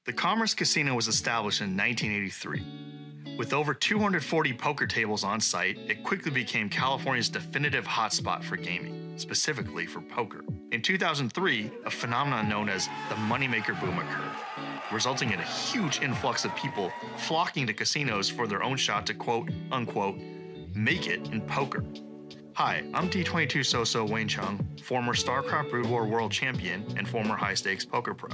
The Commerce Casino was established in 1983. With over 240 poker tables on site, it quickly became California's definitive hotspot for gaming, specifically for poker. In 2003, a phenomenon known as the moneymaker boom occurred, resulting in a huge influx of people flocking to casinos for their own shot to quote-unquote make it in poker. Hi, I'm D22 So-So Wayne Chung, former StarCraft Brood War World Champion and former Highstakes Poker Pro.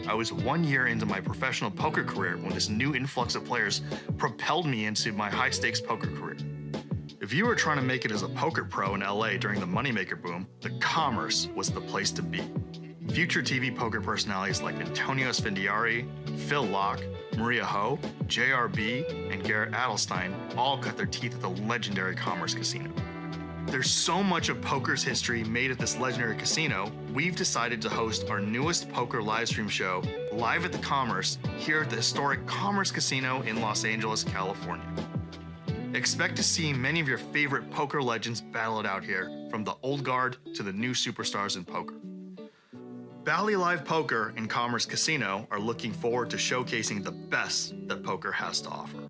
I was 1 year into my professional poker career when this new influx of players propelled me into my high-stakes poker career. If you were trying to make it as a poker pro in LA during the moneymaker boom, the Commerce was the place to be. Future TV poker personalities like Antonio Sfindiari, Phil Locke, Maria Ho, JRB, and Garrett Adelstein all cut their teeth at the legendary Commerce Casino. There's so much of poker's history made at this legendary casino, we've decided to host our newest poker livestream show live at the Commerce here at the historic Commerce Casino in Los Angeles, California. Expect to see many of your favorite poker legends battle it out here, from the old guard to the new superstars in poker. Bally Live Poker and Commerce Casino are looking forward to showcasing the best that poker has to offer.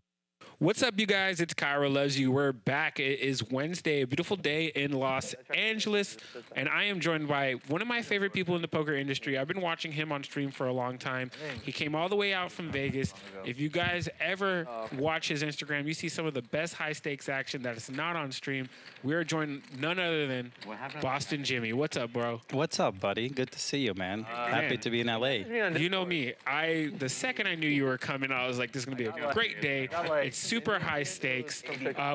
What's up, you guys? It's Kiero Loves You. We're back. It is Wednesday, a beautiful day in Los Angeles, and I am joined by one of my favorite people in the poker industry. I've been watching him on stream for a long time. He came all the way out from Vegas. If you guys ever watch his Instagram, you see some of the best high-stakes action that is not on stream. We are joined none other than Boston Jimmy. What's up, bro? What's up, buddy? Good to see you, man. Happy to be in LA. You know me. The second I knew you were coming, I was like, this is going to be a great day. It's super high stakes.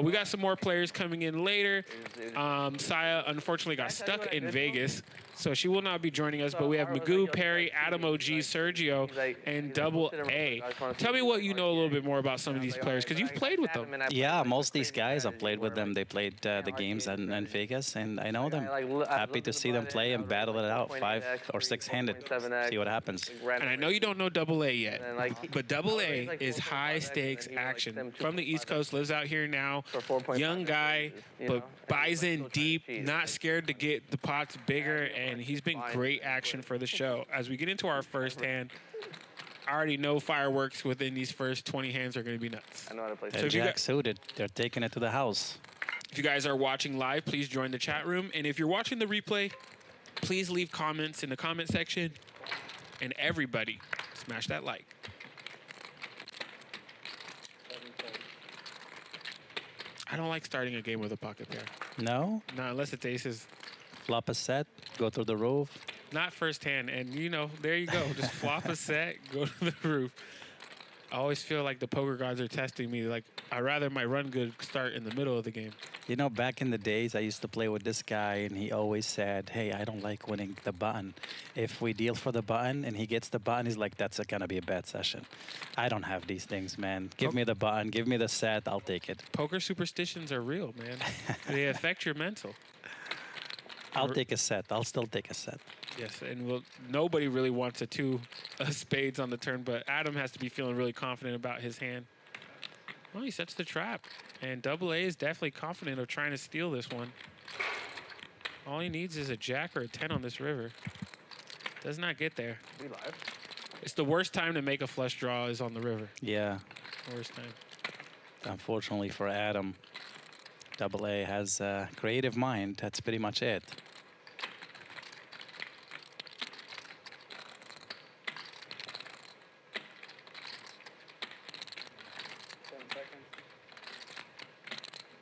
We got some more players coming in later. Saya, unfortunately, got stuck in Vegas, so she will not be joining us, but we have Magoo, Perry, Adam OG, Sergio, and Double A. Tell me what you know a little bit more about some of these players, because you've played with them. Yeah, most of these guys, I've played with them. They played the games in Vegas, and I know them. Happy to see them play and battle it out, 5 or 6-handed. See what happens. And I know you don't know Double A yet, but Double A is high stakes action. From the East Coast, lives out here now. Young guy, but buys in deep, not scared to get the pots bigger, and he's been great action for the show. As we get into our first hand, I already know fireworks within these first 20 hands are going to be nuts. I know how to play. So Jack suited. They're taking it to the house. If you guys are watching live, please join the chat room. And if you're watching the replay, please leave comments in the comment section. And everybody, smash that like. I don't like starting a game with a pocket pair. No? No, unless it's aces. Flop a set, go through the roof. Not first hand, and you know, there you go. Just flop a set, go to the roof. I always feel like the poker gods are testing me. Like, I'd rather my run good start in the middle of the game. You know, back in the days, I used to play with this guy, and he always said, hey, I don't like winning the button. If we deal for the button and he gets the button, he's like, that's going to be a bad session. I don't have these things, man. Give me the button. Give me the set. I'll take it. Poker superstitions are real, man. They affect your mental. I'll take a set. I'll still take a set. Yes, and nobody really wants a 2 spades on the turn, but Adam has to be feeling really confident about his hand. Well, he sets the trap, and Double A is definitely confident of trying to steal this one. All he needs is a jack or a 10 on this river. Does not get there. We live? It's the worst time to make a flush draw is on the river. Yeah. Worst time. Unfortunately for Adam, Double A has a creative mind. That's pretty much it.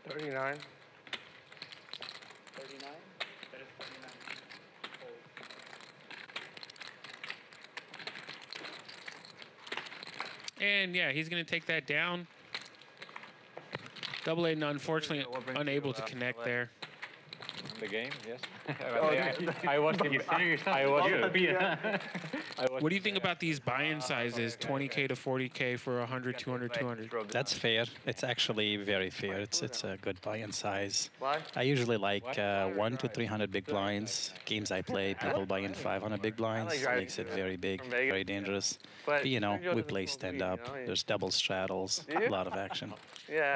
$39. And yeah, he's going to take that down. Double A, unfortunately, unable to connect there. The game, yes. I watched it. I watched it. What do you think about these buy-in sizes, 20K to 40K for 100, 200, 200? That's fair. It's actually very fair. It's a good buy-in size. I usually like 100 to 300 big blinds. Games I play, people buy in 500 big blinds. Makes it very big, very dangerous. But you know, we play stand-up. There's double straddles, a lot of action.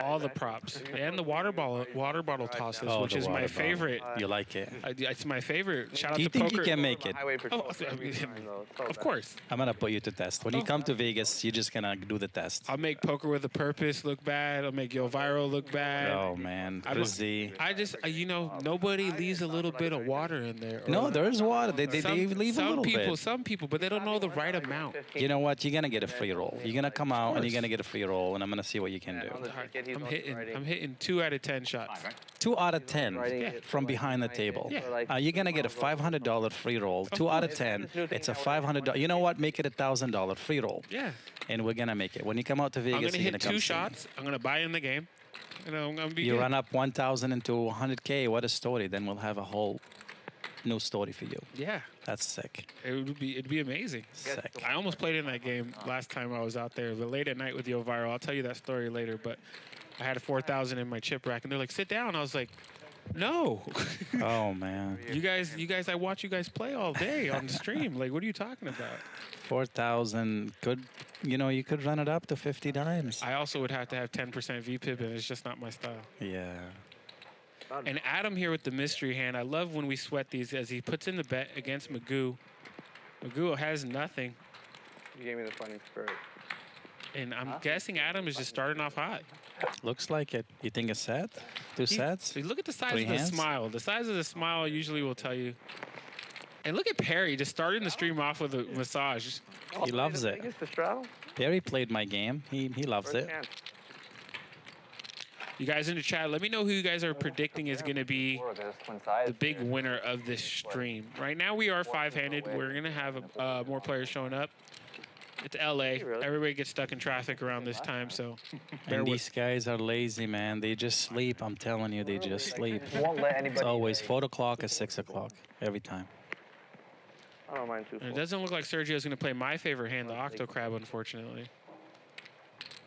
All the props and the water bottle tosses, which is my favorite You like it? It's my favorite. Shout out Do you to think poker. you can make it? Oh, of course. I'm gonna put you to test. When you come to Vegas, you're just gonna do the test. I'll make Poker with a Purpose look bad. I'll make Yo Viral look bad. Oh man, I just, nobody leaves a little bit of water in there. No, there is water. They leave a little bit. Some people, but they don't know the right amount. You know what? You're gonna get a free roll. You're gonna come out and you're gonna get a free roll, and I'm gonna see what you can do. I'm hitting 2 out of 10 shots. 2 out of 10 from behind the table. You're gonna get a $500 free roll. 2 out of 10. It's a $500. You know what? Make it a $1,000 free roll. Yeah. And we're gonna make it. When you come out to Vegas, I'm gonna you're hit gonna 2 shots. I'm gonna buy in the game. I'm gonna be. You good. run up 1,000 into 100K. What a story! Then we'll have a whole new story for you. Yeah. That's sick. It'd be amazing. Sick. I almost played in that game last time I was out there, but late at night with Yo Viral. I'll tell you that story later. But I had a 4,000 in my chip rack, and they're like, "Sit down." I was like, "No." Oh man. You guys, I watch you guys play all day on the stream. Like, what are you talking about? 4,000 could, you could run it up to 50 times. I also would have to have 10% VPIP, and it's just not my style. Yeah. And Adam here with the mystery hand. I love when we sweat these as he puts in the bet against Magoo. Magoo has nothing. You gave me the fighting spirit. And I'm guessing Adam is just starting off hot. Looks like it. You think a set? 2 sets? Look at the size 3 of the hands? smile. The size of the smile usually will tell you. And look at Perry just starting the stream off with a massage. He loves it. Vegas to straddle? Perry played my game. He loves it. Chance. You guys in the chat, let me know who you guys are predicting is going to be the big winner of this stream. Right now we are 5-handed. We're going to have more players showing up. It's LA. Everybody gets stuck in traffic around this time, so And these guys are lazy, man. They just sleep. I'm telling you, they just sleep. It's always 4 o'clock or 6 o'clock every time. I don't mind too. And it doesn't look like Sergio's going to play my favorite hand, the Octo Crab, unfortunately.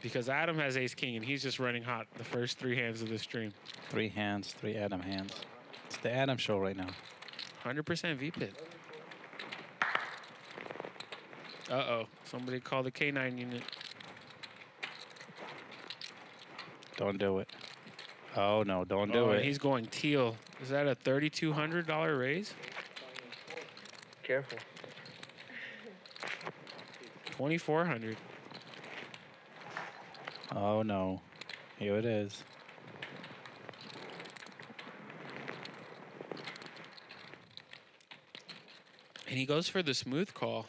Because Adam has Ace King, and he's just running hot the first 3 hands of the stream. 3 hands, 3 Adam hands. It's the Adam show right now. 100% VPIP. Uh-oh. Somebody call the K9 unit. Don't do it. Oh, no, don't do Oh, it. he's going teal. Is that a $3,200 raise? Careful. 2,400. Oh, no. Here it is. And he goes for the smooth call.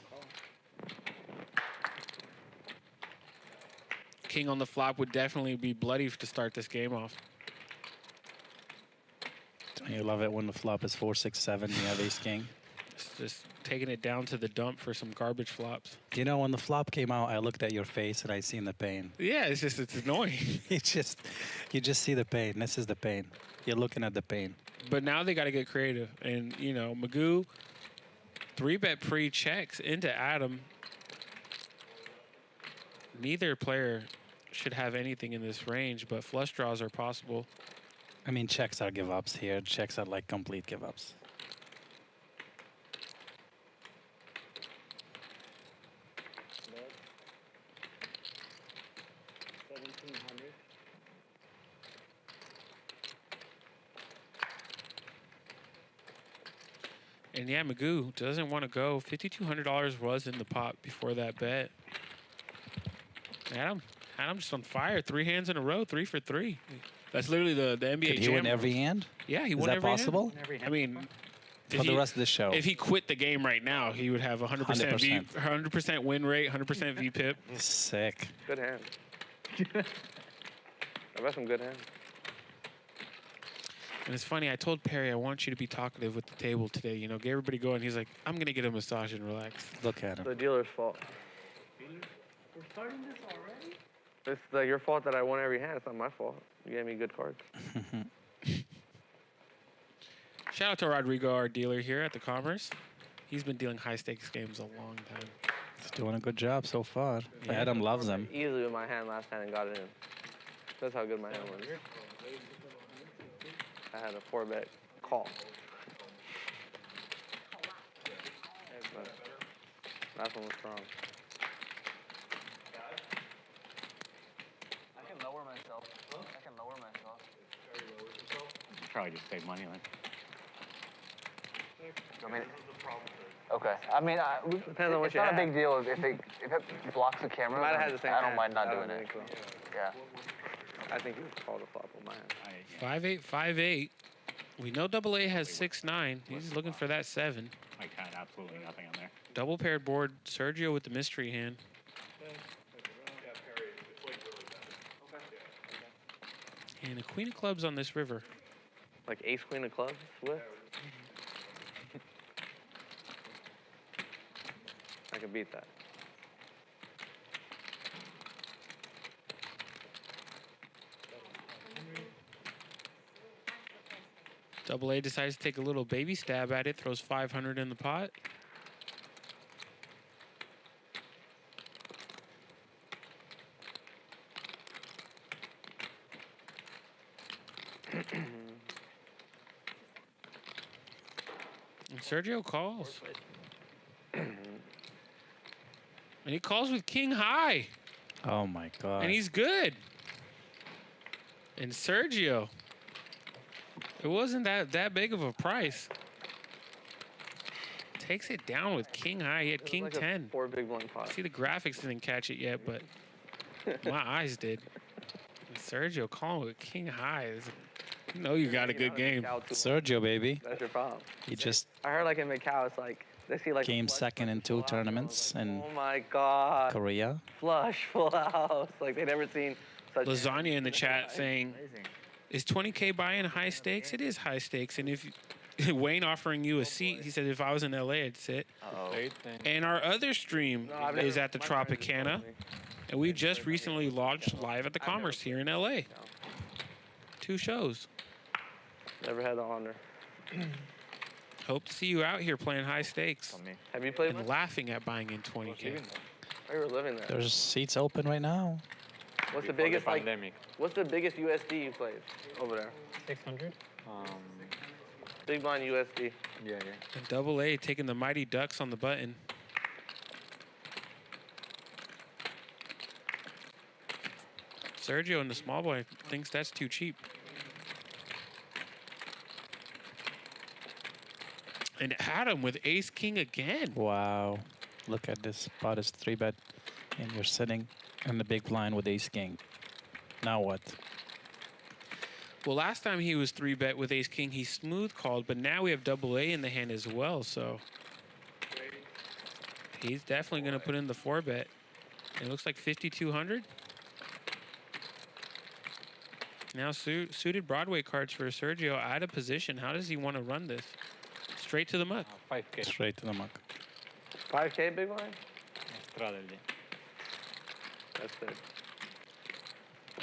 King on the flop would definitely be bloody to start this game off. You love it when the flop is 4, 6, 7. You have Ace King. It's just taking it down to the dump for some garbage flops. You know, when the flop came out, I looked at your face and I seen the pain. Yeah, it's annoying. You just see the pain. This is the pain. You're looking at the pain. But now they got to get creative. And, Magoo 3-bet pre-checks into Adam. Neither player should have anything in this range, but flush draws are possible. I mean, checks are give-ups here. Checks are like complete give-ups. And yeah, Magoo doesn't want to go. $5,200 was in the pot before that bet. Adam just on fire. 3 hands in a row, 3 for 3. That's literally the NBA Could he Jam win every rules. hand? Yeah, he Is won that every possible? hand. I mean, For the rest of the show. If he quit the game right now, he would have 100% 100% win rate, 100% VPIP. Sick. Good hand. I've got some good hands. And it's funny, I told Perry I want you to be talkative with the table today. Get everybody going. He's like, I'm going to get a massage and relax. Look at him. The dealer's fault. We're starting this already? It's like your fault that I won every hand. It's not my fault. You gave me good cards. Shout out to Rodrigo, our dealer here at the Commerce. He's been dealing high-stakes games a long time. He's doing a good job so far. Yeah. Adam loves him. Easily with my hand last hand and got it in. That's how good my hand was. I had a 4-bet call. But that one was strong. I can lower myself. Probably just save money, like. I mean, okay. I mean, Depends on what it's you not a have. big deal if it blocks the camera. Might have then had the same I don't hand. mind not That doing would've it. been cool. Yeah. I think he would call the flop on my hand. 5-8, 5-8. We know Double A has 6-9. He's looking for that 7. I had absolutely nothing on there. Double paired board. Sergio with the mystery hand. And a queen of clubs on this river. Like ace, queen of clubs split. I could beat that. Double A decides to take a little baby stab at it. Throws 500 in the pot. And Sergio calls. And he calls with king high. Oh my God. And he's good. And Sergio. It wasn't that big of a price. Takes it down with king high. He had king Like 10. 4 big blind pot. See, the graphics didn't catch it yet, but my eyes did. And Sergio calling with king high. You know you got a good game. Sergio, baby. That's your problem. He just I heard like in Macau, it's like they see like came flush, second in 2 full house. tournaments in Oh my God. Korea. Flush, full house. Like they never seen such. Lasagna in the chat saying, is 20K buy-in high stakes? It is high stakes. And if Wayne offering you a seat, he said if I was in LA, I'd sit. And our other stream is at the Tropicana. And we just recently launched live at the Commerce here in LA. 2 shows. Never had the honor. Hope to see you out here playing high stakes Have you played and much? laughing at buying in 20K. I were living there. There's seats open right now. What's the Before biggest like? pandemic. What's the biggest USD you played over there? 600? Big blind USD. Yeah. And Double A taking the Mighty Ducks on the button. Sergio in the small boy thinks that's too cheap. And Adam with ace king again. Wow. Look at this. Pot is 3-bet. And you're sitting in the big blind with ace king. Now what? Well, last time he was 3-bet with ace king, he smooth called, but now we have Double A in the hand as well, so he's definitely going to put in the 4-bet. It looks like 5,200. Now suited Broadway cards for Sergio out of position. How does he want to run this? Straight to the muck. 5K. Straight to the muck. 5K big blind? Strada del día. That's big.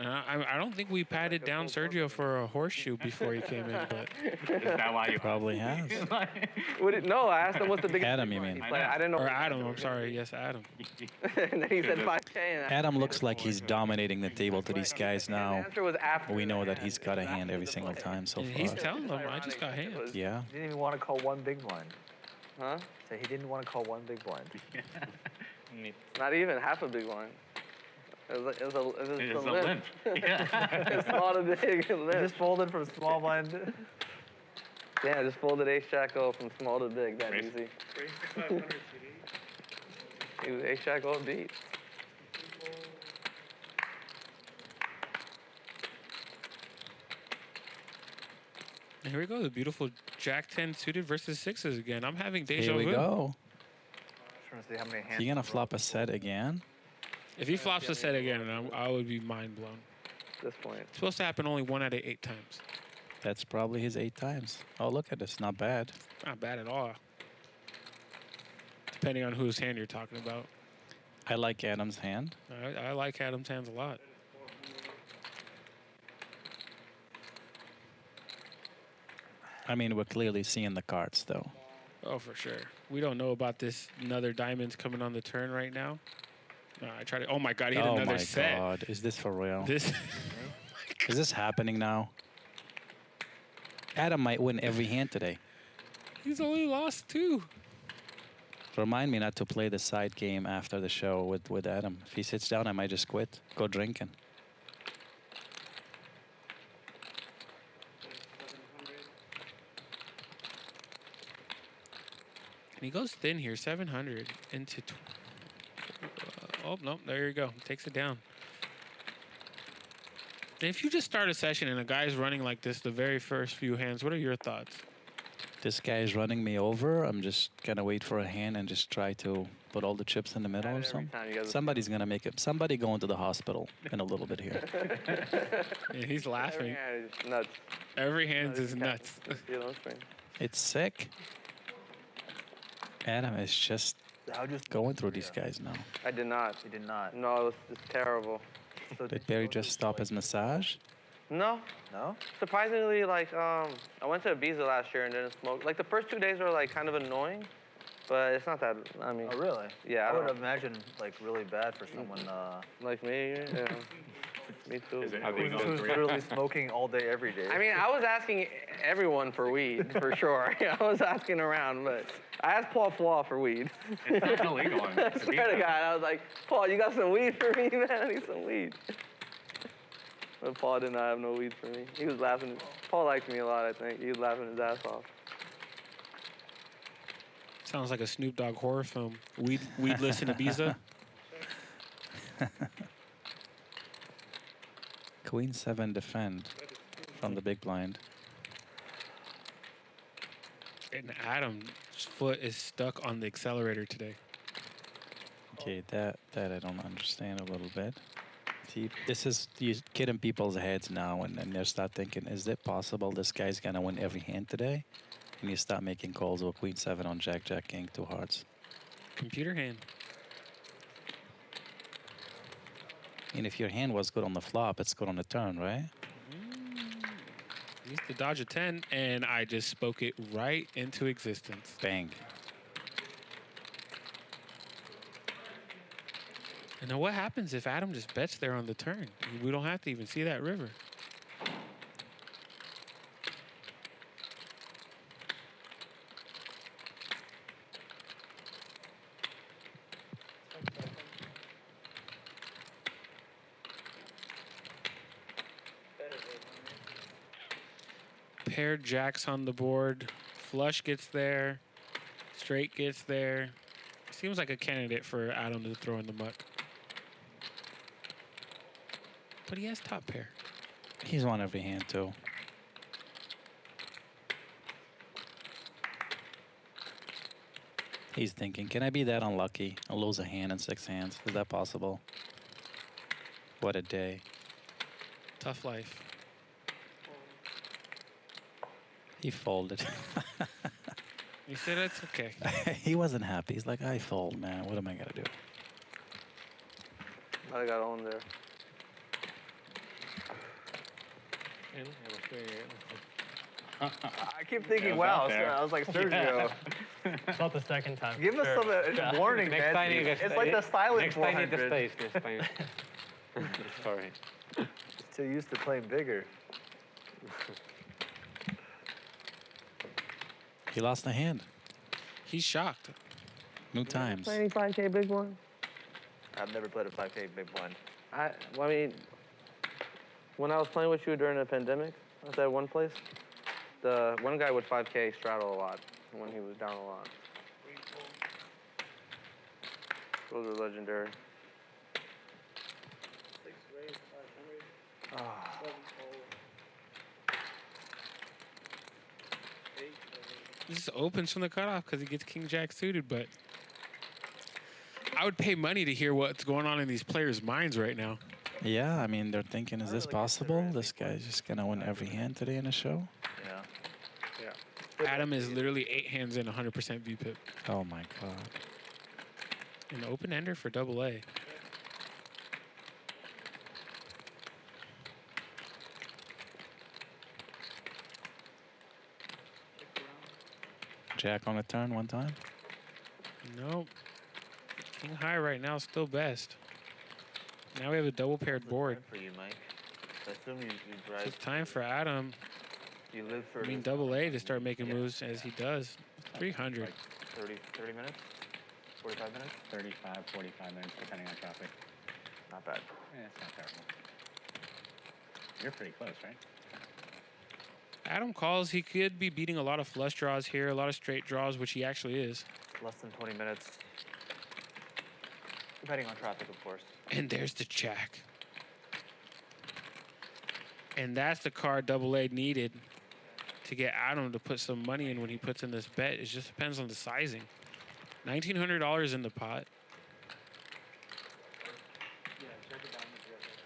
I don't think we patted down Sergio for a horseshoe before he came in, but Is that why you Probably has. No, I asked him what's the biggest. Adam, big you blind mean. he played. I didn't know. or Adam, I'm sorry, yes, Adam. And then he said 5K. And Adam looks like he's dominating the table to these guys the now. answer was after. We know the that hand. he's got a hand every single time so And he's far. telling them, I just got hands. Yeah. He didn't even want to call one big blind. Huh? So he didn't want to call one big blind. Not even half a big blind. It was It's a a limp. limp. Yeah. It's small to big He limp. just folded from small blind. Yeah, just folded ace jack O from small to big. That Raise. easy. He was ace jack O beat. And here we go, the beautiful Jack 10 suited versus sixes again. I'm having deja Here we vu. go. Trying to see how many hands. He gonna flop a set again? If he flops a set again, I would be mind blown. At this point. It's supposed to happen only 1 out of 8 times. That's probably his 8 times. Oh, look at this. Not bad. Not bad at all. Depending on whose hand you're talking about. I like Adam's hand. I like Adam's hands a lot. I mean, we're clearly seeing the cards, though. Oh, for sure. We don't know about this another diamonds coming on the turn right now. I tried to. Oh my God, he hit Oh another my set. God. Is this for real? This. Is this happening now? Adam might win every hand today. He's only lost 2. Remind me not to play the side game after the show with Adam. If he sits down, I might just quit. Go drinking. And he goes thin here, 700 into. Oh, no, there you go. Takes it down. And if you just start a session and a guy's running like this the very first few hands, what are your thoughts? This guy is running me over. I'm just gonna wait for a hand and just try to put all the chips in the middle or something. Somebody's gonna make it. Somebody going to the hospital in a little bit here. And he's laughing. Every hand is nuts. Every hand is nuts. It's sick. Adam is just going through these guys now. I did not. He did not. No, it's terrible. So Did Barry just stop his massage? No. No? Surprisingly, like, I went to Ibiza last year and didn't smoke. Like, the first 2 days were, like, kind of annoying, but it's not that, I mean. Oh, really? Yeah. I would imagine, like, really bad for someone, like me, yeah. Me too. who's literally smoking all day, every day. I mean, I was asking everyone for weed, for sure. I was asking around, but I asked Paul Flaw for weed. It's not illegal. I swear to God, I was like, Paul, you got some weed for me, man? I need some weed. But Paul did not have no weed for me. He was laughing. Paul liked me a lot, I think. He was laughing his ass off. Sounds like a Snoop Dogg horror film. Weedless in Ibiza. Queen 7 defend from the big blind. And Adam's foot is stuck on the accelerator today. Okay, that I don't understand a little bit. See, this is you get in people's heads now, and then they start thinking, is it possible this guy's gonna win every hand today? And you start making calls with Queen 7 on Jack, Jack, King, 2 hearts. Computer hand. And if your hand was good on the flop, it's good on the turn, right? Used to dodge a 10, and I just spoke it right into existence. Bang. And now what happens if Adam just bets there on the turn? We don't have to even see that river. Paired jacks on the board. Flush gets there. Straight gets there. Seems like a candidate for Adam to throw in the muck. But he has top pair. He's won every hand, too. He's thinking, can I be that unlucky? I'll lose a hand in 6 hands. Is that possible? What a day. Tough life. He folded. You said that's okay. He wasn't happy. He's like, I fold, man. What am I going to do? I got on there. I keep thinking, wow. So I was like, Sergio. It's not the second time. Give us some warning, Next man. time you It's like the silent Next time you 400. space. Next time. Sorry. Too used to playing bigger. He lost a hand. He's shocked. New times. Play any 5K big one? I've never played a 5K big blind. I mean, when I was playing with you during the pandemic, I was at one place. The one guy would 5K straddle a lot when he was down a lot. Those are legendary. This opens from the cutoff because he gets King Jack suited, but I would pay money to hear what's going on in these players' minds right now. Yeah, I mean, they're thinking, is this possible? This guy's just going to win every hand today in the show? Yeah. Adam is literally 8 hands in 100% VPIP. Oh, my God. An open ender for double A. Jack on a turn one time? Nope. King high right now is still best. Now we have a double paired board. For you, Mike. I assume you drive. It's time for Adam, You live for I mean double A, to start making moves as he does. 300. 30 minutes? 45 minutes? 35, 45 minutes, depending on traffic. Not bad. Yeah, it's not terrible. You're pretty close, right? Adam calls. He could be beating a lot of flush draws here, a lot of straight draws, which he actually is. Less than 20 minutes. Depending on traffic, of course. And there's the jack. And that's the card Double A needed to get Adam to put some money in when he puts in this bet. It just depends on the sizing. $1,900 in the pot.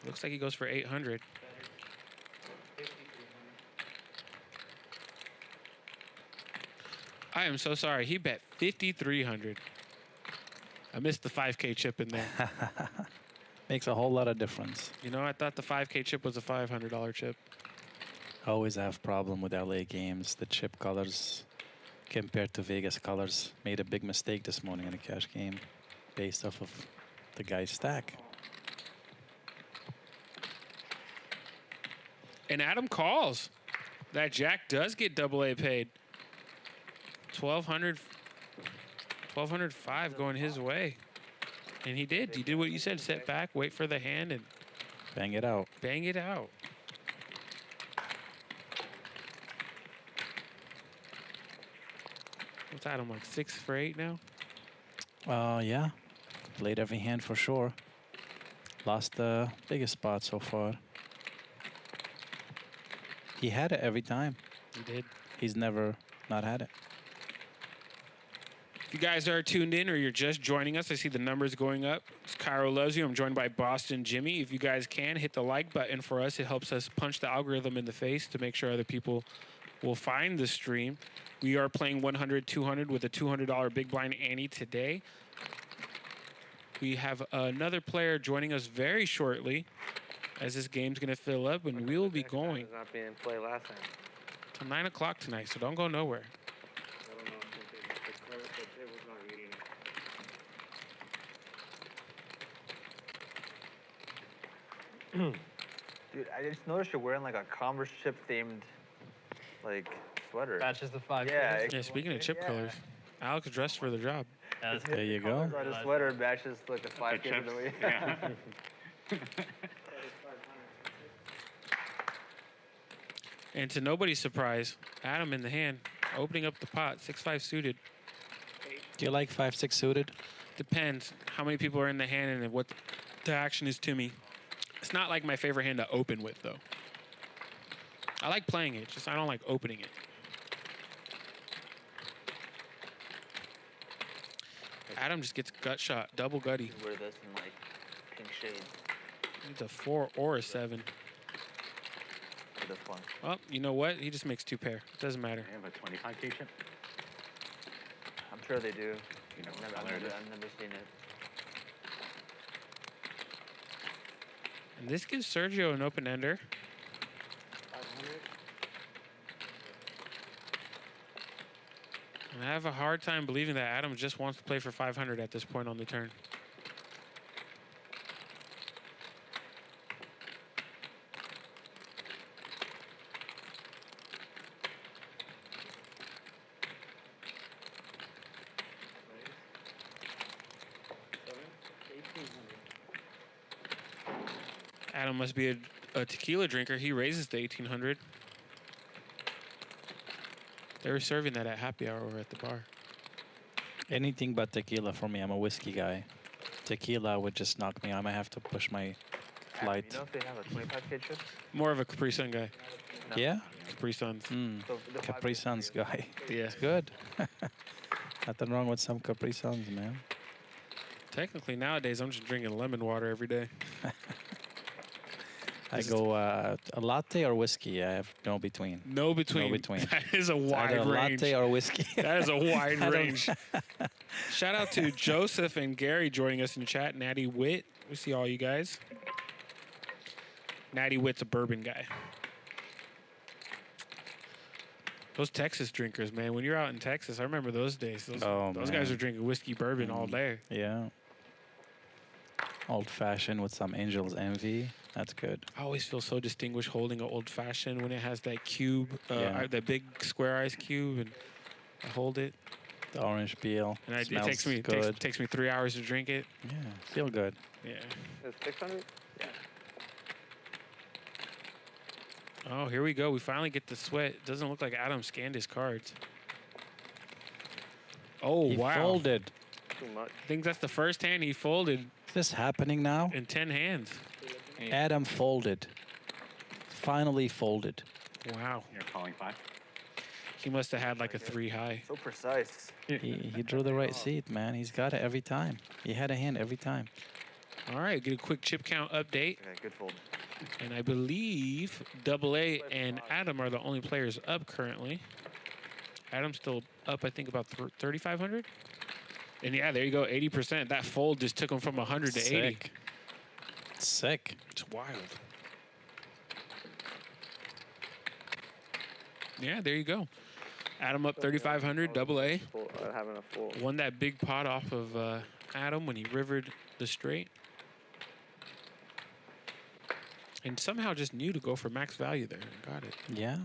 Looks like he goes for 800. I am so sorry. He bet 5,300. I missed the 5K chip in there. Makes a whole lot of difference. You know, I thought the 5K chip was a $500 chip. I always have problem with LA games. The chip colors compared to Vegas colors. Made a big mistake this morning in a cash game based off of the guy's stack. And Adam calls. That jack does get Double A paid. 1,205 going his way. And he did. He did what you said. Sit back, wait for the hand, and bang it out. Bang it out. What's Adam, like 6 for 8 now? Yeah. Played every hand for sure. Lost the biggest spot so far. He had it every time. He did. He's never not had it. If you guys are tuned in or you're just joining us, I see the numbers going up. It's Kiero loves you. I'm joined by Boston Jimmy. If you guys can, hit the like button for us. It helps us punch the algorithm in the face to make sure other people will find the stream. We are playing 100, 200 with a $200 big blind ante today. We have another player joining us very shortly as this game's going to fill up, and we will be going Not being in play last time. till 9 o'clock tonight, so don't go nowhere. Dude, I just noticed you're wearing like a Converse chip themed like sweater. Matches the 5K. Yeah, speaking of chip colors, Alex dressed for the job. There you go. On a sweater matches like the 5K of the week. Yeah. And to nobody's surprise, Adam in the hand, opening up the pot, 6-5 suited. Do you like 5-6 suited? Depends how many people are in the hand and what the action is to me. It's not like my favorite hand to open with, though. I like playing it, just I don't like opening it. Adam just gets gut shot, double gutty. Wear this in like pink shades. It's a 4 or a 7. For this one. Oh, you know what? He just makes 2 pair. It doesn't matter. They have a 25K chip. I'm sure they do. You know, I've never seen it. And this gives Sergio an open ender. And I have a hard time believing that Adam just wants to play for 500 at this point on the turn. Adam must be a tequila drinker. He raises to 1,800. They were serving that at happy hour over at the bar. Anything but tequila for me. I'm a whiskey guy. Tequila would just knock me. I might have to push my flight. You know if they have a 25K chip? More of a Capri Sun guy. No. Yeah? Capri Suns. So the Capri 5K Suns guy. Yeah. It's good. Nothing wrong with some Capri Suns, man. Technically, nowadays, I'm just drinking lemon water every day. I go a latte or whiskey. I have no between. No between. No between. That is a wide Either a range. latte or whiskey. That is a wide I don't- range. Shout out to Joseph and Gary joining us in chat. Natty Witt. We see all you guys. Natty Witt's a bourbon guy. Those Texas drinkers, man. When you're out in Texas, I remember those days. Those guys man. are drinking whiskey bourbon all day. Yeah. Old fashioned with some Angel's Envy. That's good. I always feel so distinguished holding an old fashioned when it has that cube, Yeah. that big square ice cube, and I hold it. The orange peel. And it smells takes me good. takes me 3 hours to drink it. Yeah, feel good. Yeah. It's 600? Oh, here we go. We finally get the sweat. Doesn't look like Adam scanned his cards. Oh, He wow. folded. Too much. I think that's the first hand he folded Is this happening now? in 10 hands. Adam folded. Finally folded. Wow. You're calling 5. He must have had like a 3 high. So precise. He drew the right seat, man. He's got it every time. He had a hand every time. All right, get a quick chip count update. Okay, good fold. And I believe AA and Adam are the only players up currently. Adam's still up, I think, about 3,500. And yeah, there you go, 80%. That fold just took him from 100 to 80. Sick. Sick. It's wild. Yeah, there you go. Adam up 3,500, AA. Having a full. Won that big pot off of Adam when he rivered the straight. And somehow just knew to go for max value there. Got it. Yeah.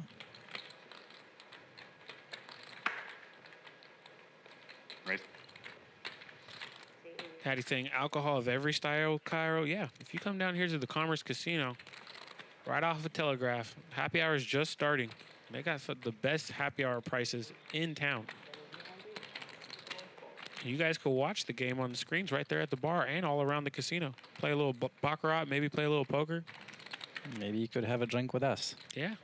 Raise. Hattie saying alcohol of every style, Kiero. Yeah, if you come down here to the Commerce Casino, right off of Telegraph, happy hour is just starting. They got the best happy hour prices in town. And you guys could watch the game on the screens right there at the bar and all around the casino. Play a little baccarat, maybe play a little poker. Maybe you could have a drink with us. Yeah.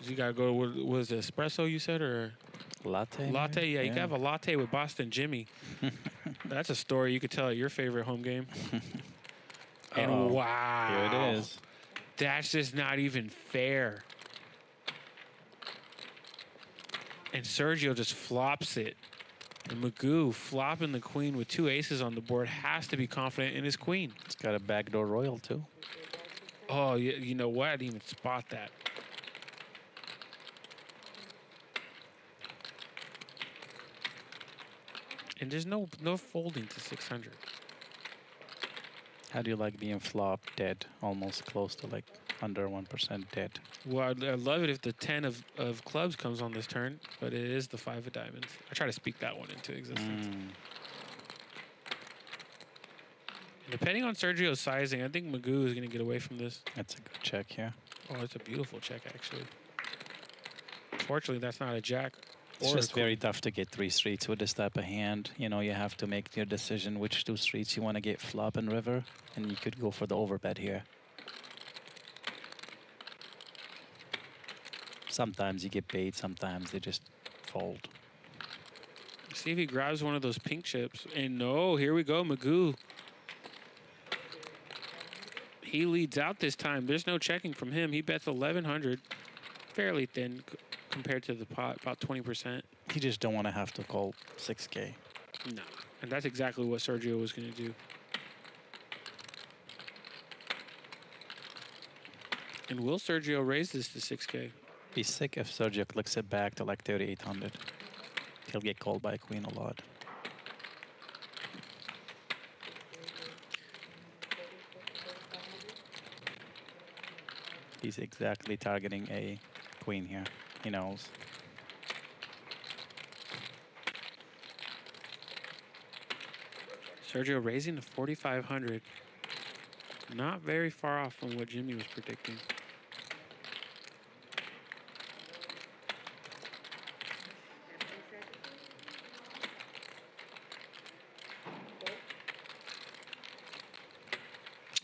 You got to go, was it espresso you said, or? Latte? Latte, maybe? yeah, you can have a latte with Boston Jimmy. That's a story you could tell at your favorite home game. And Uh-oh. wow. Here it is. That's just not even fair. And Sergio just flops it. And Magoo flopping the queen with 2 aces on the board has to be confident in his queen. It's got a backdoor royal, too. Oh, you know what? I didn't even spot that. And there's no folding to 600. How do you like being flopped dead? Almost close to like under 1% dead. Well, I'd love it if the 10 of clubs comes on this turn, but it is the 5 of diamonds. I try to speak that one into existence. Depending on Sergio's sizing, I think Magoo is going to get away from this. That's a good check here. Oh, it's a beautiful check, actually. Fortunately, that's not a jack. It's or a just very tough to get 3 streets with this type of hand. You know, you have to make your decision which 2 streets you want to get, flop and river, and you could go for the overbet here. Sometimes you get paid, sometimes they just fold. See if he grabs one of those pink chips. And no, here we go, Magoo. He leads out this time. There's no checking from him. He bets 1,100. Fairly thin compared to the pot, about 20%. You just don't want to have to call 6K. No. And that's exactly what Sergio was going to do. And will Sergio raise this to 6K? Be sick if Sergio clicks it back to like 3,800. He'll get called by queen a lot. He's exactly targeting a queen here. He knows. Sergio raising to 4,500. Not very far off from what Jimmy was predicting.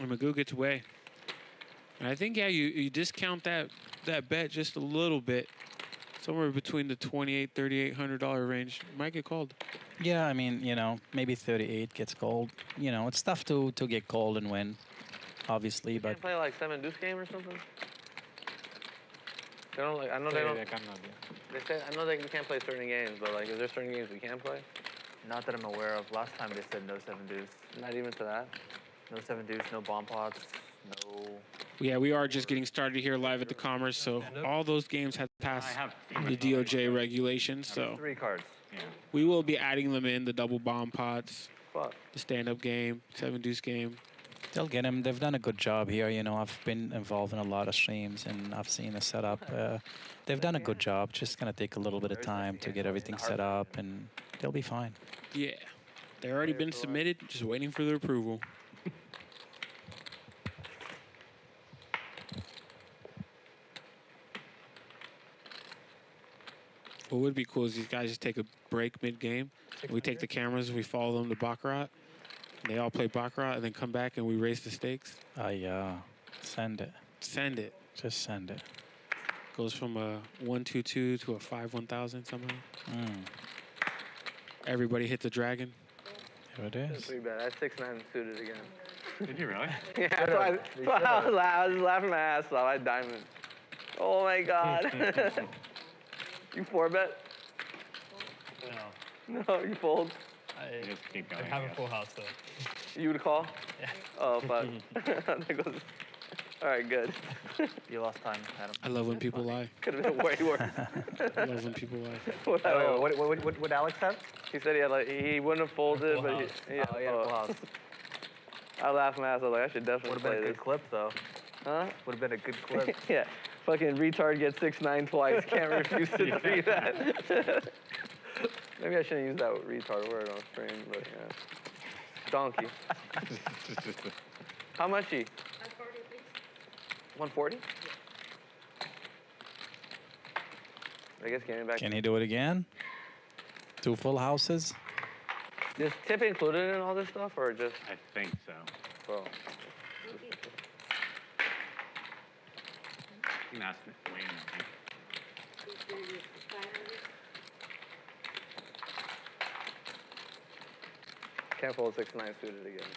And Magoo gets away. And I think, yeah, you discount that bet just a little bit. Somewhere between the $2,800, $3,800 range. Might get called. Yeah, I mean, you know, maybe 38 gets called. You know, it's tough to get called and win, obviously, You but can't play like 7 deuce game or something? They don't like, I know they don't. They say, I know they can't play certain games, but like, is there certain games we can play? Not that I'm aware of. Last time they said no 7 deuce. Not even to that? No 7 deuce, no bomb pots, no... Yeah, we are just getting started here live at the Commerce, so all those games have passed the DOJ regulations, so 3 cards. Yeah. we will be adding them in, the double bomb pots, Fuck. the stand-up game, 7 deuce game. they'll get him. They've done a good job here. You know, I've been involved in a lot of streams and I've seen the setup. They've done a good job. Just gonna take a little bit of time to get everything set up and they'll be fine. Yeah, they've already been submitted, just waiting for their approval. What would be cool is these guys just take a break mid-game. We take the cameras, we follow them to Baccarat. And they all play Baccarat and then come back and we raise the stakes. Send it. Send it. Just send it. Goes from a 1-2-2 to a 5-1000 somehow. Everybody hits a dragon. Here it That's is. pretty bad. That's 6-9 suited again. Did you really? Yeah, that's why I was laughing my ass off. I had diamond. Oh my god. You 4-bet? No, you fold. You just keep going. I have a full house though. You would call? Yeah. Oh, fuck. That goes. All right, good. You lost time, Adam. I love when people lie. Could have been way worse. I love when people lie. What Alex have? He said he had he wouldn't have folded, but he had a full house. I laughed my ass off. Like I should definitely Would have been a play good this. clip though. Huh? Would have been a good clip. Yeah. Fucking retard gets 6-9 twice. Can't refuse to see that. Maybe I shouldn't use that retard word on stream, but yeah. Donkey. How much he? 140? I guess getting back. Can he do it again? 2 full houses? Is tip included in all this stuff, or just? I think so. Bro. I think that's Wayne, I think. Can't fold 6-9 suited again.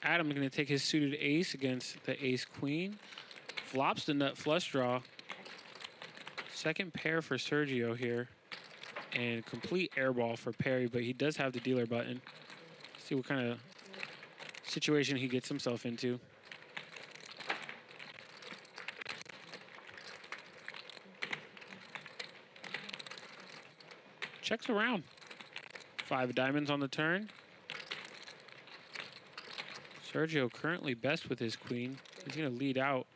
Adam's going to take his suited ace against the ace-queen. Flops the nut flush draw. Second pair for Sergio here. And complete airball for Perry, but he does have the dealer button. See what kind of situation he gets himself into. Checks around. 5 diamonds on the turn. Sergio currently best with his queen. He's going to lead out.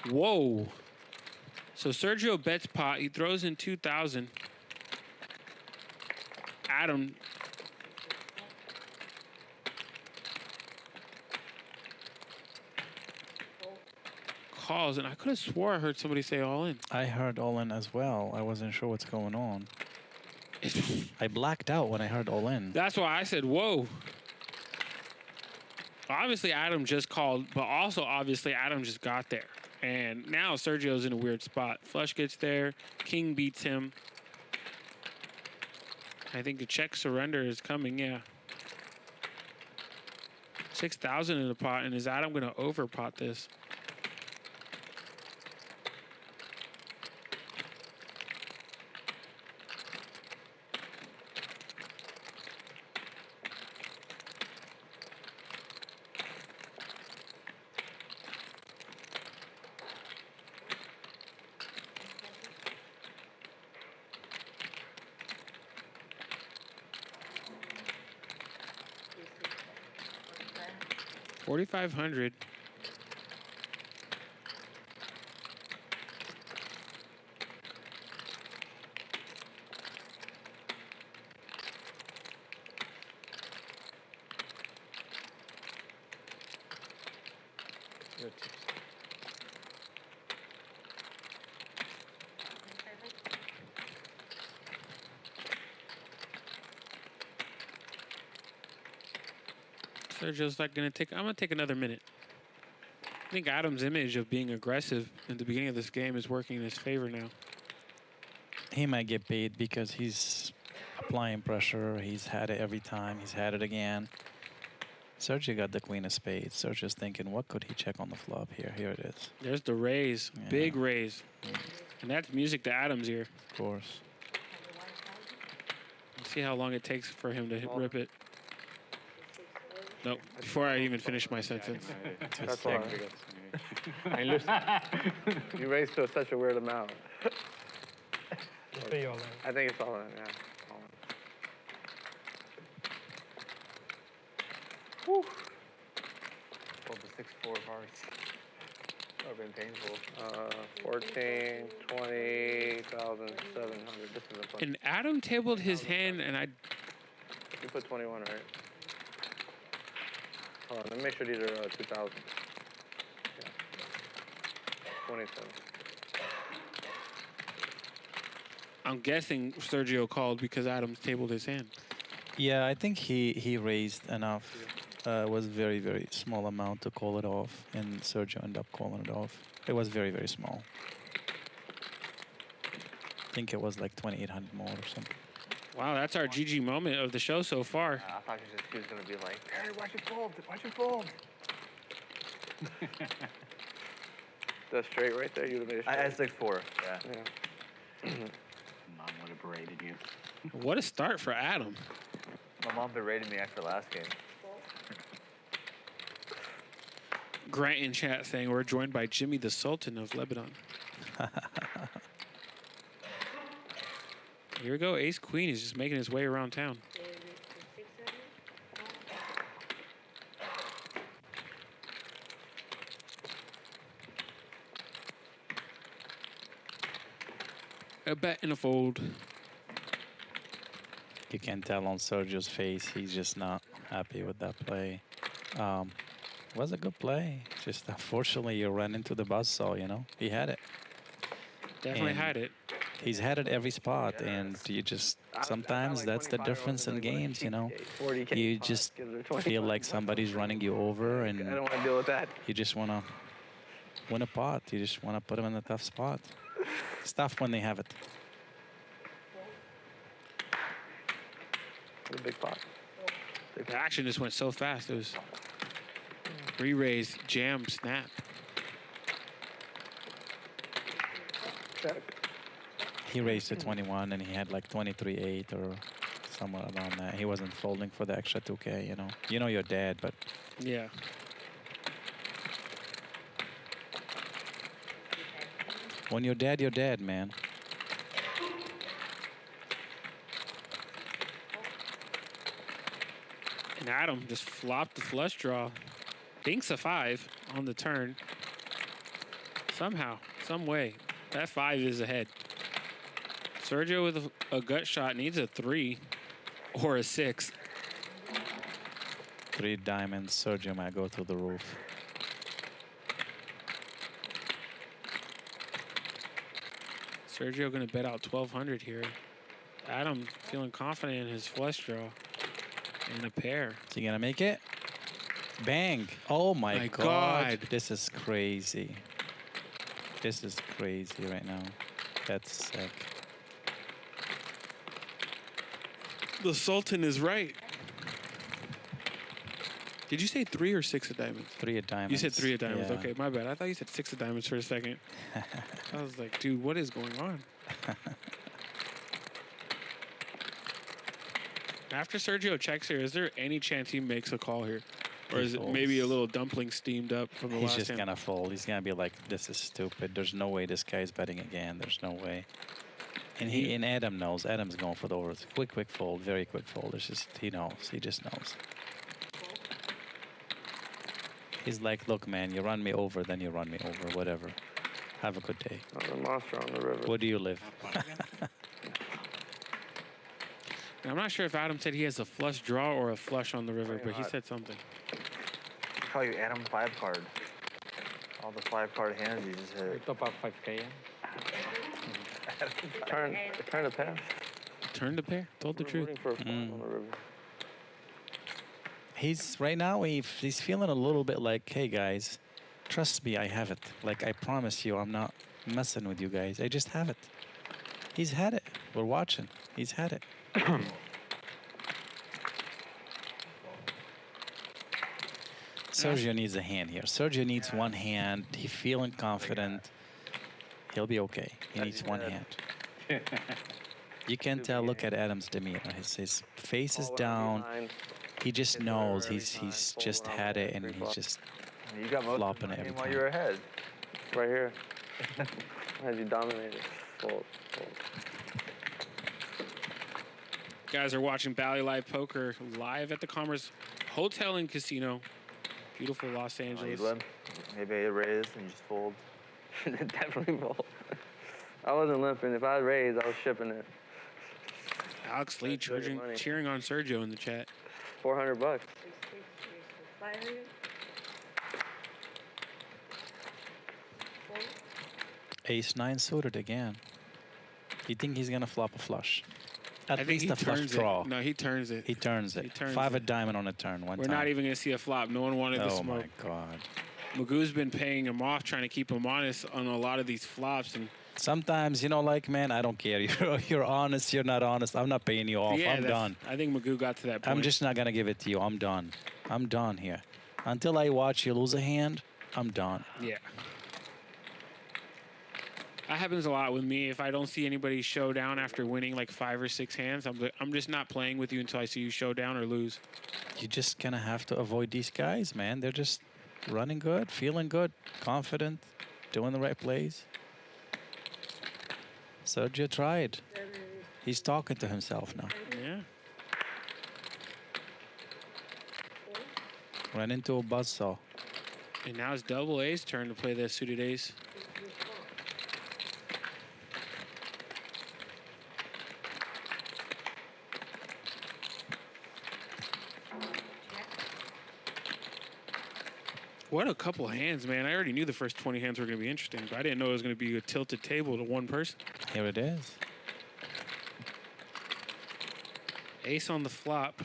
Whoa. So Sergio bets pot. He throws in 2,000. Adam. Calls, and I could have swore I heard somebody say all in. I heard all in as well. I wasn't sure what's going on. I blacked out when I heard all in. That's why I said, whoa. Obviously, Adam just called, but also obviously Adam just got there. And now Sergio's in a weird spot. Flush gets there. King beats him. I think the check surrender is coming, yeah. 6,000 in the pot, and is Adam going to overpot this? $4,500. Sergio's like I'm gonna take another minute. I think Adam's image of being aggressive at the beginning of this game is working in his favor now. He might get paid because he's applying pressure. He's had it every time. He's had it again. Sergio got the queen of spades. Sergio's thinking, what could he check on the flop here? Here it is. There's the raise, Yeah. big raise. And that's music to Adam's ear. Of course. Let's see how long it takes for him to rip it. Nope, before I even finish my sentence. That's why. You raised to such a weird amount. Just pay you all in. I think it's all in, yeah. All Whew. Pulled the 6-4 cards. That would have been painful. 14, 20,700. This is a fun. And Adam tabled his hand, and I. You put 21, right? Hold on, let me make sure these are 2,000. Yeah. 27. I'm guessing Sergio called because Adams tabled his hand. Yeah, I think he raised enough. It was very, very small amount to call it off, and Sergio ended up calling it off. It was very, very small. I think it was like 2,800 more or something. Wow, that's our GG moment of the show so far. I thought he was gonna be like, Perry, watch it fold, watch it fold. That's straight right there. You would have made it straight. I had 6-4. Yeah. Mom would have berated you. What a start for Adam. My mom berated me after last game. Grant in chat saying we're joined by Jimmy the Sultan of Lebanon. Here we go. Ace Queen is just making his way around town. A bet and a fold. You can tell on Sergio's face, he's just not happy with that play. It was a good play. Just unfortunately, you ran into the buzzsaw, you know? He had it. Definitely And had it. He's had it every spot, and you just, sometimes that's the difference in games, you know? You just feel like somebody's running you over, and I don't want to deal with that. you just want to win a pot. You just want to put them in a tough spot. It's tough when they have it. The big pot. The action just went so fast. It was re-raise, jam, snap. Check. He raised to 21, and he had like 23-8 or somewhere around that. He wasn't folding for the extra 2K, you know. You know your dad, but Yeah. when you're dead, man. And Adam just flopped the flush draw. Thinks a 5 on the turn. Somehow, some way, that 5 is ahead. Sergio with a gut shot needs a 3 or a 6. 3 diamonds. Sergio might go through the roof. Sergio gonna bet out 1,200 here. Adam feeling confident in his flush draw. And a pair. Is he gonna make it? Bang! Oh my God. This is crazy. This is crazy right now. That's sick. The Sultan is right. Did you say 3 or 6 of diamonds? 3 of diamonds. You said 3 of diamonds. Yeah. Okay, my bad. I thought you said 6 of diamonds for a second. I was like, dude, what is going on? After Sergio checks here, is there any chance he makes a call here? Or He is it folds. maybe a little dumpling steamed up from the He's last just hand? gonna fold. He's gonna be like, this is stupid. There's no way this guy's betting again. There's no way. And Adam knows. Adam's going for the over. It's quick fold. Very quick fold. It's just, he knows. He just knows. He's like, look, man, you run me over, then you run me over. Whatever. Have a good day. The monster on the river. Where do you live? And I'm not sure if Adam said he has a flush draw or a flush on the river, but he said something. I call you Adam 5 card. All the 5 card hands you just hit. Top up 5K. Turn a pair. Turn the pair. Told the truth. Rooting for a flush on the river. He's right now, he's feeling a little bit like, hey, guys, trust me, I have it. Like, I promise you, I'm not messing with you guys. I just have it. He's had it. We're watching. He's had it. Sergio needs a hand here. Sergio needs one hand. He's feeling confident. He'll be okay. He needs one hand. You can tell. Look at Adam's demeanor. His face is down. He just knows he's just had it, and he's just You got most flopping of the every game while time. you were ahead. Right here. Had you dominated. Fold. Guys are watching Bally Live Poker live at the Commerce Hotel and casino. Beautiful Los Oh, you Angeles. limp. Maybe a raise and you just fold. Definitely fold. I wasn't limping. If I raised, I was shipping it. Alex Lee That's good money. cheering on Sergio in the chat. $400. Ace-9 suited again. You think he's gonna flop a flush? At I think least he a flush turns draw. it. No, he turns it. He turns it. He turns 5 it. of diamond on a turn. One We're time. not even going to see a flop. No one wanted the Oh smoke. my God. Magoo's been paying him off, trying to keep him honest on a lot of these flops. And Sometimes, you know, like, man, I don't care. You're honest. You're not honest. I'm not paying you off. yeah, I'm done. I think Magoo got to that point. I'm just not gonna give it to you. I'm done. I'm done here. Until I watch you lose a hand, I'm done. Yeah. That happens a lot with me. If I don't see anybody show down after winning like 5 or 6 hands, I'm just not playing with you until I see you show down or lose. You're just gonna have to avoid these guys, man. They're just running good, feeling good, confident, doing the right plays. Sergio tried. He's talking to himself now. Yeah. Ran into a buzzsaw. And now it's double A's turn to play the suited ace. What a couple hands, man. I already knew the first 20 hands were going to be interesting, but I didn't know it was going to be a tilted table to one person. Here it is. Ace on the flop.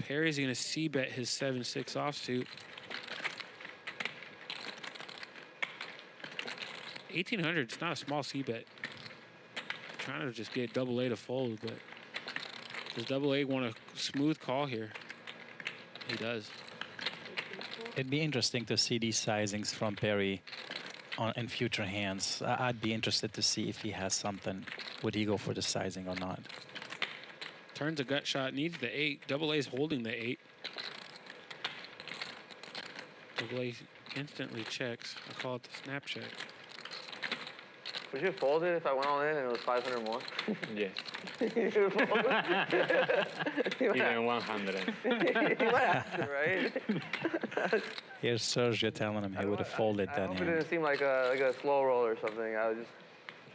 Perry's going to c-bet his 7-6 offsuit. 1,800, it's not a small c-bet. Trying to just get double A to fold, but does double A want a smooth call here? He does. It'd be interesting to see these sizings from Perry in future hands. I'd be interested to see if he has something. Would he go for the sizing or not? Turns a gut shot, needs the 8. Double A's holding the 8. Double A instantly checks. I call it the snap check. Would you fold it if I went all in and it was 500 more? Yes. You should fold it. Even 100. You might have to, right? Here's Sergio telling him he would have folded I that hope it hand. didn't seem like a slow roll or something. I was just,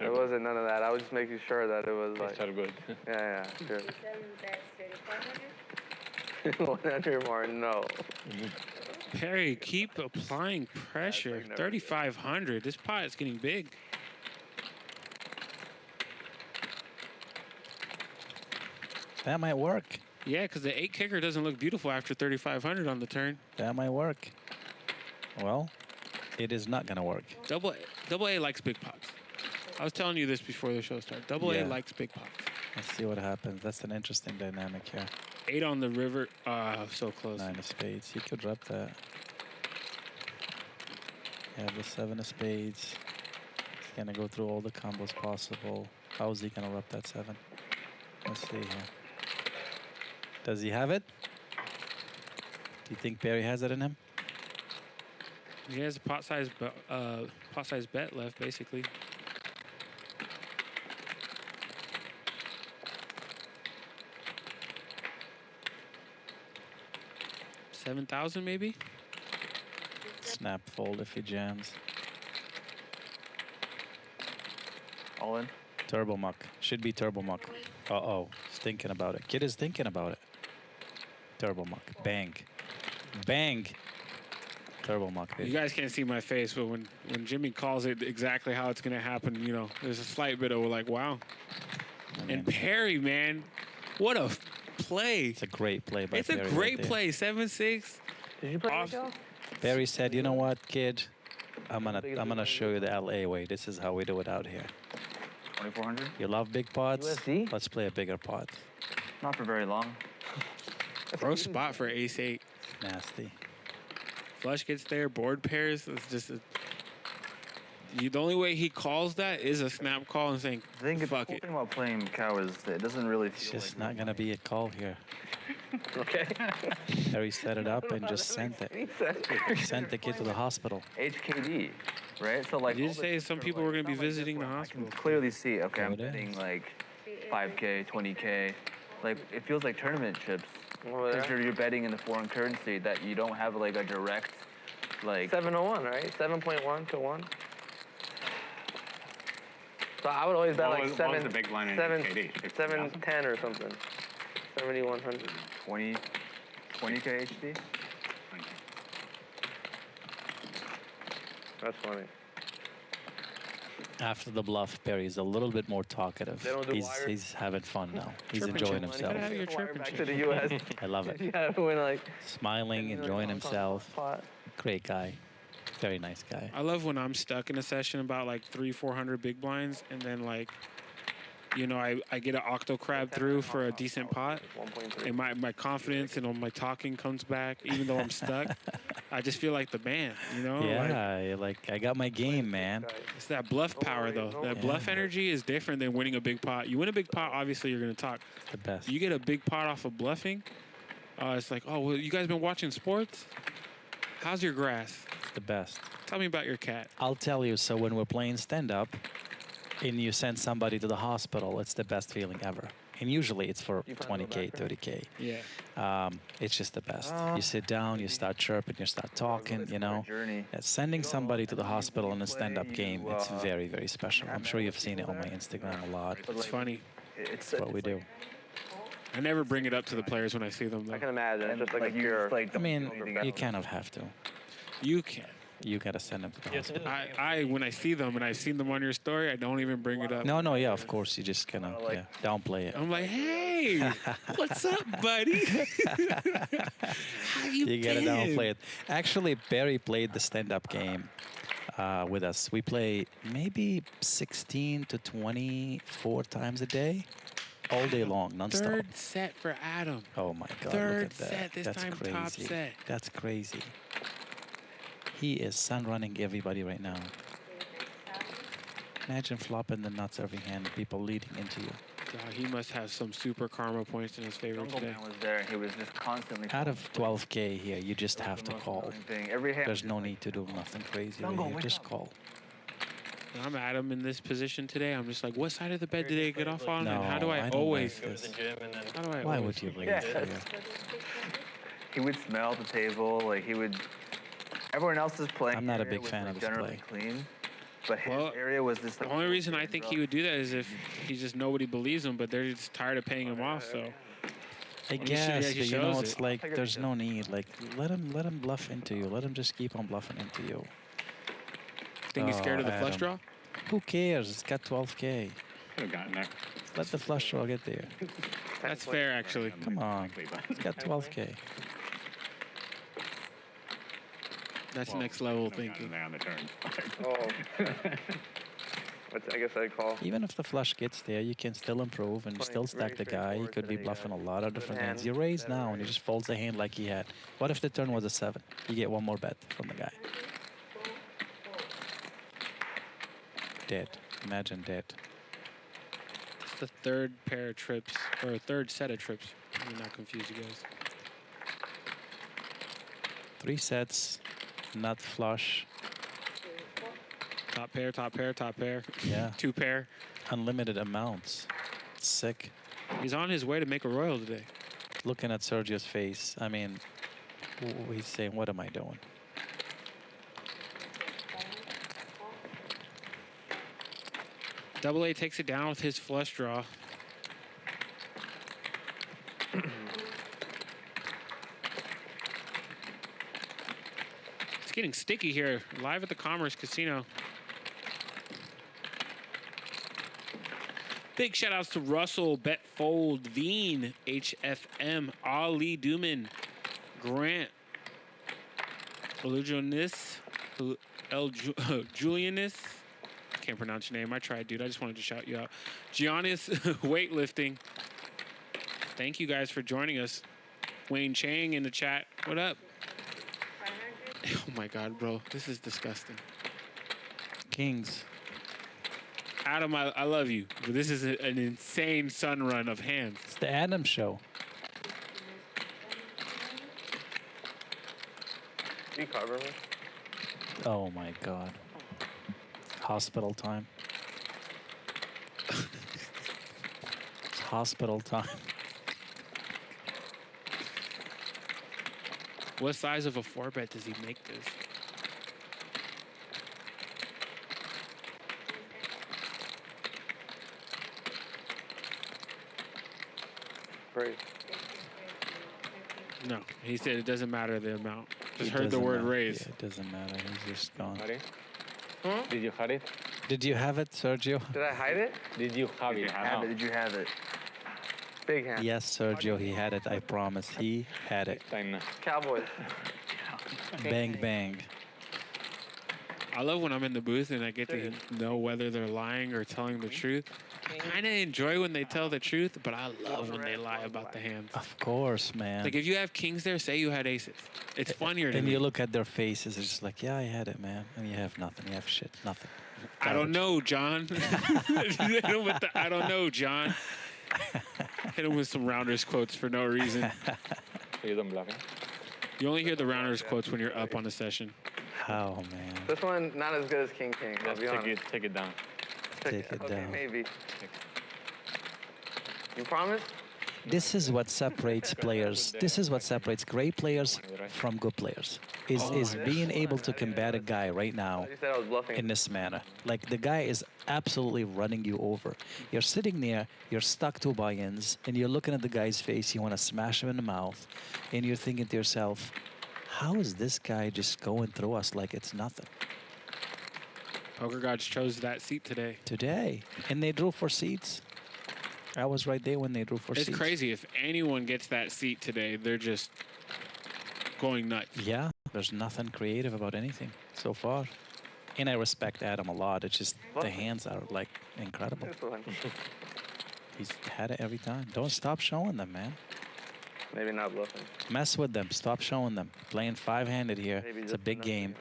it wasn't none of that. I was just making sure that it was like, These are good. yeah, sure. 100 more, no. Perry, keep applying pressure. 3,500. This pot is getting big. That might work. Yeah, because the 8 kicker doesn't look beautiful after 3,500 on the turn. That might work. Well, it is not gonna work. Double A likes big pots. I was telling you this before the show started. Double A Yeah. likes big pots. Let's see what happens. That's an interesting dynamic here. 8 on the river. So close. 9 of spades. He could rep that. Yeah, the 7 of spades. He's gonna go through all the combos possible. How is he gonna rep that 7? Let's see here. Does he have it? Do you think Perry has it in him? He has a pot size bet left, basically. $7,000 maybe. Snap fold if he jams. All in. Turbo muck. Should be turbo muck. Uh-oh. He's thinking about it. Kid is thinking about it. Turbo muck. Bang. Bang. Turbo muck, baby. You guys can't see my face, but when Jimmy calls it exactly how it's going to happen, you know, there's a slight bit of like, wow. And Perry, man, what a play. It's a great play by It's a Perry great right there. play. 7-6. Did you play Off- Miguel? Perry said, "You know what, kid? I'm gonna show you the LA way. This is how we do it out here. 2,400. You love big pots? USD? Let's play a bigger pot." Not for very long. Gross spot for ace-8. Nasty. Flush gets there, board pairs. It's just the only way he calls that is a snap call and saying, I think the fuck cool it. thing about playing cow is that it doesn't really It's feel just like not gonna be a call here. Okay. Perry set it up and just sent it. Sent the kid to the hospital. HKD, right? So like. Did you all the say chips some are, people like, were going to be not like this visiting the one. I hospital? can clearly see. Okay, There I'm it is. betting like 5K, 20K. like it feels like tournament chips. Over Because there. you're betting in the foreign currency that you don't have like a direct, like 701, right? 7.1 to 1. So I would always bet like What was the big line in seven, KD? 710 or something. 7100. 20 to HD. That's funny. After the bluff, Perry's a little bit more talkative. They don't do wires? He's having fun now. He's Chirping enjoying chip. himself. Gotta have your Wire chirping back chip. to the U.S. I love it. Yeah, when like Smiling, enjoying himself. Pot. Great guy. Very nice guy. I love when I'm stuck in a session about like 300-400 big blinds, and then like, you know, I get an octo crab through for a decent pot, 1.3. and my confidence and all my talking comes back, even though I'm stuck. I just feel like the man, you know? Like, Yeah, like I got my game, man. it's that bluff power, though. That bluff energy is different than winning a big pot. You win a big pot, obviously you're going to talk. It's the best. You get a big pot off of bluffing, it's like, oh, well, you guys been watching sports? How's your grass? It's the best. Tell me about your cat. I'll tell you, so when we're playing stand-up and you send somebody to the hospital, it's the best feeling ever. And usually it's for 20K, 30K. Yeah. It's just the best. You sit down, you start chirping, you start talking, you know. Journey. Sending somebody to the hospital in a stand-up game, it's very, very special. I'm sure you've seen it on my Instagram a lot. It's funny. It's That's what we do. I never bring it up to the players when I see them, though. I can imagine. It's just like a you cure. just, like, I mean, you kind of have to. You can. You gotta send them to the hospital. I when I see them and I've seen them on your story, I don't even bring it up. No, yeah, of course. You just kind of downplay it. I'm like, hey, what's up, buddy? How you gotta been? downplay it. Actually, Barry played the stand-up game with us. We play maybe 16 to 24 times a day, all day long, nonstop. Third set for Adam. Oh my God! Third look at that. set, this That's time crazy. top set. That's crazy. He is sun-running everybody right now. Imagine flopping the not serving hand and people leading into you. God, he must have some super karma points in his favor Jungle today. Man was there. He was just constantly. Out of 12K here, you just have to call. Every hand. There's no need to do nothing crazy right here. Just call. I'm Adam in this position today. I'm just like, what side of the bed did they get off on? No, and how do I don't always? like this. How do I Why always? would you leave Yeah. here? He would smell the table. Like he would. Everyone else's playing. I'm not a area big was, fan like, of this generally play. clean, but his Well, area was just The like. only reason I think he would do that is if he's just nobody believes him, but they're just tired of paying him off. So I Well, guess, he but you know, shows it's it. like there's no need. Like let him bluff into you. Let him just keep on bluffing into you. think he's scared of the flush Adam. draw. Who cares? It's got 12K. Could have gotten there. Let the flush draw get there. That's fair, actually. Come on. It's got 12K. That's next level Gotten thinking. there on the turn. Oh. I guess I'd call. Even if the flush gets there, you can still improve and still stack the guy. He could be bluffing a lot of different hands. You raise now and he just folds the hand like he had. What if the turn was a 7? You get one more bet from the guy. Dead. Imagine dead. It's the third pair of trips, or third set of trips. Let me not confuse you guys. 3 sets, not flush. Top pair, top pair, top pair. Yeah. 2 pair. Unlimited amounts. Sick. He's on his way to make a royal today. Looking at Sergio's face, I mean, he's saying, what am I doing? Double A takes it down with his flush draw. It's getting sticky here, live at the Commerce Casino. Big shout outs to Russell, Betfold, Veen, HFM, Ali Duman, Grant, Elujonis, Julianis. Can't pronounce your name. I tried, dude. I just wanted to shout you out. Giannis weightlifting. Thank you guys for joining us. Wayne Chiang in the chat. What up? Oh my God, bro. This is disgusting. Kings. Adam, I love you, but this is an insane sun run of hands. It's the Adam show. You cover me? Oh my God. Hospital time. It's hospital time. What size of a 4-bet does he make this? Raise. No, he said it doesn't matter the amount. Just It heard the doesn't word matter. raise. Yeah, it doesn't matter. He's just gone. Ready? Did you have it? Did you have it, Sergio? Did I hide it? Did you have it? Have it? Did you have it? Big hand. Yes, Sergio, he had it. I promise. He had it. Time now. Cowboys. Bang, bang. I love when I'm in the booth and I get to know whether they're lying or telling the truth. I kind of enjoy when they tell the truth, but I love when they lie about the hands. Of course, man. Like if you have kings there, say you had aces. It's funnier to And me. you look at their faces, it's just like, yeah, I had it, man. And you have nothing. You have shit. Nothing. I don't know, John. Hit him with the, I don't know, John. Hit him with some Rounders quotes for no reason. You don't bluff, eh? You only hear the Rounders quotes when you're up on a session. Oh, man. This one not as good as King King. I'll Just be honest. take it down. Take it Okay, down. maybe. You promise? This is what separates players. This is what separates great players from good players. Is being able to combat a guy right now You said I was bluffing. in this manner. Like the guy is absolutely running you over. You're sitting there, you're stuck 2 buy-ins, and you're looking at the guy's face, you want to smash him in the mouth, and you're thinking to yourself, how is this guy just going through us like it's nothing? Poker Gods chose that seat today. Today. And they drew 4 seats. I was right there when they drew 4 seats. It's crazy. If anyone gets that seat today, they're just going nuts. Yeah, there's nothing creative about anything so far. And I respect Adam a lot. It's just the hands are like incredible. This one. He's had it every time. Don't stop showing them, man. Maybe not bluffing. Mess with them. Stop showing them. Playing 5-handed here. Maybe It's a just big enough game.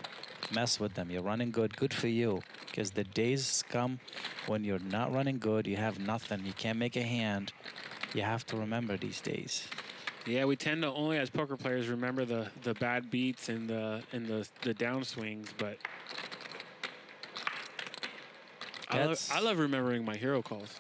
Mess with them. You're running good. Good for you. Because the days come when you're not running good. You have nothing. You can't make a hand. You have to remember these days. Yeah, we tend to only as poker players remember the bad beats and the downswings, but I love remembering my hero calls.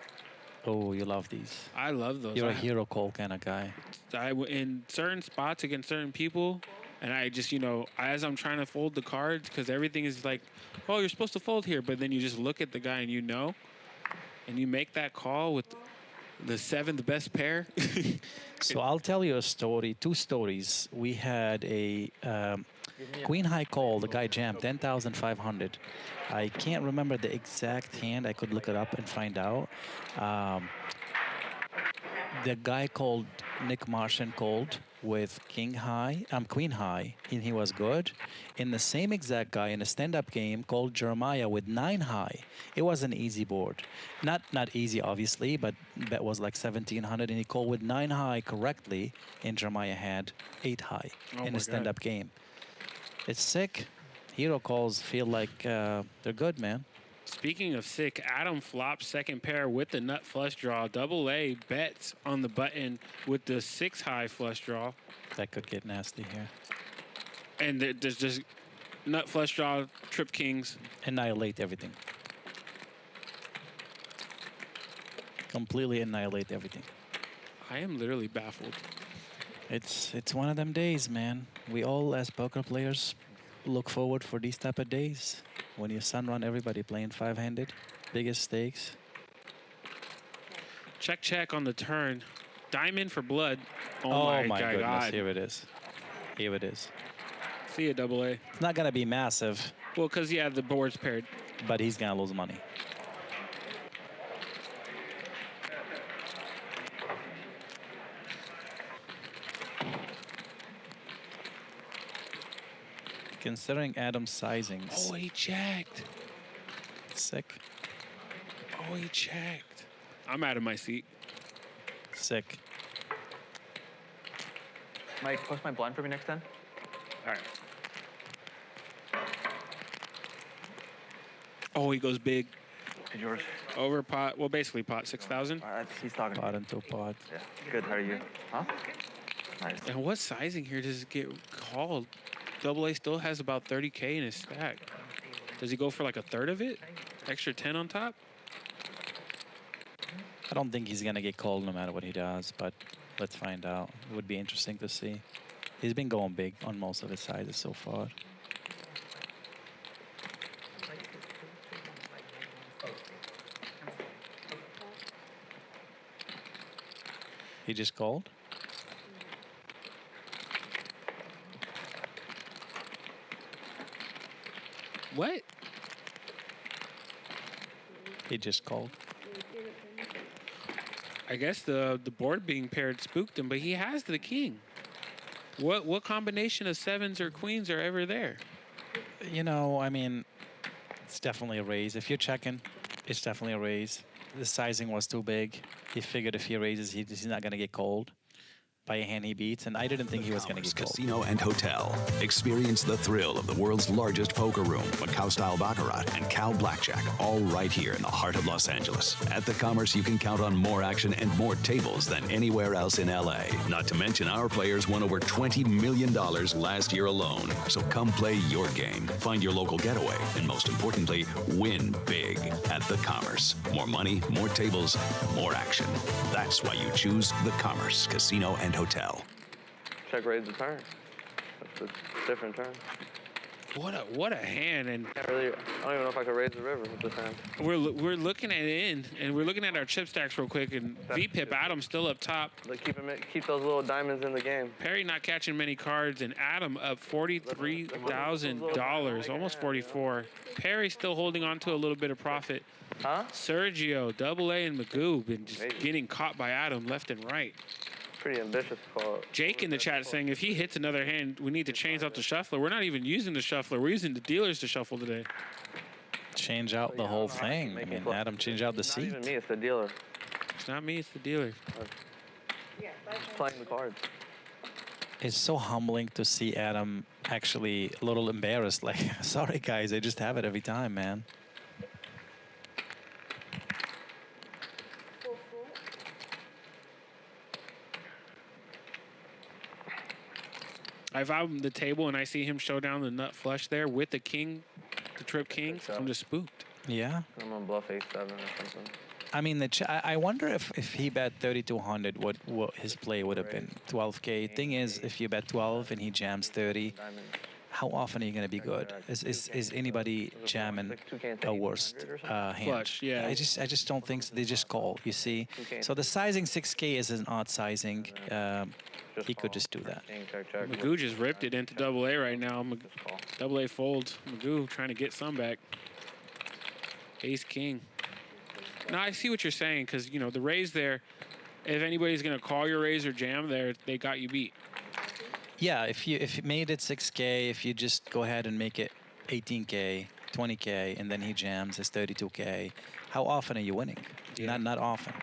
Oh, you love these. I love those. You're a hero call kind of guy. In certain spots against certain people, and I just, you know, as I'm trying to fold the cards, because everything is like, oh, you're supposed to fold here, but then you just look at the guy and you know, and you make that call with the 7th best pair. So I'll tell you a story, 2 stories. We had a queen high call. The guy jammed 10,500. I can't remember the exact hand. I could look it up and find out. The guy called Nick Martian called with queen high, and he was good. And the same exact guy in a stand-up game called Jeremiah with 9 high. It was an easy board. Not easy, obviously, but that was like 1,700, and he called with 9 high correctly, and Jeremiah had 8 high in a stand-up game. It's sick. Hero calls feel like they're good, man. Speaking of sick, Adam flops 2nd pair with the nut flush draw. Double A bets on the button with the 6 high flush draw. That could get nasty here. And there's just nut flush draw, trip kings. Annihilate everything. Completely annihilate everything. I am literally baffled. It's one of them days, man. We all, as poker players, look forward for these type of days. When you sun run everybody playing 5-handed, biggest stakes. Check on the turn. Diamond for blood. Oh my goodness, God. Here it is. Here it is. See ya, double A. It's not going to be massive. Well, because, yeah, the board's paired. But he's going to lose money. Considering Adam's sizings. Oh, he checked. Sick. Oh, he checked. I'm out of my seat. Sick. Mike, post my blind for me next time. All right. Oh, he goes big. Hey, George. Over pot. Well, basically pot 6,000. He's talking. Pot into pot. Yeah. Good. How are you? Huh? Nice. And what sizing here does it get called? Double A still has about 30K in his stack. Does he go for like a third of it? Extra 10 on top? I don't think he's going to get called no matter what he does, but let's find out. It would be interesting to see. He's been going big on most of his sizes so far. He just called. What? He just called. I guess the board being paired spooked him, but he has the king. What combination of sevens or queens are ever there? You know, I mean, it's definitely a raise. If you're checking, it's definitely a raise. The sizing was too big. He figured if he raises, he's not going to get called by a hand he beats, and I didn't think he was going to get called. Casino and Hotel. Experience the thrill of the world's largest poker room, Macau-style Baccarat, and Cow Blackjack, all right here in the heart of Los Angeles. At the Commerce, you can count on more action and more tables than anywhere else in L.A. Not to mention, our players won over $20 million last year alone. So come play your game, find your local getaway, and most importantly, win big at the Commerce. More money, more tables, more action. That's why you choose the Commerce Casino and Hotel. Check raise the turn. That's a different turn. What a hand, and I don't even know if I could raise the river with this hand. we're looking at it in, and we're looking at our chip stacks real quick, and VPIP Adam still up top. Like keep those little diamonds in the game. Perry not catching many cards, and Adam up $43,000, almost 44. Perry still holding on to a little bit of profit. Huh? Sergio, Double A, and Magoo been just getting caught by Adam left and right. Pretty ambitious call. Jake in the chat saying if he hits another hand, we need to change out the shuffler. We're not even using the shuffler. We're using the dealers to shuffle today. Change out the whole thing. I mean, Adam, change out the seat. It's not even me, it's the dealer. It's not me, it's the dealer. Just playing the cards. It's so humbling to see Adam actually a little embarrassed. Like, sorry, guys, I just have it every time, man. If I'm the table and I see him show down the nut flush there with the king, the trip kings, I'm just spooked. Yeah. I'm on bluff 8-7 or something. I mean, I wonder if he bet 3,200, what his play would have been. 12K. Thing is, if you bet 12 and he jams 30, how often are you going to be good? Is anybody jamming a worst hand? Flush, yeah. I just don't think so. They just call, you see. So the sizing 6K is an odd sizing. He could just do that. Magoo just ripped it into Double A right now. Double A folds. Magoo trying to get some back. Ace King. No, I see what you're saying, because, you know, the raise there, if anybody's going to call your raise or jam there, they got you beat. Yeah, if you made it 6K, if you just go ahead and make it 18K, 20K, and then he jams his 32K, how often are you winning? Yeah. Not often.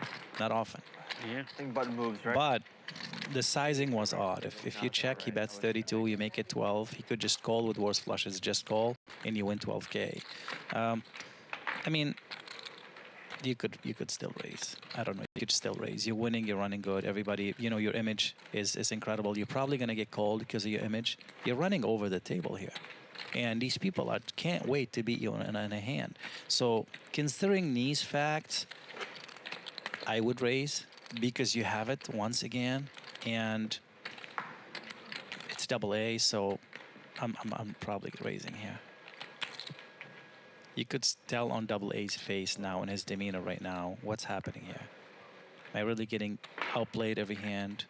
Not often. Yeah. I think button moves, right? But the sizing was odd. If you check, he bets 32, you make it 12. He could just call with worse flushes, just call, and you win 12K. I mean, you could still raise. I don't know. You could still raise. You're winning. You're running good. Everybody, you know, your image is incredible. You're probably gonna get called because of your image. You're running over the table here, and these people can't wait to beat you in a hand. So, considering these facts, I would raise because you have it once again, and it's Double A. So, I'm probably raising here. You could tell on Double A's face now and his demeanor right now what's happening here. Am I really getting outplayed every hand?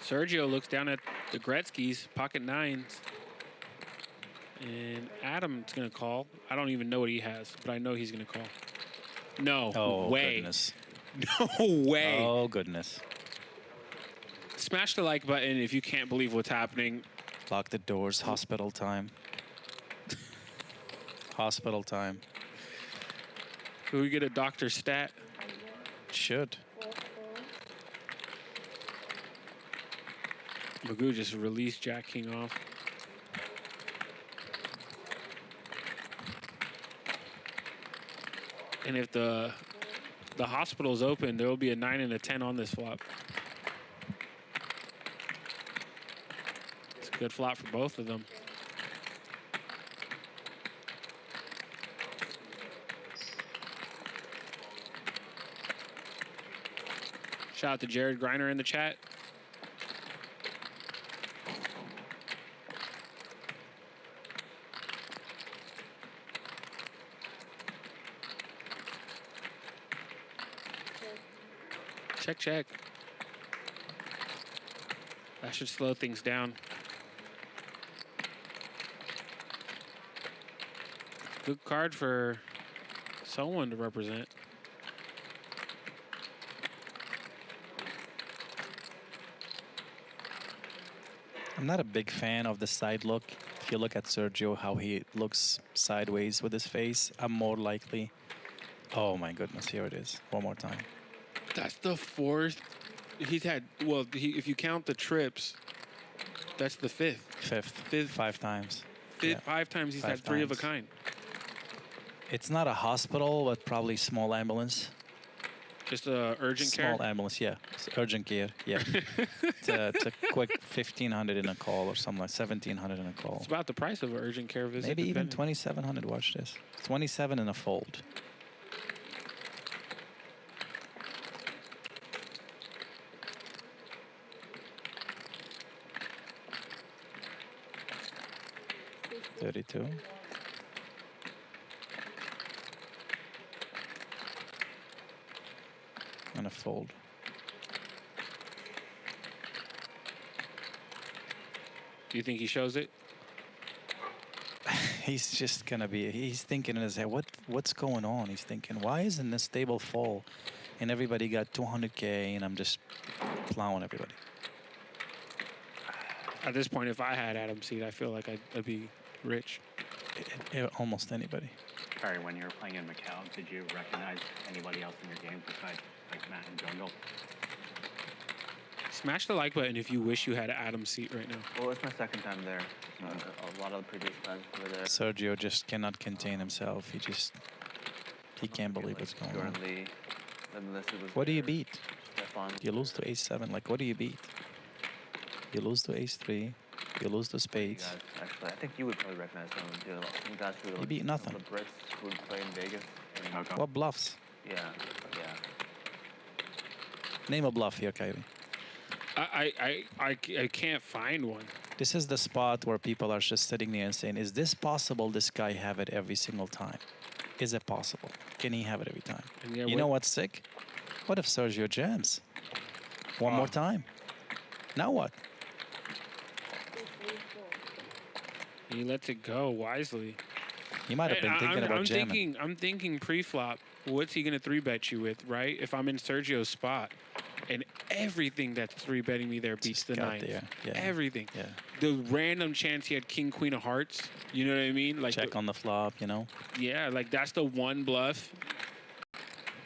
Sergio looks down at the Gretzky's pocket nines. And Adam's going to call. I don't even know what he has, but I know he's going to call. No way. Goodness. No way. Oh, goodness. Smash the like button if you can't believe what's happening. Lock the doors. Hospital time. Hospital time. Can we get a doctor stat? Should. Magoo just released Jack King off. And if the hospital's open, there will be a 9 and a 10 on this flop. It's a good flop for both of them. Shout out to Jared Griner in the chat. Check, check. That should slow things down. Good card for someone to represent. I'm not a big fan of the side look. If you look at Sergio, how he looks sideways with his face, I'm more likely. Oh my goodness, here it is. One more time. That's the fourth. He's had, well, if you count the trips, that's the fifth. Fifth. 5 times. Yeah. 5 times he's had 3 of a kind. It's not a hospital, but probably small ambulance. Just a urgent care? Small ambulance, yeah. It's urgent care, yeah. it's a quick 1,500 in a call or something like 1,700 in a call. It's about the price of an urgent care visit. Maybe even 2,700. Watch this. 27 in a fold. $32. And a fold. Do you think he shows it? He's just gonna be. He's thinking in his head, what's going on? He's thinking, why isn't this table full, and everybody got 200K, and I'm just plowing everybody. At this point, if I had Adam's seat, I feel like I'd be rich. Almost anybody. Sorry, when you were playing in Macau, did you recognize anybody else in your game besides like Matt and Jungle? Smash the like button if you wish you had Adam's seat right now. Well, it's my second time there. A lot of the previous times were there. Sergio just cannot contain himself. He can't believe what's going on. What do you beat? You lose to ace-7. Like, what do you beat? You lose to ace-3. You lose to spades. Actually, I think you would probably recognize some guys who You beat nothing. The Brits who would play in Vegas. What bluffs? Yeah. Name a bluff here, Kyrie. I can't find one. This is the spot where people are just sitting there and saying, is this possible this guy have it every single time? Is it possible? Can he have it every time? Yeah, you know what's sick? What if Sergio jams? One more time. Now what? He lets it go wisely. He might have been thinking about jamming. I'm thinking pre-flop. What's he gonna 3-bet you with, right? If I'm in Sergio's spot, and everything that's 3-betting me there beats the 9s. Yeah. Everything. Yeah. The random chance he had king, queen of hearts. You know what I mean? Like check on the flop, you know? Yeah, like that's the one bluff.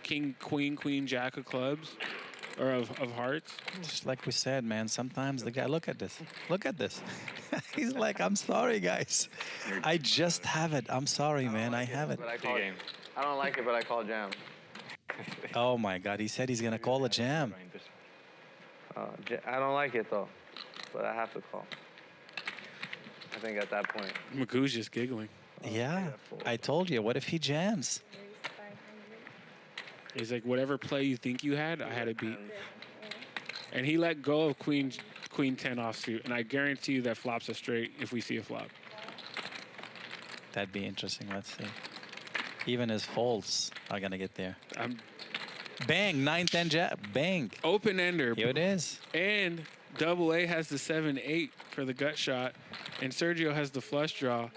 King, queen, jack of clubs. Or of hearts. Just like we said, man, sometimes the guy, look at this. Look at this. He's like, I'm sorry, guys. I just have it. I'm sorry, man. I have it. I don't like it, but I call jam. Oh, my God. He said he's going to call a jam. I don't like it, though, but I have to call. I think at that point. Magoo's just giggling. Yeah, I told you. What if he jams? He's like, whatever play you think you had, I had it beat. And he let go of queen 10 offsuit, and I guarantee you that flops a straight if we see a flop. That'd be interesting. Let's see. Even his folds are gonna get there. Bang, 9-10 jab, bang. Open ender. Here it is. And double A has the 7-8 for the gut shot, and Sergio has the flush draw.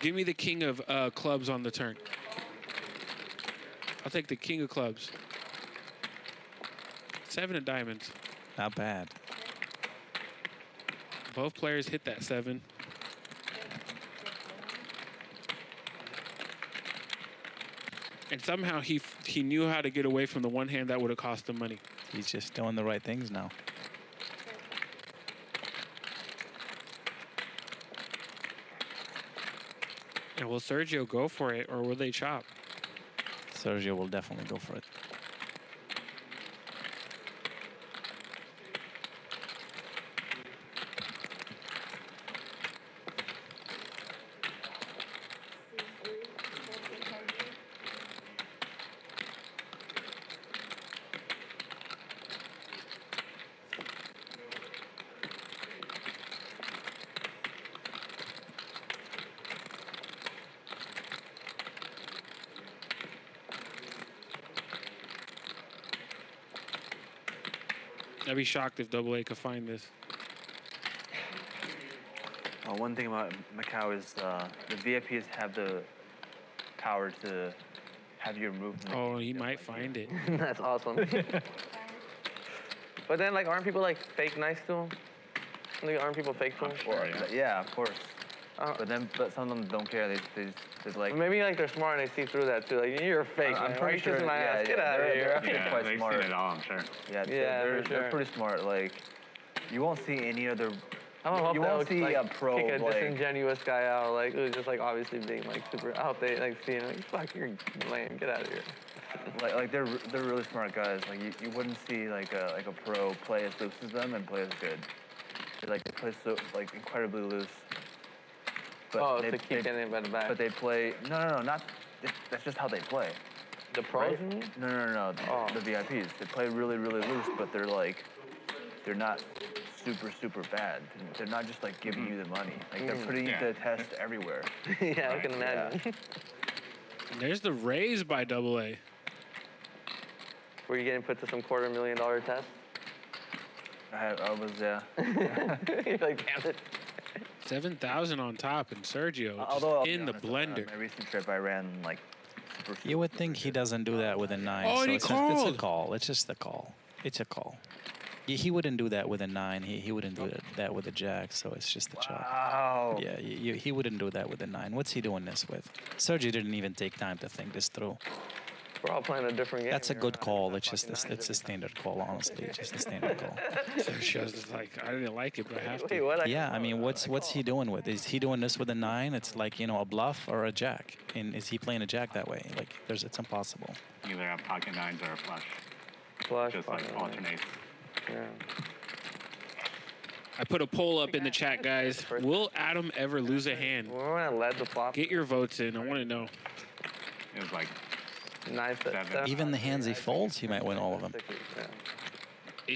Give me the king of clubs on the turn. I'll take the king of clubs. 7 of diamonds. Not bad. Both players hit that 7. And somehow he knew how to get away from the one hand that would have cost him money. He's just doing the right things now. And will Sergio go for it, or will they chop? Sergio will definitely go for it. I'd be shocked if Double A could find this. One thing about Macau is the VIPs have the power to have you removed. Oh, he might find it. That's awesome. But then, like, aren't people, like, fake nice to him? Like, aren't people fake to him? Well, yeah, of course. But some of them don't care. They like. Maybe like they're smart and they see through that too. Like you're fake. I'm man. pretty sure. My ass. Get out of here. They're quite they've smart. seen it all, I'm sure. Yeah, they're pretty smart. Like, you won't see any other. I hope you won't see like, a pro kick a like disingenuous guy out, like who's just like obviously being like super. I hope they like see him like fuck, you're lame. Get out of here. like they're really smart guys. Like you wouldn't see like a pro play as loose as them and play as good. They play so like incredibly loose. But to keep getting it by the back. But they play not. That's just how they play. The pros? Right? No. The VIPs. They play really loose, but they're not super bad. They're not just like giving you the money. Like they're putting you to the test everywhere. Yeah, I can imagine. And there's the raise by Double A. Were you getting put to some $250,000 test? I was, yeah. You're like, damn it. 7,000 on top, and Sergio Although, in the blender. My recent trip, I ran like. You would think he doesn't do that with a 9. Oh, so he it's a call. It's just a call. It's a call. He wouldn't do that with a 9. He wouldn't do that with a jack. So it's just a chop. Wow. Yeah, he wouldn't do that with a 9. What's he doing this with? Sergio didn't even take time to think this through. We're all playing a different game. That's a good call. It's just it's a standard call, honestly. Just a standard call. Sergio's just like, I didn't like it, but I have to. Wait, what? Yeah, I mean, what's he doing with? Is he doing this with a 9? It's like, a bluff or a jack. And is he playing a jack that way? Like, it's impossible. You either have pocket 9s or a flush. Flush. Just like alternates. Yeah. I put a poll up in the chat, guys. Will Adam ever lose a hand? We're when I led the flop. Get your votes in. I want to know. It was like 9 Even the hands he folds, he might win all of them.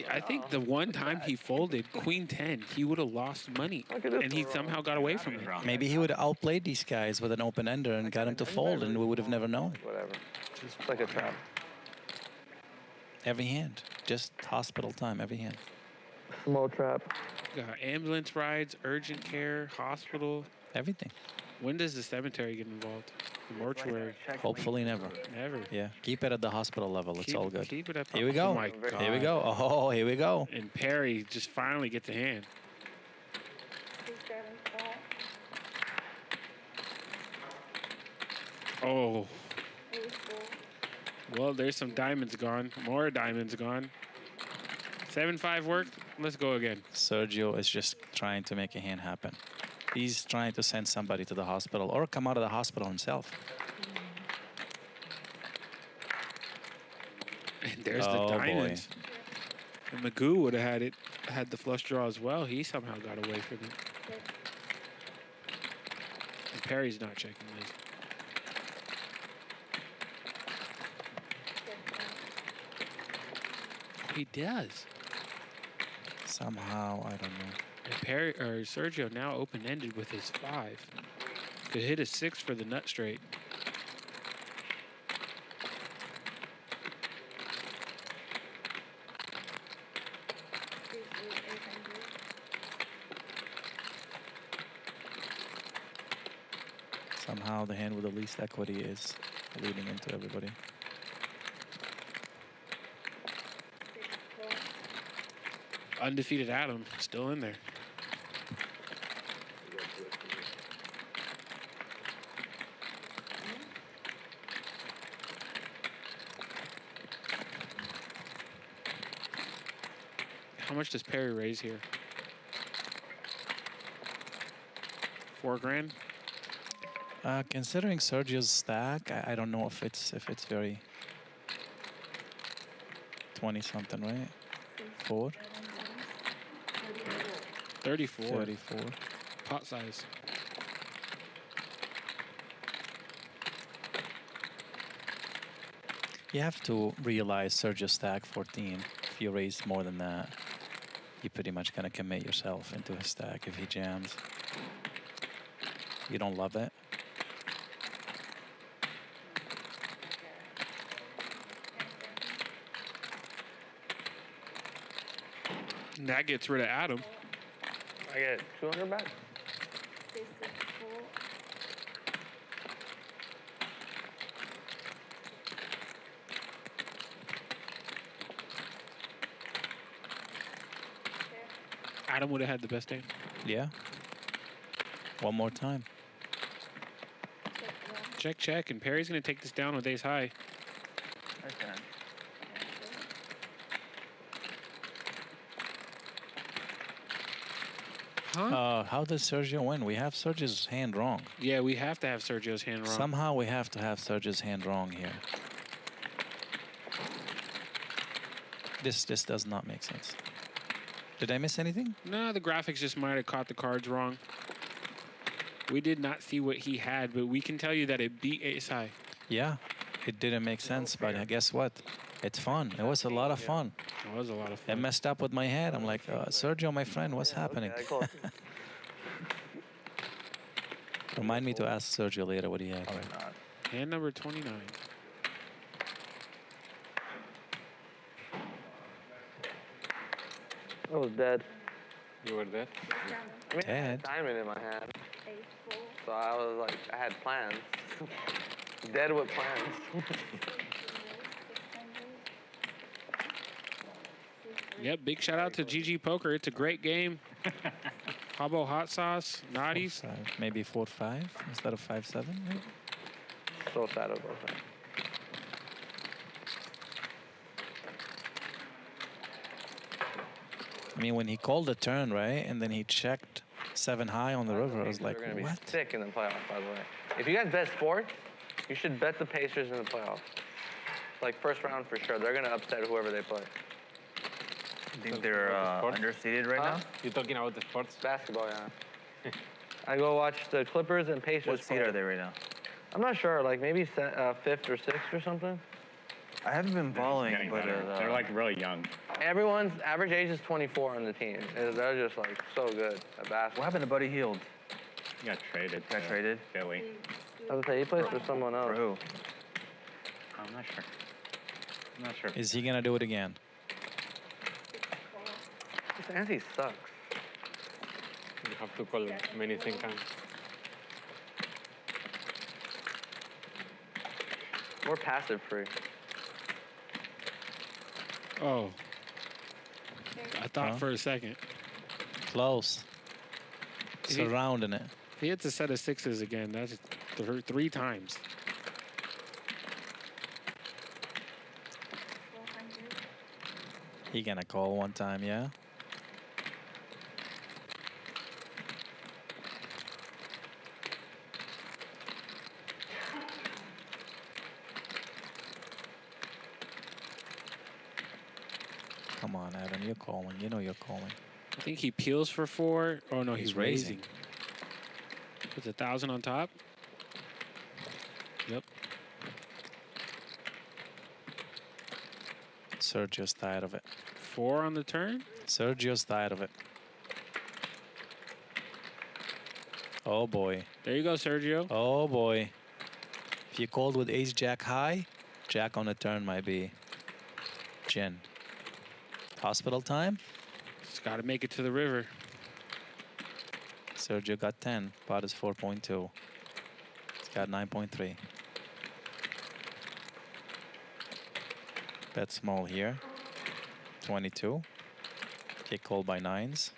I think the one time he folded Queen 10, he would have lost money, and he somehow got away from it. Maybe he would have outplayed these guys with an open ender and got him to fold, and we would have never known. Whatever. Just like a trap. Every hand, just hospital time. Every hand. Small trap. Got ambulance rides, urgent care, hospital. Everything. When does the cemetery get involved? The mortuary. Hopefully never. Never. Yeah. Keep it at the hospital level. It's all good. Keep it at the, Here we go. Oh my God. Here we go. Oh, here we go. And Perry just finally gets a hand. Oh. Well, there's some diamonds gone. More diamonds gone. 7-5 worked. Let's go again. Sergio is just trying to make a hand happen. He's trying to send somebody to the hospital or come out of the hospital himself. And there's the diamonds. And Magoo would have had the flush draw as well. He somehow got away from it. And Perry's not checking this. He does. Somehow, I don't know. And Perry or Sergio now open-ended with his 5. Could hit a 6 for the nut straight. Somehow the hand with the least equity is leading into everybody. Undefeated Adam still in there. How much does Perry raise here? 4 grand? Considering Sergio's stack, I don't know if it's very 20 something, right? 4. 34. 34. Pot size. You have to realize Sergio's stack 14. If you raise more than that, you pretty much gonna commit yourself into his stack if he jams. You don't love it? And that gets rid of Adam. I get 200 back. Adam would have had the best day. Yeah. One more time. Check, check, and Perry's going to take this down with ace high. Okay. Huh? How does Sergio win? We have Sergio's hand wrong. Yeah, we have to have Sergio's hand wrong. Somehow we have to have Sergio's hand wrong here. This does not make sense. Did I miss anything? No, the graphics just might have caught the cards wrong. We did not see what he had, but we can tell you that it beat ace high. Yeah, it didn't make sense, but guess what? It's fun. It was a lot of fun. It was a lot of It fun. messed up with my head. I'm like, Sergio, my friend, what's happening? Okay, cool. Remind me to ask Sergio later what he had. Probably not. Hand number 29. I was dead. You were dead? I mean, I had Dead? diamond in my hand. So I was like, I had plans. Dead with plans. Yep, big shout out to GG Poker. It's a great game. Habo Hot Sauce, Naughties. Maybe 4-5 instead of 5-7. Maybe? So sad about that. I mean, when he called the turn, right, and then he checked 7 high on the river, I was like, They're gonna be what? sick in the playoffs, by the way. If you guys bet sports, you should bet the Pacers in the playoffs. Like first round for sure. They're gonna upset whoever they play. You think they're underseeded right now? You're talking about the sports? Basketball, yeah. I go watch the Clippers and Pacers. What seed play. are they right now? I'm not sure. Like maybe fifth or sixth or something. I haven't been following, Getting but better. They're like really young. Everyone's average age is 24 on the team. They're just like so good at what basketball. happened to Buddy Hield? He got traded. Got to traded? Philly. I was gonna say he plays for someone else. For who? I'm not sure. I'm not sure. Is he going to do it again? This Andy sucks. You have to call many things. More passive free. Oh. I thought Huh? for a second. Close. If he- Surrounding it. If he hits a set of sixes again, that's three times. He going to call one time, yeah? Come on, Adam, you're calling. You know you're calling. I think he peels for 4. Oh, no, he's He's raising. raising. Puts 1,000 on top. Yep. Sergio's tired of it. 4 on the turn. Sergio's tired of it. Oh, boy. There you go, Sergio. Oh, boy. If you called with ace-jack high, jack on the turn might be gin. Hospital time? Just got to make it to the river. Sergio got 10. Pot is 4.2. He's got 9.3. Bet small here. 22. Kick call by 9s.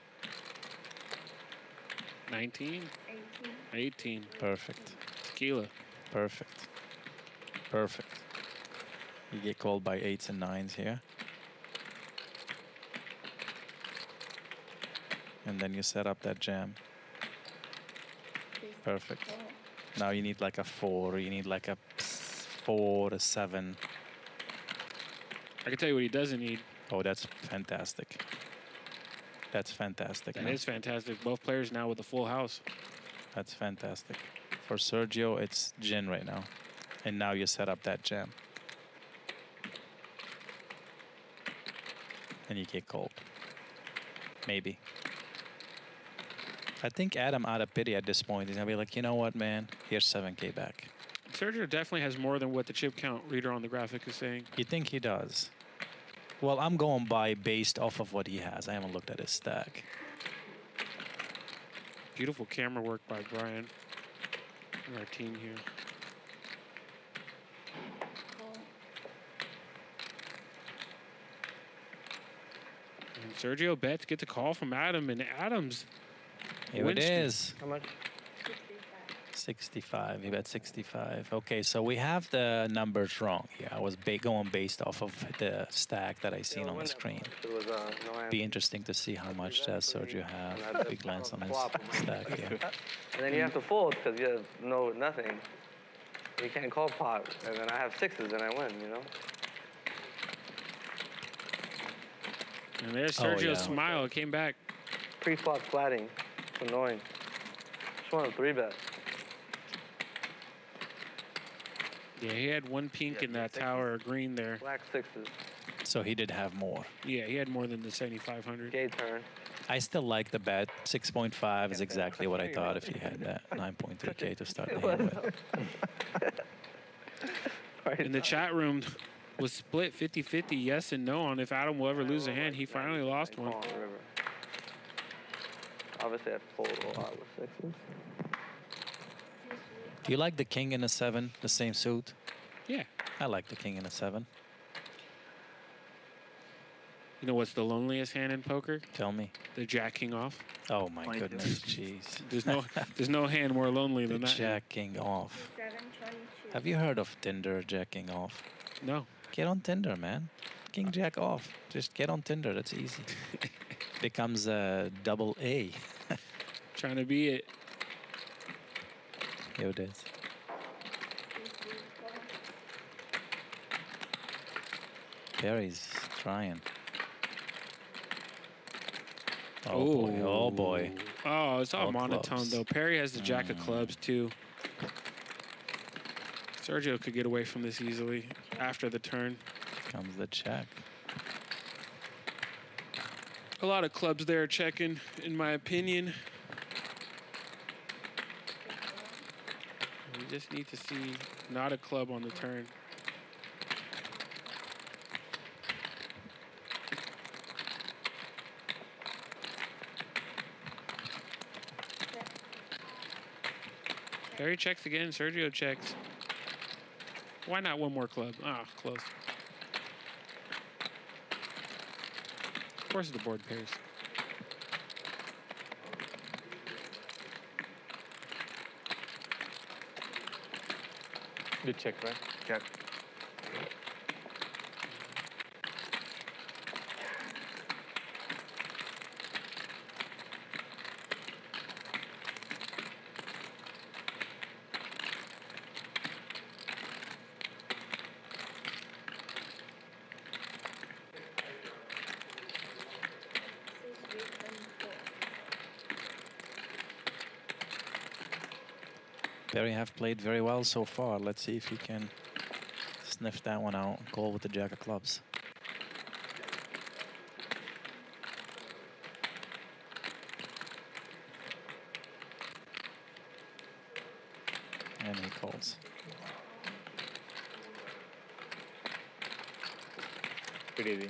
19. 18. Perfect. Tequila. Perfect. Perfect. You get called by 8s and 9s here. And then you set up that jam. Perfect. Now you need like a 4. You need like a 4, a 7. I can tell you what he doesn't need. Oh, that's fantastic. That's fantastic. That no? is fantastic. Both players now with a full house. That's fantastic. For Sergio, it's gin right now. And now you set up that jam. And you get cold. Maybe. I think Adam, out of pity at this point, is going to be like, you know what, man? Here's 7K back. Sergio definitely has more than what the chip count reader on the graphic is saying. You think he does? Well, I'm going by based off of what he has. I haven't looked at his stack. Beautiful camera work by Brian and our team here. And Sergio bets gets a call from Adam, and Adam's Here it is. How much? 65. He bet 65. Okay, so we have the numbers wrong here. I was going based off of the stack that I seen on the screen. Be interesting to see how much does Sergio have. Big glance on his stack here. And then you have to fold because you have nothing. You can't call pot. And then I have sixes and I win, you know? And there's Sergio's smile. It came back. Pre-flop flatting. It's annoying. Just want a 3-bet. Yeah, he had one pink in that tower, green there. Black sixes. So he did have more. Yeah, he had more than the 7,500. Gay turn. I still like the bet. 6.5 is exactly what I thought if he had that 9.3K to start the hand with. In the chat room was split 50-50, yes and no, on if Adam will ever lose a hand. He finally lost one. Obviously, I fold a lot with sixes. Do you like the king and a 7, the same suit? Yeah. I like the king and a 7. You know what's the loneliest hand in poker? Tell me. The jack king off. Oh my goodness, jeez. There's no hand more lonely than that. Jacking off. Have you heard of Tinder jacking off? No. Get on Tinder, man. King jack off. Just get on Tinder. That's easy. Becomes a double A. Trying to be it. Here it is. Perry's trying. Oh boy, oh boy. Oh, it's all monotone clubs. though. Perry has the jack of clubs too. Sergio could get away from this easily after the turn. Comes the check. A lot of clubs there checking, in my opinion. We just need to see not a club on the turn. Perry checks again. Sergio checks. Why not one more club? Ah, close. Of course the board pairs. Good check, right? Check. Perry have played very well so far. Let's see if he can sniff that one out. Call with the jack of clubs. And he calls. Pretty easy.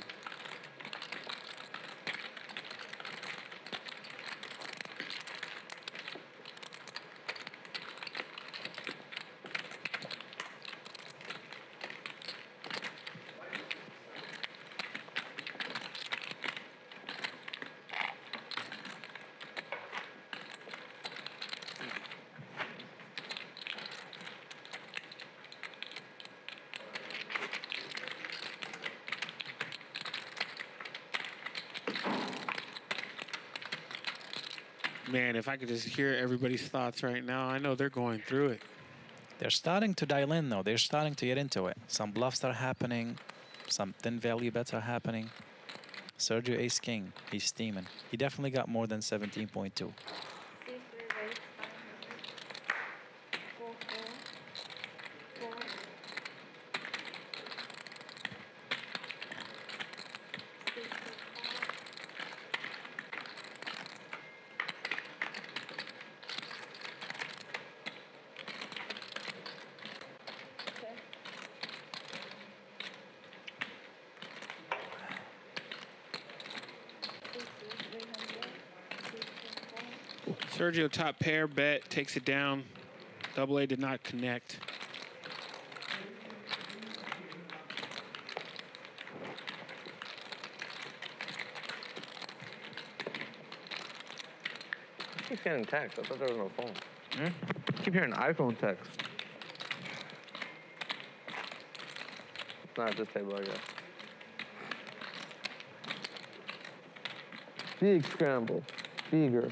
Man, if I could just hear everybody's thoughts right now, I know they're going through it. They're starting to dial in, though. They're starting to get into it. Some bluffs are happening. Some thin value bets are happening. Sergio Ace King, he's steaming. He definitely got more than 17.2. Sergio top pair bet takes it down. Double A did not connect. I keep getting text. I thought there was no phone. I keep hearing iPhone text. It's not at this table, I guess. Big scramble. Bigger.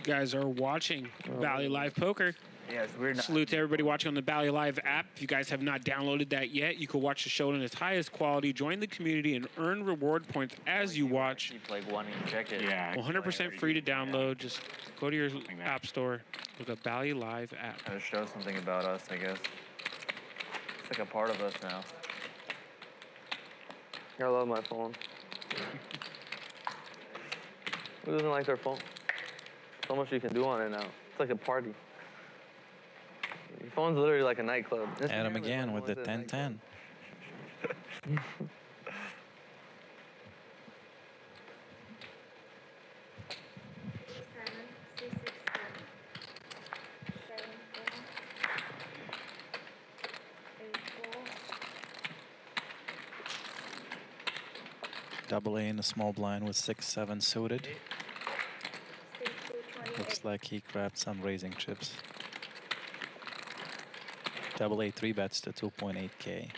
You guys are watching Valley Live Poker. Yeah, it's weird. Salute to everybody watching on the Valley Live app. If you guys have not downloaded that yet, you can watch the show in its highest quality, join the community, and earn reward points as you watch. Keep like wanting to check it. Yeah. 100% free to download. Just go to your app store, look up Valley Live app. Kind of shows something about us, I guess. It's like a part of us now. I love my phone. Who doesn't like their phone? So much you can do on it now. It's like a party. Your phone's literally like a nightclub. Adam again with the 10-10. Double A in the small blind with 6-7 suited. Looks like he grabbed some raising chips. Double A 3 bets to 2.8K.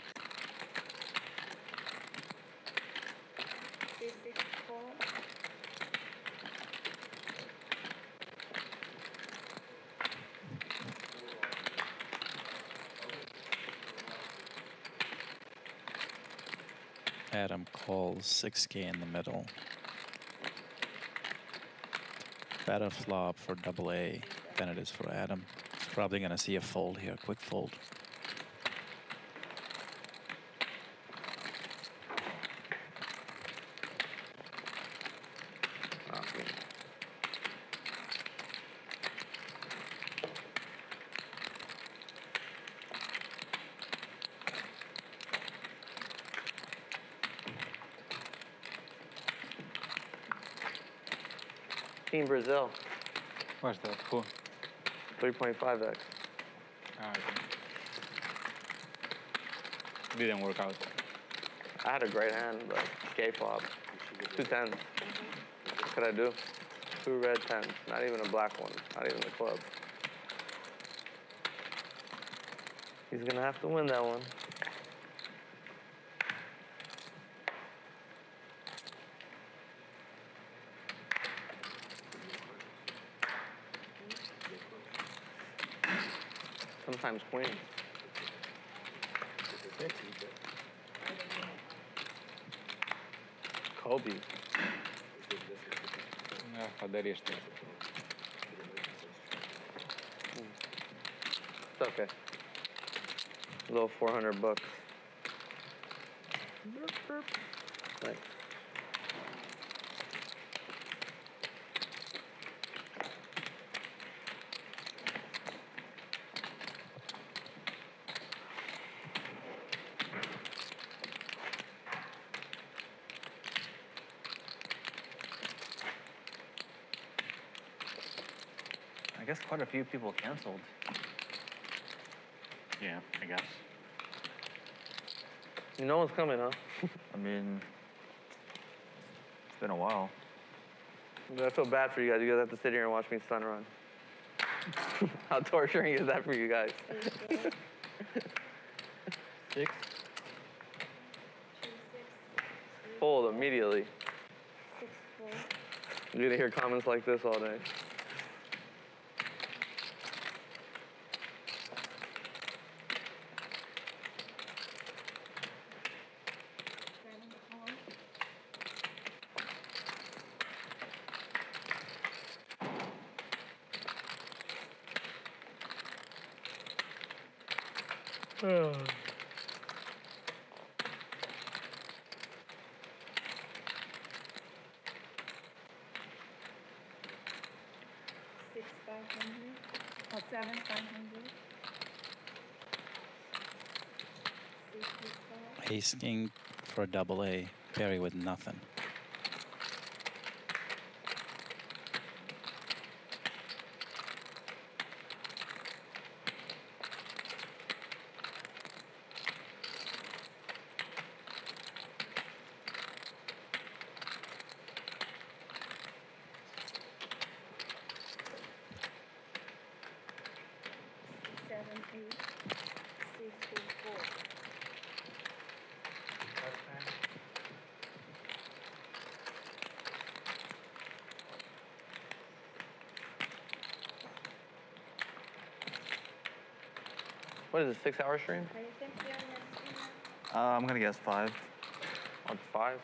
Adam calls 6K in the middle. Better flop for double A than it is for Adam. He's probably going to see a fold here, quick fold. Team Brazil, What's that? Who? 3.5x. Didn't work out. I had a great hand, but gay flop. 2 tens. What could I do? 2 red tens. Not even a black one. Not even the club. He's gonna have to win that one. Sometimes queen. Kobe. It's It's okay. A little 400 bucks. Nice. I guess quite a few people canceled. Yeah, I guess. You know what's coming, huh? I mean, it's been a while. But I feel bad for you guys. You guys have to sit here and watch me stun run. How torturing is that for you guys? 6. Fold immediately. You're gonna hear comments like this all day. Or 7,500. Ace king for double A, carry with nothing. What is it, 6-hour stream? I'm gonna guess 5. On 5?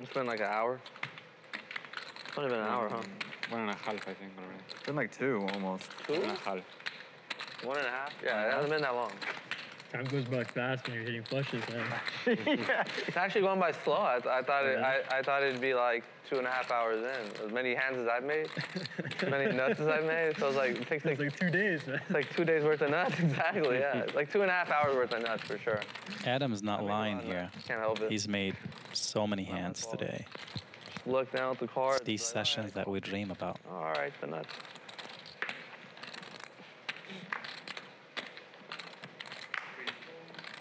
It's been like an hour. It's only been an hour, huh? 1.5, I think, already. It's been like 2 almost. 2? 1.5. 1.5? Yeah, it hasn't been that long. Time goes by fast when you're hitting flushes, man. It's actually going by slow. I thought it'd be like 2.5 hours in. As many hands as I've made, as many nuts as I've made. So it's like it takes It's like 2 days, man. It's like 2 days worth of nuts. Exactly. Yeah. It's like 2.5 hours worth of nuts for sure. Adam's not lying here. Can't help it. He's made so many hands today. Just look down at the cards. It's these sessions that we dream about. All right, the nuts.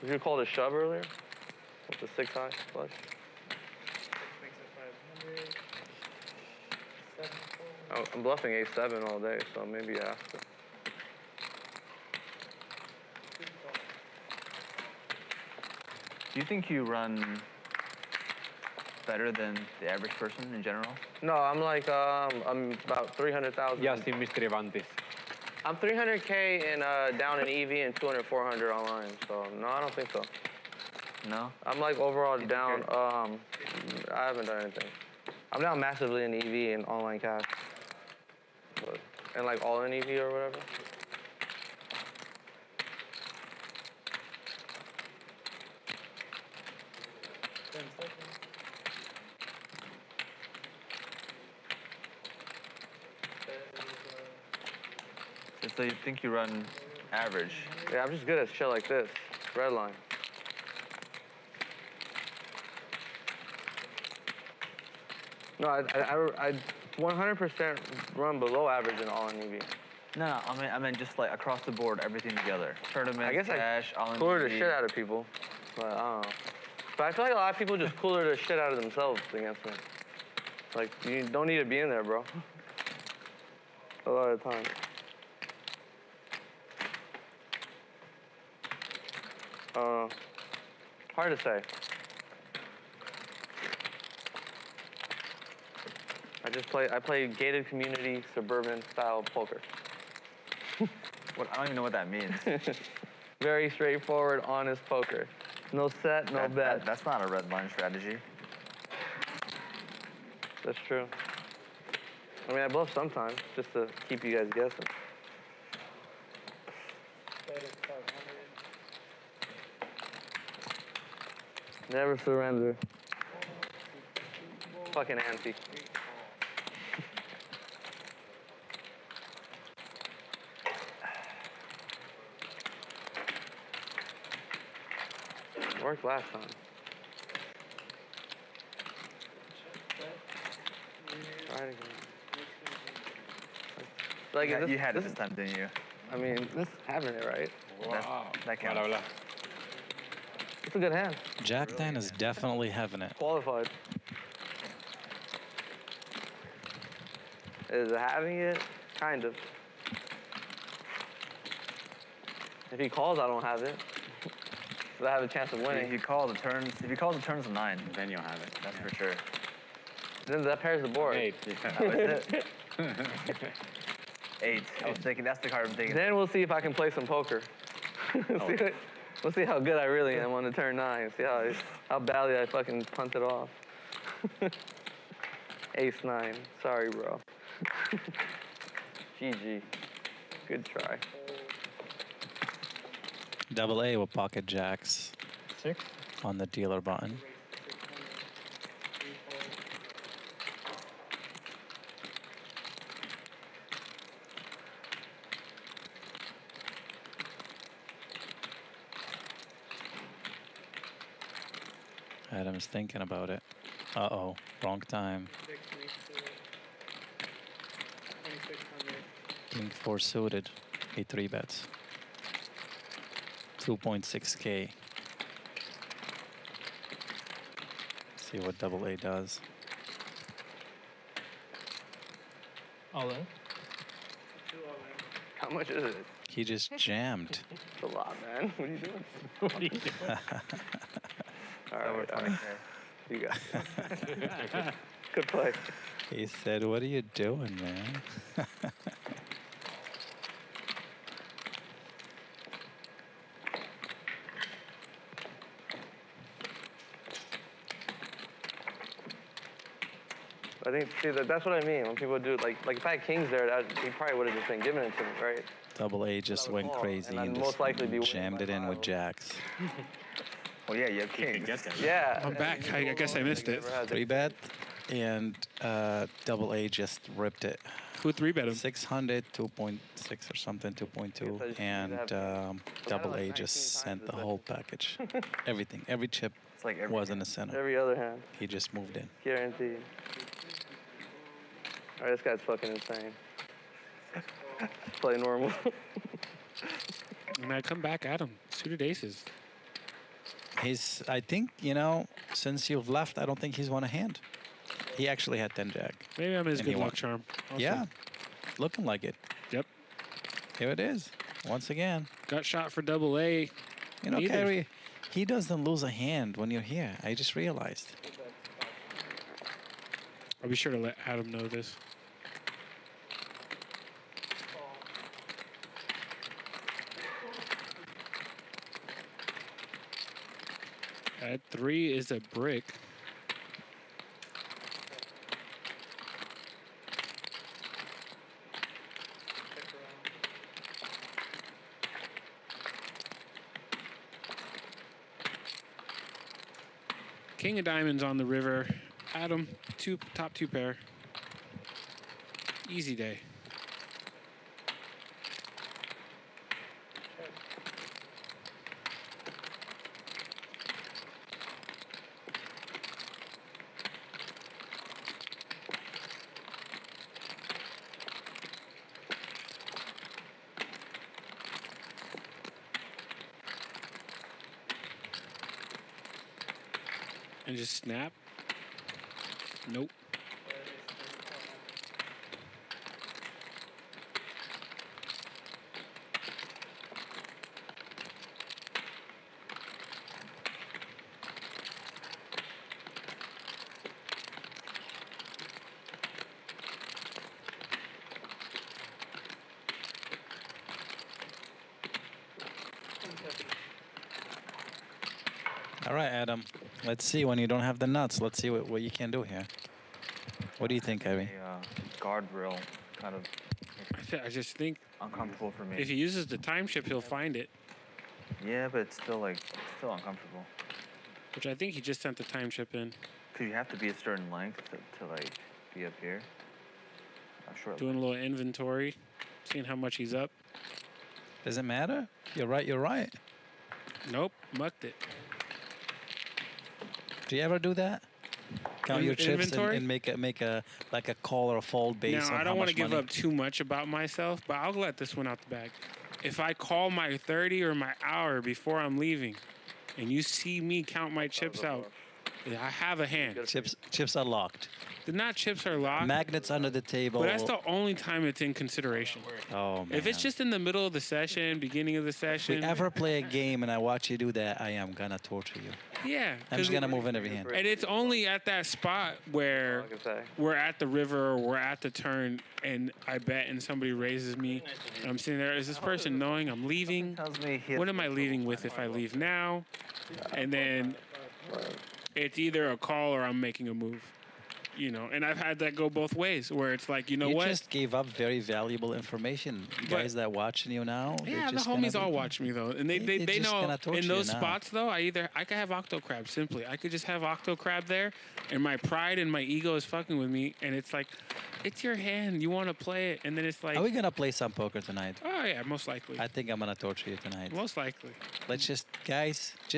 Did you call it a shove earlier? With the 6-high flush? Oh, I'm bluffing A7 all day, so maybe after. Do you think you run better than the average person in general? No, I'm like, I'm about 300,000. Yeah, see Mystery Avantis. I'm 300K in down in EV and 200, 400 online. So no, I don't think so. No? I'm like overall down. I haven't done anything. I'm down massively in EV and online cash. But, and like all in EV or whatever. So you think you run average? Yeah, I'm just good at shit like this. Red line. No, I 100% run below average in all in EV. No, I mean just like across the board, everything together. Tournaments, I guess cash, all I in cooler the EV. shit out of people, but I don't know. But I feel like a lot of people just cooler the shit out of themselves against me. Like, you don't need to be in there, bro. A lot of the time. Hard to say. I play gated community, suburban style poker. What? I don't even know what that means. Very straightforward, honest poker. No set, no bet. That's not a red line strategy. That's true. I mean, I bluff sometimes, just to keep you guys guessing. Never surrender. Fucking anti. Worked last time. Try it again. Like, You had it this time, didn't you? I mean, this having it right. Wow. That counts. It's a good hand. Jack 10 is definitely having it. Qualified. Is it having it? Kind of. If he calls, I don't have it. So I have a chance of winning. If you call the turns of 9, then you'll have it. That's for sure. Then that pairs the board. 8. Oh, is it? 8. I was thinking that's the card I'm thinking. Then we'll see if I can play some poker. We'll see how good I really am on the turn 9. See how badly I fucking punt it off. Ace 9. Sorry, bro. GG. Good try. Double A with pocket jacks 6. on the dealer button. Adam's thinking about it. Uh-oh, wrong time. King 4 suited, he 3-bets. 2.6K. See what double A does. All in? How much is it? He just jammed. It's a lot, man. What are you doing? What are you doing? All right, all right. You got it. Good play. He said, "What are you doing, man?" I think, see, that's what I mean. When people do, like if I had kings there, he probably would have just been giving it to me, right? Double A just went crazy and most just likely be jammed it in with jacks. Well, yeah, you have kings. Yeah. I'm back. I guess I missed it. 3-bet, and Double A just ripped it. Who 3-bet him? 600, 2.6 or something, 2.2, and Double A just sent the whole package. Everything, every chip was in the center. Every other hand. He just moved in. Guaranteed. All right, this guy's fucking insane. Play normal. And I come back at him. Suited aces. I think, since you've left, I don't think he's won a hand. He actually had 10 jack. Maybe I'm his good luck charm. Also. Yeah, looking like it. Yep. Here it is, once again. Got shot for Double A. Kyrie, he doesn't lose a hand when you're here. I just realized. I'll be sure to let Adam know this. At 3 is a brick. King of diamonds on the river. Adam, top two pair. Easy day. And just snap. Nope. All right, Adam. Let's see when you don't have the nuts. Let's see what you can do here. What do you think, Kyrie? Guardrail kind of I just think uncomfortable for me. if he uses the time chip, he'll find it. Yeah, but it's still uncomfortable. Which I think he just sent the time chip in. Because you have to be a certain length to be up here. I'm sure. Doing a little inventory, seeing how much he's up. Does it matter? You're right. You're right. Nope, mucked it. Do you ever do that? Count your chips and make a like a call or a fold based on Now, I don't want to give up too much about myself, but I'll let this one out the bag. If I call my 30 or my hour before I'm leaving, and you see me count my chips out, I have a hand. Chips are locked. Not chips are locked. Magnets under the table. But that's the only time it's in consideration. Oh, man. If it's just in the middle of the session, beginning of the session. If we ever play a game and I watch you do that, I am going to torture you. Yeah. I'm just going to move in every hand. And it's only at that spot where we're at the river or we're at the turn and I bet and somebody raises me. And I'm sitting there, is this person knowing I'm leaving? What am I leaving with if I leave now? And then it's either a call or I'm making a move. And I've had that go both ways, where it's like, you know what? You just gave up very valuable information. Guys that watching you now. Yeah, the homies all watch me though, and they know in those spots though. I could have Octo Crab simply. I could just have Octo Crab there, and my pride and my ego is fucking with me, and it's like, it's your hand. You want to play it, and then it's like. Are we gonna play some poker tonight? Oh yeah, most likely. I think I'm gonna torture you tonight. Most likely. Let's just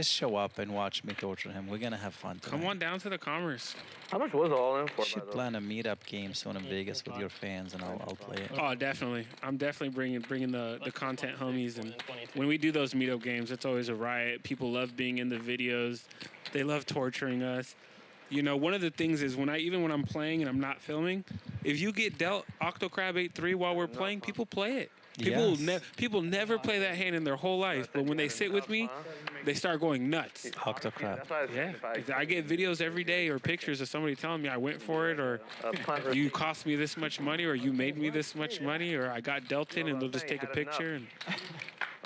show up and watch me torture him. We're gonna have fun tonight. Come on down to the Commerce. How much was all in for? You should plan a meetup game soon in Vegas with your fans, and I'll play it. Oh, definitely. I'm definitely bringing the content homies, and when we do those meetup games, it's always a riot. People love being in the videos. They love torturing us. You know, one of the things is when I'm playing and I'm not filming, if you get dealt Octocrab 8-3 while we're playing, people play it. People never play that hand in their whole life, but when they sit with me, they start going nuts. Octocrab. Yeah, I get videos every day or pictures of somebody telling me I went for it, or you cost me this much money, or you made me this much money, or I got dealt in, and they'll just take a picture. And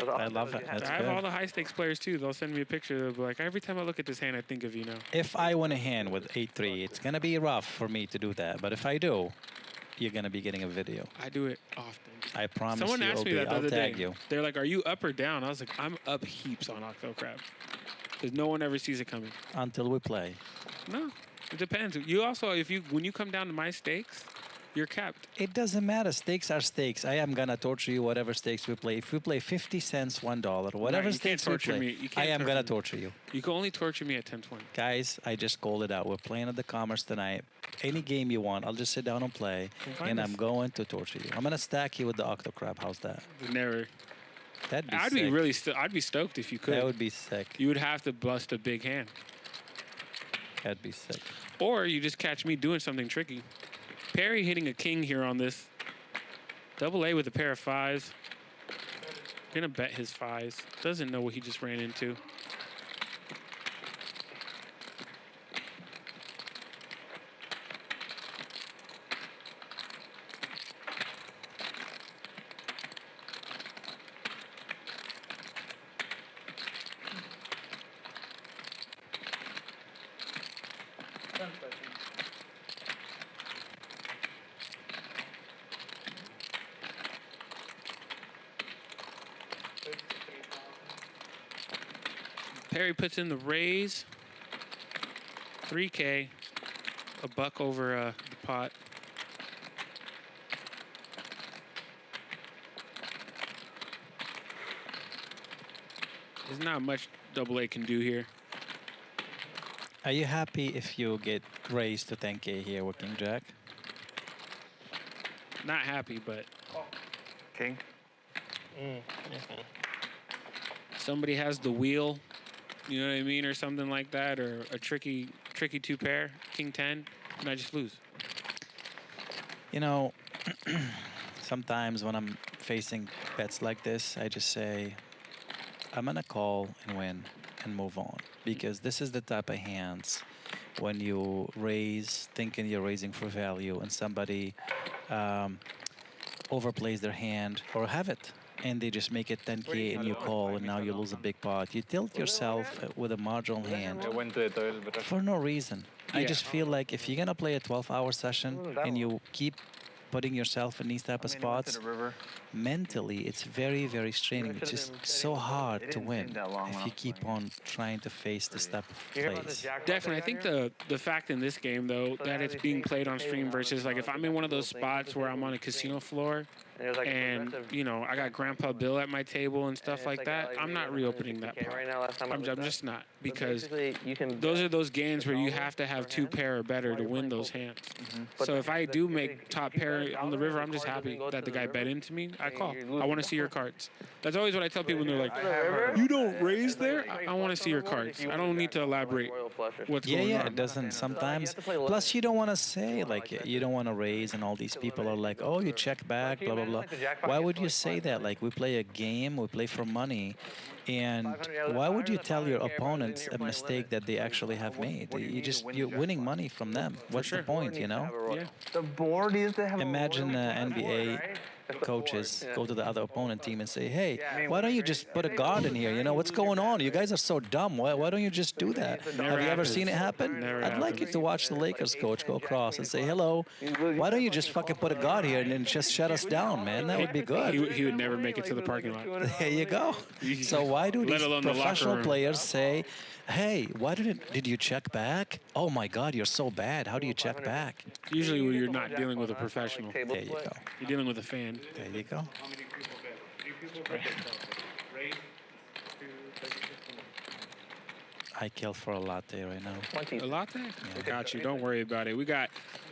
I love it. That's I have good. all the high stakes players too. They'll send me a picture. They'll be like, every time I look at this hand, I think of you now. If I win a hand with 8-3, it's gonna be rough for me to do that. But if I do, you're gonna be getting a video. I do it often. I promise Someone you. asked me that the I'll other tag day. you. They're like, "Are you up or down?" I was like, "I'm up heaps on Octocrab, because no one ever sees it coming." Until we play. No, it depends. You also, when you come down to my stakes, you're capped. It doesn't matter. Stakes are stakes. I am gonna torture you whatever stakes we play. If we play 50 cents, $1, whatever you can't stakes we torture play, me. You can't I am torture gonna me. torture you. You can only torture me at 10-20. Guys, I just called it out. We're playing at the Commerce tonight. Any game you want, I'll just sit down and play, and I'm going to torture you. I'm gonna stack you with the Octocrab. How's that? Never. That'd be I'd sick. be really. I'd be stoked if you could. That would be sick. You would have to bust a big hand, That'd be sick. or you just catch me doing something tricky. Perry hitting a king here on this. Double A with a pair of fives. Gonna bet his fives. Doesn't know what he just ran into. Perry puts in the raise. 3K. A buck over the pot. There's not much Double A can do here. Are you happy if you get raised to 10K here with King Jack? Not happy, but King. somebody has the wheel, you know what I mean, or something like that, or a tricky 2-pair, King 10, and I just lose. You know, sometimes when I'm facing bets like this, I just say, I'm gonna call and win and move on, because this is the type of hands when you raise thinking you're raising for value and somebody overplays their hand or have it and they just make it 10K and you call and now you lose a big pot. You tilt yourself with a marginal hand for no reason. I just feel like if you're gonna play a 12-hour session and you keep putting yourself in these type of spots, mentally it's very, very straining. It's just so hard to win if you keep on trying to face this type of plays. Definitely. I think the fact in this game, though, that it's being played on stream versus, like, if I'm in one of those spots where I'm on a casino floor and, you know, I got Grandpa Bill at my table and stuff like that, I'm not reopening that pot. I'm just not, because those are those games where you have to have 2-pair or better to win those hands. So if I do make top pair on the river, I'm just happy that the guy bet into me. I call. I want to see your cards. That's always what I tell people when they're like, you don't raise there? I want to see your cards. I don't need to elaborate what's going on. Yeah, it doesn't sometimes. Plus, you don't want to say, like, you don't want to raise, and all these people are like, oh, you check back, blah, blah, blah. Why would you say that? Like, we play a game, we play for money, and why would you tell your opponents a mistake that they actually have made? You're winning money from them. What's the point, you know? Yeah. The board needs to have Imagine NBA coaches go to the other opponent team and say, hey, why don't you just put a guard in here? You know, what's going on? You guys are so dumb. Why don't you just do that? Have you ever seen it happen? I'd like you to watch the Lakers coach go across and say, hello, why don't you just fucking put a guard here and then just shut us down, man? That would be good. He would never make it to the parking lot. There you go. So why do these professional players say, hey, did you check back? Oh my God, you're so bad. How do you check back? Usually when you're not dealing with a professional. There you go. You're dealing with a fan. There you go. I kill for a latte right now. A latte? I got you. Don't worry about it. We got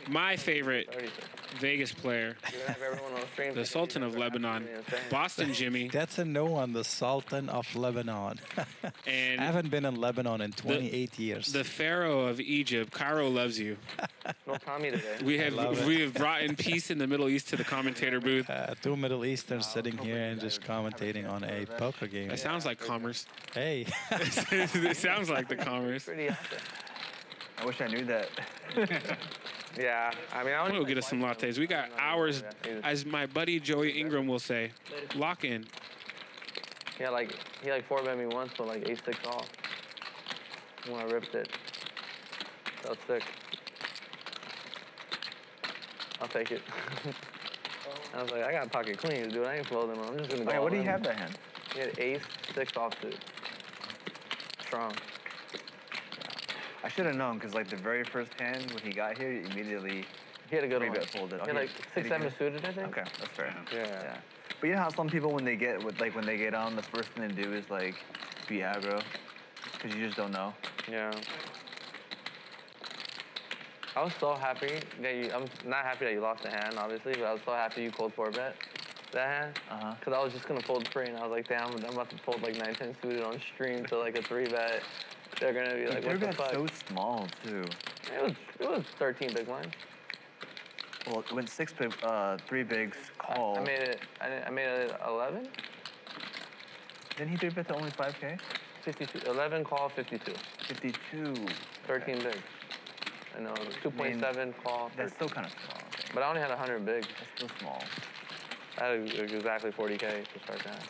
my favorite Vegas player. You're gonna have everyone on the stream. The Sultan of Lebanon. Insane. Boston Jimmy. That's a no on the Sultan of Lebanon. And I haven't been in Lebanon in 28 years. the Pharaoh of Egypt. Cairo loves you. No Tommy today. love it. We have brought in peace in the Middle East to the commentator booth. Two Middle Easterns sitting here and just commentating on a poker game. It sounds like commerce. Hey. It sounds like the commerce. Pretty awesome. I wish I knew that. Yeah, I mean, I I'm don't gonna go get us some lattes. We got hours, as my buddy Joey Ingram will say. Lock in. Yeah, like he like 4-bet me once, but like 8-6 off. When I ripped it, that was sick. I'll take it. I was like, I got pocket cleans, dude. I ain't folding. I'm just gonna go. Okay, all what do you in. have that hand? He had ace, 6 offsuit. Strong. I should have known, because like the very first hand when he got here, immediately He had a good one. 3-bet folded. He had like 6-7 suited, I think. Okay, that's fair. Yeah. But you know how some people when they get on, the first thing they do is like be aggro, because you just don't know. Yeah. I was so happy that you. I'm not happy that you lost the hand, obviously, but I was so happy you cold 4-bet that hand. Because I was just gonna fold free, and I was like, damn, I'm about to fold like 9-10 suited on stream to like a 3-bet. They're gonna be like, what the fuck? So small too. It was 13 big blinds. Well, it went 6 big, 3 bigs, call. I made it 11. Didn't he 3-bet to only 5K? 52. 11 call, 52. 52. 13 bigs. I know. 2.7 call. That's still kind of small. Okay. But I only had 100 bigs. That's still small. I had exactly 40K to start that.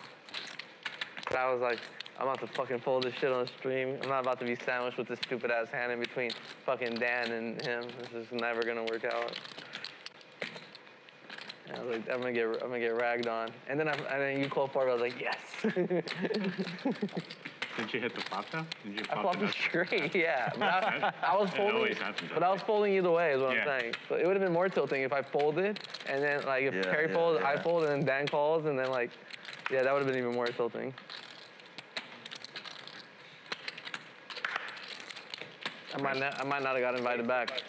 But I was like, I'm about to fucking fold this shit on stream. I'm not about to be sandwiched with this stupid ass hand in between fucking Dan and him. This is never gonna work out. And I was like, I'm gonna get ragged on. And then you called for it. I was like, yes. Did you hit the flop though? Did you I flopped it straight, yeah. But I was folding. But I was folding either way, is what I'm saying. So it would have been more tilting if I folded, and then like if Perry folds, I fold, and then Dan calls, and then like, yeah, that would have been even more tilting. I might not have got invited back.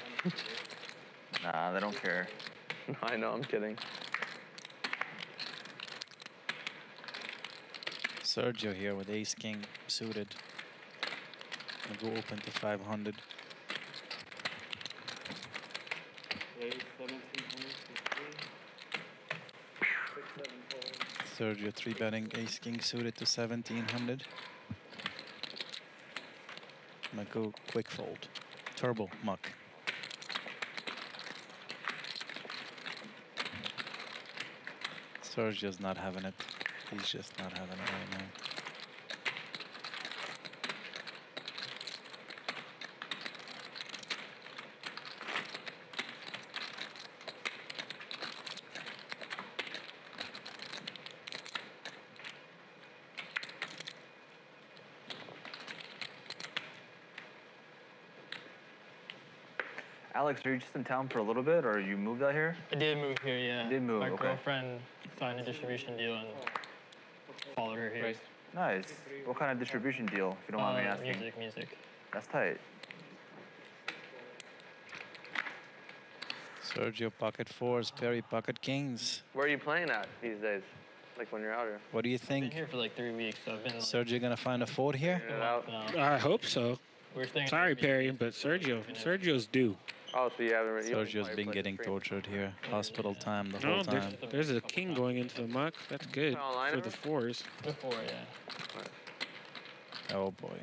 Nah, they don't care. No, I know, I'm kidding. Sergio here with ace king suited. Magoo open to 500. Sergio 3-betting ace king suited to 1700. Magoo quick fold. Turbo muck. Sergio's not having it. He's just not having it right now. Alex, are you just in town for a little bit, or you moved out here? I did move here, yeah. You did move, My okay. girlfriend signed a distribution deal and followed her here. Nice. What kind of distribution deal, if you don't mind me asking? Music. That's tight. Sergio pocket fours, Perry pocket kings. Where are you playing at these days? Like when you're out here? What do you I've think? been here for like 3 weeks, so I've been. Sergio gonna find a fold here? I hope so. We're staying. Sorry, Perry, but Sergio's due. Oh, so you haven't really. Sergio's been getting tortured here. Hospital time the No, whole time. there's a king going into the muck. That's good for the fours. Before, yeah. Oh boy.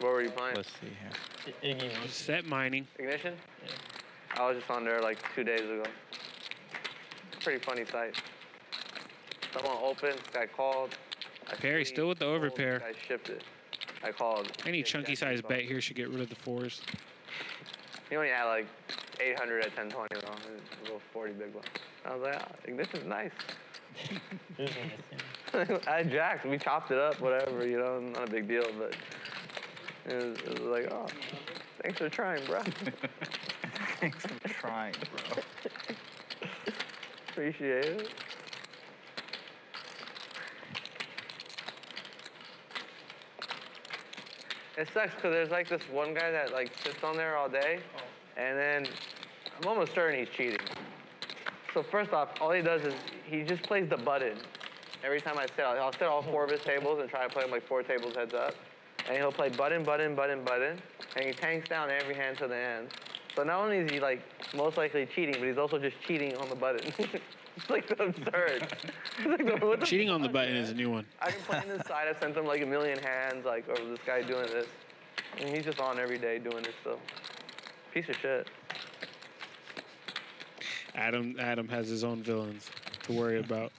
Where were you playing? Let's see here. Iggy Set mining. Ignition? Yeah. I was just on there like 2 days ago. Pretty funny site. Someone opened, guy called. Perry still with the overpair. I shipped it. I called. Any chunky size bet here should get rid of the fours. He only had like 800 at 1020 though. A little 40 big one. I was like, Ignition's nice. It is nice, yeah. I jacked. We chopped it up, whatever, you know, not a big deal, but it was like, oh, thanks for trying, bro. Thanks for trying, bro. Appreciate it. It sucks because there's like this one guy that like sits on there all day, and then I'm almost certain he's cheating. So first off, all he does is he just plays the button. Every time I sit, I'll sit all 4 of his tables and try to play him like 4 tables heads up. And he'll play button, button, button, button. And he tanks down every hand to the end. So not only is he like most likely cheating, but he's also just cheating on the button. It's like absurd. It's like Cheating on the button is a new one. I've been playing this side. I've sent him like a million hands, like, over this guy doing this. And he's just on every day doing this stuff. Piece of shit. Adam has his own villains to worry about.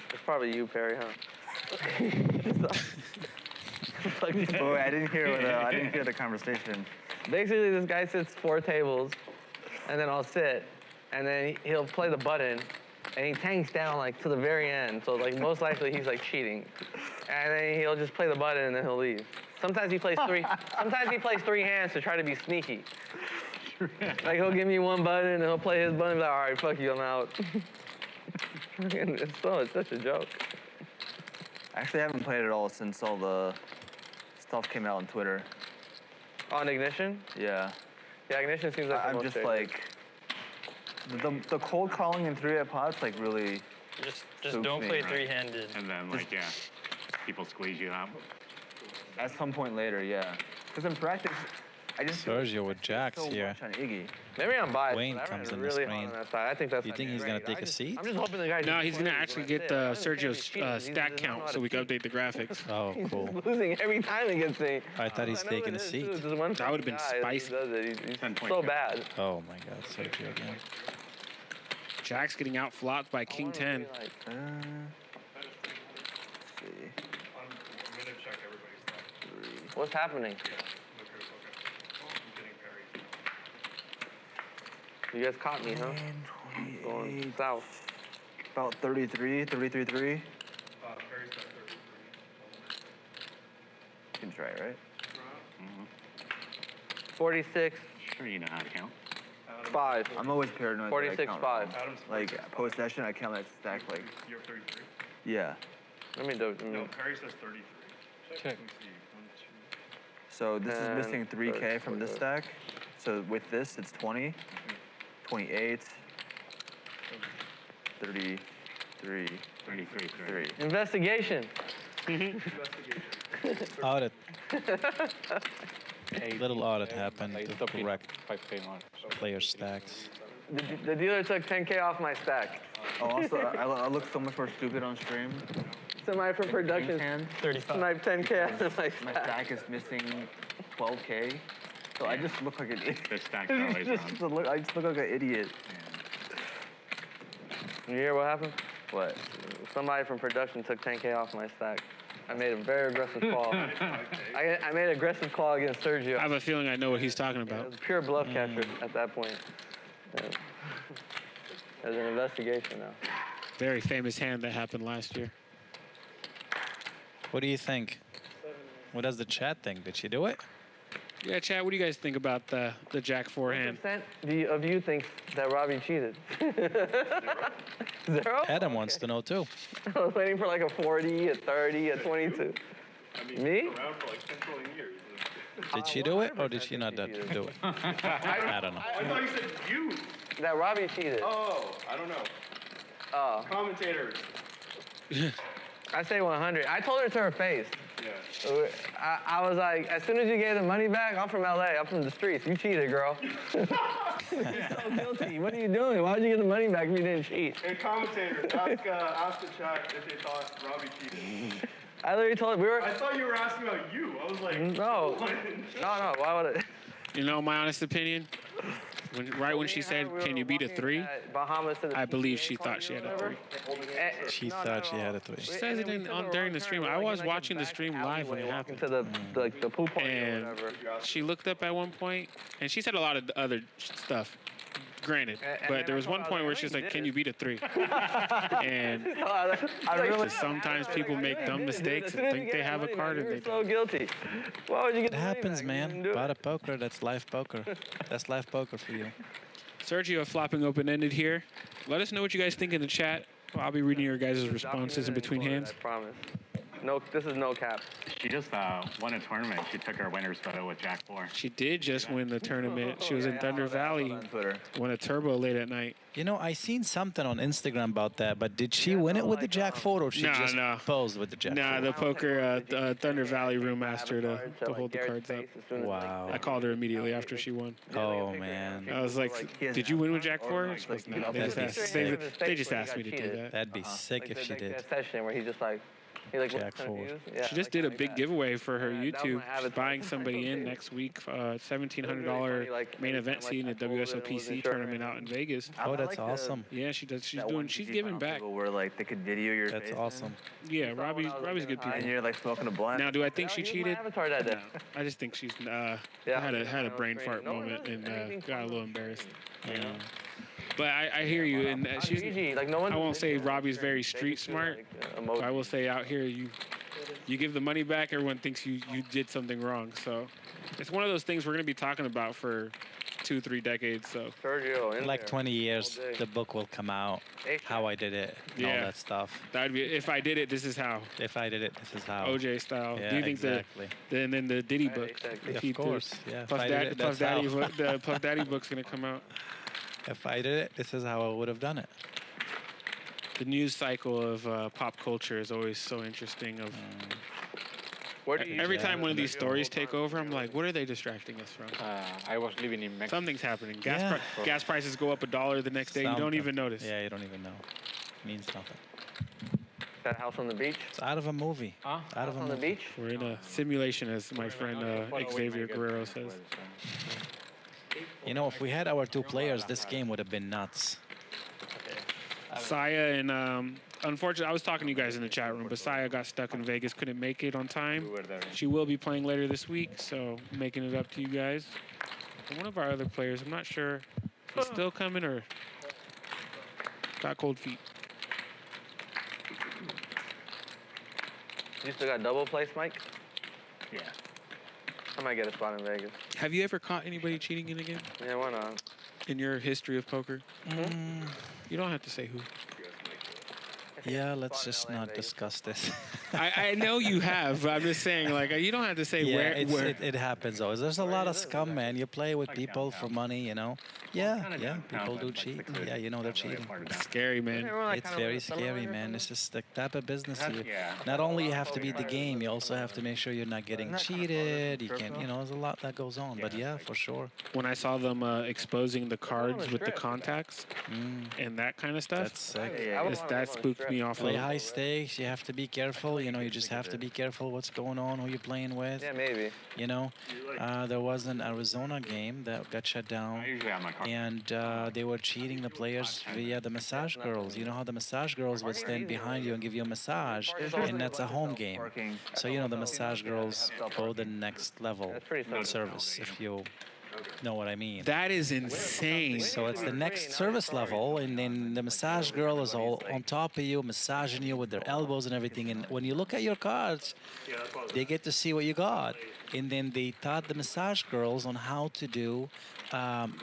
It's probably you, Perry, huh? Oh, I didn't hear the conversation. Basically, this guy sits 4 tables, and then I'll sit, and then he'll play the button, and he tanks down like to the very end. So like most likely he's like cheating, and then he'll just play the button and then he'll leave. Sometimes he plays 3. Sometimes he plays 3 hands to try to be sneaky. Like he'll give me 1 button and he'll play his button and be like, all right, fuck you, I'm out. It's such a joke. Actually, I haven't played it all since all the stuff came out on Twitter. On Ignition? Yeah. Yeah, Ignition seems like the I'm most just favorite. like the cold calling in 3-head pots like really. Just suits don't me, play right? 3-handed. And then, like, yeah, people squeeze you out. At some point later, yeah. Because in practice, I just Sergio with jacks so here. much on Iggy. Maybe I'm biased. Wayne but I comes ran in the really screen. hard on that side. I think that's. You think he's gonna take a seat? I'm just hoping the guy. No, just he's gonna plays actually when I get sit. I don't think Sergio's he's cheating. He stack doesn't know count how so to we can cheat. update the graphics. Oh, cool. He's losing every time he gets seen. I thought he's taking a seat. That would have been spicy. He's so bad. Oh my God, Sergio again. Jack's getting out flopped by King 10. What's happening? You guys caught me, huh? Going south. About 33, 33-3. You can try it, right? 46. Sure, you know how to count. 5. I'm always paranoid. 46, 5. Like post session, I count that stack like. You have 33? Yeah. Let me do. No, Perry says 33. Check. So this is missing 3K from this stack. So with this, it's 20, 28, 33, 3. Investigation. Audit. A little audit happened to correct player stacks. The dealer took 10K off my stack. Oh, also, I look so much more stupid on stream. Somebody from production. 35. Snipe 10K out of my My stack. stack is missing 12K. So I just look like an idiot. The stack's always wrong. I just look like an idiot. You hear what happened? What? Somebody from production took 10K off my stack. I made a very aggressive call. I made an aggressive call against Sergio. I have a feeling I know what he's talking It about. was pure bluff catcher at that point. There's an investigation now. Very famous hand that happened last year. What do you think? What does the chat think? Did she do it? Yeah, Chad, what do you guys think about the Jack 4 hand? 1% of you think that Robbie cheated? 0? Adam wants to know too. I was waiting for like a 40, a 30, a 22. Me? Around for like 10 trillion years. Did she do it or did she not do it? I don't know. I thought you said you. That Robbie cheated. Oh, I don't know. Oh. Commentators. I say 100. I told her to her face. Yeah. I was like, as soon as you gave the money back, I'm from LA, I'm from the streets. You cheated, girl. You're so guilty. What are you doing? Why would you get the money back if you didn't cheat? Hey, commentators, ask the chat if they thought Robbie cheated. I literally told her, I thought you were asking about you. I was like, no, why would it? You know my honest opinion? Right when she said, can you beat a 3? I believe she thought she had a 3. She thought she had a 3. She says it during the stream. I was watching the stream live when it happened. To the pool party And or whatever. she looked up at one point, and she said a lot of other stuff. Granted, but there was one point where she's like, can you beat a 3? And sometimes people make dumb mistakes and think they have a card and they so guilty. Why would you get It happens, man. Bada poker, that's live poker. That's live poker for you. Sergio flopping open-ended here. Let us know what you guys think in the chat. I'll be reading your guys' responses in between hands. I promise. No, this is no cap. She just won a tournament. She took her winner's photo with Jack 4. She did just win the tournament. She was in Thunder Valley. Won a turbo late at night. You know, I seen something on Instagram about that, but did she win it with the Jack 4 or she just posed with the Jack 4? Nah, the poker Thunder Valley room asked her to hold the cards up. Wow. I called her immediately after she won. Oh, man. I was like, did you win with Jack 4? She goes, no, they just asked me to do that. That'd be sick if she did. Session where he just like, Jack 4. She just did a big giveaway for her YouTube. She's buying somebody in next week, $1,700 main event seat in the WSOPC tournament out in Vegas. Oh, that's awesome. Yeah, she does. She's giving back. Where like they could video your That's awesome. Yeah, Robbie's good people. And you're like smoking a blunt. Now, do I think she cheated? Avatar that day. No, I just think she's had a brain fart moment and got a little embarrassed. But I hear you, and she's. I won't say Robbie's very street smart. But I will say out here, you give the money back, everyone thinks you did something wrong. So it's one of those things we're going to be talking about for 2-3 decades. So Sergio, like 20 years, the book will come out. How I did it, and all that stuff. That'd be if I did it. This is how. If I did it, this is how. OJ style. Yeah, Do you think exactly. and then the Diddy book? Of course. Yeah. Puff Daddy book's going to come out. If I did it, this is how I would have done it. The news cycle of pop culture is always so interesting. Every time one of these stories take over, I'm like, what are they distracting us from? I was living in Mexico. Something's happening. Gas prices go up $1 the next day. You don't even notice. Yeah, you don't even know. Means nothing. That house on the beach? It's out of a movie. Huh? Out of a on movie. the beach? We're in a simulation, as my friend Xavier Guerrero says. You know, if we had our 2 players, this game would have been nuts. Saya and unfortunately, I was talking to you guys in the chat room, but Saya got stuck in Vegas, couldn't make it on time. She will be playing later this week, so making it up to you guys. And one of our other players, I'm not sure if he's still coming or got cold feet. You still got double place, Mike? Yeah. I might get a spot in Vegas. Have you ever caught anybody cheating in a game? Yeah, why not? In your history of poker? You don't have to say who. Yeah, let's just not discuss this. I know you have, but I'm just saying, like, you don't have to say where. It happens always. There's a lot of scum, man. You play with people for money, you know. Yeah, people do cheat. Yeah, you know they're cheating. It's scary, man. It's very scary, man. It's just the type of business you. Not only you have to beat the game, you also have to make sure you're not getting cheated. You can't, you know, there's a lot that goes on. But yeah, for sure. When I saw them exposing the cards with the contacts and that kind of stuff, that's sick. That spooked me off. Play high stakes. You have to be careful. You know, you just have to be careful what's going on, who you're playing with. Yeah, maybe. You know, there was an Arizona game that got shut down, and they were cheating the players via the massage girls. You know how the massage girls would stand behind you and give you a massage, and that's a home game. So, you know, the massage girls go the next level service, if you know what I mean. That is insane. So it's the next service level, and then the massage girl is all on top of you, massaging you with their elbows and everything. And when you look at your cards, they get to see what you got. And then they taught the massage girls on how to do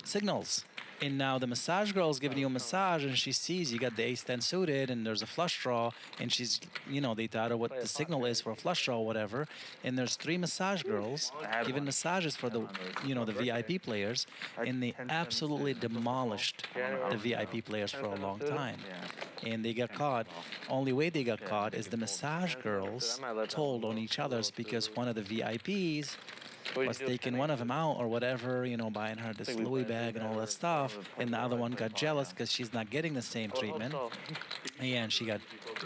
signals. And now the massage girl is giving you a massage, and she sees you got the ace-10 suited, and there's a flush draw, and she's, you know, they taught her what the signal is for a flush draw or whatever. And there's 3 massage girls giving massages for the, you know, the VIP players, and they absolutely demolished the VIP players for a long time. And they got caught. Only way they got caught is the massage girls told on each other's, because one of the VIPs was taking one of them out or whatever, you know, buying her this Louis bag and all that stuff, and the other one got jealous because she's not getting the same treatment, and she got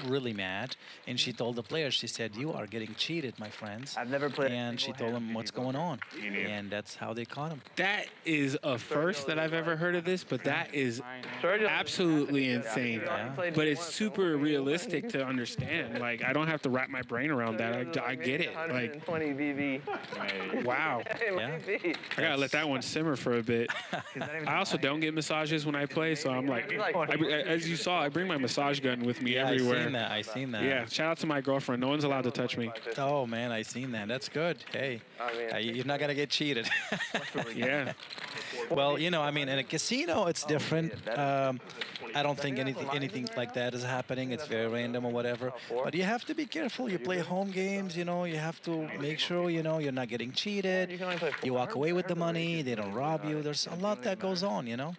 really mad, and she told the players, she said, "You are getting cheated, my friends." I've never played. And she told them what's going on, and that's how they caught him. That is a first that I've ever heard of this, but that is absolutely insane. Yeah. But it's super realistic to understand. Like, I don't have to wrap my brain around that. I get it. Like, 120 BB. wow. Yeah. I gotta let that one simmer for a bit. I also don't get massages when I play, so I'm like, as you saw, I bring my massage gun gun with me Yeah, everywhere. I seen that. Yeah, shout out to my girlfriend. No one's allowed to touch me. Oh, man, I seen that. That's good. Hey, you're not going to get cheated. Yeah. Well, you know, I mean, in a casino, it's different. I don't think anything like that is happening. It's very random or whatever. But you have to be careful. You play home games, you know, you have to make sure, you know, you're not getting cheated. You walk away with the money. They don't rob you. There's a lot that goes on, you know.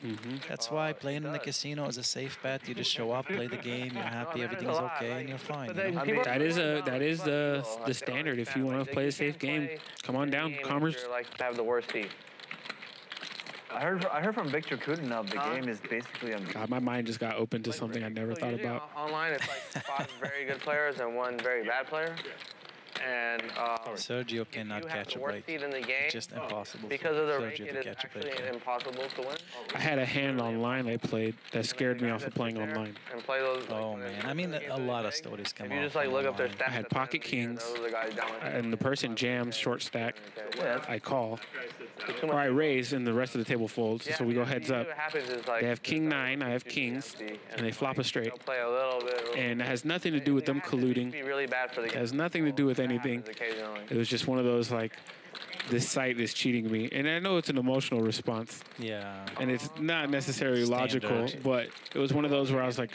That's why playing in the casino is a safe bet. You just show up, play the game, you're happy, everything's okay, and you're fine. You know? That is the standard. If you want to play a safe game, come on down. Commerce. Like have the worst team. I heard from Victor Kudenov the game is basically God, my mind just got open to something I never thought about. Online, it's like 5 very good players and 1 very bad player. And Sergio cannot catch a break. In the game, it's just impossible. Because of the Sergio rank, to it is catch a actually break. impossible to win. I had a hand online I played that scared me off of playing online. And play those, Oh man, I mean a lot of stories come if you off just like look up their online. stats. I had pocket kings, Those are the guys down with and the person jams short stack. I call, or I raise, and the rest of the table folds. So we go heads up. They have king 9, I have kings, and they flop a straight. Play a little bit. And it has nothing to do with them colluding. Be really bad for the It game. has nothing to do with anything. Occasionally. It was just one of those like, this site is cheating me. And I know it's an emotional response. Yeah. And it's not necessarily logical, but it was one of those where I was like,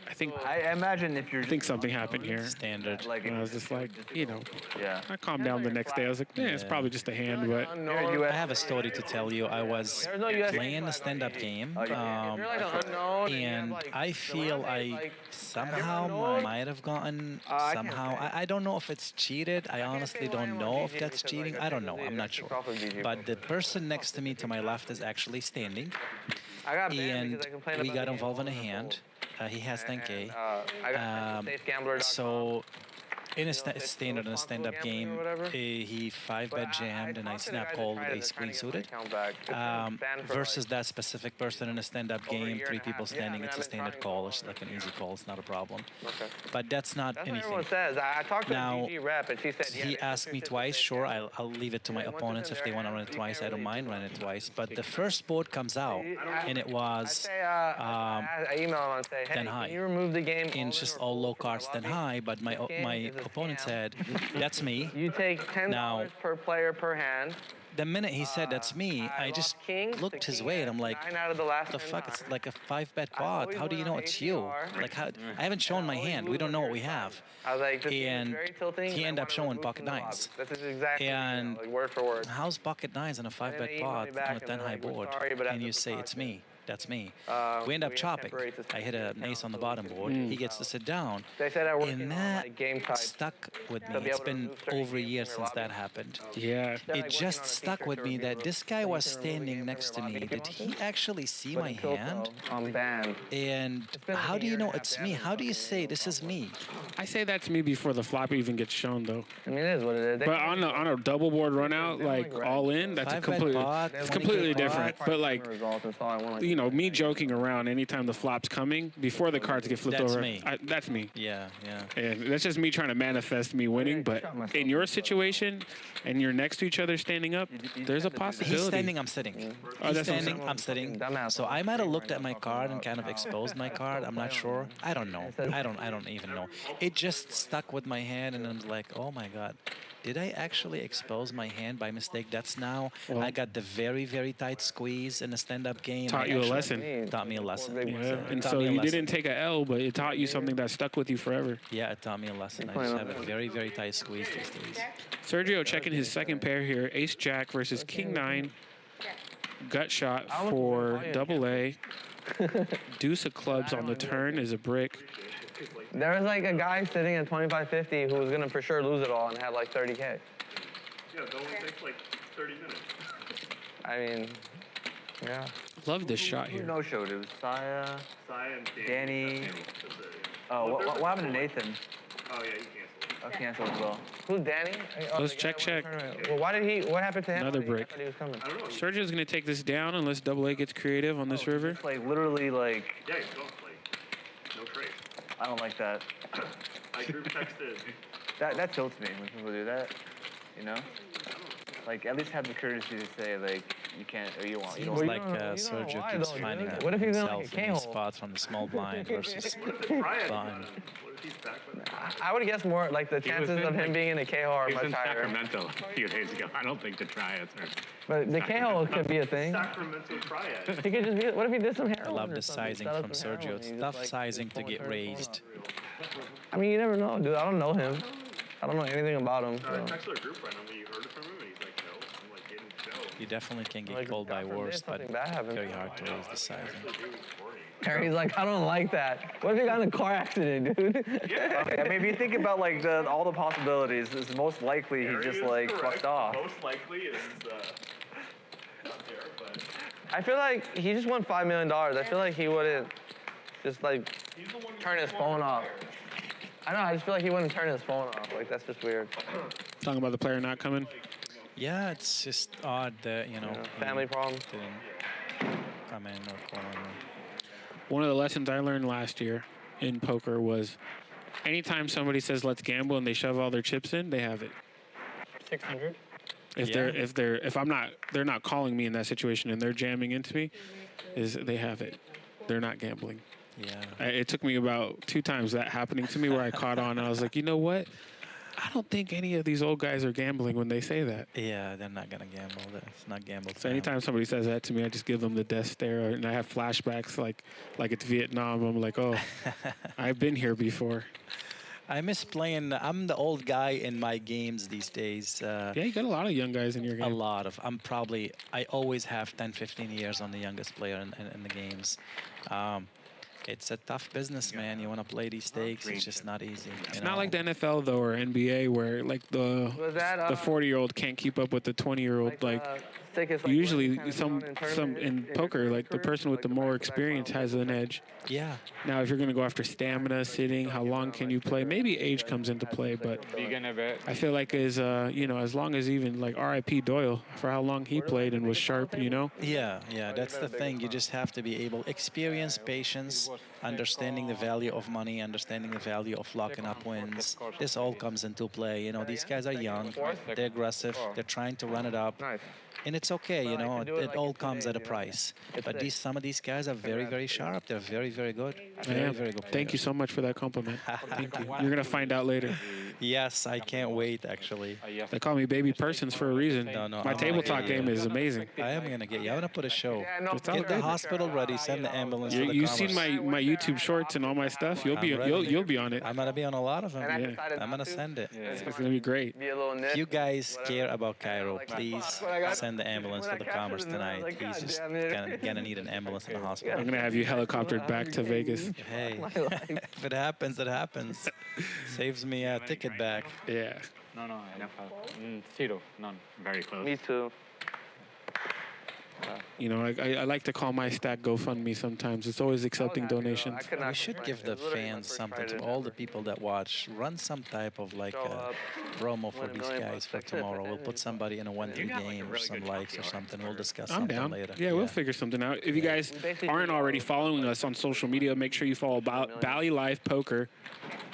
I imagine if you're I think something happened here. Standard. like And I was just like, you know, yeah. I calmed down the next day. I was like, yeah, it's probably just a hand, but I have a story to tell you. I was playing a stand-up game, and I feel I somehow might have gotten somehow. I don't know if it's cheated. I honestly don't know if that's cheating. I don't know. I'm not sure. But the person next to me to my left is actually standing, and we got involved in a hand. He has 10K. So in a standard in a stand-up game, he 5-bet jammed and I snap called with ace queen suited. Versus that specific person in a stand-up game, 3 people standing, it's a standard call. It's like an easy call. It's not a problem. But that's not anything. Now, he asked me twice. Sure, I'll leave it to my opponents if they want to run it twice. I don't mind running it twice. But the first board comes out, and it was then high. And it's just all low cards then high. But my opponent said, "That's me." You take $10 per player per hand. The minute he said that's me, I just looked his way and I'm like, the fuck? It's like a 5-bet pot. How do you know it's you? Like, how? I haven't shown my hand. We don't know what we have. And he ended up showing pocket 9s. And word for word. how's pocket 9s on a 5-bet pot on a 10-high board? And you say it's me. That's me. We end up chopping. I hit an ace on the bottom board. He gets to sit down. And that stuck with me. It's been over a year since that happened. yeah. It just stuck with me that this guy was standing next to me. Did he actually see my hand? And how do you know it's me? How do you say this is me? I say that's me before the flop even gets shown, though. I mean, it is what it is. But on a double board run out, like all in, that's a 5-bet pot, it's 20K completely pot. different. But like, you know, me joking around anytime the flop's coming, before the cards get flipped That's over, me. That's me. Yeah, yeah. And that's just me trying to manifest me winning. But in your situation, and you're next to each other standing up, there's a possibility. He's standing, I'm sitting. Oh, He's that's what I'm standing, I'm sitting. So I might have looked at my card and kind of exposed my card. I'm not sure. I don't know. I don't even know. It just stuck with my hand, and I'm like, oh my god. Did I actually expose my hand by mistake? That's now. I got the very, very tight squeeze in a stand-up game. Taught you a lesson. Taught me a lesson. Yeah. And so you didn't take a L, but it taught you something that stuck with you forever. Yeah, it taught me a lesson. I just have a very, very tight squeeze these days. Sergio checking his second pair here. Ace Jack versus King 9. Gut shot for double A. Deuce of clubs on the turn is a brick. There was like a guy sitting at 25.50 who was gonna for sure lose it all and had like 30K. Yeah, it only takes like 30 minutes. I mean, yeah. Love this shot Who here. no-showed? It was Saya, and Danny. Oh, what happened to Nathan? Oh, yeah, he canceled. Oh, canceled as well. Who's Danny? Let's check. Well, why did he? What happened to him? Another I brick. thought he was coming. Sergio's going to take this down unless double A gets creative on this river. It's like literally like. Yeah, you don't play. No trade. I don't like that. I group texted. That tilts me when people do that. You know. Like, at least have the courtesy to say, like, you can't, or you want, you don't Seems want. like Sergio keeps finding What if he's in like a himself in these K-hole? spots from the small blind versus blind. I would guess more like the chances of him being in a K-hole are He was much in higher. Sacramento a few days ago. I don't think the tryouts are. But the K-hole could be a thing. Sacramento triad. He could just be. What if he did some heroin? I love or the something, sizing set up from some heroin Sergio. and It's he just, tough like, sizing to pulling get turns raised. I mean, you never know, dude. I don't know him. I don't know anything about him. I So. texted our group friend. You heard from him, and he's like, no. I'm like, getting no. You definitely can get Like, called by God forbid worse, but something bad happens. very hard to raise the sizing. Harry's like, I don't like that. What if he got in a car accident, dude? Okay, I mean, if you think about, like, all the possibilities, it's most likely he just, like, fucked off. Most likely is not there, but I feel like he just won $5 million. I feel like he wouldn't just like turn his phone off. I don't know. I just feel like he wouldn't turn his phone off. Like that's just weird. Talking about the player not coming. Yeah, it's just odd that, you know, Family problems. didn't come in or call in. One of the lessons I learned last year in poker was anytime somebody says let's gamble and they shove all their chips in, they have it. 600. If they're not calling me in that situation and they're jamming into me, is they have it. They're not gambling. Yeah. It took me about 2 times that happening to me where I caught on and I was like, you know what? I don't think any of these old guys are gambling when they say that. Yeah, they're not gonna gamble. It's not gamble. So anytime somebody says that to me, I just give them the death stare, and I have flashbacks like it's Vietnam. I'm like, oh, I've been here before. I miss playing. I'm the old guy in my games these days. Yeah, you got a lot of young guys in your game. A lot of. I always have 10, 15 years on the youngest player in the games. It's a tough business, man. You want to play these stakes, it's just not easy. It's not like the NFL though, or NBA, where like the 40-year-old can't keep up with the 20-year-old. Usually, some in poker, like the person with the more experience has an edge. Yeah. Now, if you're going to go after stamina, sitting, how long can you play? Maybe age comes into play, but I feel like as long as even like R.I.P. Doyle for how long he played and was sharp, you know. Yeah, that's the thing. You just have to be able, experience, patience, understanding the value of money, understanding the value of locking up wins. This all comes into play. You know, these guys are young, they're aggressive, they're trying to run it up. And it's okay, you know, it all comes at a price. But some of these guys are very, very sharp. They're very, very good. Very good. Thank you so much for that compliment. Thank you. You're going to find out later. Yes, I can't wait, actually. They call me Baby Persons for a reason. No, My table talk game is amazing. I am going to get you. I'm going to put a show. It's all Get the good. hospital ready. Send the ambulance to the You've Commerce. seen my YouTube shorts and all my stuff. You'll be on it. I'm going to be on a lot of them. Yeah. I'm going to send it. It's going to be great. If you guys care about Kiero, please send the ambulance to the Commerce tonight. He's just gonna need an ambulance in the hospital. I'm gonna have you helicoptered back to Vegas. Hey, if it happens, it happens. Saves me a ticket back. Yeah. No, zero, none. Very close. Me too. You know, I like to call my stack GoFundMe sometimes. It's always accepting donations. We should give the fans something, to all the people that watch. Run some type of like a promo for these guys for tomorrow. We'll put somebody in a 1-3 game or some likes or something. We'll discuss I'm something down. later. Yeah, we'll figure something out. If you guys aren't already following us on social media, make sure you follow Bally Live Poker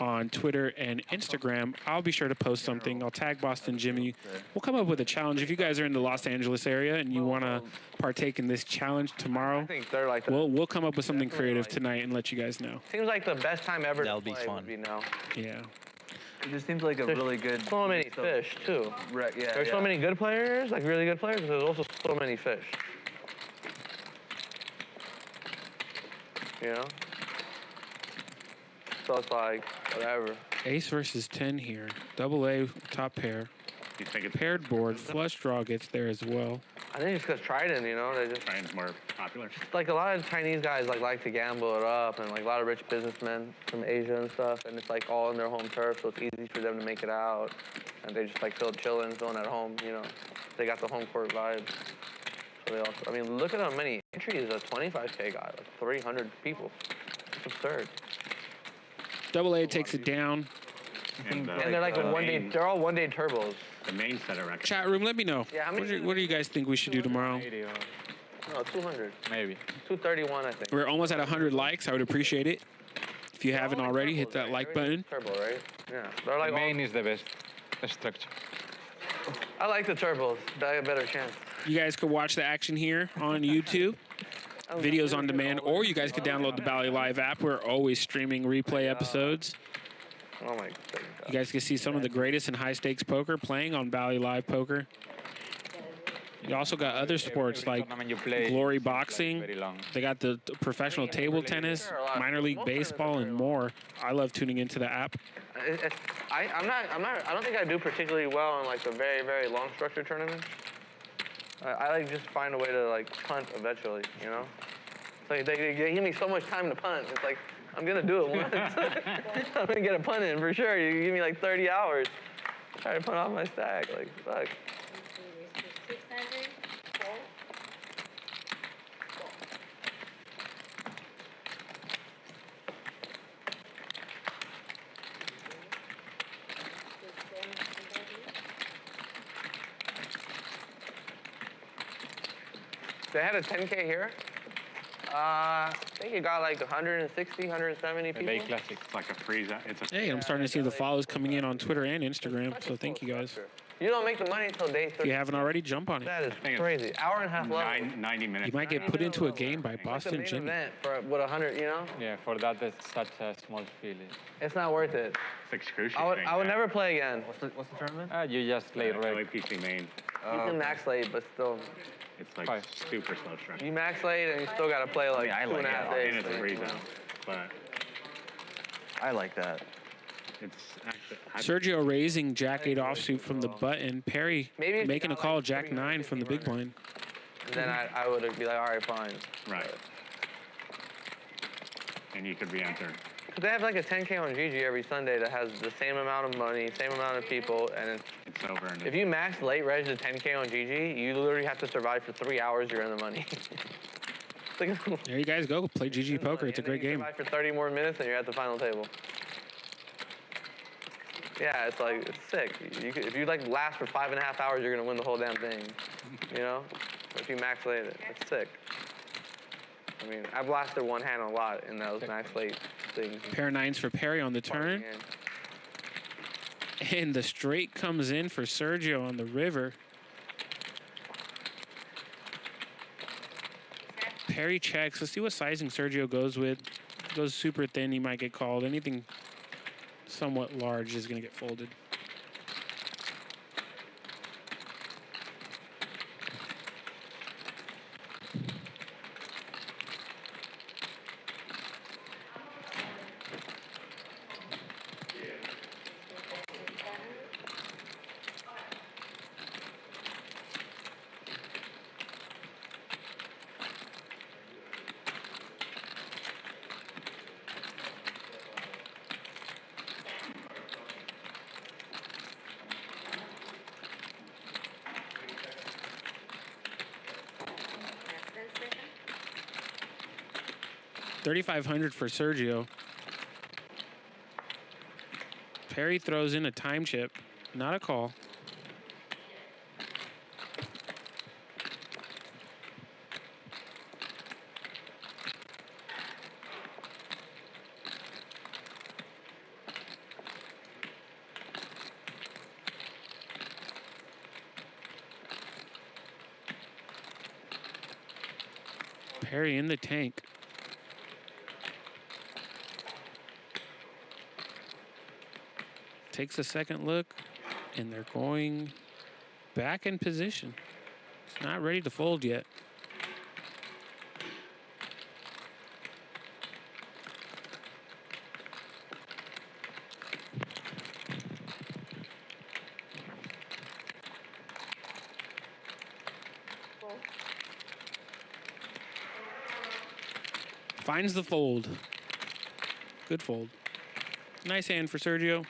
on Twitter and Instagram. I'll be sure to post something. I'll tag Boston Jimmy. We'll come up with a challenge. If you guys are in the Los Angeles area and you want to partake in this challenge tomorrow, we'll come up with something creative tonight and let you guys know. Seems like the best time ever. That'll be fun. Yeah. It just seems like a really good. So many fish too. Right, yeah. There's so many good players, like really good players. But there's also so many fish. You know. So it's like whatever. Ace versus 10 here. Double A top pair. Paired board. Flush draw gets there as well. I think it's because Trident, you know, they just. Trident's more popular. Like a lot of Chinese guys like to gamble it up, and like a lot of rich businessmen from Asia and stuff, and it's like all in their home turf, so it's easy for them to make it out, and they just like feel chilling, feeling at home, you know. They got the home court vibe. So they also, I mean, look at how many entries a 25K got, like 300 people. It's absurd. Double A takes it down. And they're like they're all one-day turbos. The main set of records. Chat room, let me know. Yeah, how many What do you guys think we should do tomorrow? No, 200. Maybe. 231, I think. We're almost at 100 likes. I would appreciate it. If you haven't already, hit that like button. Turbo, right? Yeah. They're like the main is the best structure. I like the turbos. I got a better chance. You guys could watch the action here on YouTube, videos on demand, or you guys could download the Bally Live app. We're always streaming replay episodes. Oh my God. You guys can see some of the greatest in high stakes poker playing on Bally Live Poker. You also got other sports like Glory Boxing. They got the professional table tennis, minor league baseball, and more. I love tuning into the app. I don't think I do particularly well in like the very, very long structured tournaments. I like just find a way to like punt eventually, you know? It's like they give me so much time to punt. It's like, I'm gonna do it once. I'm gonna get a punt in for sure. You give me like 30 hours. Try to punt off my stack, like fuck. They had a 10K here. I think it got like 160, 170 people. Bay Classic. It's like a freeze. Hey, I'm starting to see the follows coming in on Twitter and Instagram, so thank you guys. You don't make the money until day 30. If you haven't already, jump on it. That is crazy. Hour and a half level. 90 minutes. You might get put into a game by Boston Jimmy. Event for what 100, you know? Yeah, for that it's such a small feeling. It's not worth it. It's excruciating. I would never play again. What's the tournament? You just play red. PC main. You can max late, but still. It's like super slow structure. You max late and you still got to play like 2.5 days. And it's a freeze out, but I like that. it's actually... Sergio raising Jack-8 offsuit from the button. Perry Maybe making a call Jack-9 from the big blind. And then I would be like, all right, fine. Right. And you could re-enter. They have like a 10K on GG every Sunday that has the same amount of money, same amount of people, and it's over. And if you max late reg to 10K on GG, you literally have to survive for 3 hours. You're in the money. There you guys go. Play GG poker. It's a great game. Survive for 30 more minutes, and you're at the final table. Yeah, it's like it's sick. If you like last for 5.5 hours, you're gonna win the whole damn thing. You know, if you max late it, it's sick. I mean, I've blasted one hand a lot in those max late things. Pair of 9s for Perry on the turn. And the straight comes in for Sergio on the river. Perry checks. Let's see what sizing Sergio goes with. Goes super thin, he might get called. Anything somewhat large is going to get folded. $3,500 for Sergio. Perry throws in a time chip, not a call. Perry in the tank. Takes a second look, and they're going back in position. It's not ready to fold yet. Finds the fold. Good fold. Nice hand for Sergio.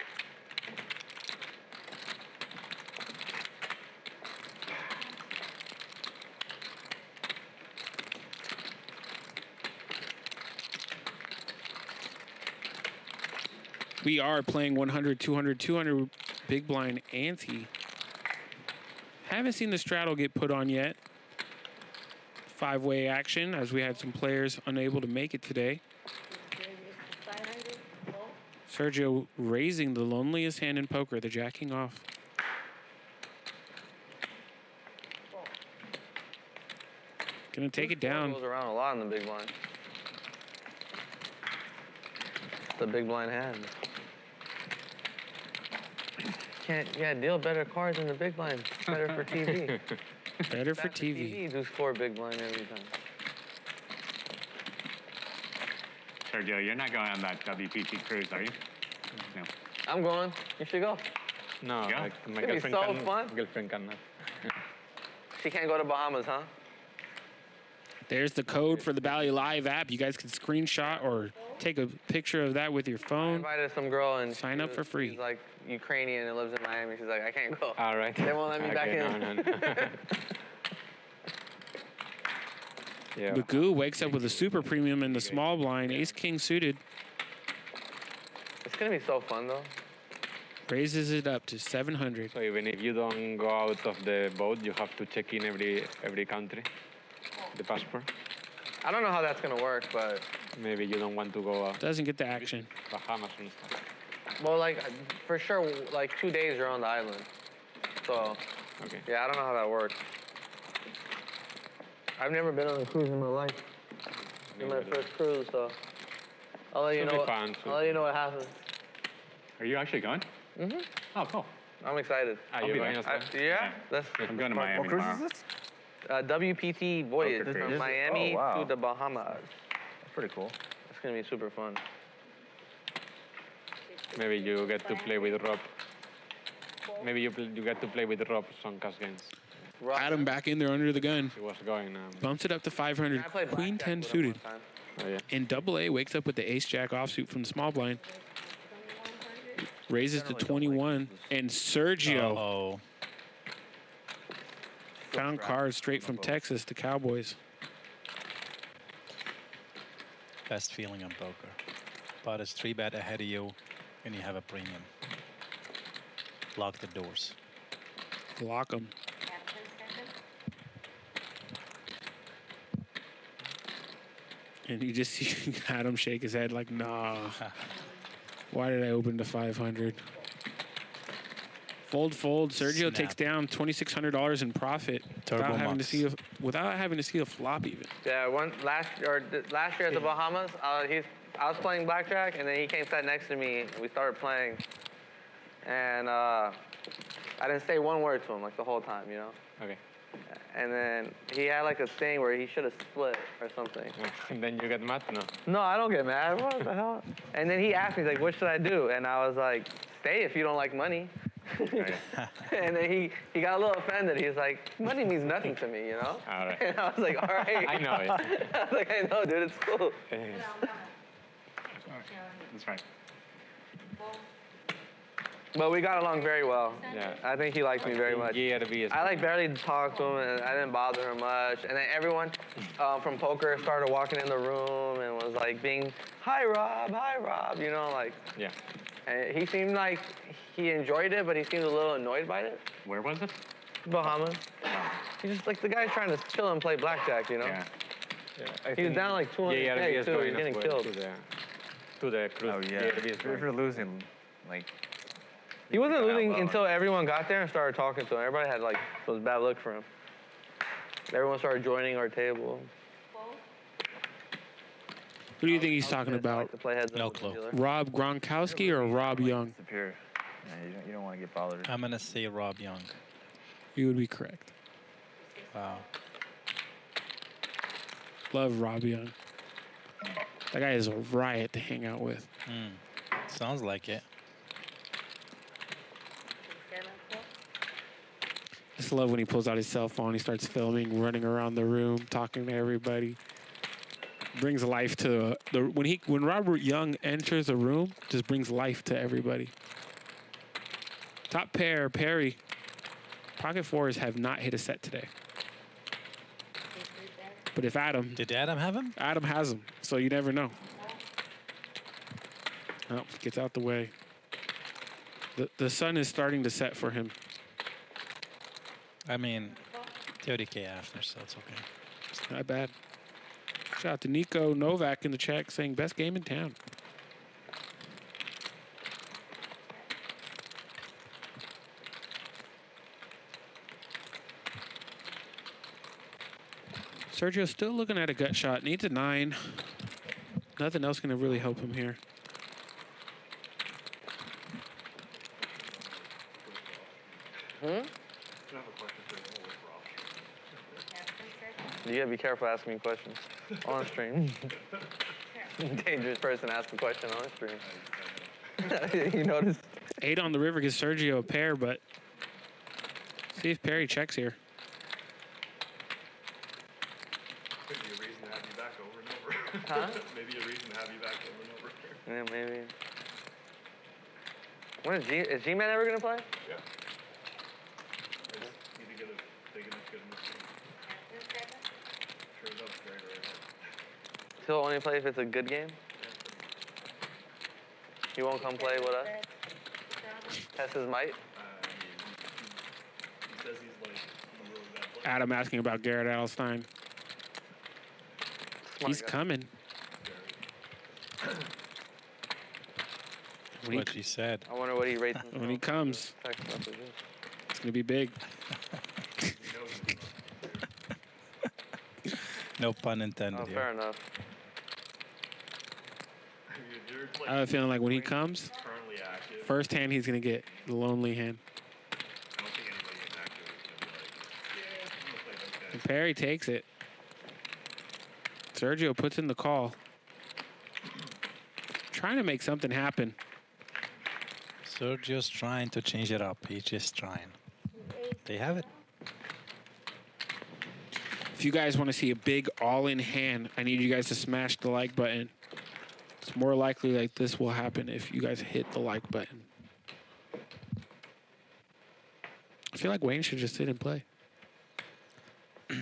We are playing 100, 200, 200 big blind ante. Haven't seen the straddle get put on yet. Five-way action as we had some players unable to make it today. Sergio raising the loneliest hand in poker, the jacking off. Gonna take it down. Goes around a lot in the big blind. The big blind hand. Can't deal better cards in the big blind. Better for TV. Better for TV. Do 4 big blind every time. Sergio, you're not going on that WPT cruise, are you? No. I'm going. You should go. No, Yeah. my It'd be so fun. girlfriend cannot. She can't go to Bahamas, huh? There's the code for the Bally Live app. You guys can screenshot or take a picture of that with your I phone. invited some girl and sign up for free. She's like Ukrainian and lives in Miami. She's like, I can't go. All right. They won't let me back in. No. Yeah. Magoo wakes up with a super premium in the small blind. Ace King suited. It's gonna be so fun though. Raises it up to 700. So even if you don't go out of the boat, you have to check in every country, the passport. I don't know how that's gonna work, but maybe you don't want to go out. Doesn't get the action. Bahamas and stuff. Well, like for sure, like 2 days you're on the island. So okay. Yeah, I don't know how that works. I've never been on a cruise in my life. It's my first cruise, so I'll let you know. I'll let you know what happens. Are you actually going? Mhm. Oh, cool. I'm excited. Are you going as well? Yeah. That's, I'm going to Miami What cruise tomorrow. is this? WPT voyage Poker from cruise. Miami Oh, wow. to the Bahamas. That's pretty cool. It's gonna be super fun. Maybe you get to play with Rob. Maybe you get to play with Rob some cash games. Adam back in there under the gun. He was going. Bumps it up to 500. I played Queen blackjack 10 with him suited. one time. Oh yeah. In double A, wakes up with the ace jack offsuit from the small blind. Raises to 21. And Sergio Oh, found cards straight from Texas to Cowboys. best feeling on poker. But it's 3-bet ahead of you, and you have a premium. Lock the doors. Lock them. And you just see Adam shake his head like, nah. Why did I open to 500? Fold, fold. Sergio Snap. takes down $2,600 in profit Turbo without having to see a flop even. Yeah, last year at the Bahamas, I was playing blackjack, and then he came sat next to me. We started playing, and I didn't say one word to him like the whole time, you know. Okay. And then he had like a thing where he should have split or something. And then you get mad, no? No, I don't get mad. What the hell? And then he asked me like, "What should I do?" And I was like, "Stay if you don't like money." And then he got a little offended. He was like, "Money means nothing to me, you know." All right. And I was like, "All right." I know it. I was like, "I know, dude. It's cool." That's right. But we got along very well. Yeah. I think he likes me very much. I like barely talked to him, and I didn't bother him much. And then everyone from poker started walking in the room and was like being, hi Rob, you know, like. Yeah. And he seemed like he enjoyed it, but he seemed a little annoyed by it. Where was it? Bahamas. He's just like the guy's trying to chill and play blackjack, you know. Yeah. Yeah. He was down like 200K too. He's getting killed. To the cruise. Oh yeah. If you're losing, like. He wasn't losing until everyone got there and started talking to him. Everybody had like those bad look for him. Everyone started joining our table. Who do you think he's talking about? No clue. Rob Gronkowski or Rob Young? Disappear. Yeah, you don't want to get bothered. I'm going to say Rob Young. You would be correct. Wow. Love Rob Young. That guy is a riot to hang out with. Sounds like it. I just love when he pulls out his cell phone, he starts filming, running around the room, talking to everybody. Brings life to when Robert Young enters a room, just brings life to everybody. Top pair, Perry. Pocket fours have not hit a set today. But if Adam... Did Adam have him? Adam has him, so you never know. Oh, gets out the way. The sun is starting to set for him. I mean, 30K after, so it's okay. It's not bad. Shout out to Nico Novak in the chat saying best game in town. Sergio's still looking at a gut shot. Needs a 9. Nothing else going to really help him here. You gotta be careful asking me questions on stream. Dangerous person to ask a question on stream. You notice? 8 on the river gives Sergio a pair, but see if Perry checks here. Could be a reason to have you back over and over. Huh? Maybe a reason to have you back over and over. Yeah, maybe. When is G-Man ever gonna play? Yeah. They just need to get a big enough, good enough team. Sure up very, very hard. He'll only play if it's a good game? He won't come play with us? Test his might? He says he's like a really bad player. Adam asking about Garrett Alstein. He's coming. What he said. I wonder what he rates when he comes. Text messages. It's going to be big. No pun intended here. Fair enough. I have a feeling like when he comes, first hand he's going to get the lonely hand. I don't think anybody gets active is going to be like, yeah, I'm going to play those guys. And Perry takes it. Sergio puts in the call. Trying to make something happen. Sergio's trying to change it up. He's just trying. They have it. If you guys want to see a big all-in hand, I need you guys to smash the like button. It's more likely like this will happen if you guys hit the like button. I feel like Wayne should just sit and play.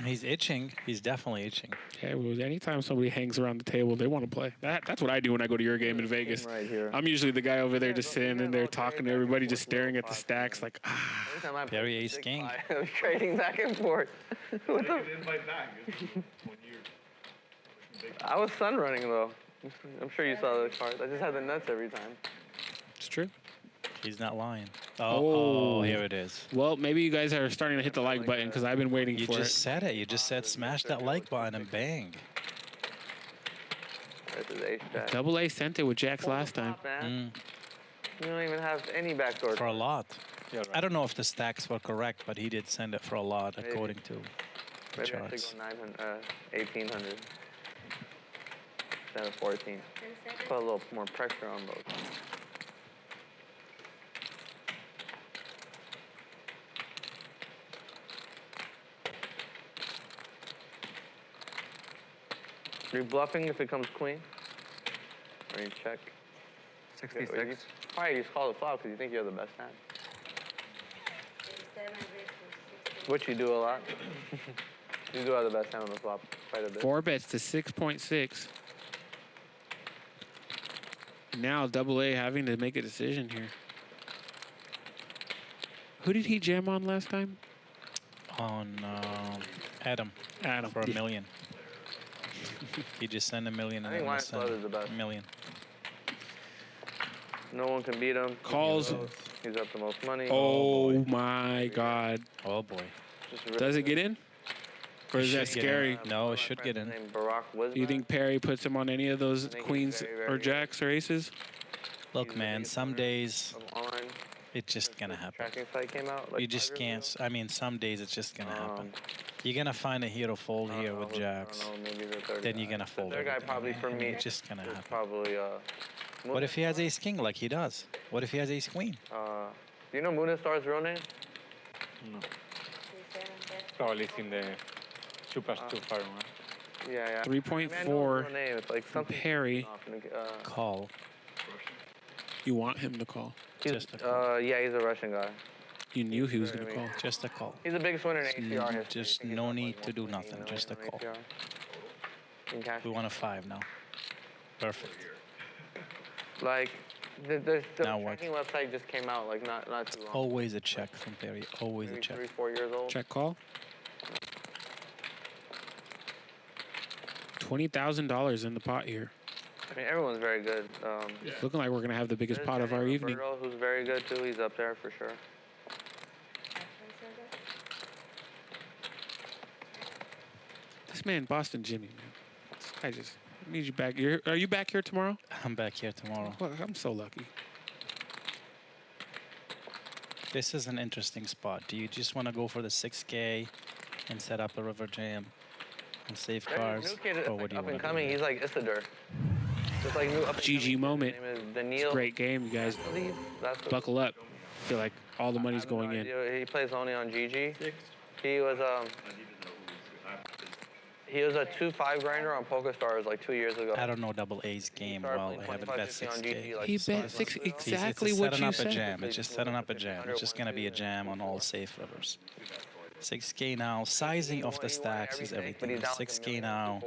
He's itching. He's definitely itching. Yeah, well, anytime somebody hangs around the table, they want to play. That's what I do when I go to your game in Vegas. Right here. I'm usually the guy over there just sitting in there talking to everybody, just staring at the stacks like, Perry Ace King. Trading back and forth. What the? Invite back. I was sun running though. I'm sure you saw the cards. I just had the nuts every time. It's true. He's not lying. Oh, here it is. Well, maybe you guys are starting to hit the like button because I've been waiting for it. You just said it. You just said smash that like button and bang. Double A sent it with Jacks last time. You don't even have any backdoor. For a lot. I don't know if the stacks were correct, but he did send it for a lot according to the Maybe charts. I should go 1800 instead of 14. Put a little more pressure on both. Are you bluffing if it comes queen? Or you check? 66. Probably you just call the flop because you think you have the best hand. Which you do a lot. You do have the best hand on the flop quite a bit. 4 bets to 6.6. Now Double A having to make a decision here. Who did he jam on last time? On Adam. Adam. For $1 million. He just sent $1 million and I think then Lions sent Club is the best. $1 million. No one can beat him. Calls. He's up the most money. Oh my God. Oh boy. Does it get in? Or is that scary? No, it should get in. Do you think Perry puts him on any of those queens or jacks or aces? Look, man, some days it's just going to happen. Tracking site came out. Like You just can't. I mean, some days it's just going to happen. You're going to find a hero fold here with jacks. Then you're going to fold Their guy everything. probably for me. It's just going to happen. Probably. What if he has ace king like he does? What if he has ace queen? Do you know Moonistar's real name? No. Probably it's in the super far. Yeah. 3.4 from Perry. Call. You want him to call. Just a call. Yeah, he's a Russian guy. You knew he was going to call. Just a call. He's the biggest winner in ACR history. Just no need to do nothing. Just a call. We want a 5 now. Perfect. Like, the Now what? tracking website just came out, like, not too long. Always a check from Perry. Always a Maybe check. 3-4 years old. Check call. $20,000 in the pot here. I mean, everyone's very good. It's looking like we're going to have the biggest pot of our evening. Roberto, who's very good, too. He's up there for sure. This man, Boston Jimmy, man. This guy just need you back. Are you back here tomorrow? I'm back here tomorrow. Well, I'm so lucky. This is an interesting spot. Do you just want to go for the 6K and set up a river jam and save cars? New kid, Or what do you up want and to do? coming. He's like Isidore. Just like new up and GG coming. moment. His name is It's Daniil. a great game, you guys. I believe that's the- Buckle up. I feel like all the money's going in. He plays only on GG. He was a 2-5 grinder on PokerStars like 2 years ago. I don't know Double A's game well. I haven't bet 6K. He bet 6 exactly it's what setting you up said. a jam. It's just setting up a jam. It's just going to be a jam on all safe rivers. 6K now. Sizing of the stacks is everything. 6K now,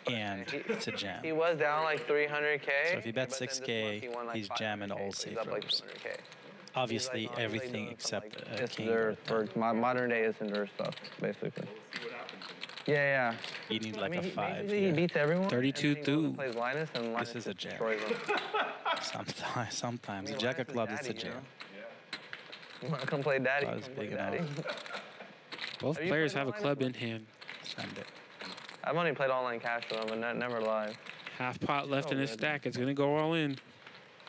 and it's a jam. He was down like 300K. So if you bet 6K, he's jamming all safe rivers. Obviously, everything except king. For modern day Isidore stuff, basically. Yeah. You need like a 5. He beats everyone. 32-2. Plays Linus and Linus This is a jam. destroys him. Sometimes. Jack of clubs, it's a jam. You want to come play daddy? Club's Come play big daddy. Both players have a club in hand. Send it. I've only played online cash with him, but never live. Half pot left in his stack. It's going to go all in.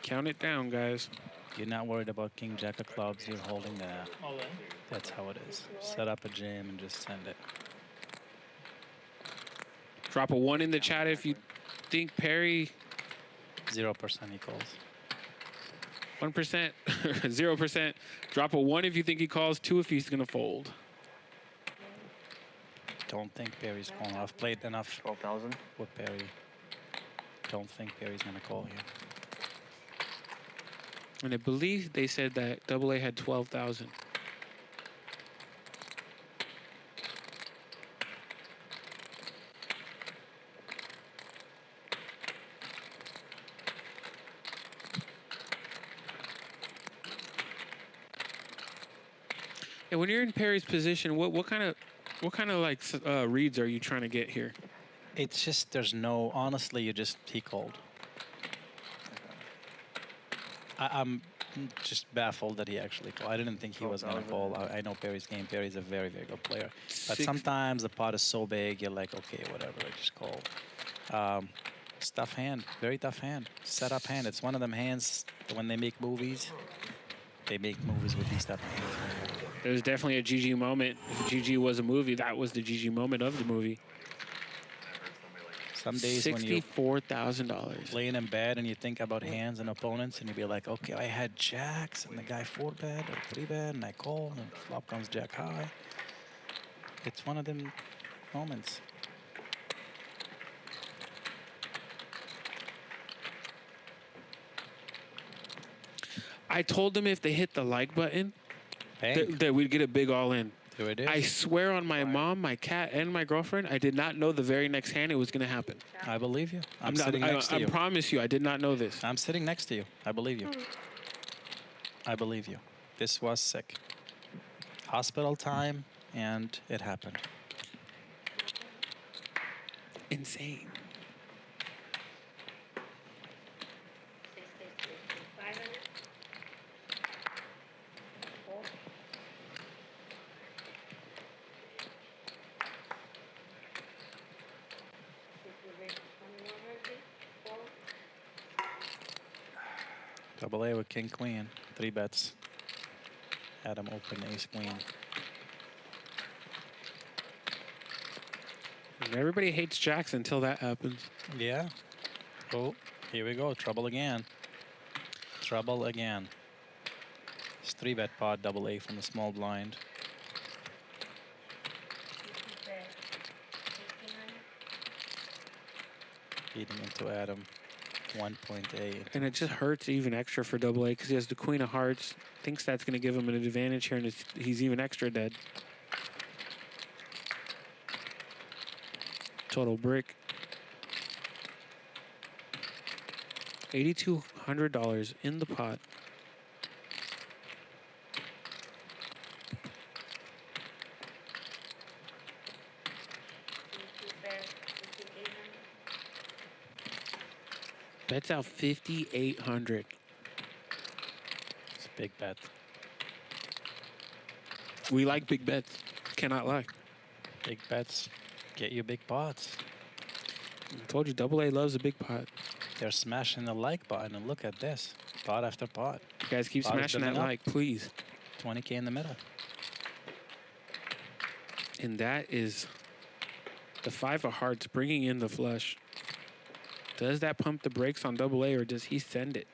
Count it down, guys. You're not worried about king, jack of clubs. You're holding that. All in. That's how it is. Set up a jam and just send it. Drop a 1 in the chat if you think Perry. 0% he calls. 1%. 0%. Drop a 1 if you think he calls. 2 if he's going to fold. Don't think Perry's calling. I've played enough 12,000 with Perry. Don't think Perry's going to call here. And I believe they said that AA had 12,000. And when you're in Perry's position, what kind of like reads are you trying to get here? It's just honestly, he called. I'm just baffled that he actually called. I didn't think he was going to call. I know Perry's game. Perry's a very, very good player. But sometimes the pot is so big, you're like, okay, whatever, I just call. It's tough hand, very tough hand. Set up hand. It's one of them hands that when they make movies, they make movies with these type of hands. It was definitely a GG moment. If GG was a movie, that was the GG moment of the movie. Some days when you $64,000 laying in bed and you think about hands and opponents and you be like, okay, I had jacks and the guy 4-bet or 3-bet and I call and flop comes jack high. It's one of them moments. I told them if they hit the like button, that we'd get a big all-in. Here it is. I swear on my mom, my cat, and my girlfriend, I did not know the very next hand it was going to happen. I believe you. I'm not, sitting next to you. I promise you, I did not know this. I'm sitting next to you. I believe you. I believe you. This was sick. Hospital time, and it happened. Insane. AA with king, queen, 3 bets. Adam open, ace, queen. And everybody hates jacks until that happens. Yeah. Oh, here we go. Trouble again. Trouble again. It's 3-bet pot, AA from the small blind. Feeding into Adam. 1.8. And it just hurts even extra for AA because he has the queen of hearts. Thinks that's going to give him an advantage here, and he's even extra dead. Total brick. $8,200 in the pot. Bets out 5,800. It's a big bet. We like big bets. Cannot lie. Big bets. Get your big pots. I told you, AA loves a big pot. They're smashing the like button, and look at this. Pot after pot. You guys keep Pot is smashing that building up. like, please. 20K in the middle. And that is the 5 of hearts bringing in the flush. Does that pump the brakes on AA, or does he send it?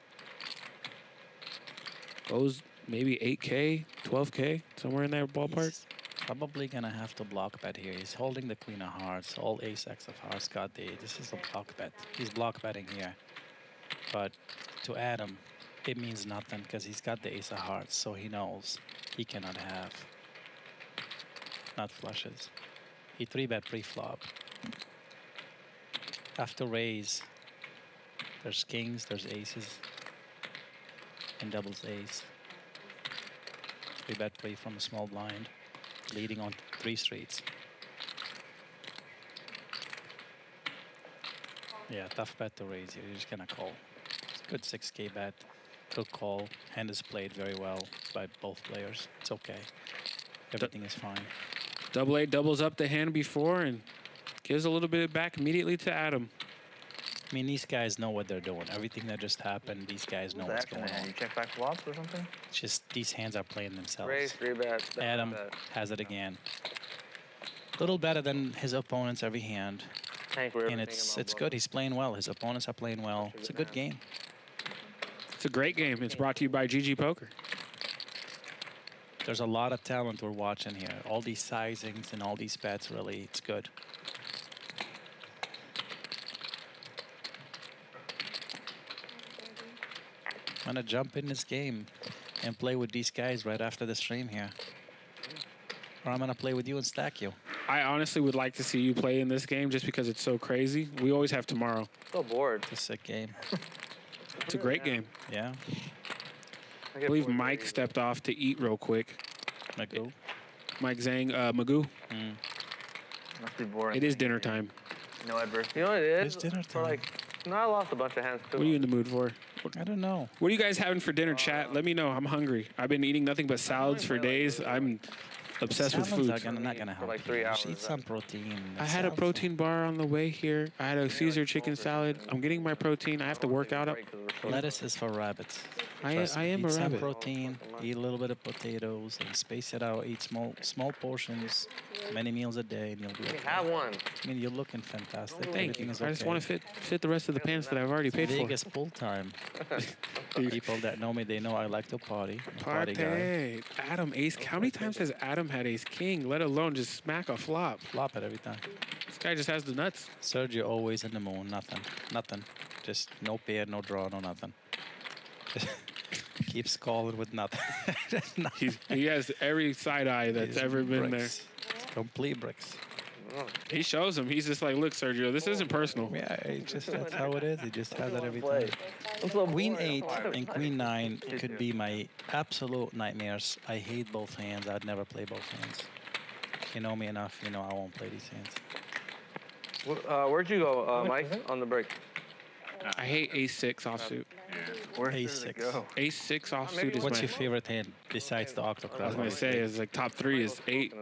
Goes maybe 8K, 12K, somewhere in that ballpark. He's probably gonna have to block bet here. He's holding the queen of hearts. All ace X of hearts got the. This is a block bet. He's block betting here. But to Adam, it means nothing because he's got the ace of hearts, so he knows he cannot have not flushes. He 3-bet pre-flop. After raise, there's kings, there's aces, and doubles ace. 3-bet pre from a small blind, leading on 3 streets. Yeah, tough bet to raise here. You're just gonna call. It's a good 6K bet. Good call. Hand is played very well by both players. It's okay. Everything is fine. AA doubles up the hand before and gives a little bit back immediately to Adam. I mean, these guys know what they're doing. Everything that just happened, these guys know what's going on. You check back flops or something? It's just these hands are playing themselves. Raise 3-bet. Adam has it again. A little better than his opponents every hand. And it's good. He's playing well. His opponents are playing well. It's a good game. It's a great game. It's brought to you by GG Poker. There's a lot of talent we're watching here. All these sizings and all these bets, really, it's good. I'm gonna jump in this game and play with these guys right after the stream here. Or I'm gonna play with you and stack you. I honestly would like to see you play in this game just because it's so crazy. We always have tomorrow. So bored. It's a sick game. It's a great game. Yeah. I believe Mike stepped off to eat real quick. Magoo? Mike Zhang, Magoo. Must be boring. It is dinner time. No adversity. You know what it is? It's dinner For time. like, no, I lost a bunch of hands too. What are you in the mood for? I don't know. What are you guys having for dinner, chat? Let me know. I'm hungry. I've been eating nothing but salads for days. I'm obsessed with food. Salads are not gonna help. like 3 you. hours, Just eat some protein. I had a Salads protein bar on the way here. I had a Caesar chicken salad. I'm getting my protein. I have to work out. Lettuce is for rabbits. I Trust me. am a Eat some rabbit. protein, eat a little bit of potatoes, and space it out. Eat small portions, many meals a day, and you'll be okay. Have one. I mean, you're looking fantastic. Thank Everything you. is I just okay. want to fit the rest of the pants that I've already paid for. Vegas pool time. People that know me, they know I like to party. I'm a party guy. Party. Adam ace. How many times has Adam had ace king, let alone just smack a flop? Flop it every time. This guy just has the nuts. Sergio always in the moon. Nothing. Nothing. Just no pair, no draw, no nothing. Keeps calling with nothing. Just nothing. He has every side eye that's He's ever been bricks. Complete bricks. there. He shows him. He's just like, look, Sergio, this isn't personal. Yeah, that's how it is. He just has that every time. Queen 8 and Queen 9 could be my absolute nightmares. I hate both hands. I'd never play both hands. If you know me enough, you know I won't play these hands. Where'd you go, Mike, on the break? I hate ace 6 offsuit. Where Ace does it 6. go? Ace 6 offsuit is What's my... your favorite hand besides the I was octocrop? going to say, is like top 3 is 8-3,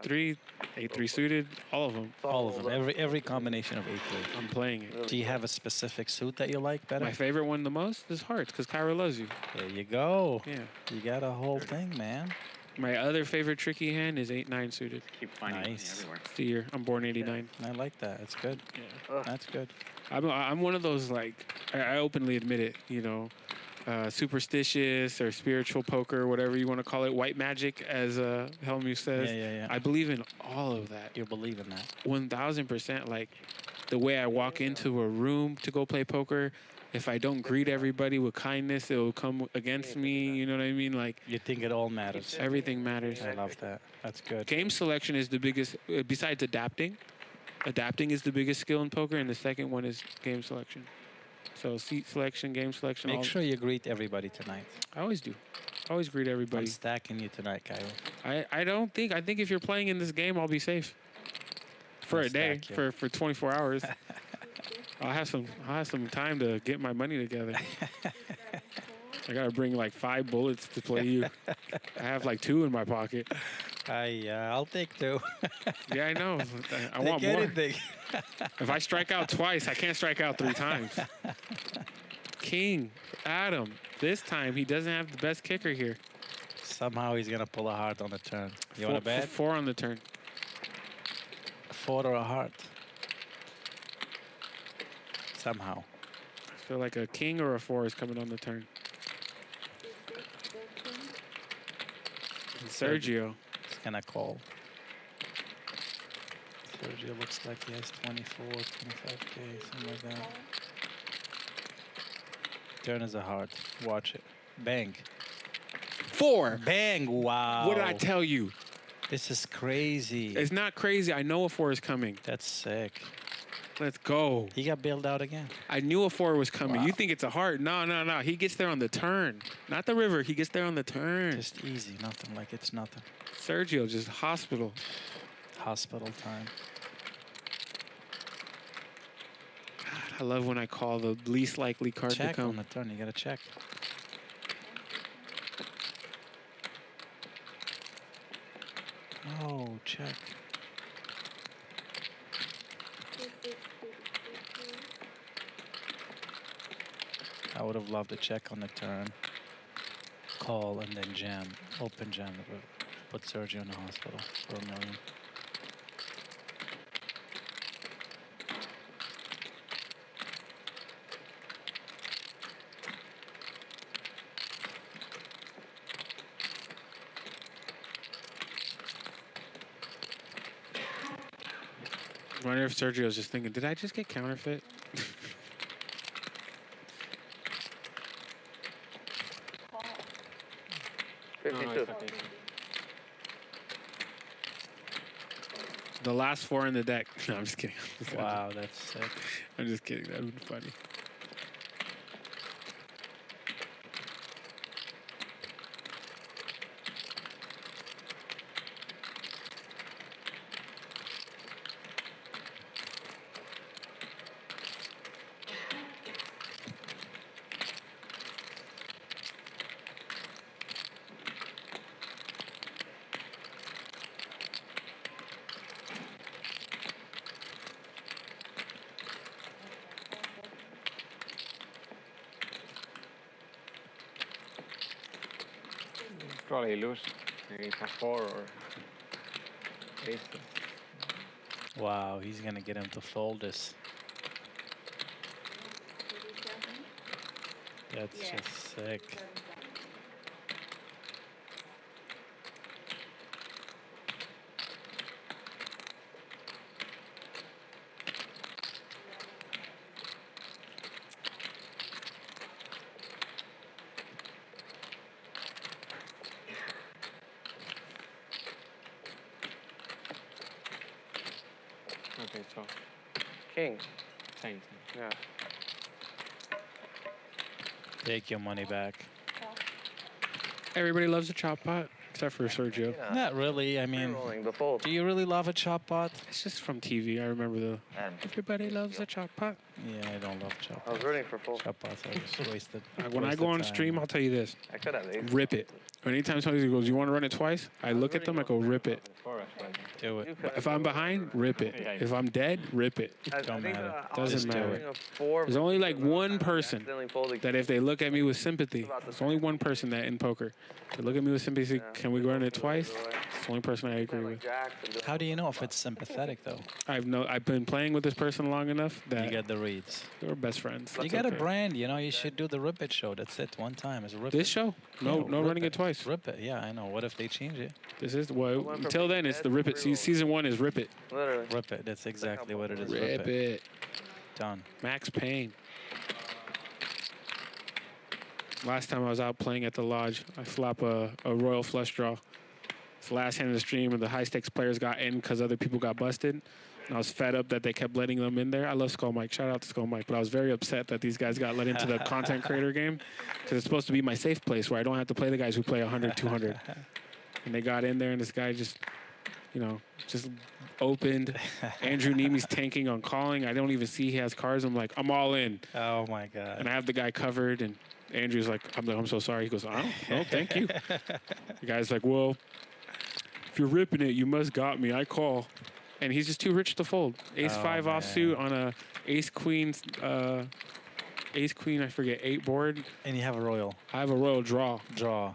8-3, 8-3 suited, all of them. All of them. Every combination of 8-3. I'm playing it. Do you have a specific suit that you like better? My favorite one the most is hearts, because Kiero loves you. There you go. Yeah. You got a whole thing, man. My other favorite tricky hand is 8-9 suited. Keep finding Nice. money everywhere. It's the year. I'm born 89. I like that. It's good. Yeah. That's good. I'm one of those, like, I openly admit it, you know, superstitious or spiritual poker, whatever you want to call it, white magic, as Helmu says. Yeah. I believe in all of that. You believe in that. 1000%. Like, the way I walk into a room to go play poker, if I don't greet everybody with kindness, it will come against me. You know what I mean? Like, You think it all matters. everything matters. I love that. That's good. Game selection is the biggest, besides adapting. Adapting is the biggest skill in poker, and the second one is game selection. So seat selection, game selection. Make sure you greet everybody tonight. I always do. I always greet I'm everybody. stacking you tonight, Kiero. I don't think. I think if you're playing in this game, I'll be safe for I'll a day, stack you. for 24 hours. I'll have some time to get my money together. I gotta bring like 5 bullets to play you. I have like 2 in my pocket. I'll take 2. Yeah, I know. I want more. Anything. If I strike out twice, I can't strike out 3 times. King, Adam. This time, he doesn't have the best kicker here. Somehow he's going to pull a heart on the turn. You want to bet? 4 on the turn. A 4 or a heart. Somehow. I feel like a king or a 4 is coming on the turn. And Sergio. He's going to call. Sergio looks like he has 24, 25K, something like that. Turn is a heart. Watch it. Bang. 4. Bang. Wow. What did I tell you? This is crazy. It's not crazy. I know a 4 is coming. That's sick. Let's go. He got bailed out again. I knew a 4 was coming. Wow. You think it's a heart? No, no, no. He gets there on the turn. Not the river. He gets there on the turn. Just easy. Nothing like it's nothing. Sergio, just hospital. Hospital time. God, I love when I call the least likely card Check to come. on the turn. You got to check. Oh, check. I would have loved to check on the turn, call, and then jam, open jam. Put Sergio in the hospital for $1 million. I wonder if Sergio's just thinking, did I just get counterfeit? The last 4 in the deck. No, I'm just kidding. Wow, that's sick. I'm just kidding. That would be funny. Probably lose. Maybe it's a 4 or ace. Wow, he's gonna get him to fold this. That's just sick. Okay, so King. same. Yeah. Take your money back. Everybody loves a chop pot, except for Sergio. Not really. I mean, The fold. do you really love a chop pot? It's just from TV. I remember the everybody loves a chop pot. Yeah, I don't love chop I was pots. rooting for fold. Chop pots are just wasted. When I go on stream, I'll tell you this. I could have ace. Rip it. Anytime somebody goes, you want to run it twice? I look at them, I go, rip it. Do it. If I'm behind, rip it. If I'm dead, rip it. Don't matter. Doesn't Just do matter. it. There's only like one person that if they look at me with sympathy, there's only one person that in poker. They look at me with sympathy, can we run it twice? It's the only person I agree with. How do you know if it's sympathetic though? I've been playing with this person long enough that You get the reads. we're best friends. You It's got a okay. brand, you know. You should do the Rip It show. That's it. One time. It's Rip This It. show? No, Yeah, no Rip running it twice. Rip It. Yeah, I know. What if they change it? This is well. Until then, it's the Rip It. Season 1 is Rip It. Literally. Rip It. That's exactly what it is. Rip it. Done. Max Payne. Last time I was out playing at the lodge, I flop a royal flush draw. It's the last hand of the stream, and the high-stakes players got in because other people got busted. And I was fed up that they kept letting them in there. I love Skull Mike. Shout out to Skull Mike. But I was very upset that these guys got let into the content creator game because it's supposed to be my safe place where I don't have to play the guys who play 100, 200. And they got in there, and this guy just, just opened. Andrew Nemi's tanking on calling. I don't even see he has cards. I'm like, I'm all in. Oh, my God. And I have the guy covered, and Andrew's like, I'm so sorry. He goes, I don't know, thank you. The guy's like, well, if you're ripping it, you must got me. I call. And he's just too rich to fold. Ace-5 offsuit on a ace-queen, I forget, 8 board. And you have a royal. I have a royal draw. Draw.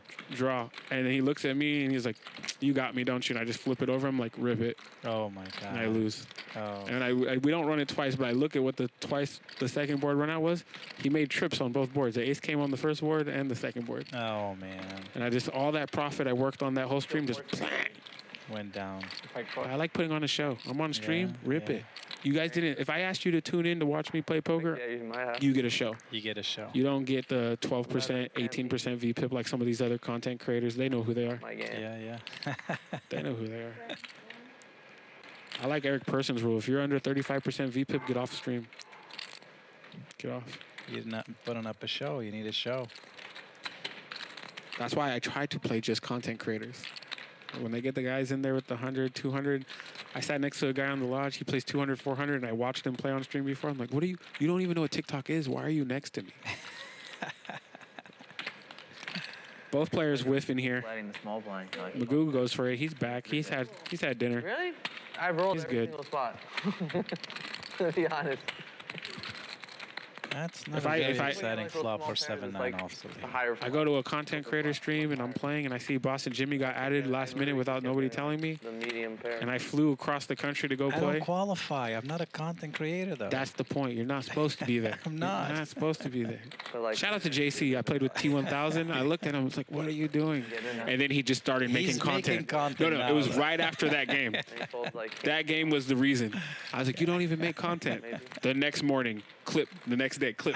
And then he looks at me and he's like, you got me, don't you? And I just flip it over. I'm like, rip it. Oh, my God. And I lose. Oh. And we don't run it twice, but I look at what the second board run out was. He made trips on both boards. The ace came on the first board and the second board. Oh, man. And all that profit I worked on that whole stream just went down. I like putting on a show. I'm on stream, rip it. You guys didn't. If I asked you to tune in to watch me play poker, you get a show. You get a show. You don't get the 12%, 18% VPIP like some of these other content creators. They know who they are. Yeah. They know who they are. I like Eric Person's rule. If you're under 35% VPIP, get off stream. Get off. You're not putting up a show. You need a show. That's why I try to play just content creators. When they get the guys in there with the 100, 200, I sat next to a guy on the lodge. He plays 200, 400, and I watched him play on stream before. I'm like, you don't even know what TikTok is. Why are you next to me? Both players whiff in here. The small blind. Magoo goes for it. He's back. He's had dinner. Really? I've rolled He's every good. single spot. To be honest. That's not a very exciting flop for 7-9 offsuit. I go to a content creator stream and I'm playing and I see Boston Jimmy got added last minute without nobody telling me. The medium pair. And I flew across the country to go play. I don't qualify. I'm not a content creator, though. That's the point. You're not supposed to be there. I'm not. You're not supposed to be there. Shout out to JC. I played with T1000. I looked at him. I was like, what are you doing? And then he just started making content. No, it was right after that game. That game was the reason. I was like, you don't even make content. The next morning, clip. The next day, clip.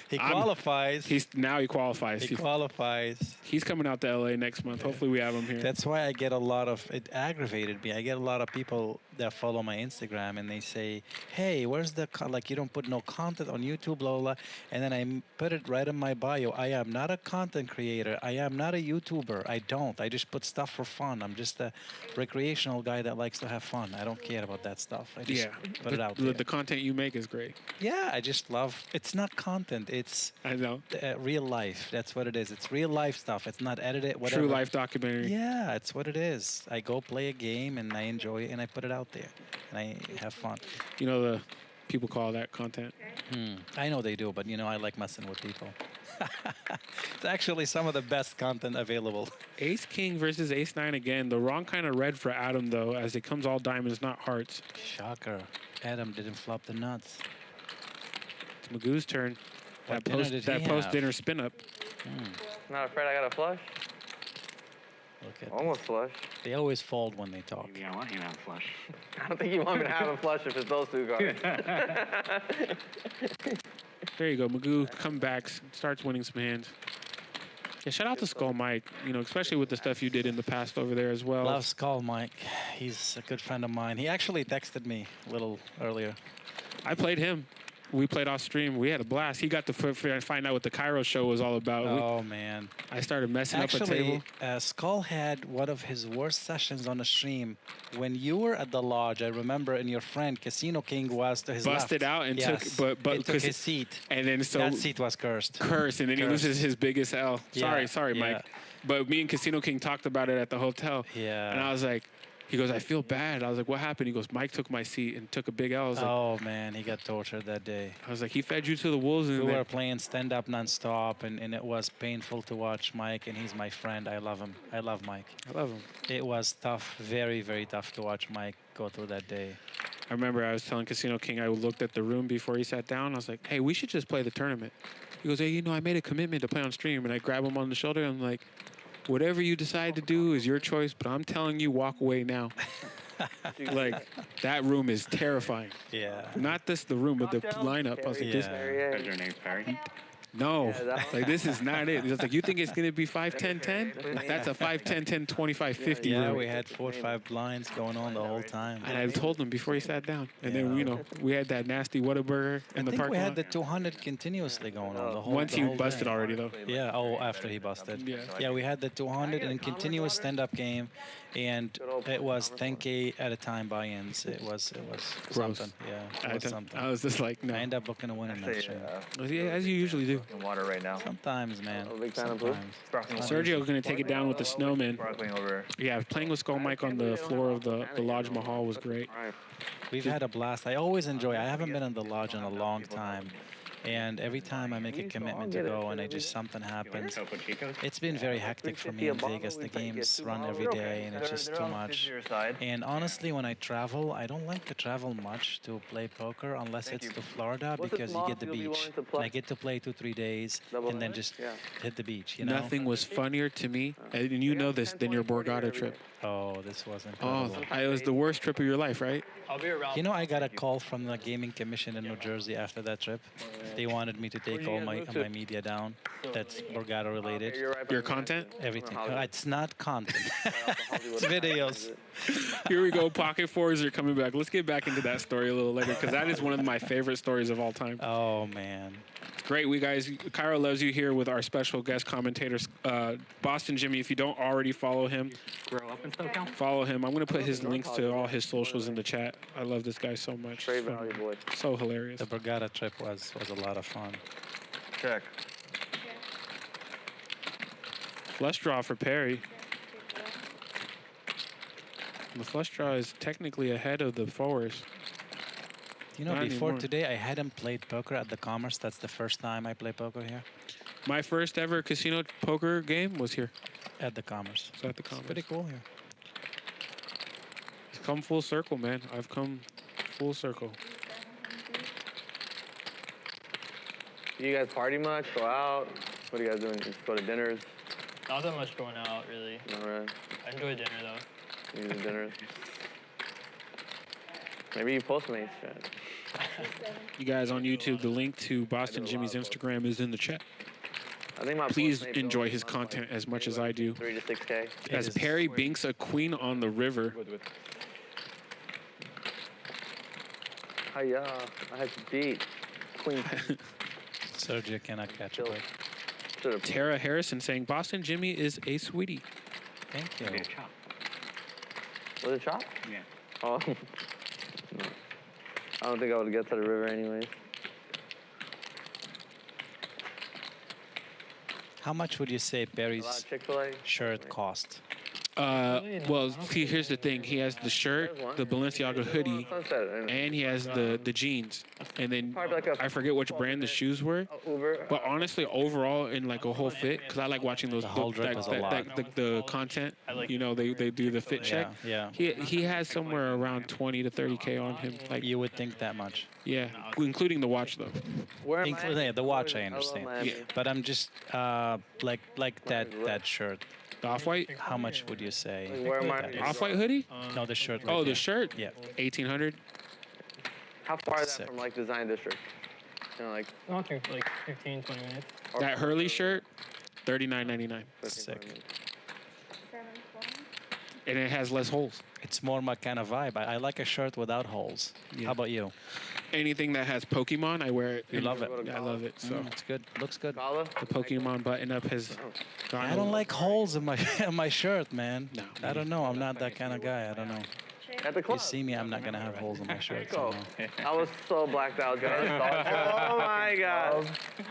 He qualifies. He qualifies. He qualifies. He's coming out to LA next month. Hopefully we have him here. That's why I get a lot of, it aggravated me. I get a lot of people that follow my Instagram and they say, hey, where's the, you don't put no content on YouTube, blah, blah. And then I put it right in my bio. I am not a content creator. I am not a YouTuber. I don't. I just put stuff for fun. I'm just a recreational guy that likes to have fun. I don't care about that stuff. I just put it out there. The content you make is great. Yeah, I just love, it's not content. It's I know real life. That's what it is. It's real life stuff. It's not edited, whatever. True life documentary. Yeah, it's what it is. I go play a game and I enjoy it and I put it out there and I have fun. You know, the people call that content. I know they do, but you know, I like messing with people. It's actually some of the best content available. Ace King versus Ace 9 again. The wrong kind of red for Adam though, as it comes all diamonds, not hearts. Shocker. Adam didn't flop the nuts. It's Magoo's turn. What That post dinner spin up. Not afraid I got a flush. Look at almost flush. They always fold when they talk. Yeah, I want you to have a flush. I don't think you want me to have a flush if it's those two cards. There you go. Magoo comebacks, starts winning some hands. Yeah, shout out to Skull Mike, you know, especially with the stuff you did in the past over there as well. Love Skull Mike. He's a good friend of mine. He actually texted me a little earlier. I played him. We played off stream. We had a blast. He got to find out what the Kiero show was all about. Oh, man. I started messing up a table. Skull had one of his worst sessions on the stream. When you were at the lodge, I remember, and your friend, Casino King, was to his busted left. out and yes. took his seat. And then that seat was cursed. And then he loses his biggest L. Sorry, yeah. Mike. But me and Casino King talked about it at the hotel. Yeah. And I was like, he goes, I feel bad. I was like, what happened? He goes, Mike took my seat and took a big L. I was like, oh, man, he got tortured that day. I was like, he fed you to the wolves. And we were playing stand-up nonstop, and it was painful to watch Mike, and he's my friend. I love him. I love Mike. I love him. It was tough, very, very tough to watch Mike go through that day. I remember I was telling Casino King, I looked at the room before he sat down. I was like, hey, we should just play the tournament. He goes, hey, you know, I made a commitment to play on stream. And I grab him on the shoulder. And I'm like, whatever you decide to do is your choice, but I'm telling you, walk away now. Like, that room is terrifying. Yeah. Not just the room, but the lineup. I was like, Is your name Perry? No. Like, this is not it. It's like, you think it's going to be 5-10-10? That's a 5-10-10, 25-50 Yeah, room. we had 4 or 5 blinds going on the whole time. And I told him before he sat down. And then, you know, we had that nasty Whataburger in the parking lot. we had the 200 continuously going on the whole Once he busted already, though. Yeah, after he busted. Yeah, we had the 200 and continuous stand-up game. And it was 10K at a time buy-ins. It was gross. Something. Yeah, it was something. I was just like, no. I ended up booking a winner next stream. Yeah, as you usually do. in water right now. Sometimes, man. A big fan of blue. Sometimes. Sparkling water. Sergio's going to take it down with the snowman. Sparkling over. Yeah, playing with Skull Mike on the floor of the Lodge Mahal was great. We've had a blast. I always enjoy. I haven't been in the lodge in a long time. And every time I make a commitment to go and something happens, it's been very hectic for me in Vegas. The games run every day and it's just too much. And honestly, when I travel, I don't like to travel much to play poker unless it's to Florida because you get the beach. And I get to play 2-3 days and then just hit the beach, you know? Nothing was funnier to me, and you know this, than your Borgata trip. Oh, this was incredible. Oh, it was the worst trip of your life, right? You know, I got a call from the Gaming Commission in New Jersey after that trip. They wanted me to take all my media down that's Borgata related. Your content? Everything. It's not content. It's videos. Here we go. Pocket fours are coming back. Let's get back into that story a little later because that is one of my favorite stories of all time. Oh, man. Great. We guys, Kiero Loves You here with our special guest commentators, Boston Jimmy. If you don't already follow him, Grow up in SoCal? follow him. I'm going to put his links to all his socials in the chat. I love this guy so much. So hilarious. The Borgata trip was a lot of fun. Check. Flush draw for Perry. The flush draw is technically ahead of the fours. You know, Not before anymore. today, I hadn't played poker at the Commerce. That's the first time I play poker here. My first ever casino poker game was here. At the Commerce. So at the Commerce. It's pretty cool here. It's come full circle, man. I've come full circle. You guys party much? Go out? What are you guys doing? Just go to dinners? Not that much going out, really. All right. I enjoy dinner, though. You do dinners? Maybe you Postmates, chat. You guys on YouTube, the link to Boston Jimmy's Instagram is in the chat. I think my Please Postmates enjoy only his run, content as much as I do. 3 to 6K. As Perry binks a queen on the river. Hiya, I had to beat Queen. Sergio cannot catch a break. Tara Harrison saying Boston Jimmy is a sweetie. Thank you. Was it chop? Yeah. Oh. No. I don't think I would get to the river anyways. How much would you say A lot Perry's of Chick-fil-A. shirt cost? Well, see, here's the thing. He has the shirt, the Balenciaga hoodie, and he has the jeans. And then I forget which brand the shoes were. But honestly, overall, in like a whole fit, because I like watching those the content. You know, they do the fit check. Yeah. He has somewhere around 20 to 30K on him. Like You would think that much. yeah, including the watch though. Yeah, the watch, I understand. But I'm just like that shirt. The off-white? How much would you say? Where am I? that is? Off-white hoodie? No, the shirt. Oh, right the there. shirt? Yeah. 1800. How far is that Sick. from like Design District? You know, like Not too, like 15, 20 minutes. That Hurley shirt, $39.99, Sick. and it has less holes. It's more my kind of vibe. I like a shirt without holes. Yeah. How about you? Anything that has Pokemon, I wear it. You love it? Yeah, I love it. So It's good. Looks good. Kala? the Pokemon button-up has gone. I don't like holes in my in my shirt, man. No. I don't know. I'm not that kind of guy. I don't know. At the You club. see me, I'm not gonna have holes in my shirt. Go. So no. I was so blacked out, guys. Oh my god.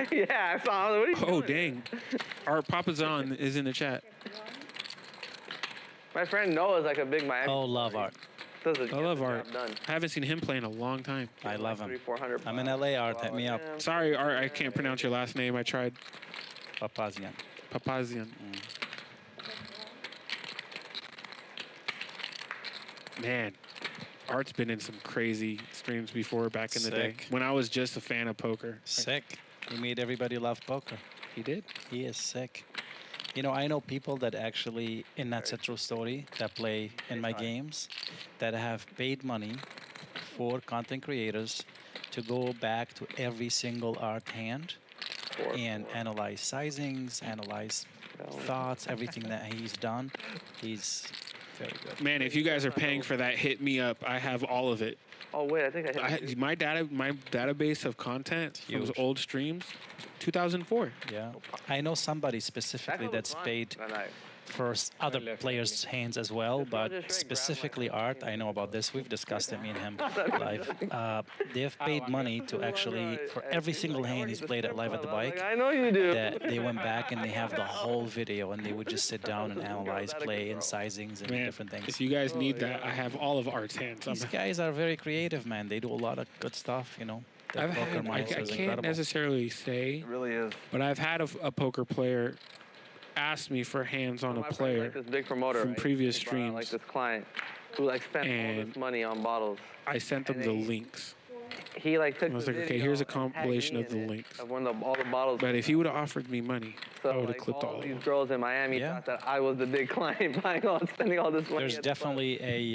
Yeah, I saw. What are you Oh, doing? dang. Art Papazon is in the chat. My friend Noah's like a big Miami. Oh, love art. Does I love Art. I haven't seen him play in a long time. I love him. 300-400. I'm in LA, Art. Hit me up. Sorry, Art, I can't pronounce your last name. I tried. Papazian. Papazian. Man, Art's been in some crazy streams before back in the day. Sick. When I was just a fan of poker. Sick. He made everybody love poker. He did? He is sick. You know, I know people that actually, and that's a true story, that play in my games, that have paid money for content creators to go back to every single art hand and analyze sizings, analyze thoughts, everything that he's done. He's very good. Man, if you guys are paying for that, hit me up. I have all of it. Oh wait, I think I hit. My database of content from those Huge. old streams, 2004. Yeah. I know somebody specifically that's paid other players' hands as well, but specifically Art, I know about this. We've discussed it, me and him, live. They've paid money to actually, for every single hand he's played at live at the bike, I know you do. that they went back and they have the whole video, and they would just sit down and analyze play and sizings and different things. If you guys need that, I have all of Art's hands. These guys are very creative, man. They do a lot of good stuff, you know. Their poker I mindset is can't incredible. necessarily say, It really is. but I've had a poker player ask me for hands on a player Like this big promoter, from right? previous He brought out, like streams. this client who like spent all this money on bottles. I sent them the links. He like took I was the like, okay, video here's a and tagged compilation me of in the it, links. of when all the bottles. But if he would have offered me money, I would have like, clipped all of these them. girls in Miami thought that I was the big client buying all, spending all this money. There's definitely a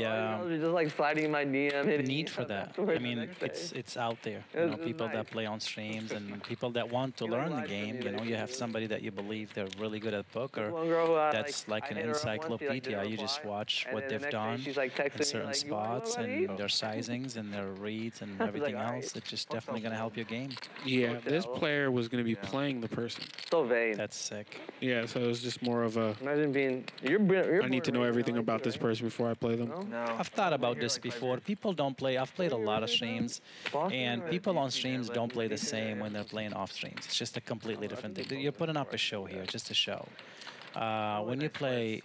just like sliding in my DM. hitting need me for up that. afterwards I the mean, next day. it's out there. You know, people that play on streams and people that want to learn the game. You know, you have somebody that you believe they're really good at poker. One girl who I, That's like an I hit her up once, she, like, encyclopedia. didn't You just reply, watch and what then the they've next day done she's, like, texting in me, certain like, "You wanna spots go out to and eat?" their sizings and their reads and I was everything like, "All else. right, It's just definitely going to help your game. Yeah, this player was going to be playing the person. So vain. That's sick. Yeah, so it was just more of a. Imagine being. You're I need to know everything about this person before I play them. I've thought about this before. People don't play. I've played a lot of streams, and people on streams don't play the same when they're playing off streams. It's just a completely different thing. You're putting up a show here, just a show. When you play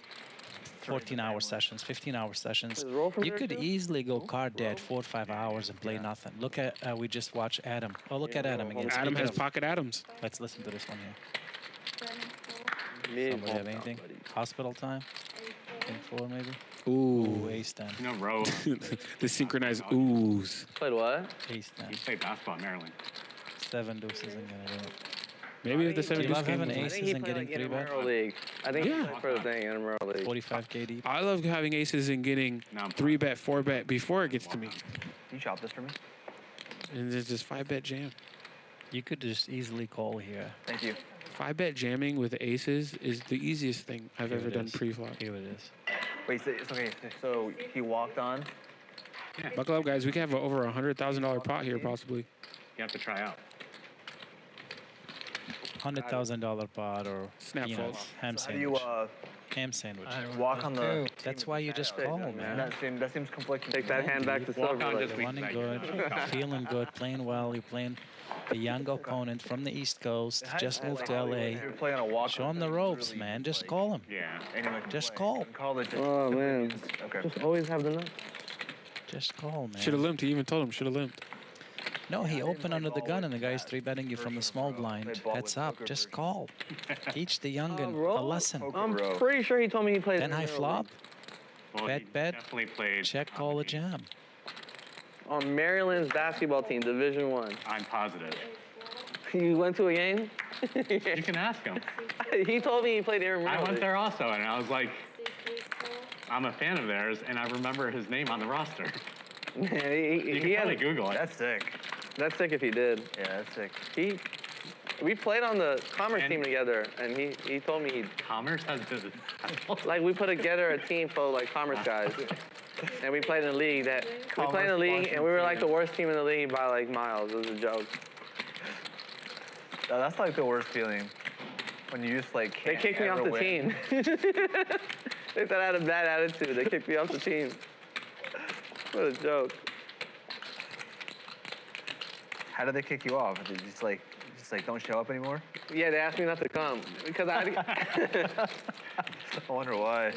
14-hour sessions, 15-hour sessions, you could easily go card dead 4 or 5 hours and play nothing. Look at, we just watched Adam. Oh, look at Adam again. Adam has pocket Adams. Let's listen to this one here. Me. Somebody have anything? Hospital time? 4 maybe? Ooh. Ace 10. No, row. The synchronized oohs. Played what? Ace 10. He played basketball in Maryland. 7 deuces and gonna do it. Maybe if the Do 7 you deuce love game having was- aces and getting 3 bet? League. I think Yeah. he played for the thing in Emerald League. 45 KD. I love having aces and getting 3 bet, 4 bet before it gets to me. Can you chop this for me? And there's just 5 bet jam. You could just easily call here. Thank you. 5 bet jamming with aces is the easiest thing I've Here ever it done is. pre-flop. Here it is. Wait, so, it's okay. So he walked on. Buckle up, guys. We could have over $100,000 pot here, possibly. You have to try out. $100,000 pot or Snap peanuts, folds. ham How do you sandwich. Ham sandwich. walk on the? That's why you just call, man. That seems conflicting. Take that hand back to Walk silver. on Like, this week. Running good, feeling good, playing well. You're playing a young opponent from the East Coast. Just moved to LA. You're playing a walk. Show him the ropes, man. Just call him. Yeah. Anyway, Just call. Call it. oh man. Okay. Just always have the nuts. Just call, man. Should have limped. He even told him should have limped. No, he opened under the gun and the guy's 3-betting you from the small blind. Heads up. Just call. Teach the youngin a lesson. I'm pretty sure he told me he played. Then high flop. Well, Bet, he bet. definitely played. Check, call a jam. On Maryland's basketball team, Division One. I'm positive. You went to a game? You can ask him. He told me he played Aaron I Maryland. went there also, and I was like, I'm a fan of theirs, and I remember his name on the roster. Man, You he can had. probably Google it. That's sick. That's sick if he did. Yeah, that's sick. We played on the Commerce team together, and he told me he Commerce has this. like we put together a team full of like Commerce guys, and we played in a league and we were like the worst team in the league by like miles. It was a joke. That's like the worst feeling when you just like. They kicked me off the team. They said I had a bad attitude. They kicked me off the team. What a joke. How did they kick you off? Did you just like don't show up anymore? Yeah, they asked me not to come because I. I wonder why.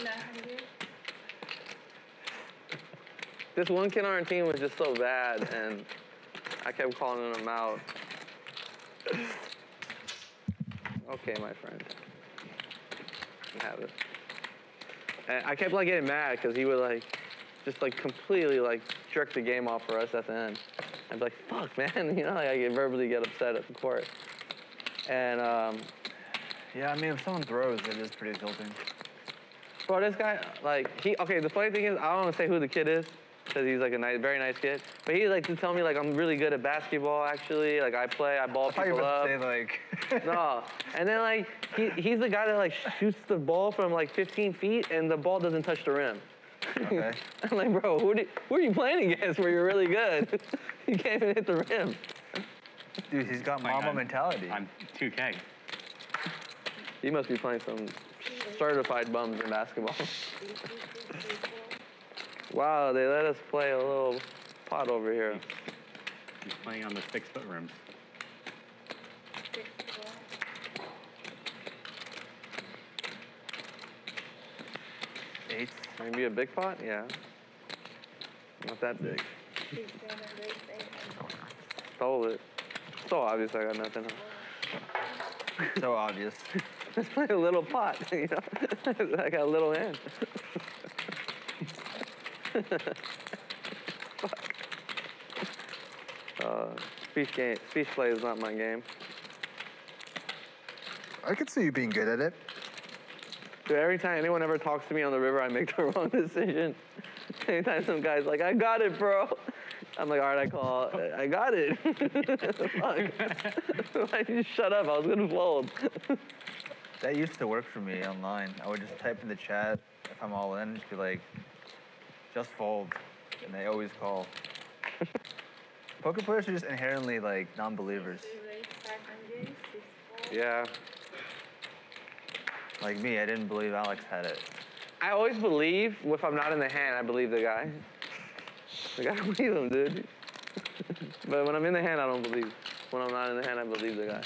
This one kid on our team was just so bad, and I kept calling him out. Okay, my friend. You have it. And I kept like getting mad because he would like, just like completely like jerk the game off for us at the end. I'd be like, fuck, man, you know, like I get verbally get upset at the court. And Yeah, I mean, if someone throws, it is pretty tilting. bro, this guy, like, okay, the funny thing is, I don't want to say who the kid is, because he's like a nice, very nice kid. But he like to tell me like I'm really good at basketball, actually. Like I ball people up. Say, like... No, and then like he's the guy that like shoots the ball from like 15 feet and the ball doesn't touch the rim. Okay. I'm like, bro, who are you playing against where you're really good? You can't even hit the rim. Dude, he's got mama mentality. On 2K. He must be playing some certified bums in basketball. Wow, they let us play a little pot over here. He's playing on the 6-foot rims. Eight. Maybe a big pot? Yeah. Not that big. Stole it. So obvious I got nothing. So obvious. It's like a little pot, you know? I got a little hand. Speech play is not my game. I could see you being good at it. Dude, every time anyone ever talks to me on the river, I make the wrong decision. Anytime some guy's like, I got it, bro. I'm like, all right, I call. I got it. Fuck. Why did you shut up? I was going to fold. That used to work for me online. I would just type in the chat if I'm all in, just be like, just fold. And they always call. Poker players are just inherently like non-believers. Yeah. Like me, I didn't believe Alex had it. I always believe, if I'm not in the hand, I believe the guy. Like, I believe him, dude. But when I'm in the hand, I don't believe. When I'm not in the hand, I believe the guy.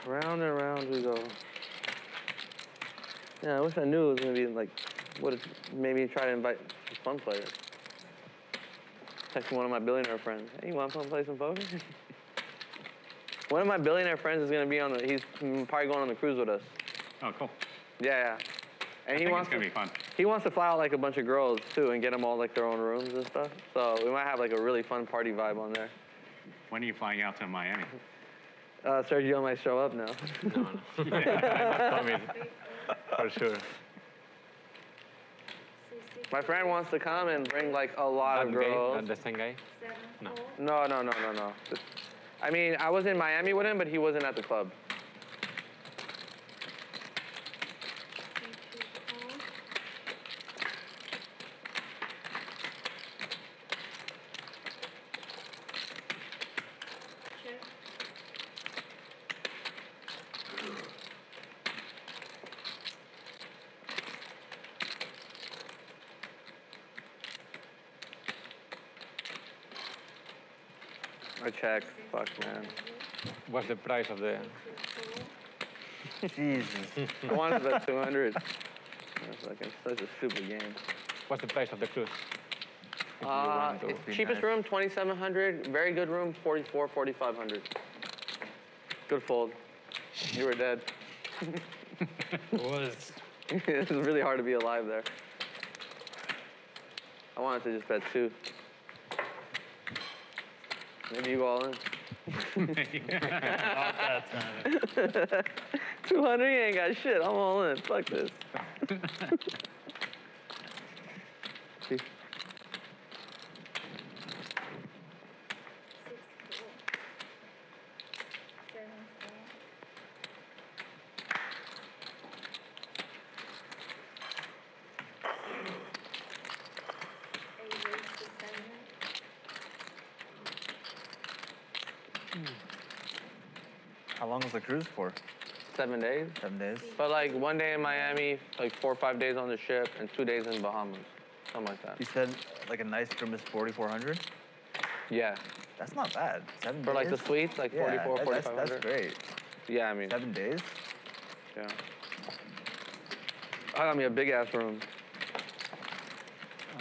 Round and round we go. Yeah, I wish I knew it was gonna be like, would maybe try to invite some fun players. Texting one of my billionaire friends. Hey, you want to come play some poker? One of my billionaire friends is gonna be on he's probably going on the cruise with us. Oh, cool. Yeah. And I think it's gonna be fun. He wants to fly out like a bunch of girls too and get them all like their own rooms and stuff. So we might have like a really fun party vibe on there. When are you flying out to Miami? Sergio might show up now. No. Yeah, I'm coming. For sure. My friend wants to come and bring like a lot of girls. Not the same guy? No. No. I mean, I was in Miami with him, but he wasn't at the club. I check. Fuck, man. What's the price of the... Jesus. I wanted that 200. That's like such a stupid game. What's the price of the cruise? Cheapest room, 2,700. Very good room, 4,500. Good fold. You were dead. It was. It was really hard to be alive there. I wanted to just bet 2. Maybe you go all in. Not that time. 200, you ain't got shit. I'm all in. Fuck this. How long was the cruise for? 7 days. 7 days. But like 1 day in Miami, like 4 or 5 days on the ship, and 2 days in Bahamas. Something like that. You said like a nice room is 4,400? Yeah. That's not bad. 7 days? For like the suites, like 44, 4,500. That's great. Yeah, I mean. 7 days? Yeah. I got me a big ass room.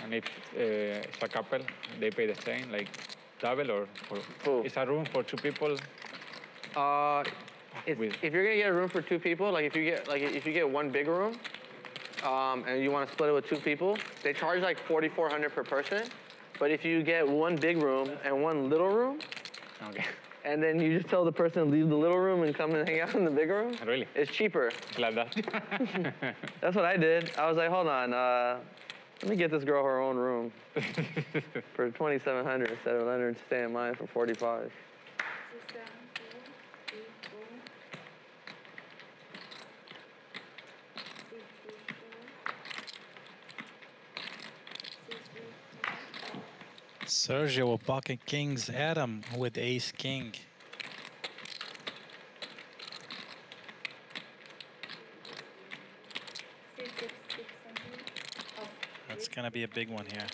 And if it's a couple, they pay the same, like double or it's a room for 2 people. If you're gonna get a room for 2 people, like if you get one big room, and you want to split it with 2 people, they charge like $4,400 per person. But if you get one big room and one little room, Okay. and then you just tell the person to leave the little room and come and hang out in the big room, Really? it's cheaper. Like that. That's what I did. I was like, hold on, let me get this girl her own room for $2,700 instead of letting her stay in mine for $45. Sergio with pocket kings. Adam with ace king. That's gonna be a big one here.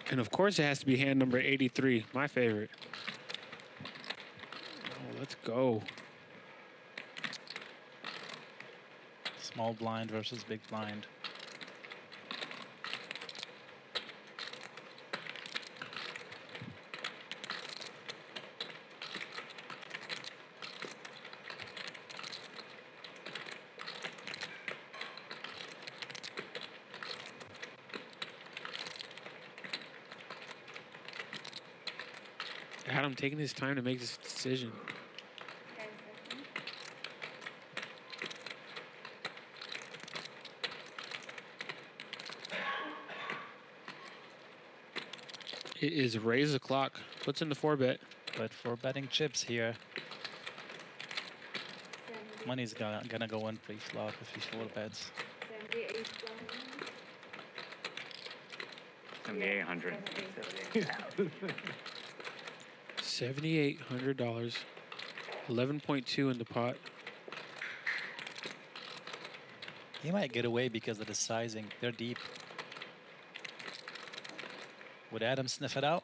And of course, it has to be hand number 83, my favorite. Oh, let's go. Small blind versus big blind. Adam taking his time to make this decision. It is raise the clock. What's in the 4-bet? But for betting chips here, money's gonna go in pre-flop if he 4-bets. 7,800. $7,800. 11.2 in the pot. He might get away because of the sizing. They're deep. Would Adam sniff it out?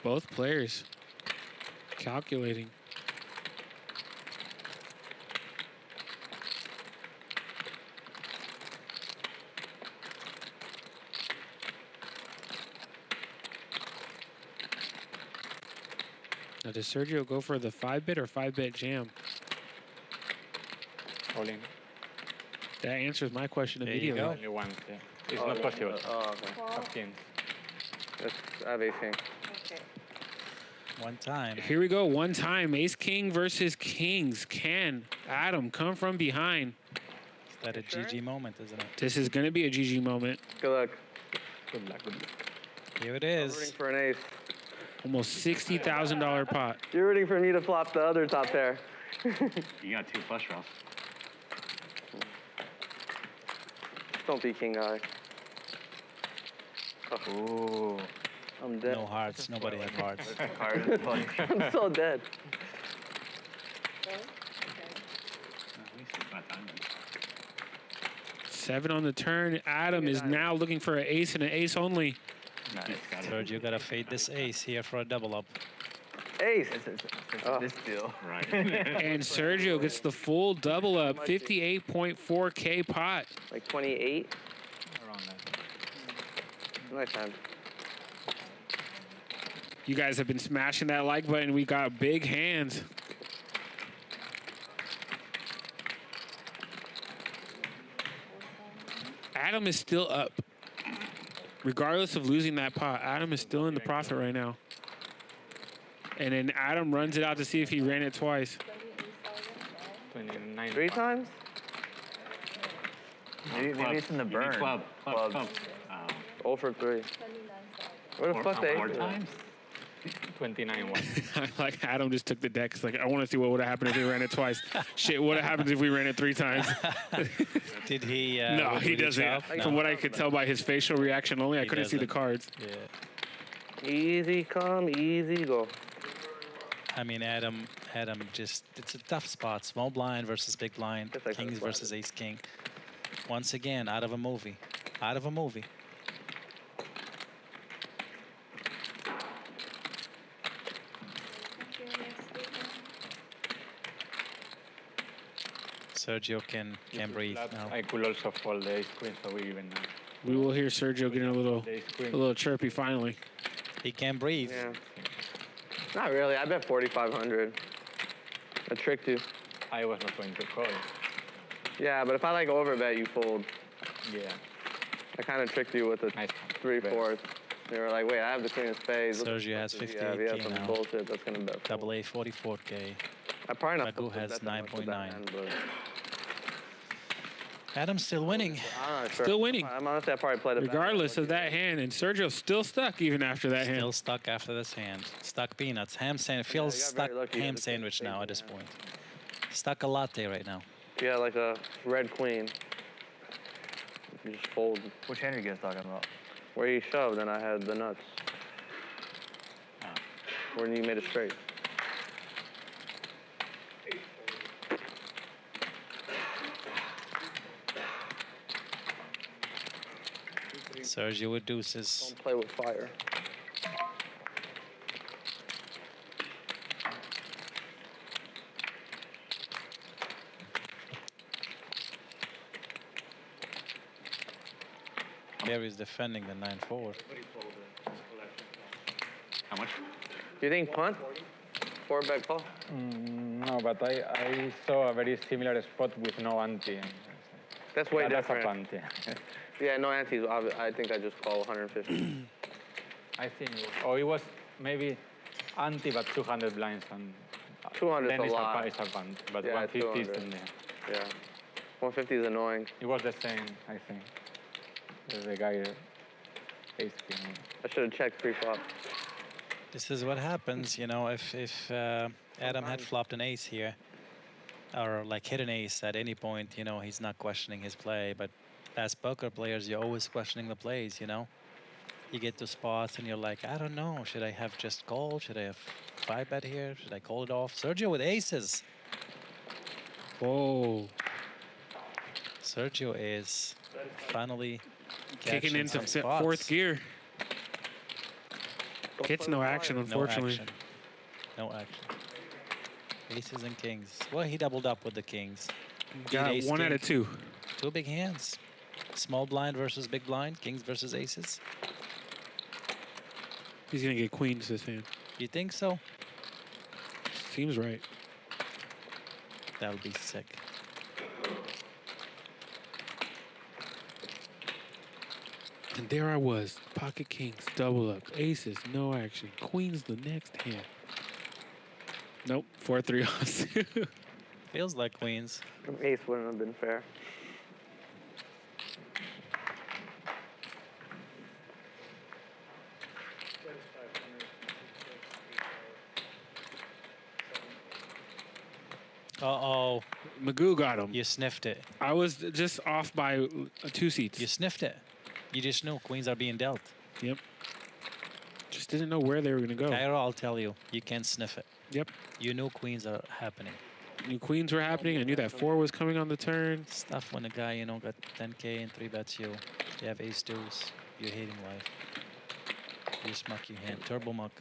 Both players calculating. Now, does Sergio go for the 5-bet or 5-bet jam? All in. That answers my question There you immediately. go. Only one. Yeah. It's not possible. Oh, okay. Of kings. I have ace king. One time. Here we go. One time. Ace king versus kings. Can Adam come from behind? Is that a GG moment, isn't it? This is going to be a GG moment. Good luck. Good luck. Good luck. Here it I'm is. rooting for an ace. Almost $60,000 pot. You're rooting for me to flop the other top pair. You got 2 flush draws. Don't be king guy. Ooh. I'm dead. No hearts. Nobody had hearts. Hard as fuck. I'm so dead. At least it's about time then. 7 on the turn. Adam is now looking for an ace and an ace only. Nice. Sergio gotta fade this ace here for a double up. Ace. This deal. Right. And Sergio gets the full double up. 58.4K pot. Like 28. Around that. Nice hand. You guys have been smashing that like button. We got big hands. Adam is still up. Regardless of losing that pot, Adam is still in the profit right now. And then Adam runs it out to see if he ran it twice. 29. 3 times? Maybe it's in the burn. Club. Oh for 3. Where the fuck they? 4 times? 29-1. Like Adam just took the deck. It's like, I want to see what would have happened if we ran it twice. Shit, what happens if we ran it 3 times? Did he? No, he doesn't. From what I could tell by his facial reaction only, I couldn't see the cards. Yeah. Easy come, easy go. I mean, Adam just, it's a tough spot. Small blind versus big blind. Kings versus ace king. Once again, out of a movie. Out of a movie. Sergio can breathe now. I could also fold the ace queen, so we even now. We will hear Sergio getting a little chirpy finally. He can breathe. Yeah. Not really. I bet 4,500. I tricked you. I was not going to call. Yeah, but if I like overbet, you fold. Yeah. I kind of tricked you with a 3/4. You were like, wait, I have the queen of spades. Sergio has 58K yeah, if he has some now. bullshit, that's gonna bet. Double A 44K. I probably not. Magoo has 9.9. But Adam's still winning. I'm not sure. Still winning. I'm honestly, I probably played it. Regardless of that hand, and Sergio's still stuck even after that hand. Still stuck after this hand. Stuck peanuts. Ham sandwich. Feels stuck ham sandwich now at this point. Stuck a latte right now. Yeah, like a red queen. You just fold. Which hand are you guys talking about? Where you shoved and I had the nuts. Where you made it straight. Sergio with deuces. Don't play with fire. Gary's defending the 9-4. How much? You think punt? 4-bet call? No, but I saw a very similar spot with no ante. That's way different. That's a punt, yeah. Yeah, no antes. I think I just call 150. I think, or it was maybe ante, but 200 blinds. And 200 then is a lot. It's a punt, but Yeah, 150 is 200. in there. Yeah. 150 is annoying. It was the same, I think. The guy ace king. I should have checked pre-flop. This is what happens, you know, if Adam had flopped an ace here, or like hit an ace at any point, you know, he's not questioning his play. But as poker players, you're always questioning the plays, you know. You get to spots and you're like, I don't know, should I have just called? Should I have 5-bet here? Should I call it off? Sergio with aces. Whoa. Sergio is finally kicking into some spots. 4th gear. Gets no action, unfortunately. No action. Aces and kings. Well, he doubled up with the kings. Got Ace, 1 out of 2. 2 big hands. Small blind versus big blind. Kings versus aces. He's going to get queens this hand. You think so? Seems right. That would be sick. And there I was. Pocket kings, double up. Aces, no action. Queens the next hand. Nope, 4-3 offsuit. Feels like queens. Ace wouldn't have been fair. Uh-oh. Magoo got him. You sniffed it. I was just off by 2 seats. You sniffed it. You just knew queens are being dealt. Yep. Just didn't know where they were going to go. Kiero, I'll tell you, you can't sniff it. Yep. You knew queens are happening. Knew queens were happening. I knew that 4 was coming on the turn. Stuff when a guy, you know, got 10K and 3-bets you. You have ace deuce. You're hating life. You just muck your hand. Turbo muck.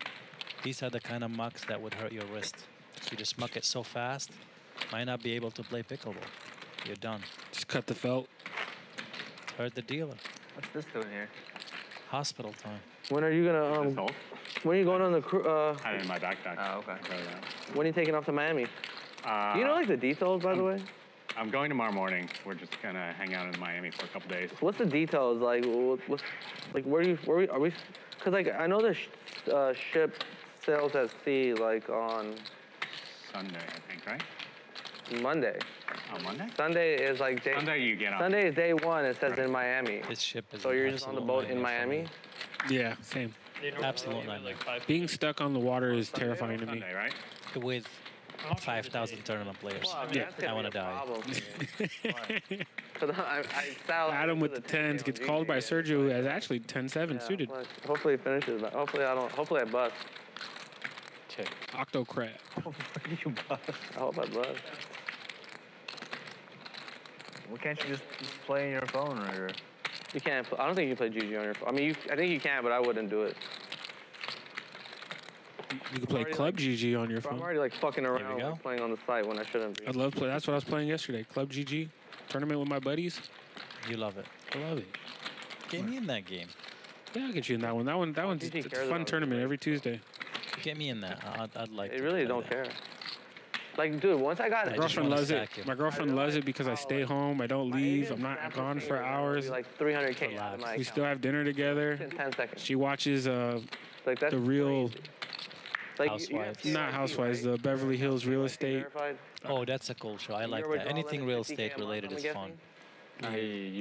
These are the kind of mucks that would hurt your wrist. If you just muck it so fast, might not be able to play pickleball. You're done. Just cut the felt. Hurt the dealer. What's this doing here? Hospital time. When are you gonna when are you going on the I had it in my backpack. Oh, okay. When are you taking off to Miami? Do you know like the details, by the way? I'm going tomorrow morning. We're just gonna hang out in Miami for a couple days. What's the details like? What's like? Where are we? Cause like I know the ship sails at sea like on Sunday, I think, right? Monday. On Monday? Sunday is like day. Sunday you get off. Sunday is day 1. It says in Miami. This ship is. So you're just on the boat in Miami? Yeah, same. Absolute nightmare. Being stuck on the water is terrifying to me. Sunday, right? With 5,000 tournament players. Well, I mean, Yeah. that's gonna I want to be a die. problem for me. 'Cause Adam with the 10s gets called by Sergio, who has actually 10-7 suited. Look, hopefully it finishes. But hopefully I don't. Hopefully I bust. Check. Octo crab. You bust. I hope I bust. Why can't you just play on your phone or? You can't. I don't think you can play GG on your phone. I mean, I think you can, but I wouldn't do it. You can play Club GG on your I'm phone. already like fucking around go. like, playing on the site when I shouldn't be. I'd love to play. That's what I was playing yesterday. Club GG. Tournament with my buddies. You love it. I love it. Get me in that game. Yeah, I'll get you in that one. That one's GG it's a cares fun about tournament it. every Tuesday. Get me in that. I'd like They to really play don't that. care. Like, dude, once I got I My just girlfriend wanna loves it. stack you. My girlfriend loves it because I stay home. I don't leave. I'm not gone for hours. Like 300K out of my We account. still have dinner together. In 10 seconds. She watches Like, that's the real, crazy. Like, Housewives. not Housewives, the Beverly Hills Real Estate. Verified. Oh, that's a cool show. I like Your that. withdrawal Anything limit real 50K estate a month, related I'm is guessing? fun.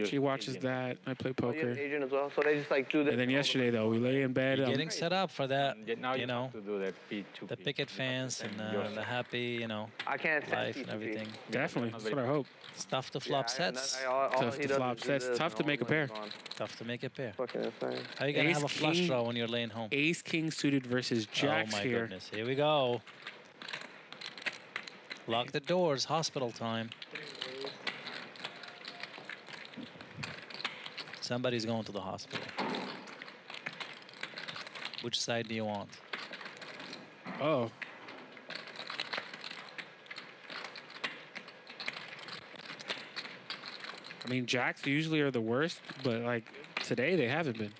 She watches that. I play Oh, you have an poker. agent as well? So they just like do this. And then yesterday, though, we lay in bed. You're getting set up for that, Now you know, have to do the P2P. the picket fence and the happy, you know, I can't say life and P2P. everything. Definitely. That's what I hope. Stuff to flop sets. Tough to flop sets. Tough to make a pair. Tough to make a pair. Fucking insane. How you gonna Ace have a flush king. draw when you're laying home? Ace King suited versus Jacks oh my here. goodness. Here we go. Lock the doors. Hospital time. Somebody's going to the hospital. Which side do you want? Oh. I mean, Jacks usually are the worst, but like today they haven't been.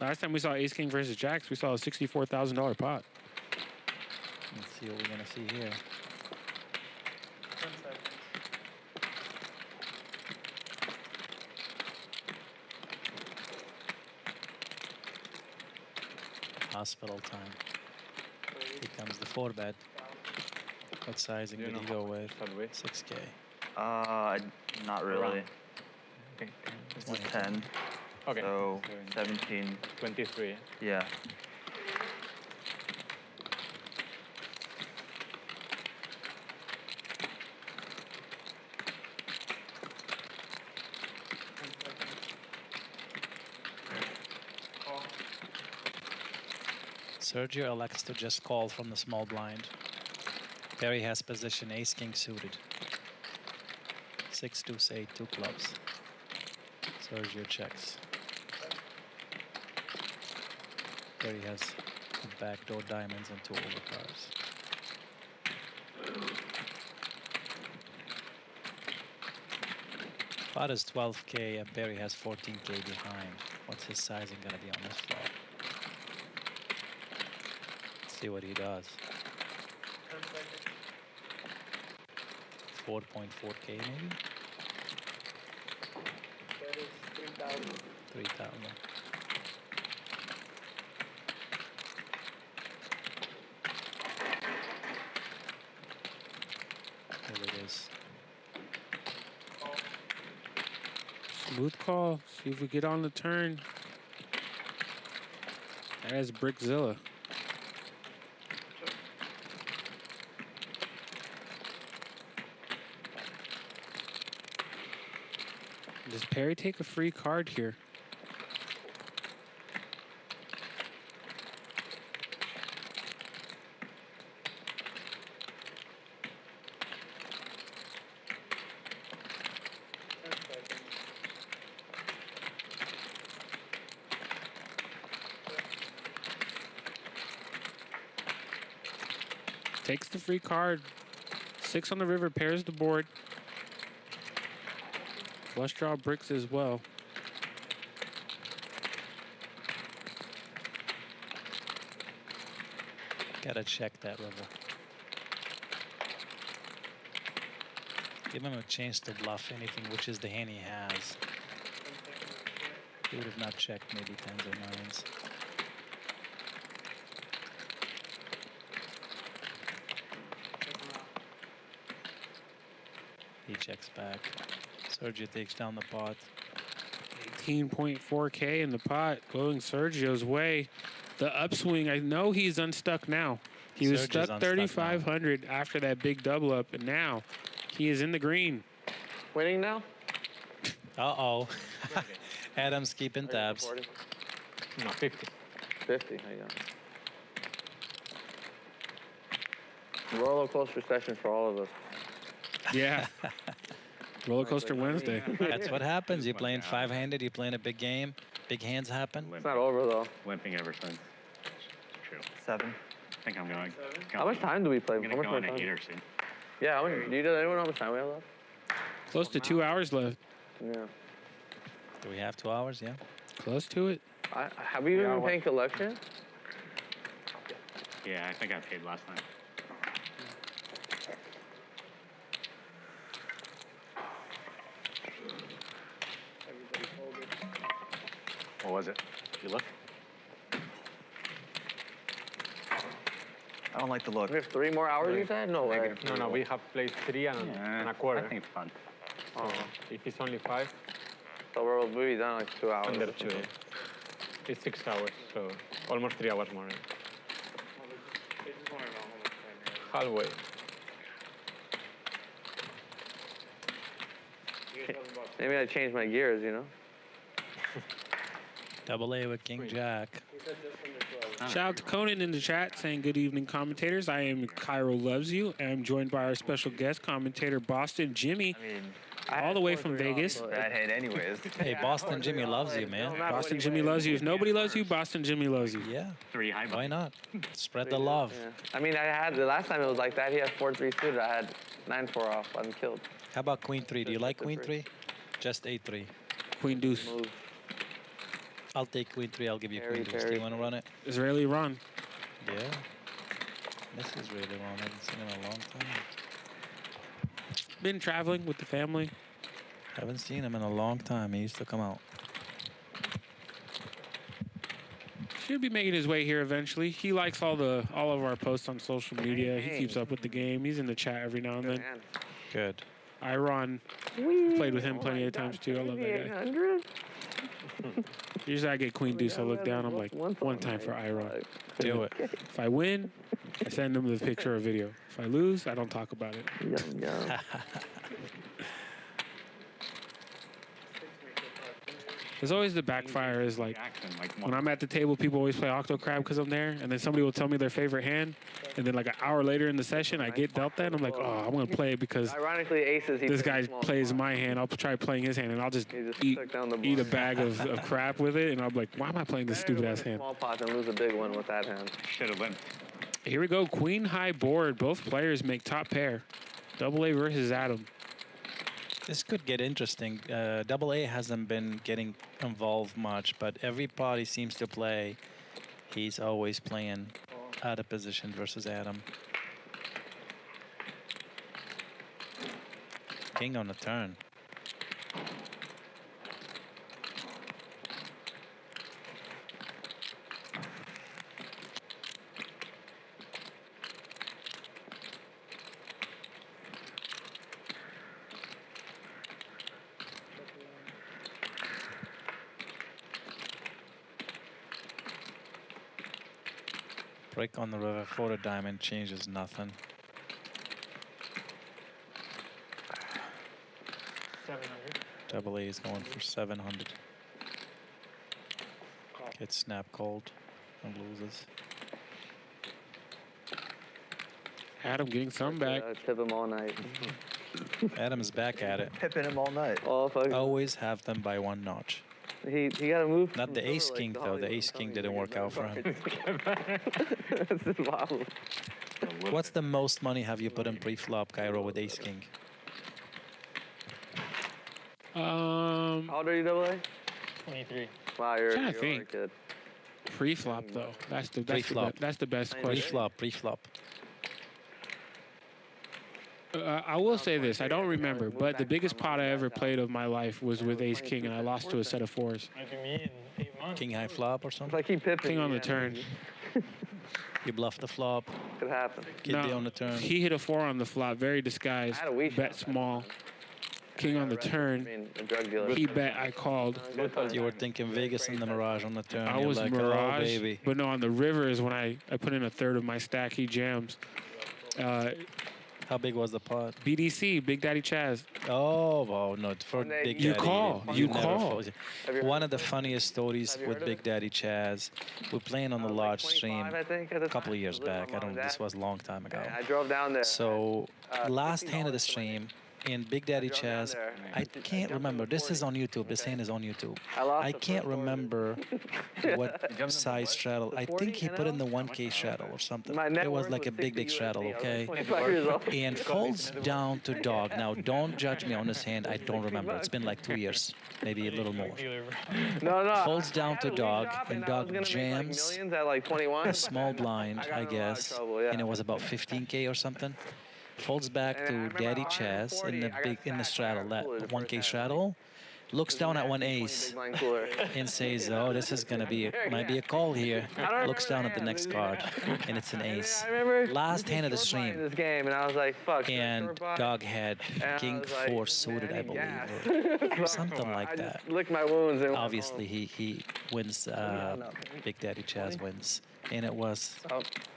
Last time we saw Ace King versus Jacks, we saw a $64,000 pot. Let's see what we're gonna see here. Hospital time. Here comes the 4-bet. What sizing did he go with? 6K. Not really. Okay. This is 10. Okay. So 17. 23. Yeah. Sergio elects to just call from the small blind. Perry has position Ace King suited. 6 deuce 8, 2 clubs. Sergio checks. Perry has backdoor diamonds and 2 overcards. Pot is 12K and Perry has 14K behind. What's his sizing gonna be on this flop? See what he does. 4.4K maybe? 3,000. Here it is. Smooth call. See if we get on the turn. That is Brickzilla. Does Perry take a free card here? Takes the free card. 6 on the river, pairs the board. Flush draw bricks as well. Gotta check that river. Give him a chance to bluff anything, which is the hand he has. He would have not checked maybe 10s or 9s. He checks back. Sergio takes down the pot. 18.4K in the pot, going Sergio's way. the upswing. I know he's unstuck now. He was Serge is stuck unstuck 3,500 after that big double up, and now he is in the green. Winning now? Uh-oh. Adam's keeping tabs. 40? No, 50. 50, there you go. Roller coaster session for all of us. Yeah. Roller coaster Wednesday. That's what happens. You're playing five-handed. You're playing a big game. Big hands happen. It's not over, though. Limping ever since. True. 7. I think I'm going. How much time do we play? I'm going to go on a heater soon. Yeah, how much, do you know anyone know how much time we have left? Close to 2 hours left. Yeah. Do we have 2 hours? Yeah. Close to it. Have you even been paying collection? Yeah, I think I paid last night. What was it? Did you look? I don't like the look. We have 3 more hours, you said? No way. No, we have played 3 and a quarter. I think it's fun. So if it's only 5, So we'll be done like 2 hours. under 2. It's 6 hours, so almost 3 hours more. Halfway. Maybe I changed my gears, you know? Double A with King Jack. Shout out to Conan in the chat saying good evening, commentators. I am Kiero Loves You, and I'm joined by our special guest commentator, Boston Jimmy, all the way from Vegas. Bad hand anyways. Hey, Boston Jimmy loves you, man. Boston Jimmy loves you. If nobody loves you, Boston Jimmy loves you. Yeah. 3 high. Why not? Spread the love. Yeah. I mean, I had, the last time it was like that, he had 4-3 suited. I had 9-4 off. I'm killed. How about Queen 3? Do you like Queen 3? Just 8-3. Queen Deuce. Move. I'll take Queen 3. I'll give you Parry, Queen Deuce. Do parry. you want to run it? Israeli run. Yeah. This is really long. I haven't seen him in a long time. Been traveling with the family. Haven't seen him in a long time. He used to come out. Should be making his way here eventually. He likes all of our posts on social media. He keeps up with the game. He's in the chat every now and then. Good. Iron played with him plenty of times too. I love that guy. 800? Usually I get Queen Deuce. I look down. I'm like, one time for Iron. Do it. If I win, I send him the picture or video. If I lose, I don't talk about it. Yum, yum. There's always the backfire is like, when I'm at the table, people always play Octo Crab because I'm there, and then somebody will tell me their favorite hand, and then like an hour later in the session, I get dealt that, and I'm like, oh, I'm going to play it because Ironically, aces. this guy plays my hand. I'll try playing his hand, and I'll just eat a bag of crap with it, and I'm like, why am I playing this stupid-ass hand? Small pot and lose a big one with that hand. Should have limped. Here we go, queen high board. Both players make top pair. Double A versus Adam. This could get interesting. Double A hasn't been getting involved much, but every pot he seems to play, he's always playing out of position versus Adam. King on the turn. Break on the river for the diamond changes nothing. 700. Double A is going for 700. Gets snap cold and loses. Adam getting some back. Tip him all night. Adam's back at it. Pipping him all night. Oh, fuck. Always have them by 1 notch. He got to move. Not the ace king though. The ace king didn't work out for him. This is wild. What's the most money have you put in pre-flop, Kiero, with ace king? How old are you, Double A? 23. Wow, you're Trying to a think. kid. Pre-flop though. That's the Pre-flop. that's the best question. Pre-flop, pre-flop. I will say this. I don't remember, but the biggest pot I ever played of my life was with ace king, and I lost to a set of 4s. Might be me in 8 months. King high flop or It's something? like he pipping. King on the turn. You bluff the flop. Could happen. Kid D on the turn. He hit a 4 on the flop, very disguised. I had a weak Bet shot. small. king on the turn. A drug dealer. He bet, I called. You were thinking Vegas and the Mirage on the turn. I You're was like, Mirage, oh, baby. but no, on the river is when I put in a third of my stack. He jams. How big was the pot? BDC, Big Daddy Chaz. Oh, no. For Big Daddy. You call. You never call. fold. One of the funniest stories with Big Daddy Chaz, we're playing on the lodge stream a couple of years back. This was a long time ago. I drove down there. So, last hand of the stream, in Big Daddy Chaz, I can't remember. This is on YouTube. This hand is on YouTube. I can't remember what size straddle. I think he put in the 1K straddle or something. It was like a big straddle, okay? And folds down to dog. Now, don't judge me on this hand. I don't remember. It's been like 2 years, maybe a little more. Folds down to dog, and dog jams a small blind, I guess, and it was about 15K or something. Folds back to Daddy Chaz in the straddle, that 1K straddle. Looks down at one ace and says, "Oh, this is gonna might be a call here." Looks down at the next card, and it's an ace. Last hand of the stream. This game, and I was like, "Fuck." And dog had King 4 suited, I believe, or something like that. Lick my wounds. And obviously, he wins. Big Daddy Chaz wins, and it was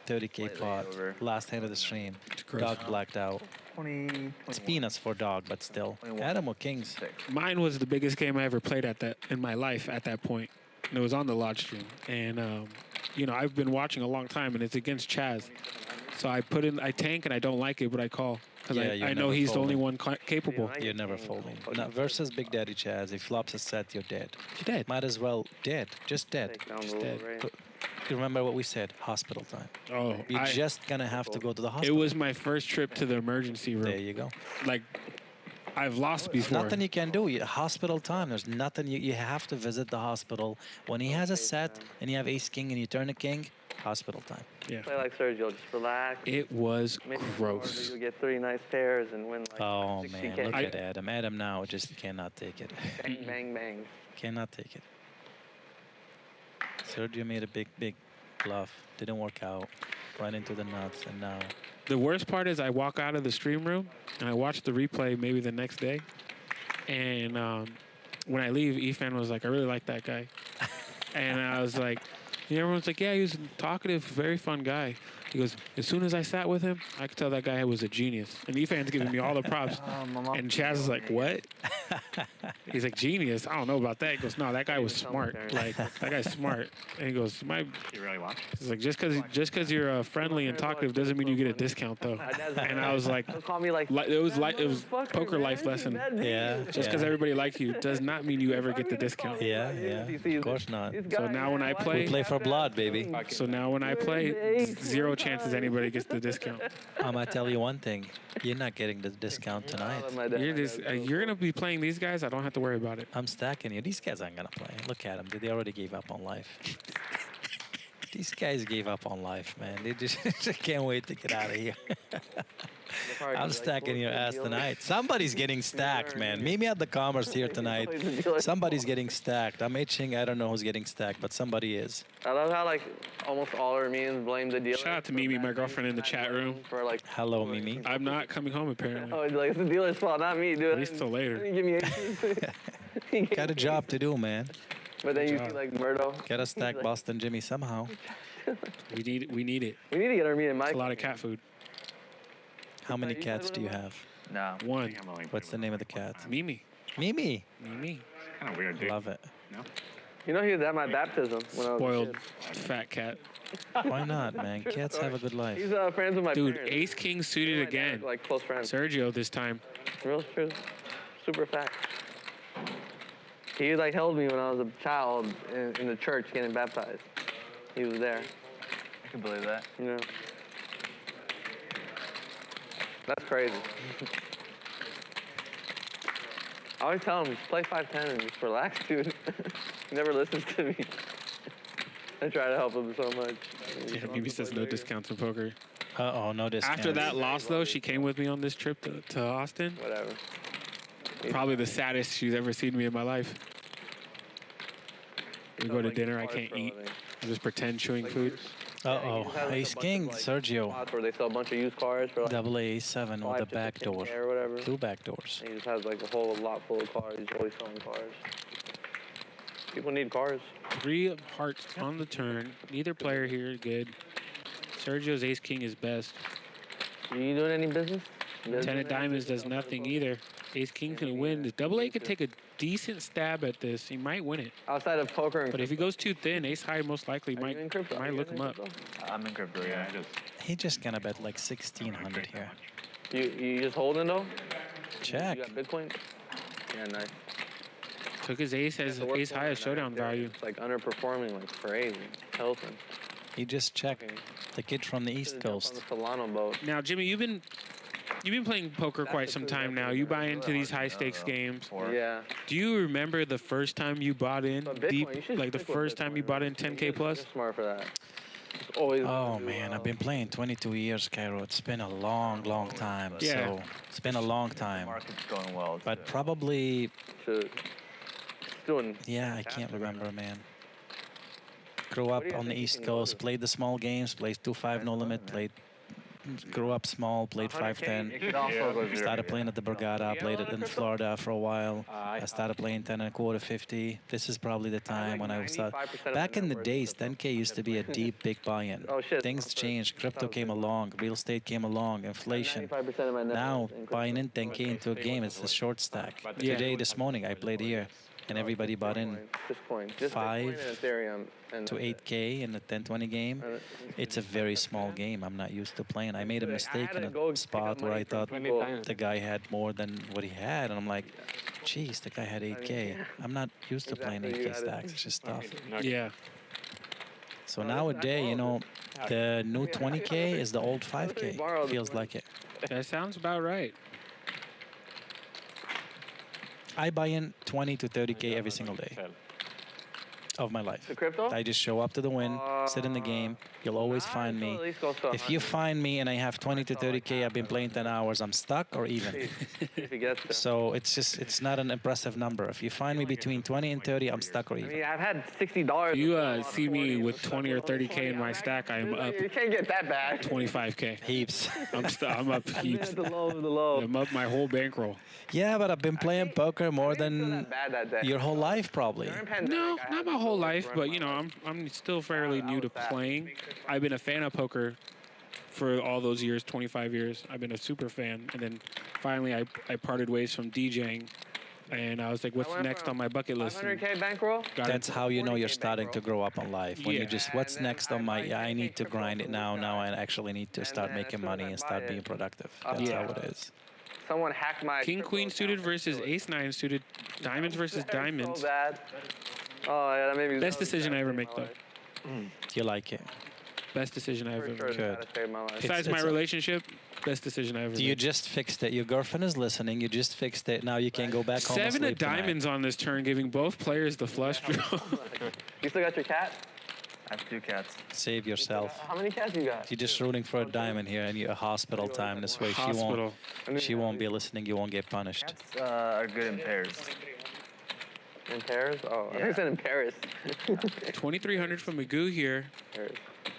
30K pot. Last hand of the stream. Dog blacked out. It's peanuts for dog, but still. Adam or kings? Mine was the biggest game I ever played in my life at that point. And it was on the lodge stream. And, you know, I've been watching a long time, and it's against Chaz. So I tank, and I don't like it, but I call. Because I know he's the only one capable. You're never folding. Now, versus Big Daddy Chaz, if flops a set, you're dead. You're dead. Might as well dead. Just dead. Just dead. You remember what we said? Hospital time. Oh, you're just gonna have to go to the hospital. It was my first trip to the emergency room. There you go. Like, I've lost before. Nothing you can do. Hospital time. There's nothing. You have to visit the hospital. When he has a set and you have ace king and you turn a king, hospital time. Yeah. Play like Sergio, just relax. It was gross. You'll get 3 nice pairs and win like oh 60K. Man, look at Adam. Adam now just cannot take it. Bang, bang, bang. Cannot take it. Sergio made a big bluff. Didn't work out. Right into the nuts, and now. The worst part is I walk out of the stream room and I watch the replay maybe the next day, and when I leave, Efan was like, "I really like that guy," and I was like, everyone's like, "Yeah, he was a talkative, very fun guy." He goes, "As soon as I sat with him, I could tell that guy was a genius." And Efan's giving me all the props. And Chaz is like, "What?" He's like, "Genius? I don't know about that." He goes, "No, that guy was smart. Like, that guy's smart." And he goes, You really watch? He's like, just because you're friendly and talkative doesn't mean you get a discount, though. And I was like, it was poker life lesson. Yeah. Just because everybody likes you does not mean you ever get the discount. Yeah. Of course not. So now when I play, we play for blood, baby. So now when I play, 0 chances anybody gets the discount. I'm gonna tell you one thing: you're not getting the discount tonight. You're gonna be playing these guys. I don't have to worry about it. I'm stacking you. These guys aren't gonna play. Look at them. They already gave up on life. These guys gave up on life, man. They just can't wait to get out of here. I'm stacking your ass tonight. Somebody's getting stacked, man. Meet me at the Commerce here tonight. Somebody's getting stacked. I'm itching. I don't know who's getting stacked, but somebody is. I love how, like, almost all our memes blame the dealer. Shout out to Mimi, my girlfriend in the chat room. For, like, hello, Mimi. I'm not coming home, apparently. Oh, like, it's the dealer's fault, not me, dude. At least till later. Give me aces. Got a job to do, man. But then you see, like, Murdo. Gotta stack Boston Jimmy somehow. We need it. We need to get our meet in Mike. It's a lot of cat food. How many cats do you have? No. 1. What's the name of the cat? Mimi. Mimi. Mimi. Kind of weird, dude. Love it. No? You know he was at my baptism when I was Spoiled a kid. fat cat. Why not, man? Cats have a good life. He's friends with my Dude, parents. ace king suited again. Like close friends. Sergio this time. Real true. Super fat. He like held me when I was a child in the church getting baptized. He was there. I can believe that. Yeah. That's crazy. I always tell him, just play 5-10 and just relax, dude. He never listens to me. I try to help him so much. Yeah, Mimi says no discounts in poker. Uh-oh, no discounts. After that loss, though, she came with me on this trip to Austin. Whatever. Probably the saddest she's ever seen me in my life. We go to dinner, I can't eat. I just pretend chewing food. Uh-oh. Ace King, Sergio. Where they sell a bunch of used cars for like Double A7 with a 5 to back 15K door. or whatever. 2 back doors. And he just has like a whole lot full of cars. He's always selling cars. People need cars. 3 hearts on the turn. Neither player here good. Sergio's ace king is best. You doing any business? 10 of diamonds does nothing either. Ace king can win. Double A could take a decent stab at this. He might win it. Outside of poker, but if he goes too thin, ace high most likely might look him up. I'm in crypto, yeah. He just gonna bet like 1,600 here. You just holding though? Check. You got Bitcoin? Yeah, nice. Took his ace as ace high as showdown value. It's like underperforming like crazy. Hilton. He just checked the kid from the East Coast. On the Solano boat. Now, Jimmy, you've been playing poker quite some time now. You buy into these high stakes games. Yeah. Do you remember the first time you bought in deep, like the first time you bought in 10K plus? You're smart for that. Always. Oh man, I've been playing 22 years, Kiero. It's been a long, long time. Yeah. So it's been a long time. Market's going well. But probably. Doing. Yeah, I can't remember, man. Grew up on the East Coast, played the small games, played 2-5 no limit, grew up small, played 5-10. Started playing at the Borgata, played it in Florida for a while. I started playing 10 and a quarter, 50. This is probably the time when I was back in the days, 10K used to be a deep, big buy-in. Things changed. Crypto came along, real estate came along, inflation. Now, buying in 10K into a game is a short stack. Today, this morning, I played here. And everybody bought in 5 to 8K in the 10-20 game. It's a very small game. I'm not used to playing. I made a mistake in a spot where I thought the guy had more than what he had. And I'm like, geez, the guy had 8K. I'm not used to playing 8K stacks. It's just tough. Yeah. So nowadays, you know, the new 20K is the old 5K. Feels like it. That sounds about right. I buy in 20 to 30K every single day of my life. The crypto? I just show up to the win, sit in the game. You'll always find me. If you find me and I have 20 to 30K, I've been playing 10 hours, I'm stuck or even. So it's not an impressive number. If you find me between 20 and 30, I'm stuck or even. I mean, I've had $60. You see me with 20 or 30K in my stack, I am up. You can't get that bad. 25K. Heaps. I'm up heaps. The low. I'm up my whole bankroll. Yeah, but I've been playing poker more than your whole life, probably. No, not my whole life, but you know, I'm still fairly new to playing. I've been a fan of poker for all those years, 25 years. I've been a super fan, and then finally I parted ways from DJing, and I was like, what's next on my bucket list? 100K bankroll? That's how you know you're starting to grow up in life. When you just, what's next on my, I need to grind it now. Now I actually need to start making money and start being productive. That's how it is. Someone hacked my King Queen suited versus Ace 9 suited, diamonds versus diamonds. So bad. Oh yeah, that made me. Best decision I ever make though. You like it? Best decision I ever made. Good. Besides my relationship, best decision I ever made. You just fixed it. Your girlfriend is listening. You just fixed it. Now you can go back home. 7 of diamonds on this turn, giving both players the flush draw. You still got your cat? I have 2 cats. Save yourself. How many cats you got? You're just rooting for a diamond here, and you're hospital time. This way, she won't be listening. You won't get punished. Cats are good in pairs. In pairs? Oh, I think I said in Paris. 2,300 from Magoo here.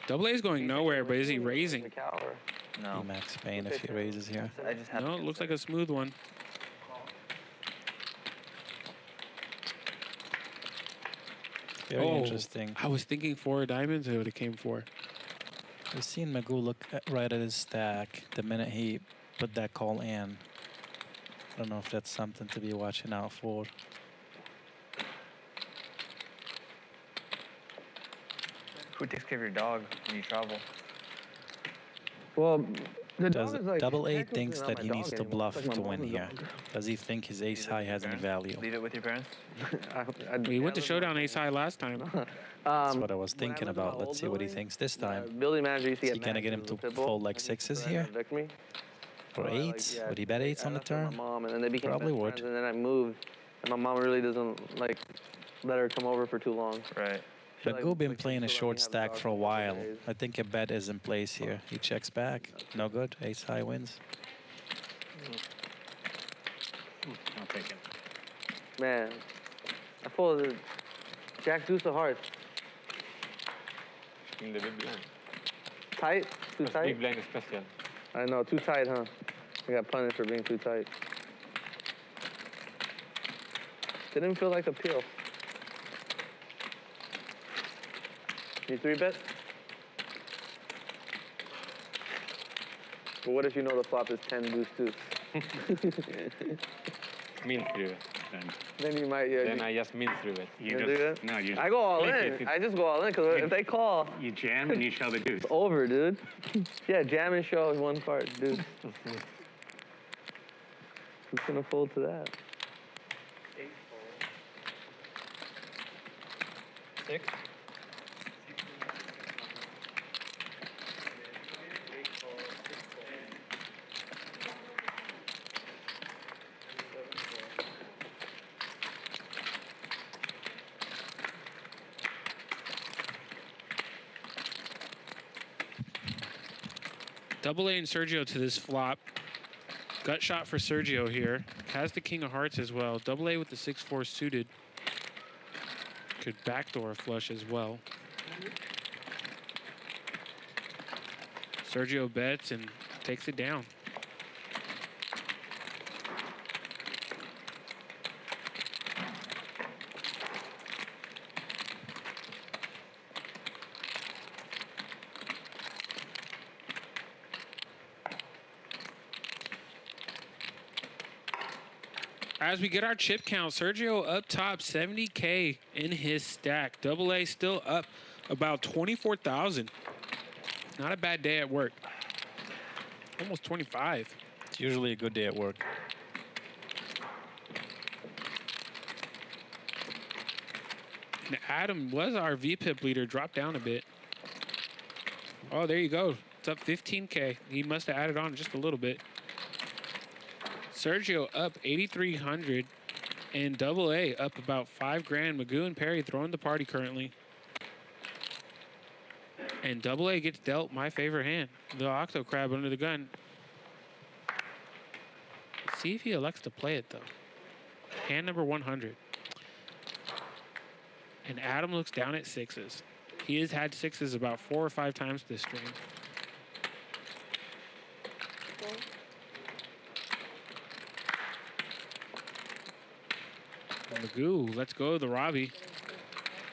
Double A is going nowhere, but is he raising? No. Max Payne if he raises here. No, it looks like a smooth one. Very interesting. I was thinking 4 diamonds, it would have came 4. We've seen Magoo look right at his stack the minute he put that call in. I don't know if that's something to be watching out for. Who takes care of your dog when you travel? Well, Double A thinks that he needs to bluff to win here. Does he think his ace high has any value? Leave it with your parents? We went to showdown ace high last time. That's what I was thinking about. Let's see what he thinks this time. Building manager, Is he gonna get him to fold like 6s here? Or 8s? Would he bet 8s on the turn? Probably would. And then I moved, and my mom really doesn't like let her come over for too long. Right. Magoo been playing a short stack for a while. I think a bet is in place here. He checks back. No good. Ace high wins. I'll take it. Man, I folded Jack deuce of hearts. In the big blind. tight? Too That's tight? big blind special. I know, too tight, huh? I got punished for being too tight. Didn't feel like a peel. You 3-bet? But what if you know the flop is 10 boost deuce? Mean through it. Then you might, yeah. Then I just mean through it. You do that? No, you I go all in. I just go all in because if they call, You jam and you show the deuce. it's over, dude. Yeah, jam and show is one part, dude. Who's gonna fold to that? 6. Double A and Sergio to this flop. Gut shot for Sergio here. Has the king of hearts as well. Double A with the 6-4 suited. Could backdoor a flush as well. Sergio bets and takes it down. As we get our chip count, Sergio up top, 70K in his stack. Double A still up about 24,000. Not a bad day at work. Almost 25. It's usually a good day at work. And Adam was our VPIP leader, dropped down a bit. Oh, there you go. It's up 15K. He must have added on just a little bit. Sergio up 8,300 and Double A up about 5 grand. Magoo and Perry throwing the party currently. And Double A gets dealt my favorite hand, the Octo Crab under the gun. Let's see if he elects to play it though. Hand number 100. And Adam looks down at 6s. He has had 6s about 4 or 5 times this stream. Magoo, let's go, the Robbie.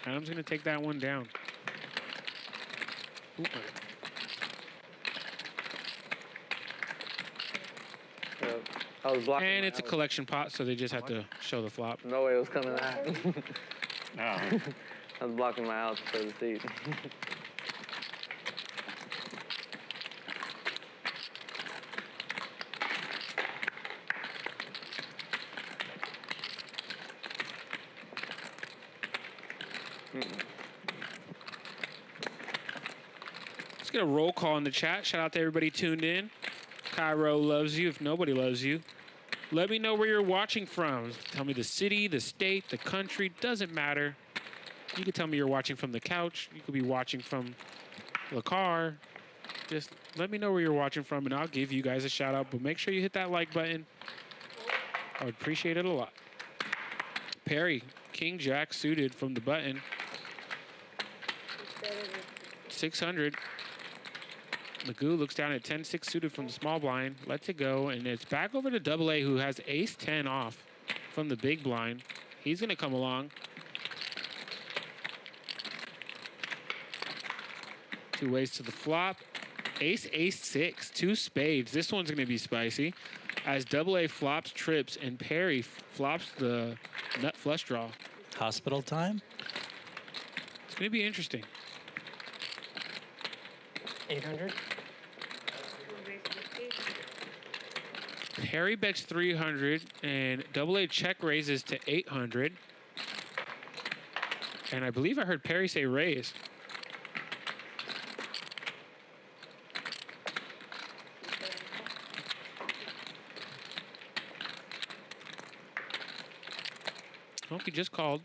Adam's gonna take that one down. Ooh. I was blocking. And it's a collection pot, so they just have to show the flop. No way it was coming out. No. I was blocking my outs for the seat. Let's get a roll call in the chat. Shout out to everybody tuned in. Kiero loves you if nobody loves you. Let me know where you're watching from. Tell me the city, the state, the country. Doesn't matter. You can tell me you're watching from the couch. You could be watching from the car. Just let me know where you're watching from, and I'll give you guys a shout out. But make sure you hit that like button. I would appreciate it a lot. Perry, King Jack suited from the button. 600. Magoo looks down at 10-6 suited from the small blind. Lets it go, and it's back over to Double A, who has ace-10 off from the big blind. He's going to come along. Two ways to the flop. Ace, ace-6, 2 spades. This one's going to be spicy. As Double A flops trips and Perry flops the nut flush draw. Hospital time? It's going to be interesting. 800. Perry bets 300 and Double A check raises to 800. And I believe I heard Perry say raise. Oh, he just called.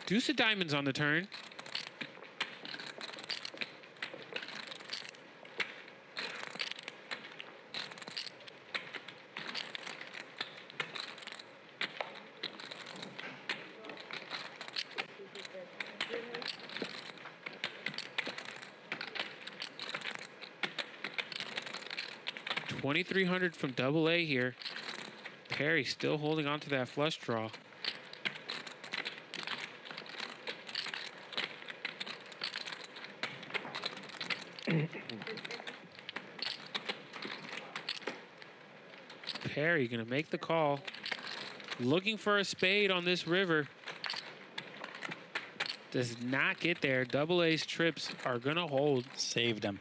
Deuce of diamonds on the turn. 2,300 from double A here. Perry still holding on to that flush draw. Perry gonna make the call. Looking for a spade on this river. Does not get there. Double A's trips are gonna hold. Saved him.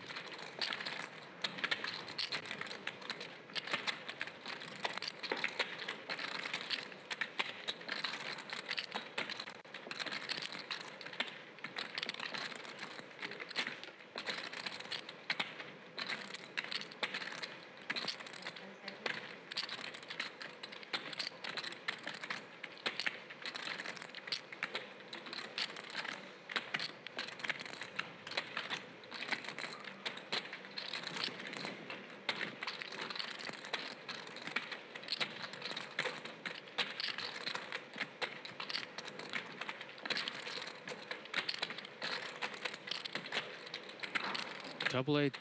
Double A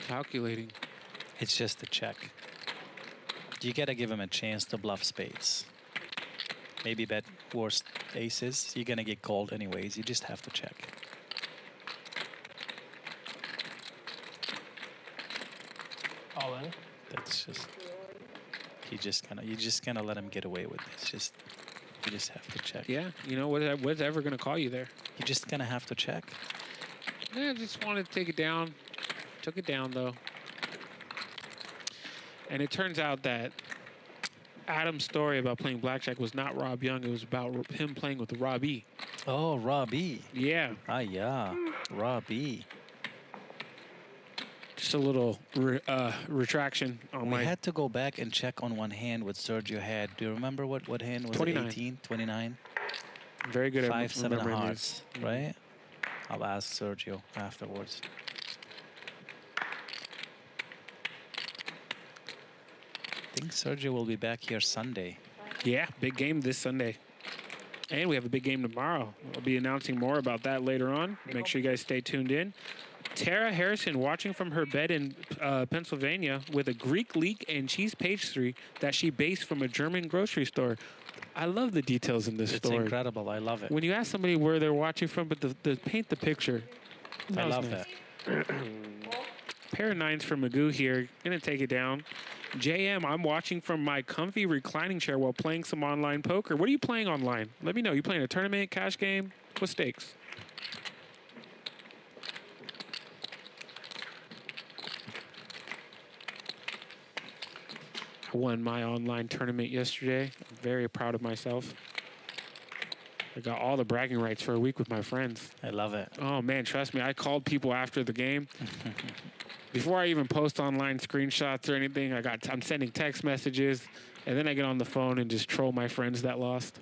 calculating. It's just a check. You gotta give him a chance to bluff spades. Maybe bet worst aces. You're gonna get called anyways. You just have to check. All in. That's just. You just gonna let him get away with it. It's just. You just have to check. Yeah, you know what's ever gonna call you there? You're just gonna have to check. Yeah, just wanted to take it down. Took it down though. And it turns out that Adam's story about playing blackjack was not Rob Young. It was about him playing with Rob E. Oh, Rob E. Yeah. Ah, yeah. Rob E. Just a little retraction on my. We had to go back and check on one hand what Sergio had. Do you remember what hand was 29. it? 18? 29? Very good at 5-7 remembering hearts, these. right? I'll ask Sergio afterwards. I think Sergio will be back here Sunday. Yeah, big game this Sunday. And we have a big game tomorrow. I'll be announcing more about that later on. Make sure you guys stay tuned in. Tara Harrison watching from her bed in Pennsylvania with a Greek leek and cheese pastry that she based from a German grocery store. I love the details in this story. It's incredible. I love it. When you ask somebody where they're watching from, but paint the picture. I love nice. that. Pair of nines for Magoo here. Gonna take it down. JM, I'm watching from my comfy reclining chair while playing some online poker. What are you playing online? Let me know. You playing a tournament, cash game? What stakes? I won my online tournament yesterday. I'm very proud of myself. I got all the bragging rights for a week with my friends. I love it. Oh, man, trust me. I called people after the game. Before I even post online screenshots or anything, I'm sending text messages, and then I get on the phone and just troll my friends that lost.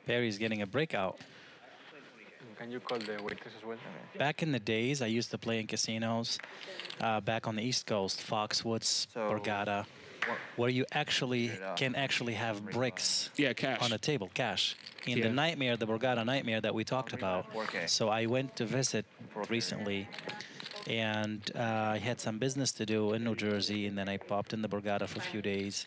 Barry's getting a breakout. Can you call the waiters as well? Back in the days, I used to play in casinos back on the East Coast, Foxwoods, Borgata, where you can actually have bricks cash on a table, cash. In the nightmare, the Borgata nightmare that we talked about. So I went to visit recently, and I had some business to do in New Jersey, and then I popped in the Borgata for a few days.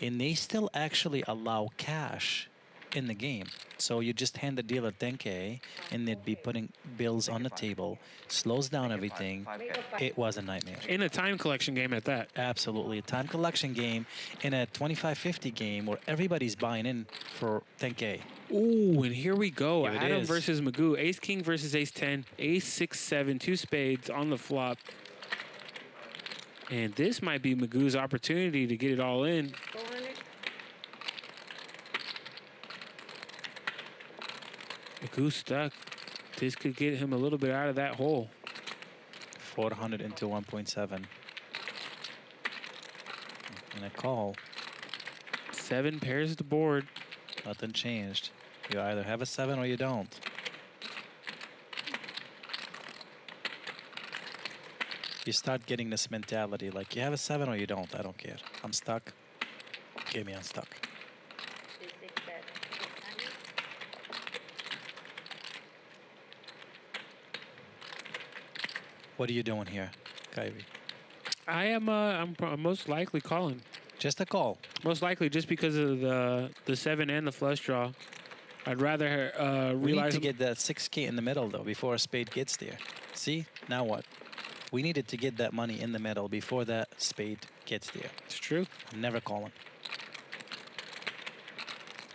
And they still actually allow cash in the game. So you just hand the dealer 10K, and they'd be putting bills on the table, slows down everything. It was a nightmare. In a time collection game at that. Absolutely. A time collection game in a 25-50 game where everybody's buying in for 10K. Ooh, and here we go. Here it Adam is. versus Magoo. Ace-King versus Ace-10. Ace-6-7, two spades on the flop. And this might be Magoo's opportunity to get it all in. Magoo stuck. This could get him a little bit out of that hole. 400 into 1.7. And a call. 7 pairs the board. Nothing changed. You either have a 7 or you don't. You start getting this mentality like you have a 7 or you don't. I don't care. I'm stuck. Give me unstuck. What are you doing here, Kyrie? I'm most likely calling. Just a call. Most likely, just because of the 7 and the flush draw. I'd rather We need realize to get that 6K in the middle, though, before a spade gets there. See? Now what? We needed to get that money in the middle before that spade gets there. It's true. I'm never calling.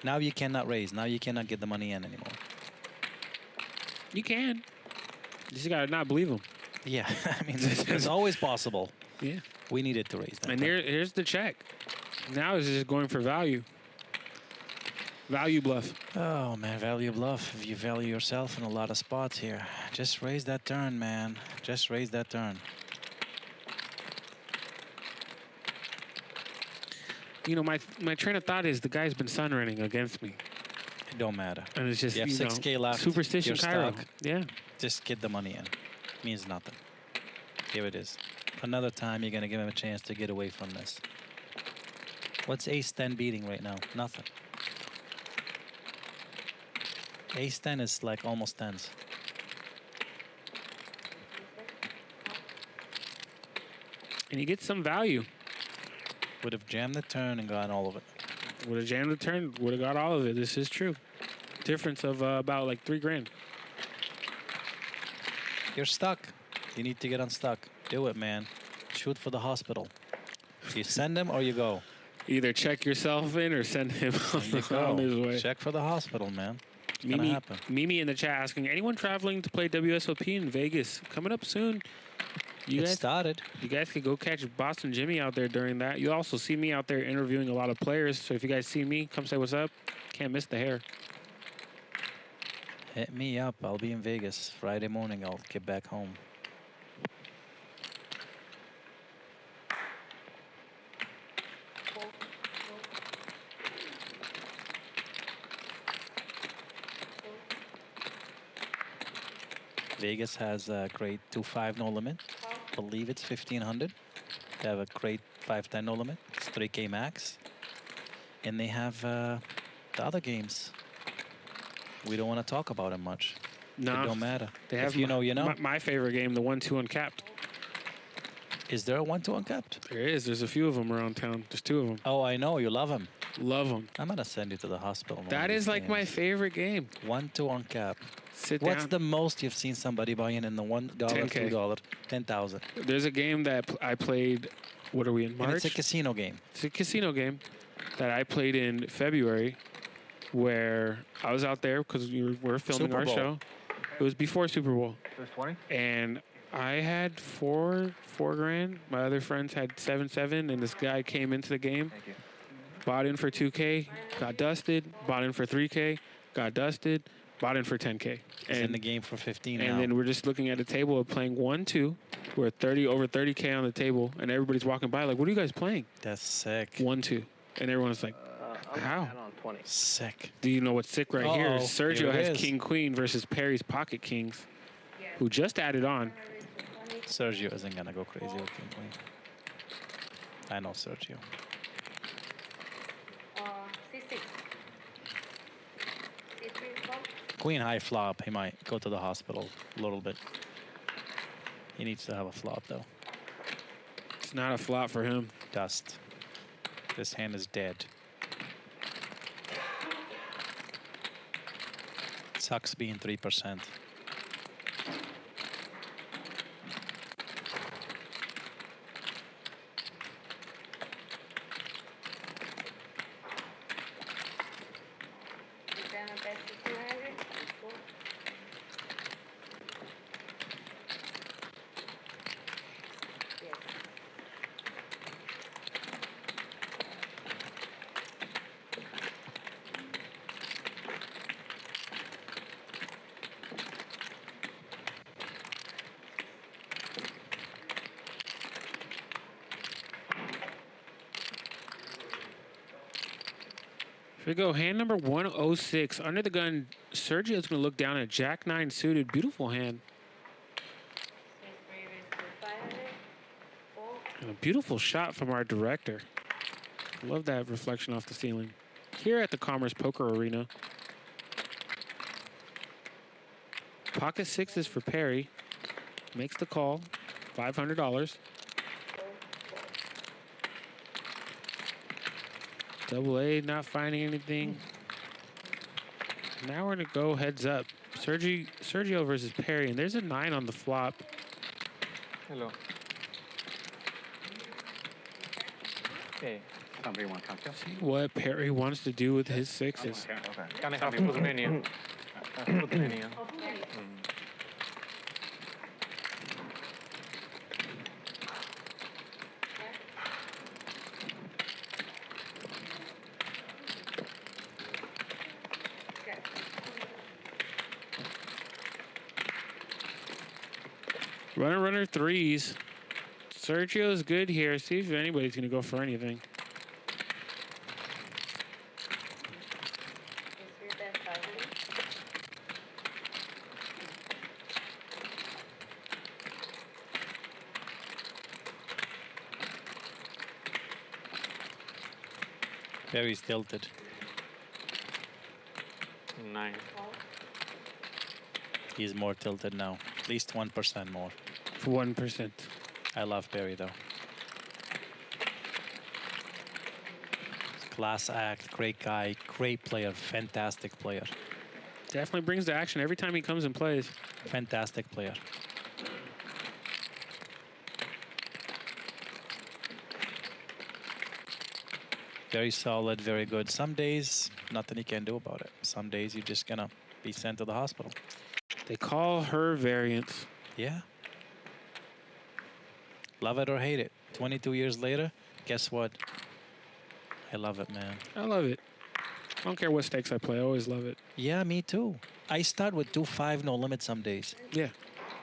Now you cannot raise. Now you cannot get the money in anymore. You can. You just gotta not believe him. Yeah, I mean, it's always possible. Yeah. We needed to raise that. And here's the check. Now it's just going for value. Value bluff. Oh, man, value bluff. If you value yourself in a lot of spots here, just raise that turn, man. Just raise that turn. You know, my train of thought is the guy's been sunrunning against me. It don't matter. And it's just, you have 6K left. Superstition You're Cairo. stuck. Yeah. Just get the money in. Means nothing. Here it is. Another time you're going to give him a chance to get away from this. What's ace-10 beating right now? Nothing. Ace-10 is like almost tens. And you get some value. Would have jammed the turn and gotten all of it. Would have jammed the turn, would have got all of it. This is true. Difference of about like $3,000. You're stuck. You need to get unstuck. Do it, man. Shoot for the hospital. You send him or you go. Either check yourself in or send him on his way. Check for the hospital, man. It's gonna happen. Mimi in the chat asking, anyone traveling to play WSOP in Vegas? Coming up soon. You guys started. You guys could go catch Boston Jimmy out there during that. You'll also see me out there interviewing a lot of players. So if you guys see me, come say what's up. Can't miss the hair. Hit me up. I'll be in Vegas Friday morning. I'll get back home. Vegas has a grade 2-5 no limit. Believe it's 1,500. They have a grade 5-10 no limit. It's 3K max. And they have the other games. We don't want to talk about them much. No, it don't matter. They have if you know, you know. My favorite game, the 1-2 uncapped. Is there a 1-2 uncapped? There is. There's a few of them around town. There's 2 of them. Oh, I know. You love them. Love them. I'm going to send you to the hospital. That is like my favorite game. 1-2 uncapped. Sit What's down. the most you've seen somebody buying in the $1, $10K. $2, 10,000? There's a game that I played. What are we in March? And it's a casino game. It's a casino game that I played in February, where I was out there because we were filming Super our Bowl. show. It was before Super Bowl. It was 20? And I had four grand. My other friends had 7, and this guy came into the game. Thank you. Bought in for 2K, got dusted. Bought in for 3K, got dusted. Bought in for 10K. He's in the game for 15 and now. then we're just looking at a table of playing 1-2. We're over 30K on the table, and everybody's walking by like, "What are you guys playing?" That's sick. 1-2, and everyone's like, "How?" I'm on 20. Sick. Do you know what's sick right here? Uh-oh, Sergio here it has is. King Queen versus Perry's Pocket Kings, who just added on. Sergio isn't going to go crazy with King Queen. I know Sergio. C6. C3 flop. Queen high flop, he might go to the hospital a little bit. He needs to have a flop, though. It's not a flop for him. Dust. This hand is dead. Sucks being 3%. Then a best of 200. Cool. Yes. Here we go. Hand number 106. Under the gun, Sergio's going to look down at Jack 9 suited. Beautiful hand. And a beautiful shot from our director. Love that reflection off the ceiling. Here at the Commerce Poker Arena. Pocket 6 is for Perry. Makes the call. $500. Double A not finding anything. Now we're going to go heads up. Sergio versus Perry, and there's a 9 on the flop. Hello. Okay. Somebody want to come to? See what Perry wants to do with his sixes. Okay. Can I have put many in? Put many in. Runner threes. Sergio's good here. See if anybody's going to go for anything. Perry's tilted. 9. He's more tilted now. At least 1% more. 1%. I love Perry though. Class act, great guy, great player, fantastic player. Definitely brings the action every time he comes and plays. Fantastic player. Very solid, very good. Some days, nothing you can do about it. Some days you're just gonna be sent to the hospital. They call her variance. Yeah. Love it or hate it. 22 years later, guess what? I love it, man. I love it. I don't care what stakes I play. I always love it. Yeah, me too. I start with 2-5 no limit some days. Yeah.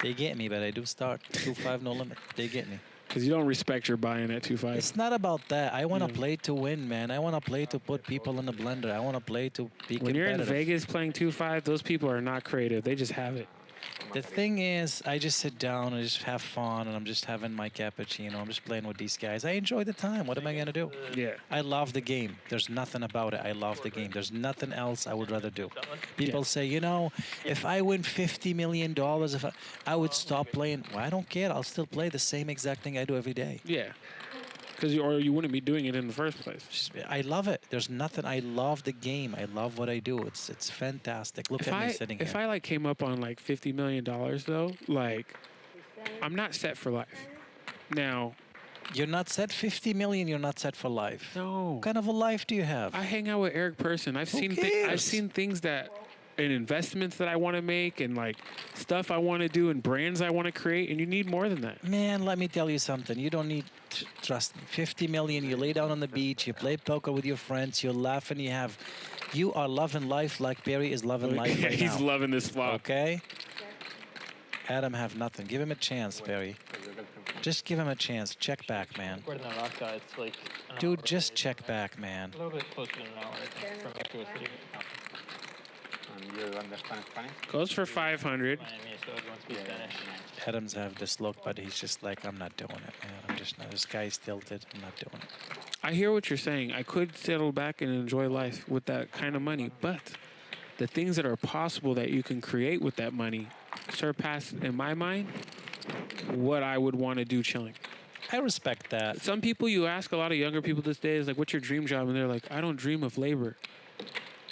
They get me, but I do start 2-5 no limit. They get me. Because you don't respect your buy-in at 2-5. It's not about that. I want to play to win, man. I want to play to put people in the blender. I want to play to be when you're in competitive. Vegas playing 2-5, those people are not creative. They just have it. The thing is, I just sit down and just have fun, and I'm just having my cappuccino. I'm just playing with these guys. I enjoy the time. What am I going to do? Yeah. I love the game. There's nothing about it. I love the game. There's nothing else I would rather do. People say, you know, if I win $50 million, if I would stop playing. Well, I don't care. I'll still play the same exact thing I do every day. Yeah. Because you wouldn't be doing it in the first place. I love it. There's nothing. I love the game. I love what I do. It's fantastic. Look at me sitting here. If I like came up on like $50 million though, like I'm not set for life. Now, you're not set 50 million. You're not set for life. No. What kind of a life do you have? I hang out with Eric Person. I've seen things that and investments that I want to make and like stuff I want to do and brands I want to create, and you need more than that. Man, let me tell you something. You don't need, trust me, 50 million. You lay down on the beach, you play poker with your friends, you laugh, and you are loving life like Barry is loving life right He's now. loving this flop. Okay? Adam have nothing. Give him a chance, Barry. Just give him a chance. Check back, man. According to that rock guy, it's like Dude, just check back, man. a little bit closer than an hour, I think, from Mexico City. And you understand Spanish? Goes for 500. Miami, so everyone speaks Spanish. Adams have this look, but he's just like, I'm not doing it, man. I'm just not. This guy's tilted. I'm not doing it. I hear what you're saying. I could settle back and enjoy life with that kind of money, but the things that are possible that you can create with that money surpass, in my mind, what I would want to do chilling. I respect that. Some people, you ask a lot of younger people this day, is like, what's your dream job? And they're like, I don't dream of labor.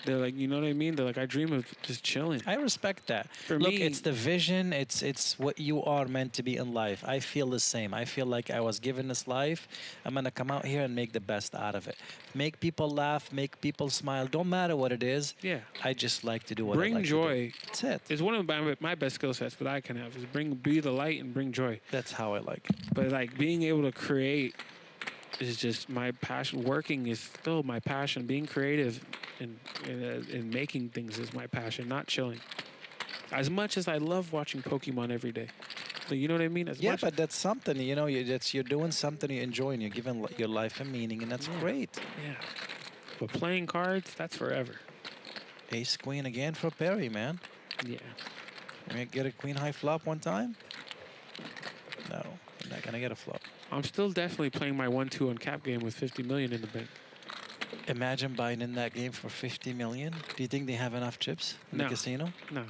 They're like, you know what I mean? They're like, I dream of just chilling. I respect that. For Look, me, it's the vision. It's what you are meant to be in life. I feel the same. I feel like I was given this life. I'm going to come out here and make the best out of it. Make people laugh, make people smile. Don't matter what it is. Yeah. I just like to do what I bring like joy. to do. That's it. It's one of my best skill sets that I can have is be the light and bring joy. That's how I like it. But like being able to create is just my passion. Working is still my passion. Being creative and making things is my passion, not chilling. As much as I love watching Pokemon every day. So you know what I mean? Yeah, but that's something, you know, you're doing something you enjoy and you're giving your life a meaning, and that's great. Yeah. But playing cards, that's forever. Ace queen again for Perry, man. Yeah. You may get a queen high flop one time? No, you're not going to get a flop. I'm still definitely playing my 1-2 on cap game with 50 million in the bank. Imagine buying in that game for 50 million. Do you think they have enough chips in the casino? No.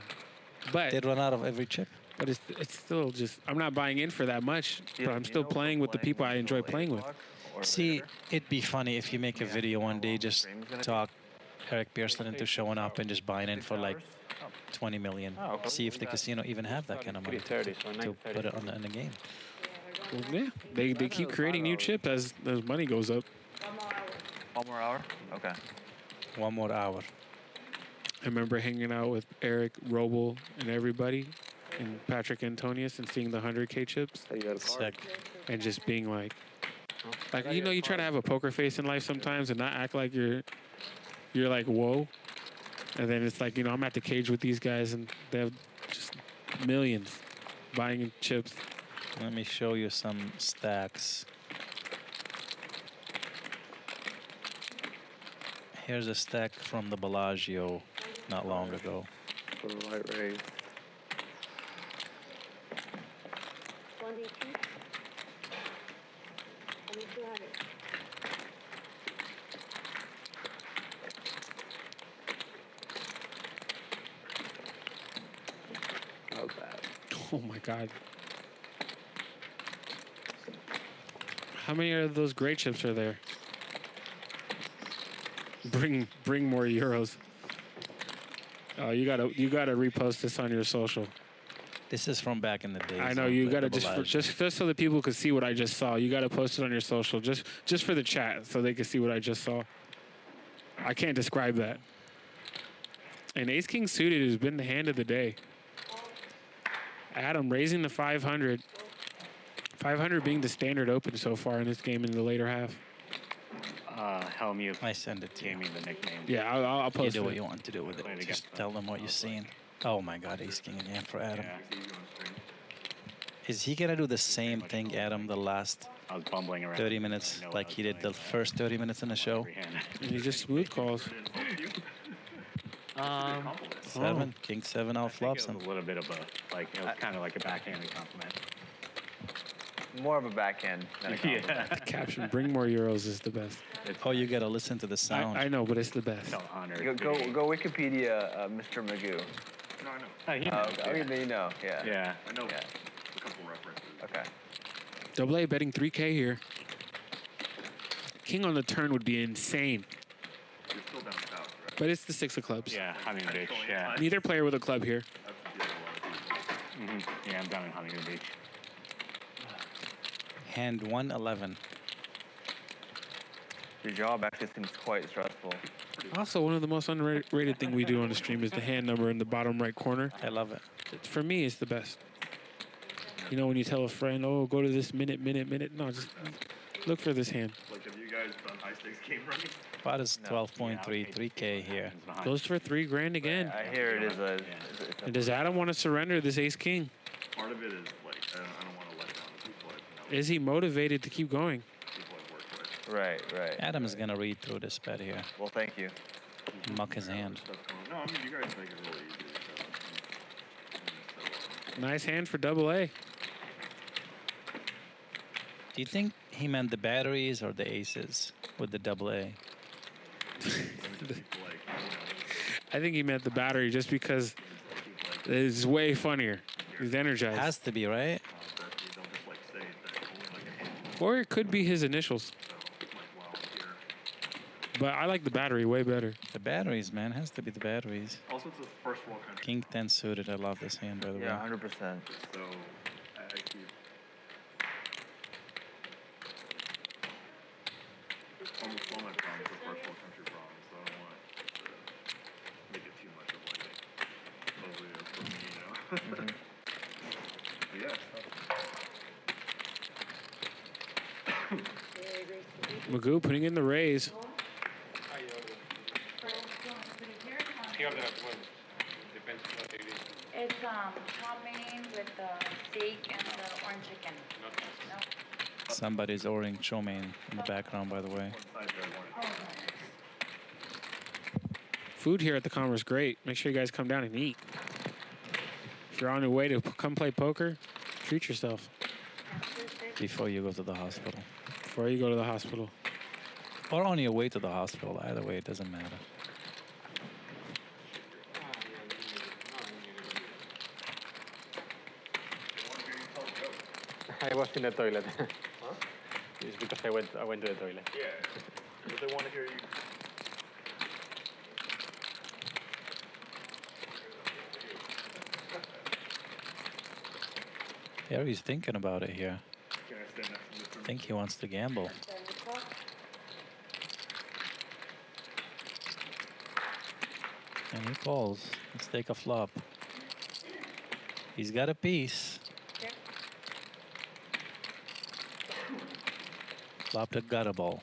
But they'd run out of every chip. But it's still just, I'm not buying in for that much, but I'm still playing with the people I enjoy playing with. See, it'd be funny if you make a video one day, just talk Eric Pearson into showing up and just buying in for like 20 million. See if the casino even have that kind of money to put it on the game. Well, yeah, they keep creating new chips as money goes up. One more hour? Okay. One more hour. I remember hanging out with Eric, Roble, and everybody, and Patrick Antonius, and seeing the 100K chips. Sick. And just being like, you know, you try to have a poker face in life sometimes and not act like you're like, whoa. And then it's like, you know, I'm at the cage with these guys, and they have just millions buying chips. Let me show you some stacks. Here's a stack from the Bellagio not long ago. For the light race. 22. 2200. How's that? Oh my God. How many of those great chips are there? Bring more euros. Oh, you gotta repost this on your social. This is from back in the day. I know you gotta just so that people could see what I just saw. You gotta post it on your social just for the chat so they can see what I just saw. I can't describe that. And Ace King suited has been the hand of the day. Adam raising the 500. 500 being the standard open so far in this game in the later half. Helm, you I send it to gave me the nickname. Yeah, I'll post it. You do what you want to do with it. Just tell them what you're seeing. Oh my God, Ace King again for Adam. Yeah. Is he gonna do the same thing, Adam, the last I was bumbling around. 30 minutes like he did the first 30 minutes in the show? And he just smooth calls. 7, King 7 outflops him. A little bit of a, like, it was kind of like a backhanded compliment. More of a backhand than a compliment. Yeah. Caption, bring more euros is the best. Oh, you gotta listen to the sound. I know, but it's the best. So honored. Go Wikipedia, Mr. Magoo. No, I know. Oh, you know. Okay, you know, yeah. Yeah. I know Yeah. a couple references. Okay. Double A betting 3K here. King on the turn would be insane. You're still down south, right? But it's the 6 of clubs. Yeah, Huntington Beach. Yeah. Neither player with a club here. That's the other one. Yeah, I'm down in Huntington Beach. Hand 111. Your job actually seems quite stressful. Also, one of the most underrated thing we do on the stream is the hand number in the bottom right corner. I love it. For me, it's the best. You know, when you tell a friend, oh, go to this minute. No, just look for this hand. Like, have you guys done high-stakes game running? Spot is 12.33K here. Goes for $3 grand again. I hear it is a... And does Adam want to surrender this ace king? Part of it is, like, I don't want to let down the people I know. Is he motivated to keep going? People I've worked with. Right. Adam is gonna read through this bet here. Well, thank you. Muck his hand. No, I mean, you guys make it really easy. Nice hand for double A. Do you think he meant the batteries or the aces with the double A? I think he meant the battery just because it's way funnier. He's energized. Has to be, right? Or it could be his initials. But I like the battery way better. The batteries, man. Has to be the batteries. Also, it's a first world country. King 10 suited. I love this hand, by the way. Yeah, 100%. So, I keep... Almost all my problems are first world country problems, so I don't want to make it too much of like a for me, you know? Yeah. Magoo putting in the raise. It's chow mein with the steak and the orange chicken. No. Somebody's ordering chow mein in the background, by the way. Food here at the Commerce is great. Make sure you guys come down and eat. If you're on your way to come play poker, treat yourself. Before you go to the hospital. Before you go to the hospital. Or on your way to the hospital. Either way, it doesn't matter. I was in the toilet. It's because I went to the toilet. Yeah. But they want to hear you. Perry's thinking about it here. I think he wants to gamble. And he calls. Let's take a flop. He's got a piece. Flopped a gutter ball.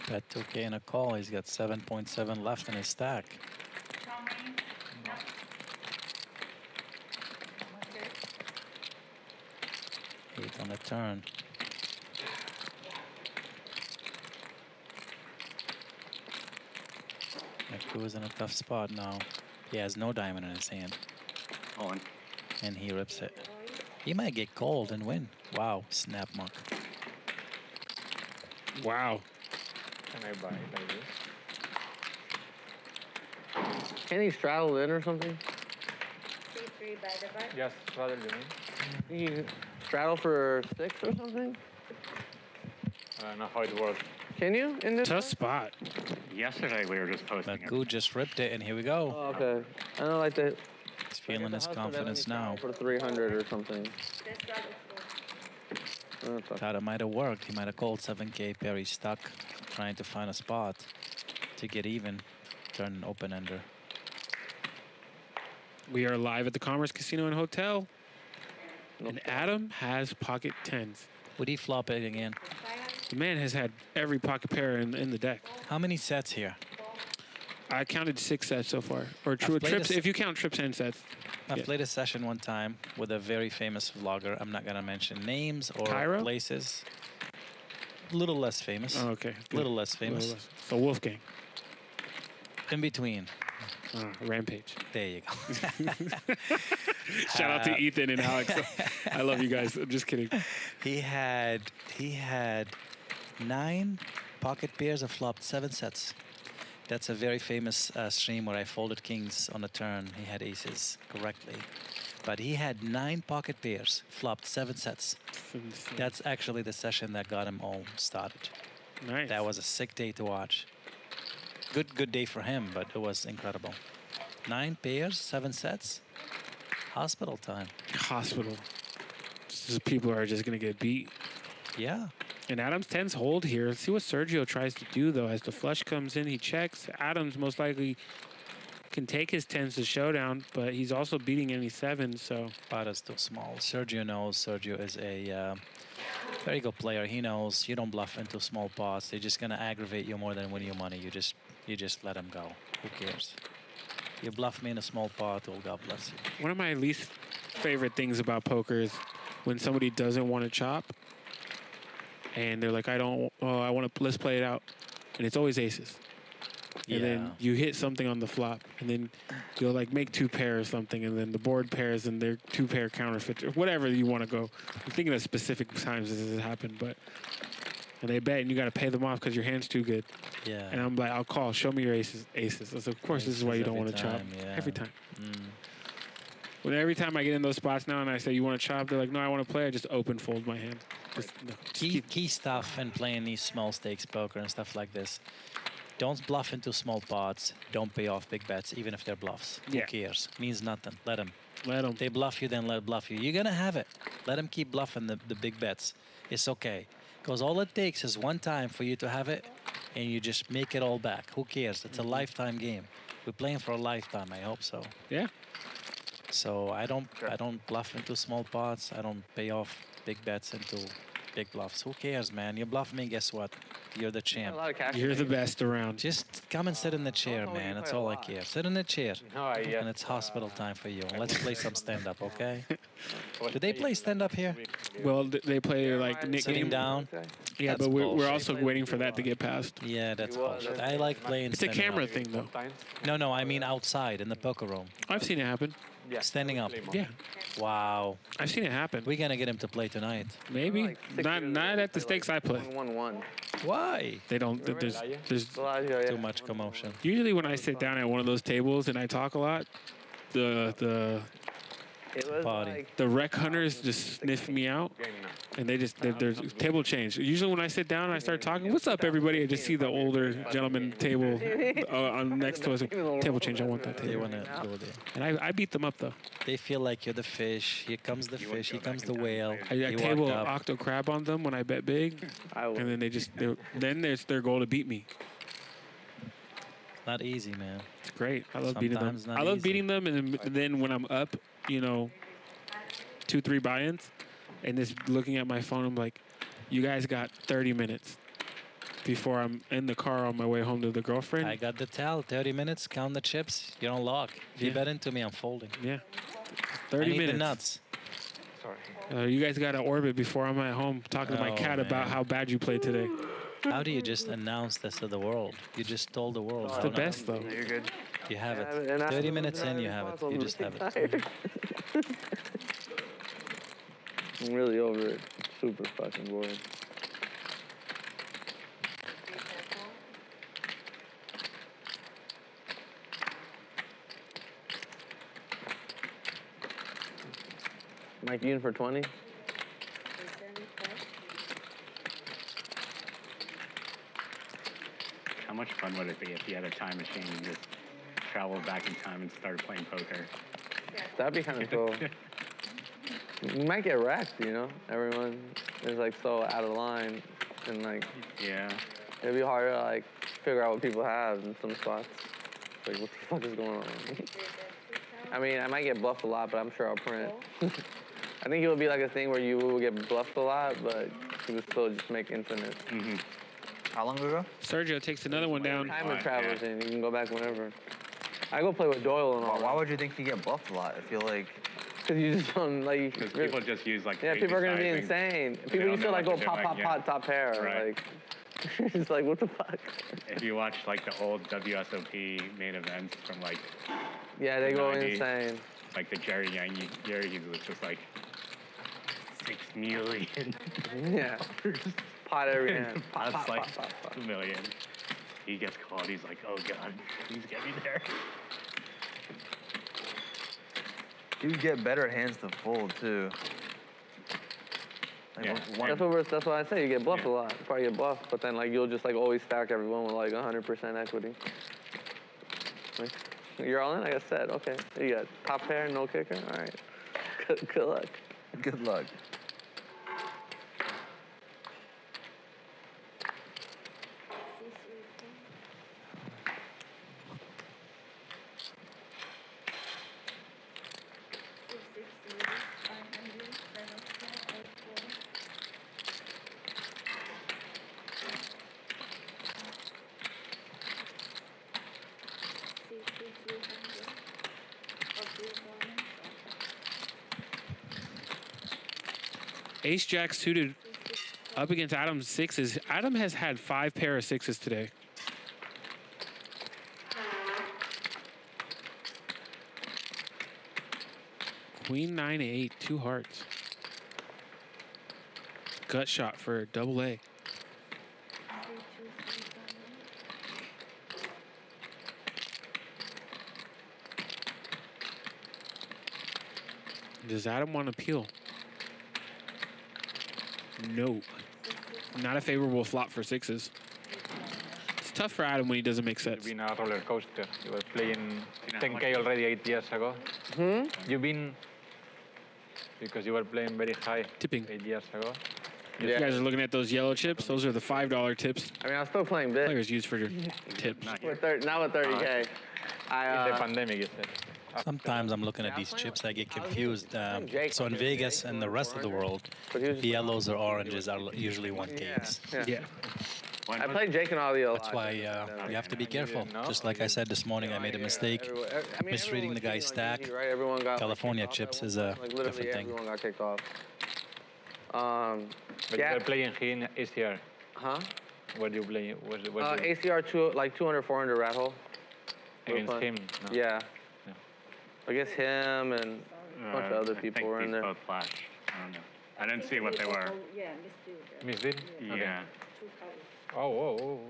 Bet 2K and a call. He's got 7.7 left in his stack. 8 on the turn. Magoo is in a tough spot now. He has no diamond in his hand. On. And he rips it. He might get called and win. Wow, snap muck. Wow. Can I buy it like this? Can he straddle in or something? C3 by the bar. Yes, rather than me. You straddle for 6 or something? I don't know how it works. Can you in this? Tough spot. Yesterday we were just posting it. Magoo just ripped it, and here we go. Oh, okay. I don't like that. He's feeling his confidence now. For 300 or something. Thought it might have worked. He might have called 7K. Perry stuck, trying to find a spot to get even. Turn an open-ender. We are live at the Commerce Casino and Hotel. And Adam has pocket tens. Would he flop it again? The man has had every pocket pair in the deck. How many sets here? I counted 6 sets so far. Or trips, if you count trips and sets. I played a session one time with a very famous vlogger. I'm not going to mention names or Kiero? places. A little less famous. Oh, okay. A little less famous. Little less. So Wolfgang. In between. Rampage. There you go. Shout out to Ethan and Alex. I love you guys. I'm just kidding. He had 9 pocket pairs and flopped 7 sets. That's a very famous stream where I folded kings on the turn. He had aces correctly. But he had 9 pocket pairs, flopped 7 sets. That's actually the session that got him all started. Nice. That was a sick day to watch. Good day for him, but it was incredible. 9 pairs, 7 sets. Hospital time. Hospital. Just people are just going to get beat. Yeah. And Adam's tens hold here. Let's see what Sergio tries to do, though. As the flush comes in, he checks. Adams most likely can take his tens to showdown, but he's also beating any 7s, so. Pot is too small. Sergio knows. Sergio is a very good player. He knows you don't bluff into small pots. They're just going to aggravate you more than win you money. You just let them go. Who cares? You bluff me in a small pot, well, God bless you. One of my least favorite things about poker is when somebody doesn't want to chop, and they're like, let's play it out. And it's always aces. Yeah. And then you hit something on the flop, and then you'll like make 2 pair or something, and then the board pairs and they're 2 pair counterfeit, or whatever you want to go. I'm thinking of specific times this has happened, and they bet and you got to pay them off because your hand's too good. Yeah. And I'm like, I'll call, show me your aces. I said, of course, this is why you don't want to chop. Yeah. Every time. When every time I get in those spots now and I say, you want to chop? They're like, no, I want to play. I just open fold my hand. Key stuff in playing these small stakes poker and stuff like this. Don't bluff into small pots. Don't pay off big bets, even if they're bluffs. Who cares? Means nothing. Let them. They bluff you, then let them bluff you. You're going to have it. Let them keep bluffing the big bets. It's okay. Because all it takes is one time for you to have it, and you just make it all back. Who cares? It's a lifetime game. We're playing for a lifetime. I hope so. Yeah. So I don't bluff into small pots. I don't pay off big bets into big bluffs. Who cares, man? You bluff me, guess what? You're the champ. You're the best around. Just come and sit in the chair, man. That's all I care. Sit in the chair. And it's hospital time for you. And let's play some stand-up, okay? Do they play stand-up here? Well, they play like Nick Sitting down? Yeah, That's but we're bullshit. also waiting for that to get passed. Yeah, that's bullshit. I like playing It's a standing camera up. thing, though. No, I mean outside in the poker room. I've seen it happen. Standing up. Yeah. Wow. I've seen it happen. We're going to get him to play tonight. Maybe. Not at the stakes I play. 1-1. Why? They don't. There's too much commotion. Usually when I sit down at one of those tables and I talk a lot, the rec hunters just sniff me out, and there's table change. Usually when I sit down and I start talking, what's up, everybody? I just see the older gentleman table on next to us. Table change. I want that table. They want to go there. And I beat them up though. They feel like you're the fish. Here comes the fish. Here comes the whale. I table octo crab on them when I bet big, and then then there's their goal to beat me. Not easy, man. It's great. I love beating them. Not I love easy. beating them, and then when I'm up, 2-3 buy-ins, and just looking at my phone, I'm like, you guys got 30 minutes before I'm in the car on my way home to the girlfriend. I got the towel. 30 minutes. Count the chips. You're on lock. If you bet into me, I'm folding. Yeah. I 30 need minutes. the nuts. You guys got to orbit before I'm at home talking to my cat about how bad you played today. How do you just announce this to the world? You just told the world. It's the best, though. You're good. You have it. 30 minutes in, you have it. You just have it. I'm really over it. Super fucking bored. Mike, you in for 20? How much fun would it be if you had a time machine and just traveled back in time and started playing poker? That'd be kind of cool. You might get wrecked, Everyone is like so out of line, and like it'd be hard to like figure out what people have in some spots. Like, what the fuck is going on? I mean, I might get bluffed a lot, but I'm sure I'll print. I think it would be like a thing where you will get bluffed a lot, but you would still just make infinite. Mm-hmm. How long ago? Sergio takes another one down. Time travels in. You can go back whenever. I go play with Doyle and all. Why would you think you get bluffed a lot? I feel like. Because you just don't like. Because people just use like. Yeah, people are gonna be insane. People used to like go pop, top pair. Right. Like, it's like, what the fuck? If you watch like the old WSOP main events from like. Yeah, they go 90s, insane. Like the Jerry Yang, he was just like 6 million. Yeah. Pot every hand. Pot's like 2 million. He gets called. He's like, oh god, please get me there. You get better hands to fold too. Like That's what I say. You get bluffed a lot. You probably get bluffed, but then like you'll just like always stack everyone with like 100% equity. Like, you're all in. Like I said, okay. You got top pair, no kicker. All right. Good luck. Good luck. Ace Jack suited up against Adam's sixes. Adam has had 5 pair of sixes today. Queen 9-8, 2 hearts. Gut shot for double A. Does Adam want to peel? No. Not a favorable flop for sixes. It's tough for Adam when he doesn't make sets. You've been a roller coaster. You were playing 10K already 8 years ago. You've been, because you were playing very high tipping 8 years ago. If you guys are looking at those yellow chips, those are the $5 tips. I mean, I'm still playing big. Players use for your tips. Not with 30K. In the pandemic, you said. Sometimes I'm looking at these chips, I get confused. So in Vegas and the rest of the world, the yellows or oranges are usually 1Ks. Yeah. I played Jake and Ali a lot. That's why you have to be careful. Just like I said this morning, I made a mistake misreading the guy's stack. GG, right? Everyone got California kicked off chips at is one a point. Like literally different thing. everyone got kicked off. But yeah. you're playing here in ACR. Huh? Where do you play? ACR like 200, 400 rat hole. Against him? No. Yeah. Against him and a bunch of other people were in there. Both flashed. I don't know. I didn't see what they were. Yeah, Miss Missed it? Yeah. Oh, whoa, whoa.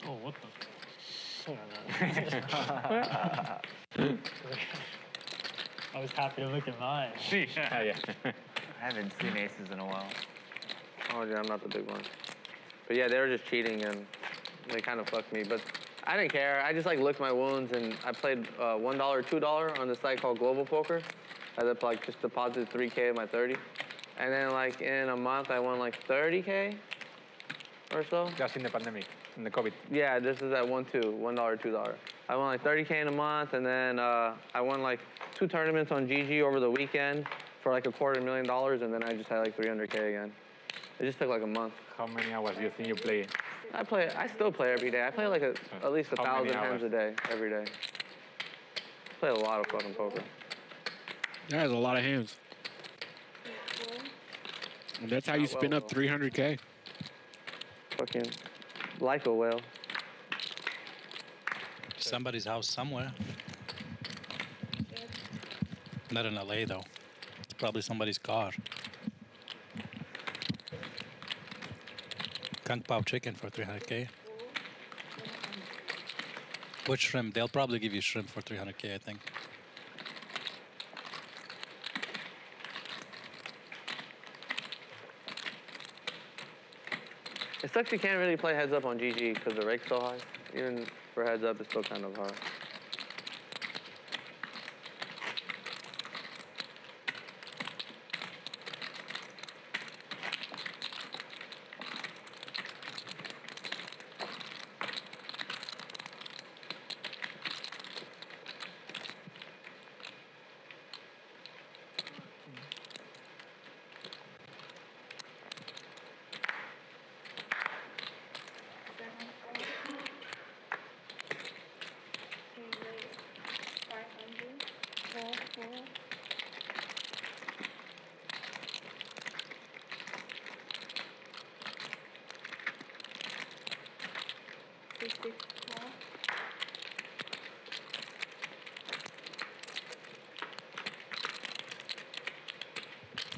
Oh, what the? I was happy to look at mine. Yeah. I haven't seen aces in a while. Oh yeah, I'm not the big one. But yeah, they were just cheating and they kind of fucked me. But I didn't care. I just like licked my wounds and I played $1, $2 on this site called Global Poker. I like just deposited 3K of my 30. And then like in a month I won like 30K or so. Just in the pandemic, in the COVID. Yeah, this is at $1, $2. I won like 30K in a month, and then I won like 2 tournaments on GG over the weekend for like $250,000, and then I just had like 300K again. It just took like a month. How many hours do you think you play? I still play every day. I play like at least 1,000 hands a day, every day. I play a lot of fucking poker. That is a lot of hands. And that's how you spin up 300K. Fucking like a whale. Somebody's house somewhere. Not in LA though. It's probably somebody's car. Kung Pao chicken for 300K. With shrimp, they'll probably give you shrimp for 300K, I think. It sucks you can't really play heads up on GG because the rake's so high. Even for heads up, it's still kind of hard.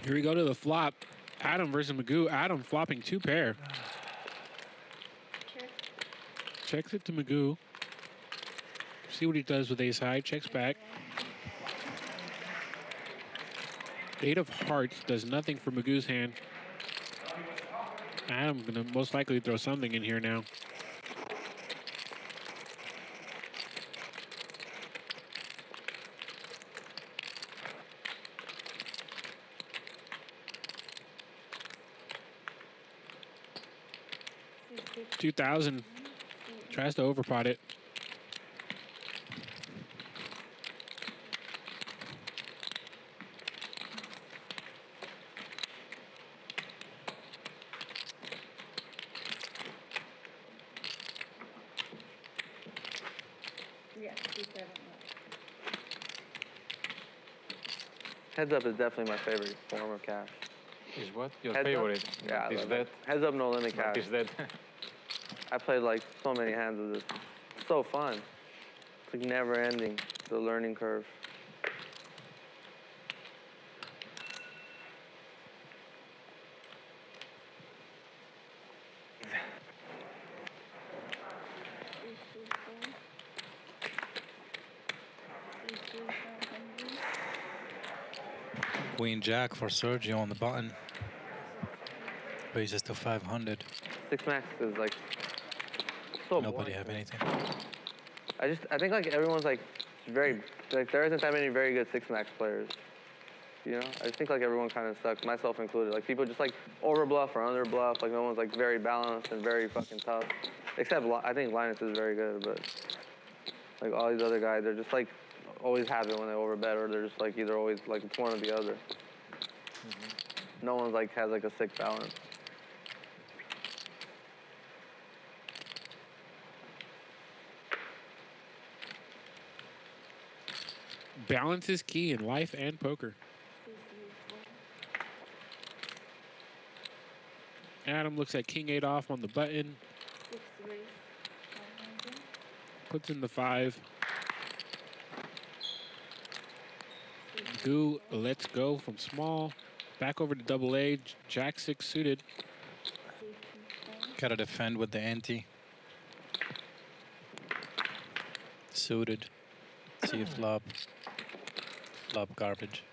Here we go to the flop. Adam versus Magoo. Adam flopping 2 pair. Checks it to Magoo. See what he does with ace high. Checks back. 8 of hearts does nothing for Magoo's hand. Adam's gonna most likely throw something in here now. $2,000. Tries to overpot it. Heads up is definitely my favorite form of cash. Is what? Your Heads favorite? Up? Yeah, Is that? Heads up, no limit cash. Is that? I played like so many hands of this. It's so fun. It's like never ending, the learning curve. Queen Jack for Sergio on the button. Raises to 500. 6 max is like so Nobody boring. have anything. I think like everyone's like very, like there isn't that many very good 6 max players. You know, I think like everyone kind of sucks, myself included. Like people just like over bluff or under bluff. Like no one's like very balanced and very fucking tough. Except I think Linus is very good, but like all these other guys, they're just like always have it when they overbet, or they're just like either always like it's one or the other. No one's like has like a sick balance. Balance is key in life and poker. Adam looks at King 8 off on the button. Puts in the 5. Magoo lets go from small. Back over to double A. Jack 6 suited. Gotta defend with the ante. Suited. See a flop. Flop garbage.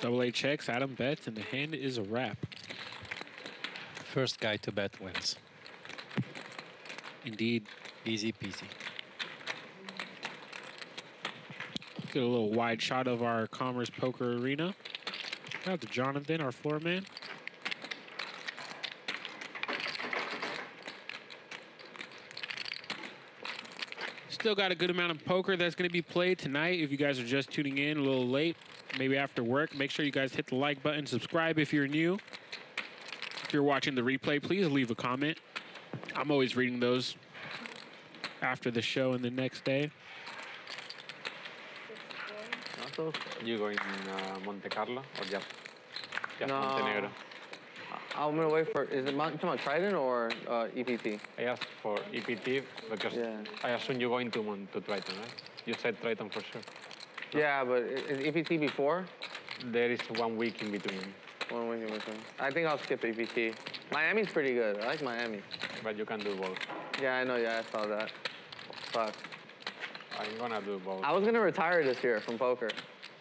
Double A checks, Adam bets, and the hand is a wrap. First guy to bet wins. Indeed. Easy peasy. Get a little wide shot of our Commerce Poker Arena. Shout out to Jonathan, our floor man. Still got a good amount of poker that's going to be played tonight. If you guys are just tuning in a little late, maybe after work, make sure you guys hit the like button, subscribe if you're new. If you're watching the replay, please leave a comment. I'm always reading those after the show and the next day. You going Monte Carlo or just No. Montenegro? I'm gonna wait for. Is it talking about Trident or EPT? I asked for EPT because I assume you're going to Triton, right? You said Triton for sure. Yeah, but is EPT before? There is 1 week in between. 1 week in between. I think I'll skip EPT. Miami's pretty good. I like Miami. But you can do both. Yeah, I know. Yeah, I saw that. Fuck. I'm gonna do both. I was gonna retire this year from poker.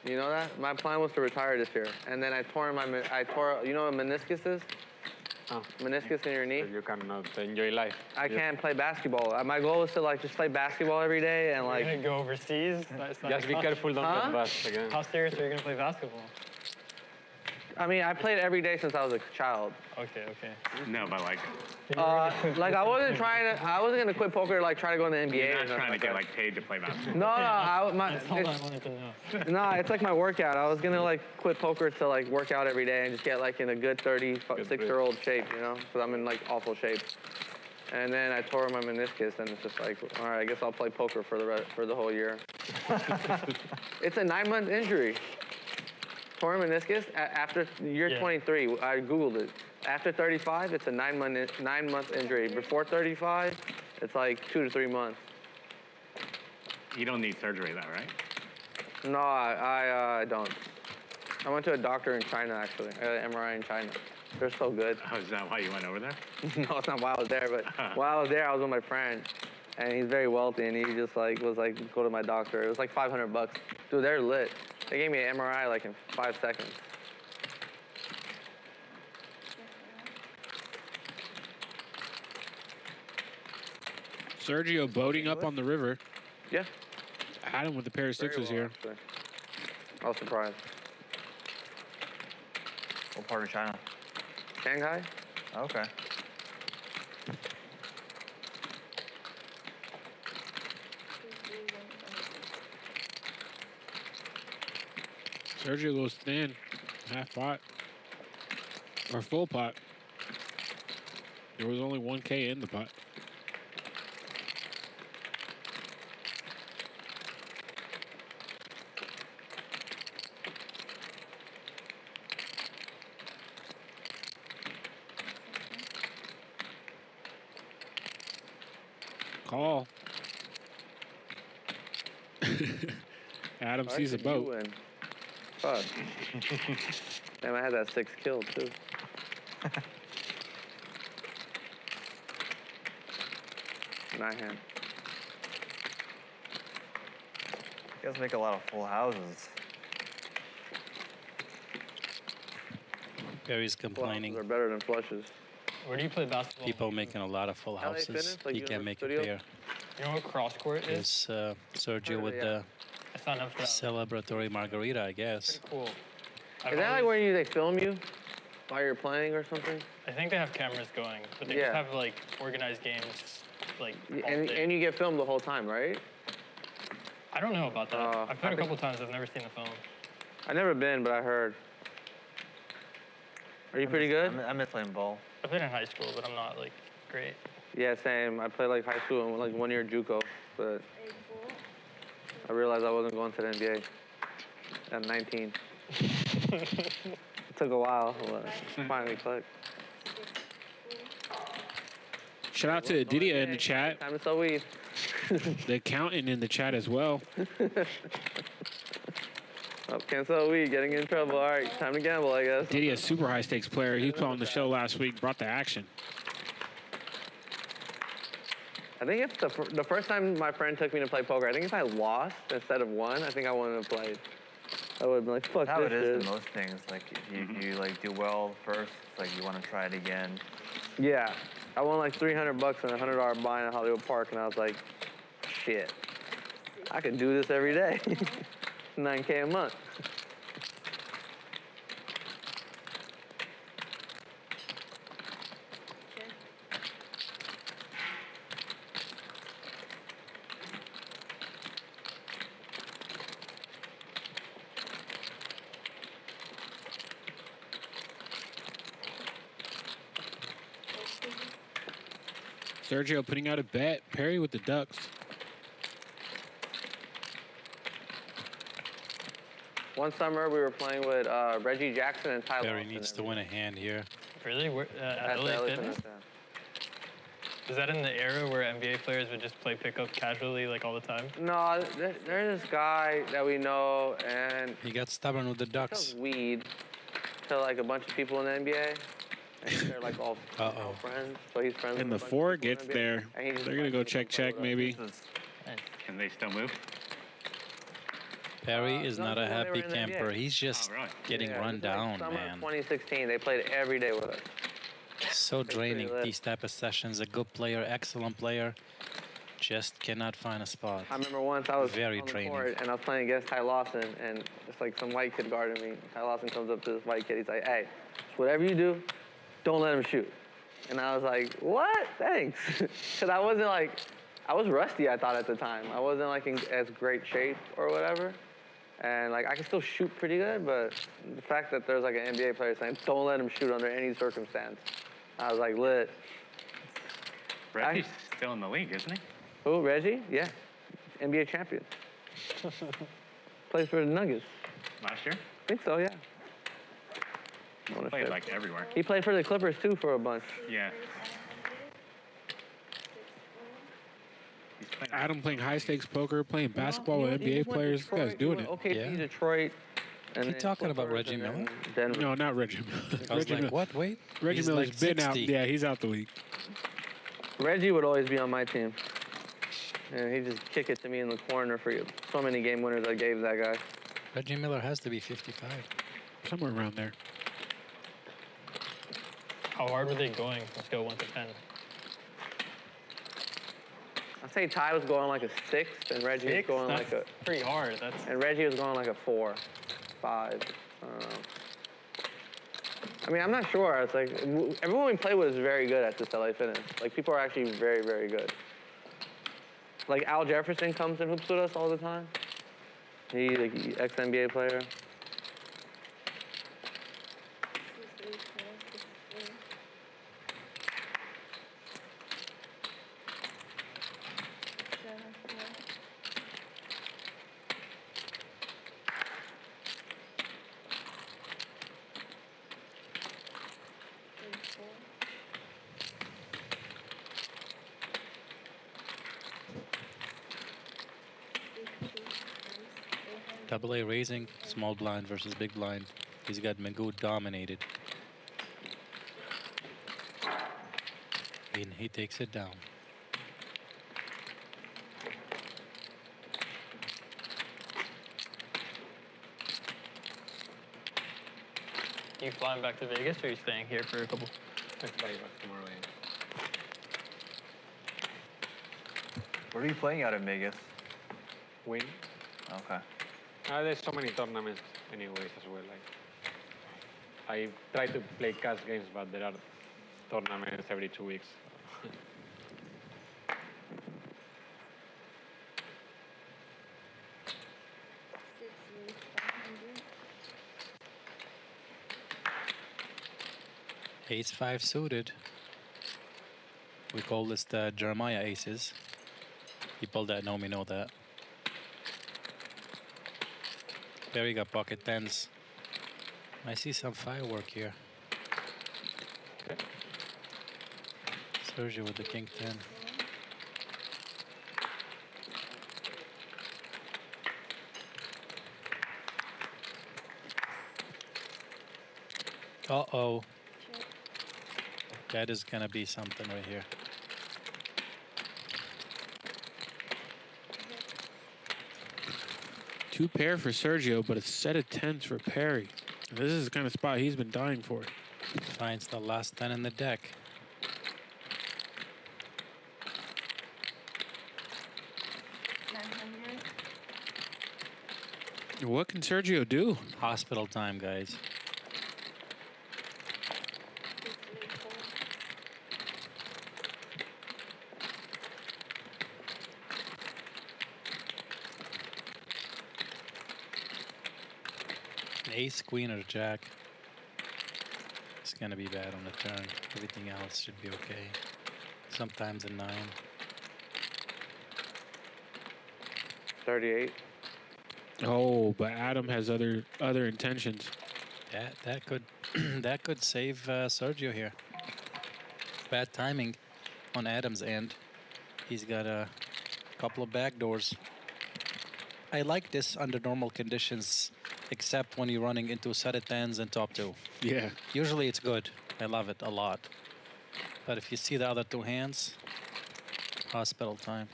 You know that? My plan was to retire this year, and then I tore. You know what meniscus is? Meniscus in your knee. So you cannot enjoy life. I can't play basketball. My goal is to like just play basketball every day and like. You're gonna go overseas? Just be careful, don't get bust again. How serious are you gonna play basketball? I mean, I played every day since I was a child. Okay, okay. No, but like. Like I wasn't gonna quit poker to like try to go in the NBA. You're not trying to get like paid to play basketball. No, That's all I wanted to know. No, it's like my workout. I was gonna like quit poker to like work out every day and just get like in a good 36-year-old shape, you know, because I'm in like awful shape. And then I tore my meniscus, and it's just like, all right, I guess I'll play poker for the whole year. It's a 9-month injury. Torn meniscus after year 23. I googled it. After 35, it's a 9-month injury. Before 35, it's like 2 to 3 months. You don't need surgery, though, right? No, I don't. I went to a doctor in China actually. I got an MRI in China. They're so good. Oh, is that why you went over there? No, it's not why I was there, but while I was there, I was with my friend, and he's very wealthy, and he just like was like, go to my doctor. It was like $500. Dude, they're lit. They gave me an MRI like in 5 seconds. Sergio boating up on the river. Yeah. Adam with a pair of sixes here. Actually. I was surprised. What part of China? Shanghai? Okay. Sergio goes thin. Half pot. Or full pot. There was only 1K in the pot. Call. Adam sees a boat. Fuck. Damn, I had that 6 killed too. Not him. You guys make a lot of full houses. Barry's complaining. Flushes are better than flushes. Where do you play basketball? People making a lot of full LA houses. Fitness, like He you can't know, make studio? it there. You know what cross court is? Is Sergio with the I signed up for that. celebratory margarita, I guess. Pretty cool. Is that like where they film you while you're playing or something? I think they have cameras going, but they just have like organized games, like. And you get filmed the whole time, right? I don't know about that. I've played a couple times. I've never seen the film. I've never been, but I heard. Are you pretty good? I miss playing ball. I played in high school, but I'm not like great. Yeah, same. I played like high school and like 1 year JUCO, but I realized I wasn't going to the NBA at 19. It took a while, but finally clicked. Shout out to Didia in the chat. Time to sell weed. The accountant in the chat as well. Oh, can't sell weed, getting in trouble. All right, time to gamble, I guess. Didia, super high stakes player. He was on the show last week, brought the action. I think it's the first time my friend took me to play poker. I think if I lost instead of won, I think I wouldn't have played. I would have been like, fuck That's how this it is shit. in most things. Like, if you like do well first, it's like you want to try it again. Yeah, I won like $300 on a $100 buy in Hollywood Park, and I was like, shit, I could do this every day. $9K a month. Sergio putting out a bet. Perry with the Ducks. One summer we were playing with Reggie Jackson and Ty Perry Lawson. needs to win a hand here. Really? At LA Fitness? Is that in the era where NBA players would just play pickup casually, like all the time? No, there's this guy that we know, and He got stubborn with the he Ducks. sells weed to like a bunch of people in the NBA. And they're like all friends. So he's friends And with the a bunch four of people in gets the NBA, there. and he just They're going to go check, maybe. Can they still move? Perry is no, not a when they were happy in the camper. NBA. He's just getting Yeah, run this was, like, down, summer of man. 2016, they played every day with us. So draining, lit. these type of sessions. A good player, excellent player, just cannot find a spot. I remember once I was Very on the draining. court and I was playing against Ty Lawson, and it's like some white kid guarding me. Ty Lawson comes up to this white kid. He's like, "Hey, whatever you do, don't let him shoot." And I was like, "What? Thanks." Because I wasn't like, I was rusty, I thought at the time. I wasn't like in as great shape or whatever. And like I can still shoot pretty good, but the fact that there's like an NBA player saying, "Don't let him shoot under any circumstance," I was like, lit. Reggie's still in the league, isn't he? Who, Reggie? Yeah, NBA champion. Plays for the Nuggets. Last year? I think so, yeah. He's played like everywhere. He played for the Clippers too for a bunch. Yeah. Adam playing high stakes poker, playing basketball with NBA players. This guy's doing it. Okay, Detroit. And Keep then talking about Clippers, Reggie and then Miller. Denver. No, not Reggie Miller. I was Reggie like, Miller. what? Wait. Reggie He's Miller's like been out. 60. Yeah, he's out the league. Reggie would always be on my team. And he'd just kick it to me in the corner for so many game winners I gave that guy. Reggie Miller has to be 55. Somewhere around there. How hard were they going? Let's go 1 to 10. I'd say Ty was going like a 6, and Reggie was going That's like a... pretty hard. That's And Reggie was going like a 4, 5. I don't know. I mean, I'm not sure. It's like, everyone we play with is very good at this LA Fitness. Like, people are actually very, very good. Like, Al Jefferson comes and hoops with us all the time. He, like, ex-NBA player. Double A raising, small blind versus big blind. He's got Magoo dominated. And he takes it down. You flying back to Vegas, or are you staying here for a couple? I fly back tomorrow. What are you playing out in Vegas? Win. Okay. There's so many tournaments anyways as well. Like I try to play cash games, but there are tournaments every 2 weeks. Ace-5 suited. We call this the Jeremiah aces. People that know me know that. Perry got pocket tens. I see some firework here. Sergio with the king 10. Uh-oh. That is gonna be something right here. Two pair for Sergio, but a set of tens for Perry. This is the kind of spot he's been dying for. Finds the last 10 in the deck. What can Sergio do? Hospital time, guys. Ace, queen, or jack. It's gonna be bad on the turn. Everything else should be okay. Sometimes a 9. 38. Oh, but Adam has other intentions. That could that could save Sergio here. Bad timing on Adam's end. He's got a couple of backdoors. I like this under normal conditions, except when you're running into a set of tens and top 2. Yeah. Usually it's good. I love it a lot. But if you see the other 2 hands, hospital time.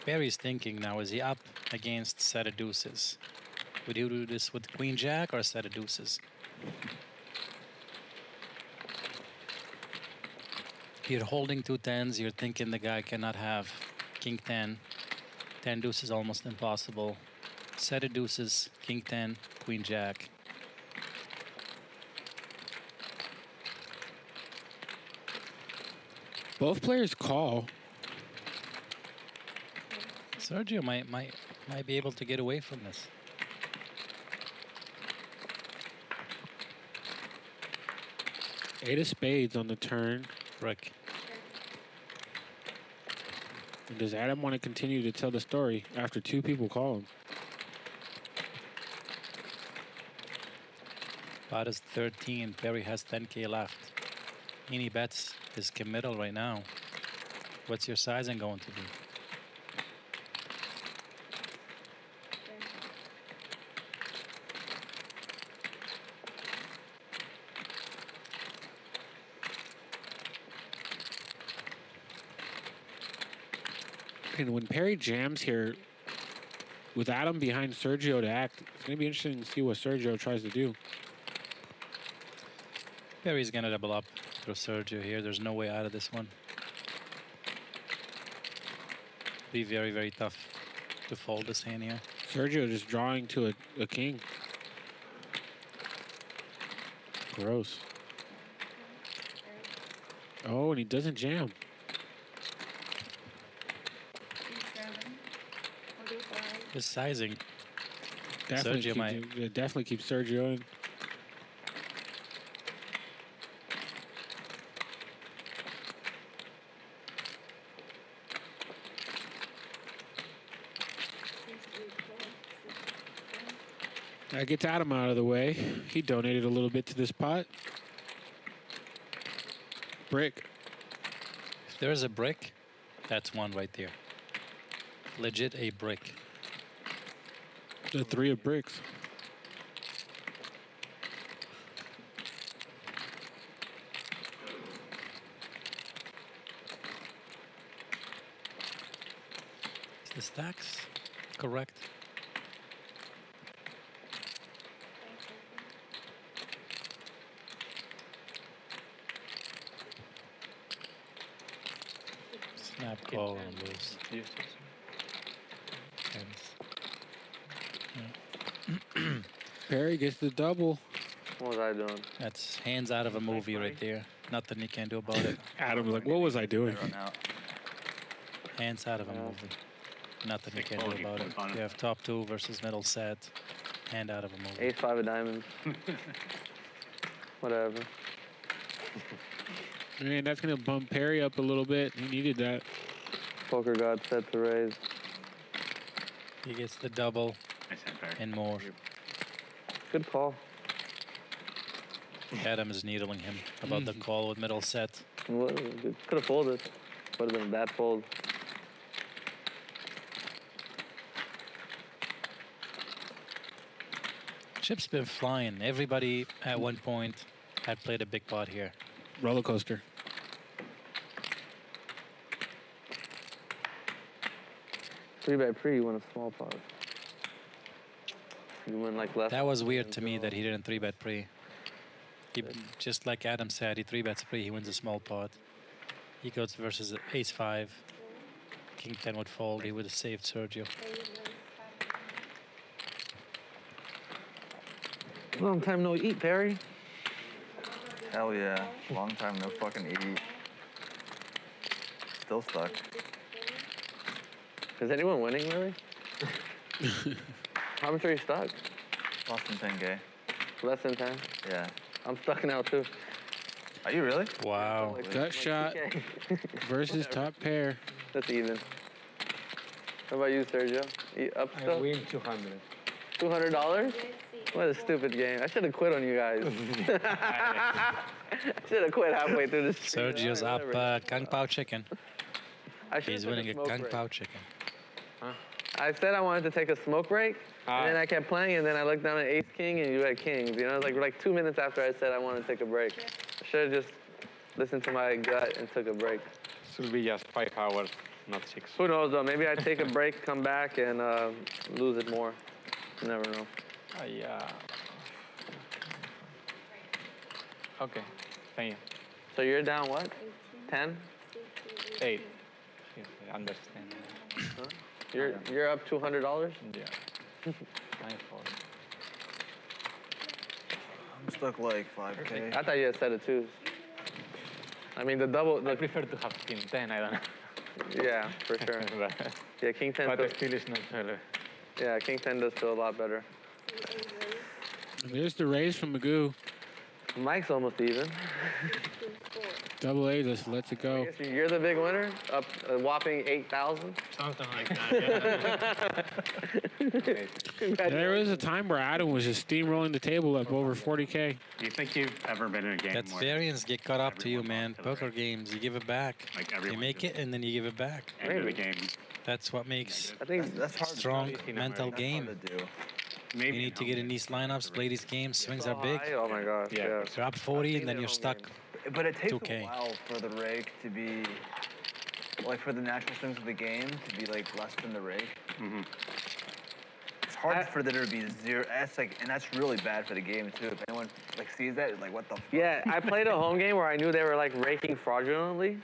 Barry's thinking now, is he up against set of deuces? Would you do this with queen jack or set of deuces? You're holding 2 tens, you're thinking the guy cannot have king 10. 10 deuces almost impossible. Set of deuces, king 10, queen jack. Both players call. Sergio might be able to get away from this. Eight of spades on the turn. Brick. And does Adam want to continue to tell the story after 2 people call him? Pot is 13. Perry has 10K left. Any bets is committal right now. What's your sizing going to be? And when Perry jams here, with Adam behind Sergio to act, it's going to be interesting to see what Sergio tries to do. Perry's going to double up through Sergio here. There's no way out of this one. Be very, very tough to fold this hand here. Sergio just drawing to a king. Gross. Oh, and he doesn't jam. This sizing. Definitely keep Sergio in. That gets Adam out of the way. He donated a little bit to this pot. Brick. If there's a brick, that's one right there. Legit a brick. The 3 of bricks. Is the stacks correct? Snap call and lose. Perry gets the double. What was I doing? That's hands out of a movie right there. Nothing you can do about it. Adam's like, what was I doing? Hands out of a movie. Nothing you can do about it. You have top 2 versus middle set, and out of a move. Ace-5 of diamonds. Whatever. Man, that's gonna bump Perry up a little bit. He needed that. Poker god set to raise. He gets the double and more. Good call. Adam is needling him about the call with middle set. Could have folded. Would have been a bad fold. Chip's been flying. Everybody at one point had played a big pot here. Roller coaster. Three bet pre, you win a small pot. You win like less. That was weird to me that he didn't 3-bet pre. He, just like Adam said, he 3-bets pre, he wins a small pot. He goes versus ace-5. King 10 would fold, he would have saved Sergio. Long time no eat, Perry. Hell yeah. Long time no fucking eat. Still stuck. Is anyone winning, really? How much are you stuck? Less than 10K. Less than 10? Yeah. I'm stuck now, too. Are you really? Wow. Gut shot versus top pair. That's even. How about you, Sergio? You up still? I win 200. $200? What a stupid game. I should have quit on you guys. Should have quit halfway through this. Sergio's up Kung Pao chicken. He's winning a Kung Pao chicken. Huh? I said I wanted to take a smoke break, and then I kept playing, and then I looked down at ace-king, and you had kings. You know, it was like 2 minutes after I said I wanted to take a break. I should have just listened to my gut and took a break. This will be just 5 hours, not 6. Who knows, though? Maybe I take a break, come back, and lose it more. You never know. Yeah. Okay, thank you. So you're down what? 10? 8. I understand. Huh? You're up $200? Yeah. 9-4. I'm stuck like 5K. I thought you had set of 2s. I mean, the double. I prefer to have king 10, I don't know. Yeah, for sure. Yeah, king 10. But still is not better. Yeah, king 10 does feel a lot better. There's the raise from Magoo. Mike's almost even. Double A, just lets it go. I guess you're the big winner, up a whopping 8,000. Something like that. Yeah. There was a time where Adam was just steamrolling the table up over 40K. Do you think you've ever been in a game That's where variance get caught up to you, man. Poker games, you give it back. You make it and then you give it back. end of the game? That's what makes I think That's hard. strong mental game. Hard to do. You need to get in these lineups, play these games. Swings are big. Oh my gosh, yeah. You're up 40 and then you're stuck. But it takes 2K. a while for the rake to be, like for the natural swings of the game to be like less than the rake. Mm-hmm. It's hard for there to be zero. That's like, and that's really bad for the game too. If anyone like sees that, it's like what the fuck? Yeah, I played a home game where I knew they were like raking fraudulently,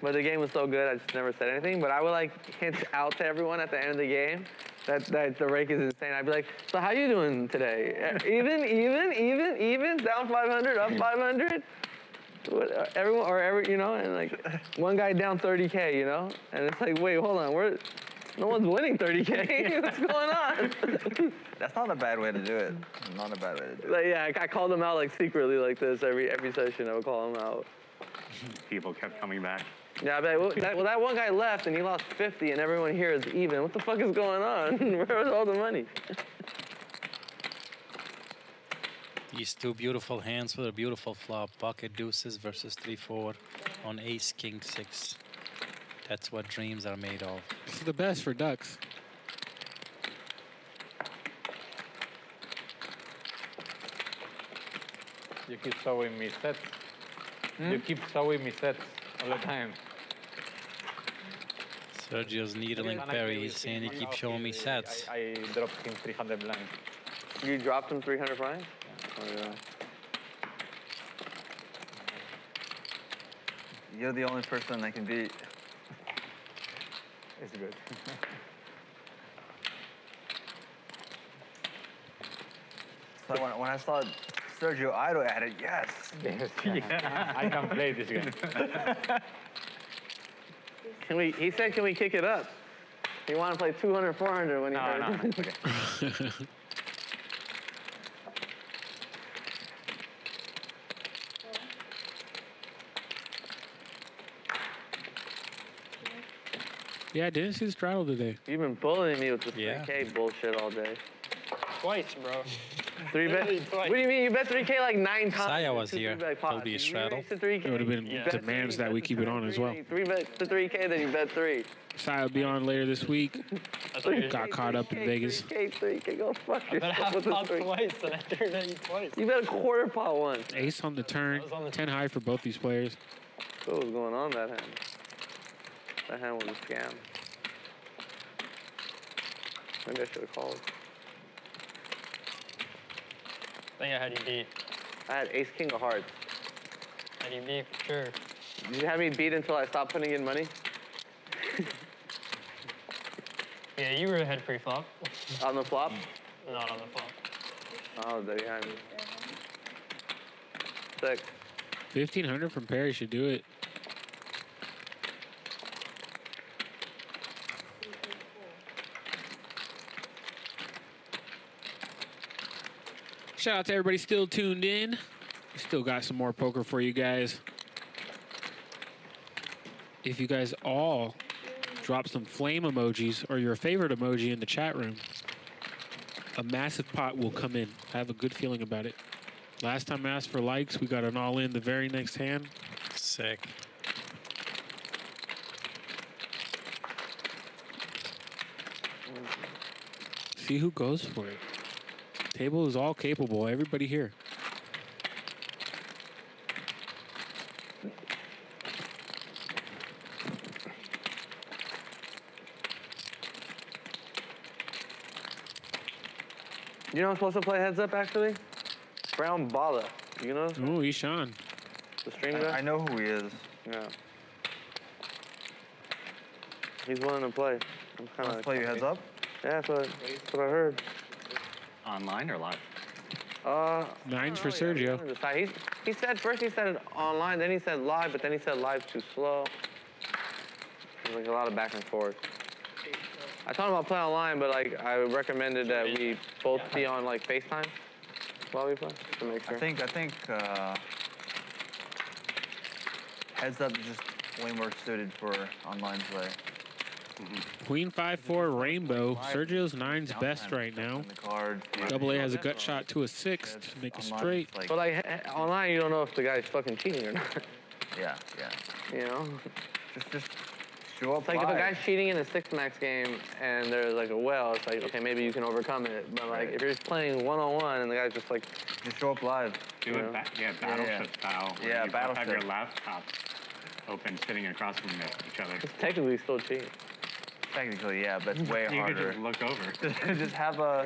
but the game was so good I just never said anything. But I would like hint out to everyone at the end of the game that the rake is insane. I'd be like, so how you doing today? Even, down 500, up 500? Everyone, you know, and like one guy down 30K, you know, and it's like, wait, hold on, no one's winning 30K. What's going on? That's not a bad way to do it. Not a bad way to do it. Like, yeah, I called them out like secretly like this every session. I would call them out. People kept coming back. Yeah, I'd be like, well, that one guy left and he lost 50, and everyone here is even. What the fuck is going on? Where's all the money? These two beautiful hands with a beautiful flop. Pocket deuces versus 3-4 on ace king 6. That's what dreams are made of. This is the best for ducks. You keep showing me sets. You keep showing me sets all the time. Sergio's needling Perry. He's saying he keeps showing me sets. I dropped him 300 blinds. You dropped him 300 blinds? Oh, yeah. You're the only person I can beat. It's good. So when I saw Sergio Ido at it, yes. Yeah. I can play this game. He said, can we kick it up? He wanted to play 200, 400 when he heard. No, okay. Yeah, I didn't see the straddle today. You've been bullying me with this 3K bullshit all day. Twice, bro. 3-bet? What do you mean? You bet 3K like 9 times. Saya was here. Told me a straddle. It would have been demands that we keep it on as well. 3-bet to 3K, then you bet 3. Saya will be on later this week. Got caught up in Vegas. 3K, go fuck I bet yourself half with this pot 3K. twice, and I turned at you twice. You bet a quarter pot once. Ace on the turn. 10 high for both these players. What was going on that hand? That hand was a scam. Maybe I should have called. I think I had you beat. I had ace king of hearts. Had you beat for sure. Did you have me beat until I stopped putting in money? Yeah, you were ahead pre-flop. On the flop? Not on the flop. Oh, they're behind me. Sick. 1,500 from Perry should do it. Shout out to everybody still tuned in. We still got some more poker for you guys. If you guys all drop some flame emojis or your favorite emoji in the chat room, a massive pot will come in. I have a good feeling about it. Last time I asked for likes, we got an all-in the very next hand. Sick. See who goes for it. Table is all capable. Everybody here. You know I'm supposed to play heads up actually? Brown Bala. You know? Oh, Ishan. The stream guy? I know who he is. Yeah. He's willing to play. I'm kind Let's play you heads up? Yeah, that's what I heard. Online or live? Nines for Sergio. He said first he said it online, then he said live, but then he said live too slow. There's like a lot of back and forth. I told him I'll play online, but like I recommended that we both be on like FaceTime while we play to make sure. I think heads up is just way more suited for online play. Queen 5-4 rainbow. Sergio's nine's best right now. Double A has a gut shot to a sixth to make a straight. But like online, you don't know if the guy's fucking cheating or not. Yeah. You know. Just show up. It's like if a guy's cheating in a 6-max game and there's like a well, it's like okay, maybe you can overcome it. But like if you're just playing 1-on-1 and the guy's just like, just show up live. Do it, battleship style. Yeah, you battleship. Have your laptop open, sitting across from each other. It's technically still cheating. Technically, yeah, but it's way You could harder. just look over. Just have a...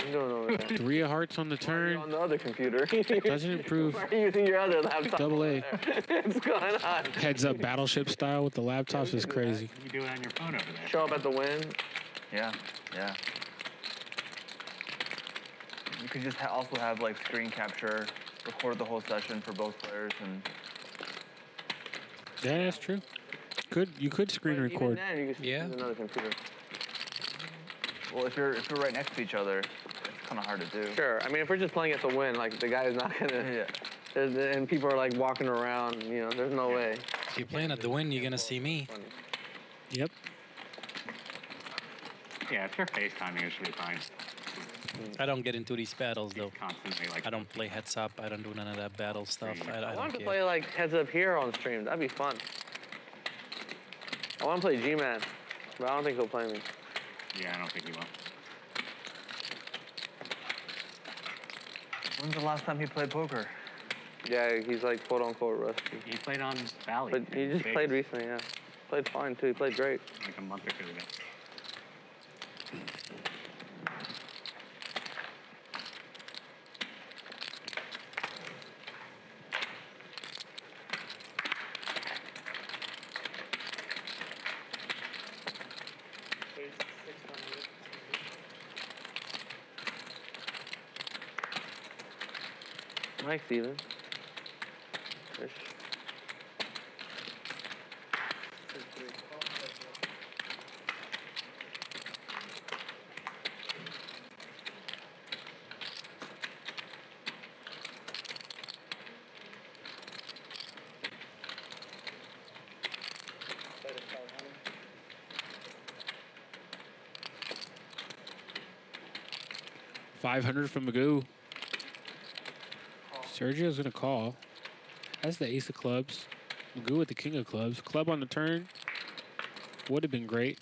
Three of hearts on the turn. On the other computer. Doesn't improve. Why are you using your other laptop? Double A. What's going on? Heads up battleship style with the laptops is crazy. You do it on your phone over there. Show up at the win. Yeah. You could just also have like screen capture, record the whole session for both players, and Yeah, that's true. You could screen record. Even then, you could use another computer. Well, if you're right next to each other, it's kind of hard to do. Sure. I mean, if we're just playing at the win, like the guy is not gonna. And people are like walking around. You know, there's no way. If you're playing at the win, you're gonna see me. Yep. Yeah, if you're FaceTiming, it should be fine. I don't get into these battles though. Constantly, like I don't play heads up. I don't do none of that battle stuff. I I don't want to care. play like heads up here on stream. That'd be fun. I want to play G-Man, but I don't think he'll play me. Yeah, I don't think he will. When's the last time he played poker? Yeah, he's like quote unquote rusty. He played on Valley. But he just played recently, yeah. Played fine too. He played great. Like a month or two ago. Mike's even. Fish. 500 from Magoo. Sergio's going to call. That's the ace of clubs. Magoo with the king of clubs. Club on the turn. Would have been great.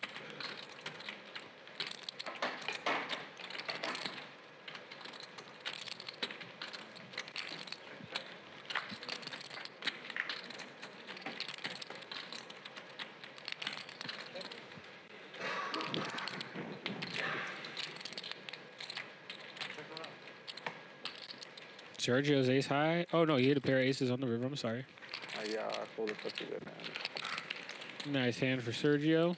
Sergio's ace high. Oh, no, he hit a pair of aces on the river. I'm sorry. Yeah, I folded such a good hand. Nice hand for Sergio.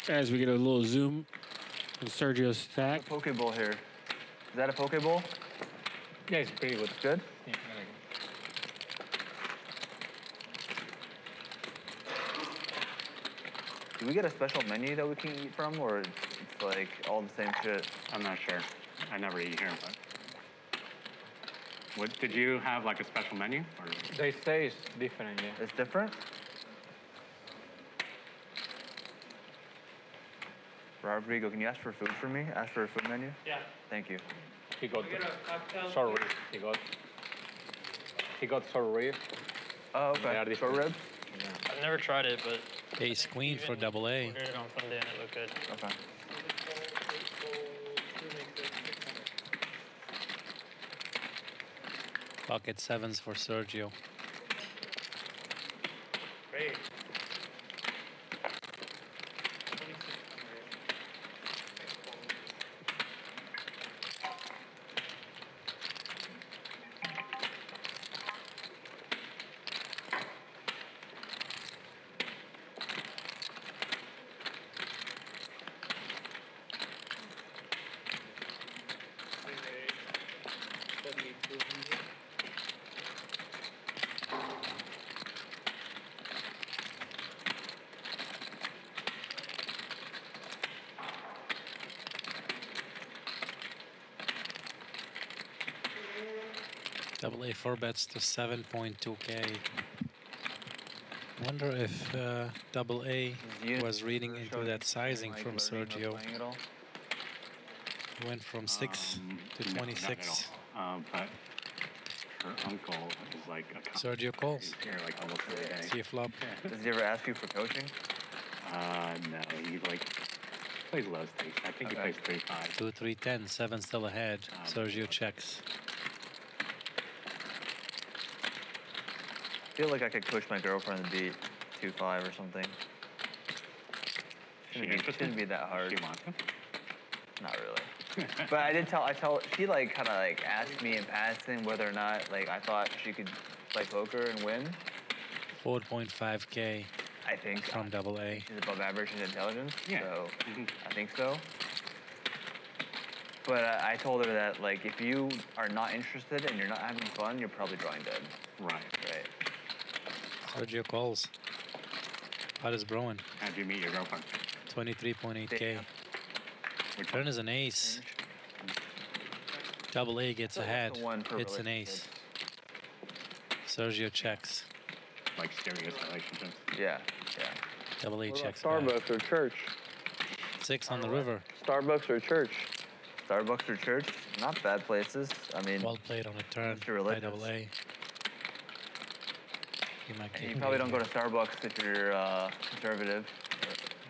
As we get a little zoom on Sergio's stack. A Pokeball here. Is that a Pokeball? Yeah, it's pretty good. Good? Yeah, very good. Do we get a special menu that we can eat from, or it's like all the same shit? I'm not sure. I never eat here, but. What, did you have like a special menu? Or? They say it's different, yeah. It's different? Rodrigo, can you ask for food for me? Ask for a food menu? Yeah. Thank you. He got short ribs. He got short ribs. Oh, okay. Short ribs? Yeah. I've never tried it, but Ace queen for double A. ordered it on Sunday and it looked good. Okay. Pocket sevens for Sergio. Great. Double A 4 bets to 7.2K. Wonder if double A was reading into that sizing from Sergio. He went from 6 to 26. But her uncle is like a Sergio calls. He's here like almost every day. See a flop. Does he ever ask you for coaching? No, he like plays low stakes. I think he plays 3-5. 2, 3, 10. 7 still ahead. Sergio checks. I feel like I could push my girlfriend to beat 2-5 or something. Shouldn't be that hard. She wants him? Not really. But I tell she like kind of like asked me in passing whether or not like I thought she could play poker and win. 4.5K. I think from double A. She's above average in intelligence. Yeah. So I think so. But I told her that like if you are not interested and you're not having fun, you're probably drawing dead. Right. Right. Sergio calls. How does Browan? How'd you meet your girlfriend? 23.8K. Turn is an ace. Double A gets ahead. It's an ace. Sergio checks. Like serious relationships. Yeah. Yeah. Double A checks. Starbucks or church? 6 on the river. Starbucks or church? Starbucks or church? Not bad places. I mean. Well played on a turn by double A. You probably don't go to Starbucks if you're conservative,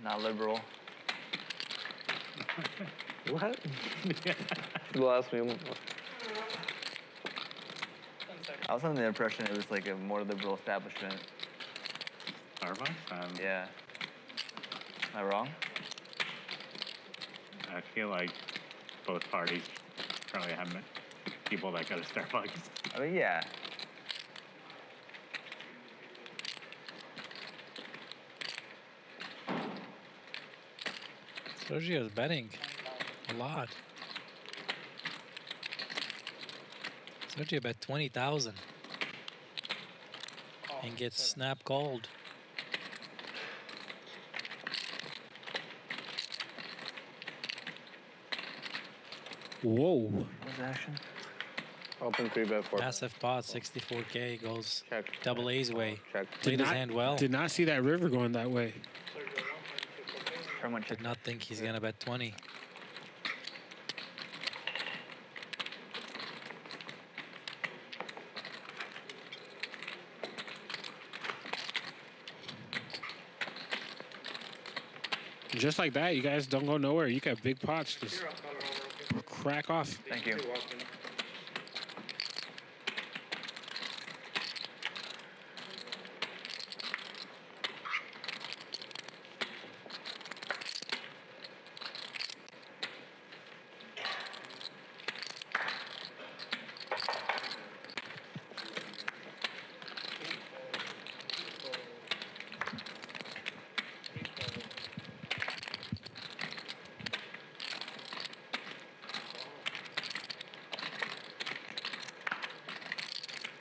not liberal. What? People ask me. I was under the impression it was like a more liberal establishment. Starbucks? Yeah. Am I wrong? I feel like both parties probably have people that go to Starbucks. I mean, yeah. Sergio's betting a lot. Sergio bet 20,000 and gets snap called. Whoa. What's the action? Open 3-bet 4. Massive pot, 64K goes double A's way. Check. Played his hand well. Did not see that river going that way. Did not think he's gonna bet 20. Just like that, you guys don't go nowhere. You got big pots. Just crack off. Thank you.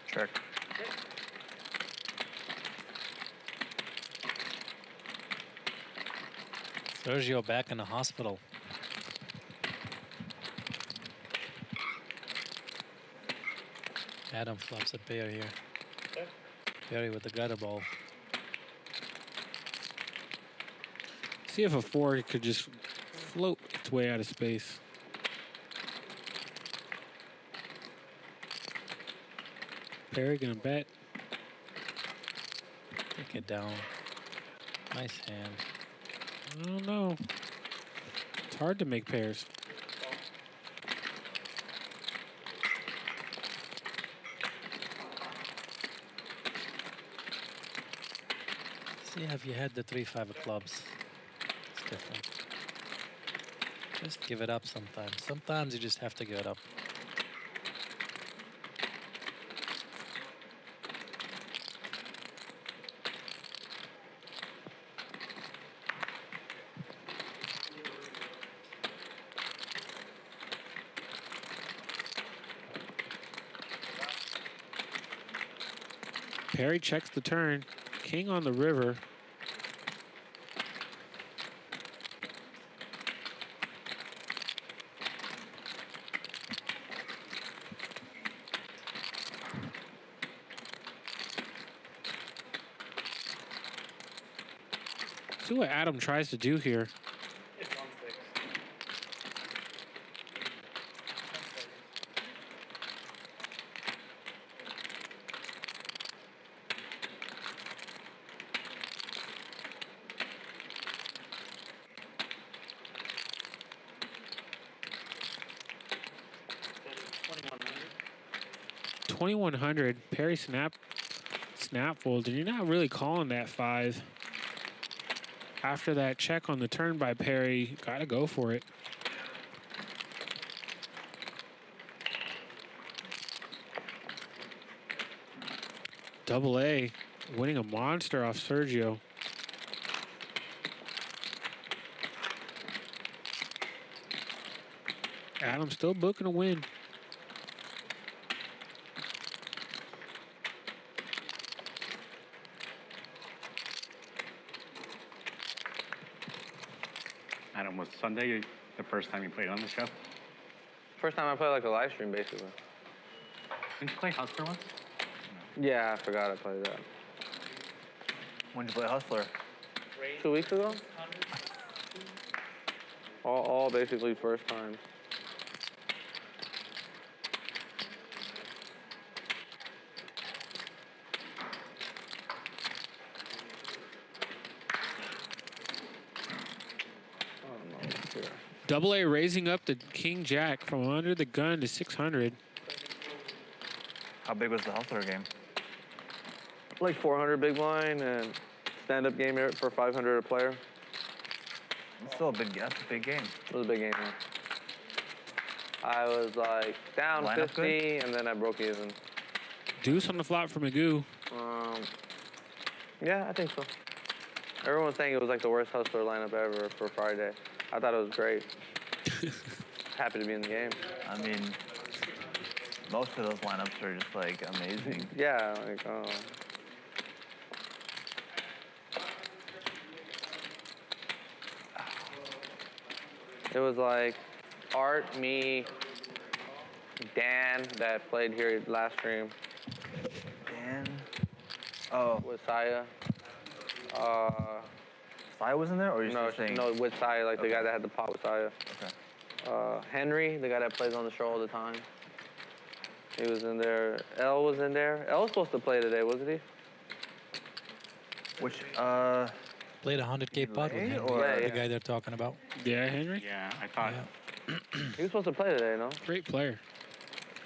Check. Sergio back in the hospital. Adam flops a pair here. Perry with the gutter ball. See if a 4 could just float its way out of space. Perry gonna bet. Take it down. Nice hand. I don't know. It's hard to make pairs. See if you had the 3-5 of clubs. It's different. Just give it up sometimes. Sometimes you just have to give it up. Perry checks the turn. King on the river. See what Adam tries to do here. It's on 6. 2100. Perry snap fold, and you're not really calling that 5. After that check on the turn by Perry, gotta go for it. Double A, winning a monster off Sergio. Adam still booking a win. Adam, was Sunday the first time you played on the show? First time I played like a live stream, basically. Didn't you play Hustler once? Yeah, I forgot I played that. When did you play Hustler? 2 weeks ago? All basically first time. Double A raising up the King Jack from under the gun to 600. How big was the Hustler game? Like 400 big blind and stand-up game for 500 a player. It's still that's a big game. It was a big game, yeah. I was like down Lineup 50 good? and then I broke even. Deuce on the flop for Magoo. Yeah, I think so. Everyone's saying it was like the worst Hustler lineup ever for Friday. I thought it was great. Happy to be in the game. I mean, most of those lineups are just like amazing. Yeah, like, oh. It was like Art, me, Dan that played here last stream. Dan. Oh. With Saya. Saya was in there, or you no, just saying? no, with Saya, like the guy that had the pot with Saya. Okay. Henry, the guy that plays on the show all the time. He was in there. L was in there. L was supposed to play today, wasn't he? Which, Played 100K pot with Henry, the guy they're talking about. Yeah, Henry? Yeah, I thought. He was supposed to play today, no? Great player.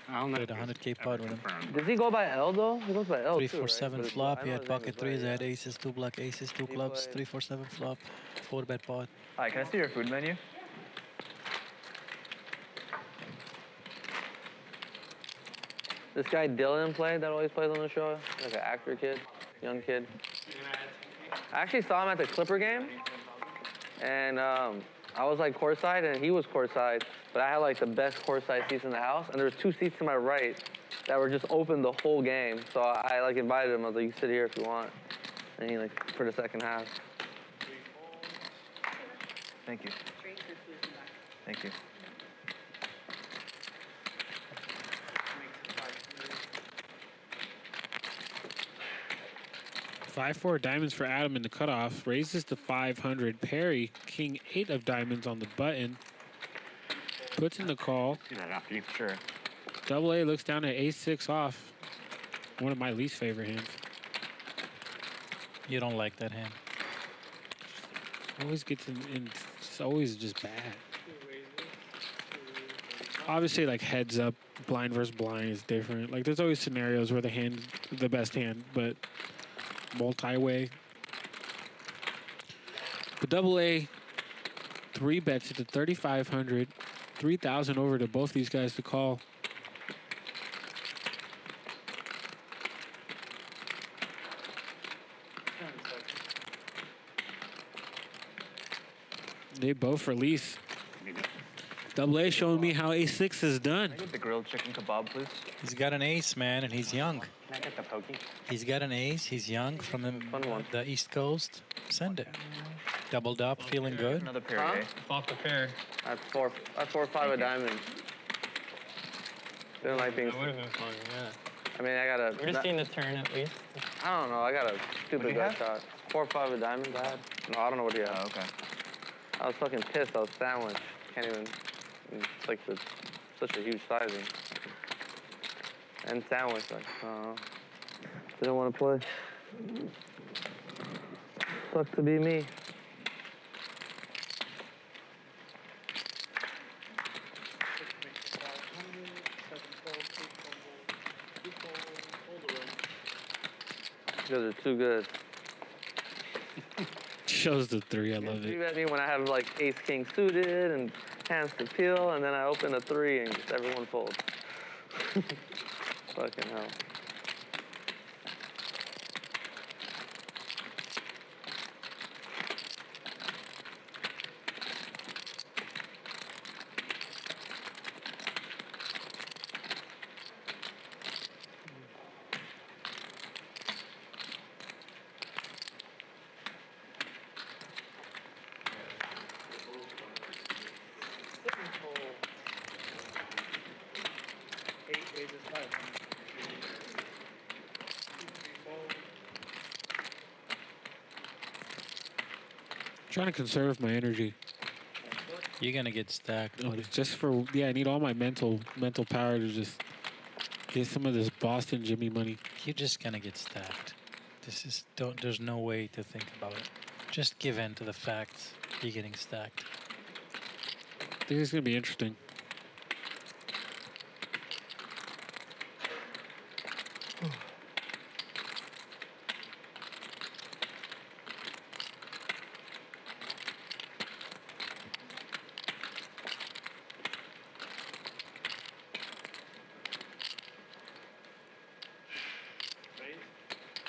I don't know. Played 100K pot with him. Does he go by L, though? He goes by L, 3-4-7 right? flop. He had pocket threes. I had aces, 2 black aces, 2 clubs, 3-4-7 flop, 4-bet pot. Hi, can I see your food menu? This guy Dylan played that always plays on the show. Like an actor kid, young kid. I actually saw him at the Clipper game. And I was like courtside and he was courtside. But I had like the best courtside seats in the house. And there was 2 seats to my right that were just open the whole game. So I like invited him. I was like, you sit here if you want. And he like, for the second half. Thank you. Thank you. Five, 4 diamonds for Adam in the cutoff. Raises to 500. Parry, king 8 of diamonds on the button. Puts in the call. See that after you? Sure. Double A looks down at ace-6 off. One of my least favorite hands. You don't like that hand. Always gets in it's always just bad. Obviously, like heads up, blind versus blind is different. Like there's always scenarios where the best hand, but multi-way. But double A, 3 bets it to 3,500, 3,000 over to both these guys to call. They both release. Double A showing me how A6 is done. Can I get the grilled chicken kebab, please? He's got an ace, man, and he's young. Can I get the pokey? He's got an ace. He's young from the East Coast. Send it. Doubled up, feeling good. Another pair, Huh? eh? Off the pair. That's 4 or 5 of diamonds. Didn't like being. That would have been fun, yeah. I mean, I got a. We're just seeing the turn at least. I don't know. I got a stupid gut shot. 4 or 5 of diamonds I had. No, I don't know what he had. Oh, okay. I was fucking pissed. I was sandwiched. Can't even. It's like such a huge sizing. And sandwiched. Like, didn't want to play. Sucks to be me. You guys are too good. Shows the 3. I love You it. bet me when I have like ace king suited and hands to peel, and then I open a 3 and just everyone folds. Fucking hell. Trying to conserve my energy. You're gonna get stacked. Oh, just for I need all my mental power to just get some of this Boston Jimmy money. You're just gonna get stacked. There's no way to think about it. Just give in to the facts. You're getting stacked. I think it's gonna be interesting.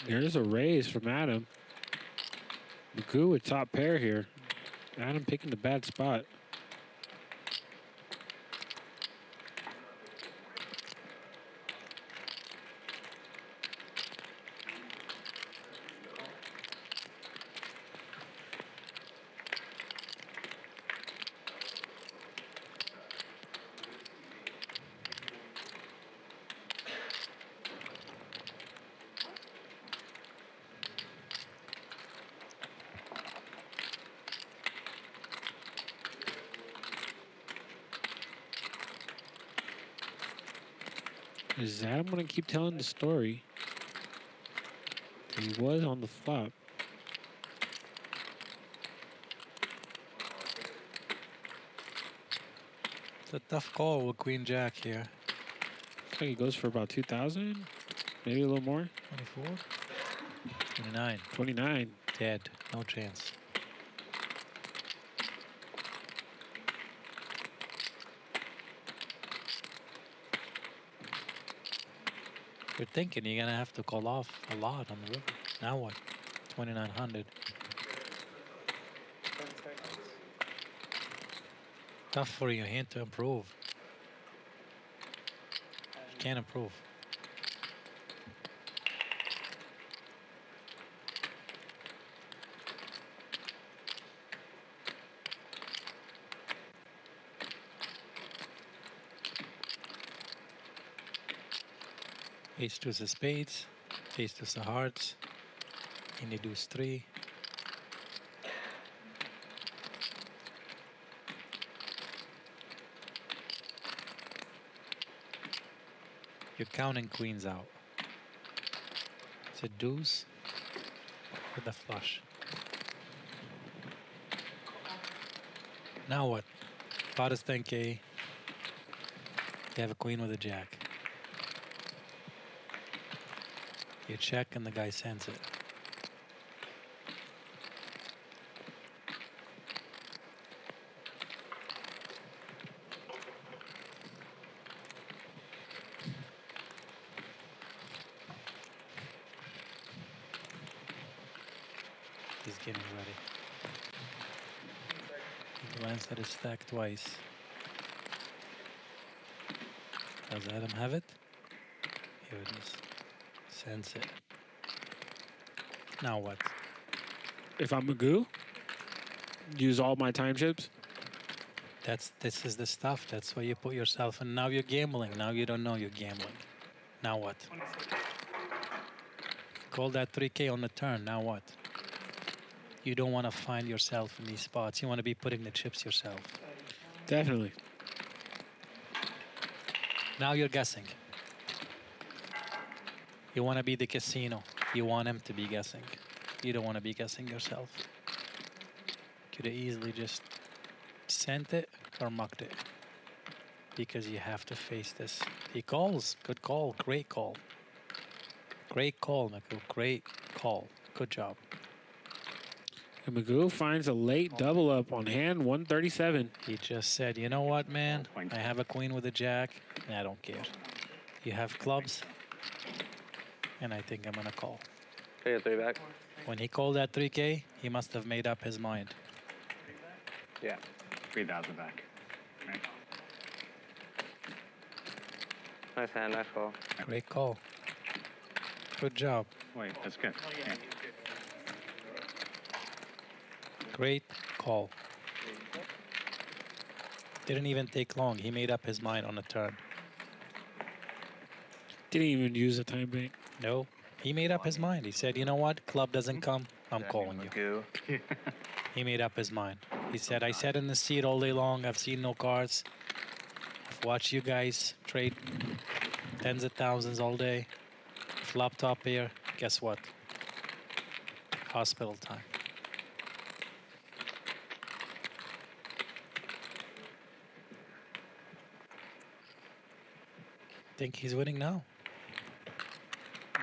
There's a raise from Adam. Magoo with top pair here. Adam picking the bad spot. Is Adam going to keep telling the story? He was on the flop. It's a tough call with Queen Jack here. I think he goes for about 2,000, maybe a little more. 24? 29. 29. Dead. No chance. You're thinking you're gonna have to call off a lot on the river. Now what? 2,900. Tough for your hand to improve. You can't improve. Ace deuce of spades, ace deuce of hearts, and you deuce 3. You're counting queens out. It's a deuce with a flush. Now what? Pot is 10K. You have a queen with a jack. You check and the guy sends it. He's getting ready. He glanced at his stack twice. Does Adam have it? Here it is. Sends it. Now what? If I'm Magoo, use all my time chips. This is the stuff. That's where you put yourself in. Now you're gambling. Now you don't know you're gambling. Now what? Call that 3K on the turn. Now what? You don't want to find yourself in these spots. You want to be putting the chips yourself. Definitely. Now you're guessing. You want to be the casino. You want him to be guessing. You don't want to be guessing yourself. Could have easily just sent it or mucked it. Because you have to face this. He calls. Good call. Great call. Great call, Magoo. Great call. Good job. And Magoo finds a late double up on hand 137. He just said, you know what, man? I have a queen with a jack, and I don't care. You have clubs, and I think I'm going to call. Okay, 3 back. When he called that 3K, he must have made up his mind. Yeah, 3,000 back. Right. Nice hand, nice call. Great call. Good job. Wait, that's good. Yeah. Great call. Didn't even take long. He made up his mind on the turn. Didn't even use a time bank. No. He made up his mind. He said, you know what? Club doesn't come. I'm calling you. He made up his mind. He said, I sat in the seat all day long. I've seen no cards. I've watched you guys trade tens of thousands all day. Flop top here. Guess what? Hospital time. Think he's winning now?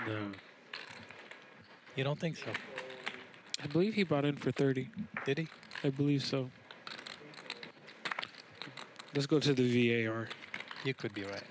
No. You don't think so? I believe he bought in for 30. Did he? I believe so. Let's go to the VAR. You could be right.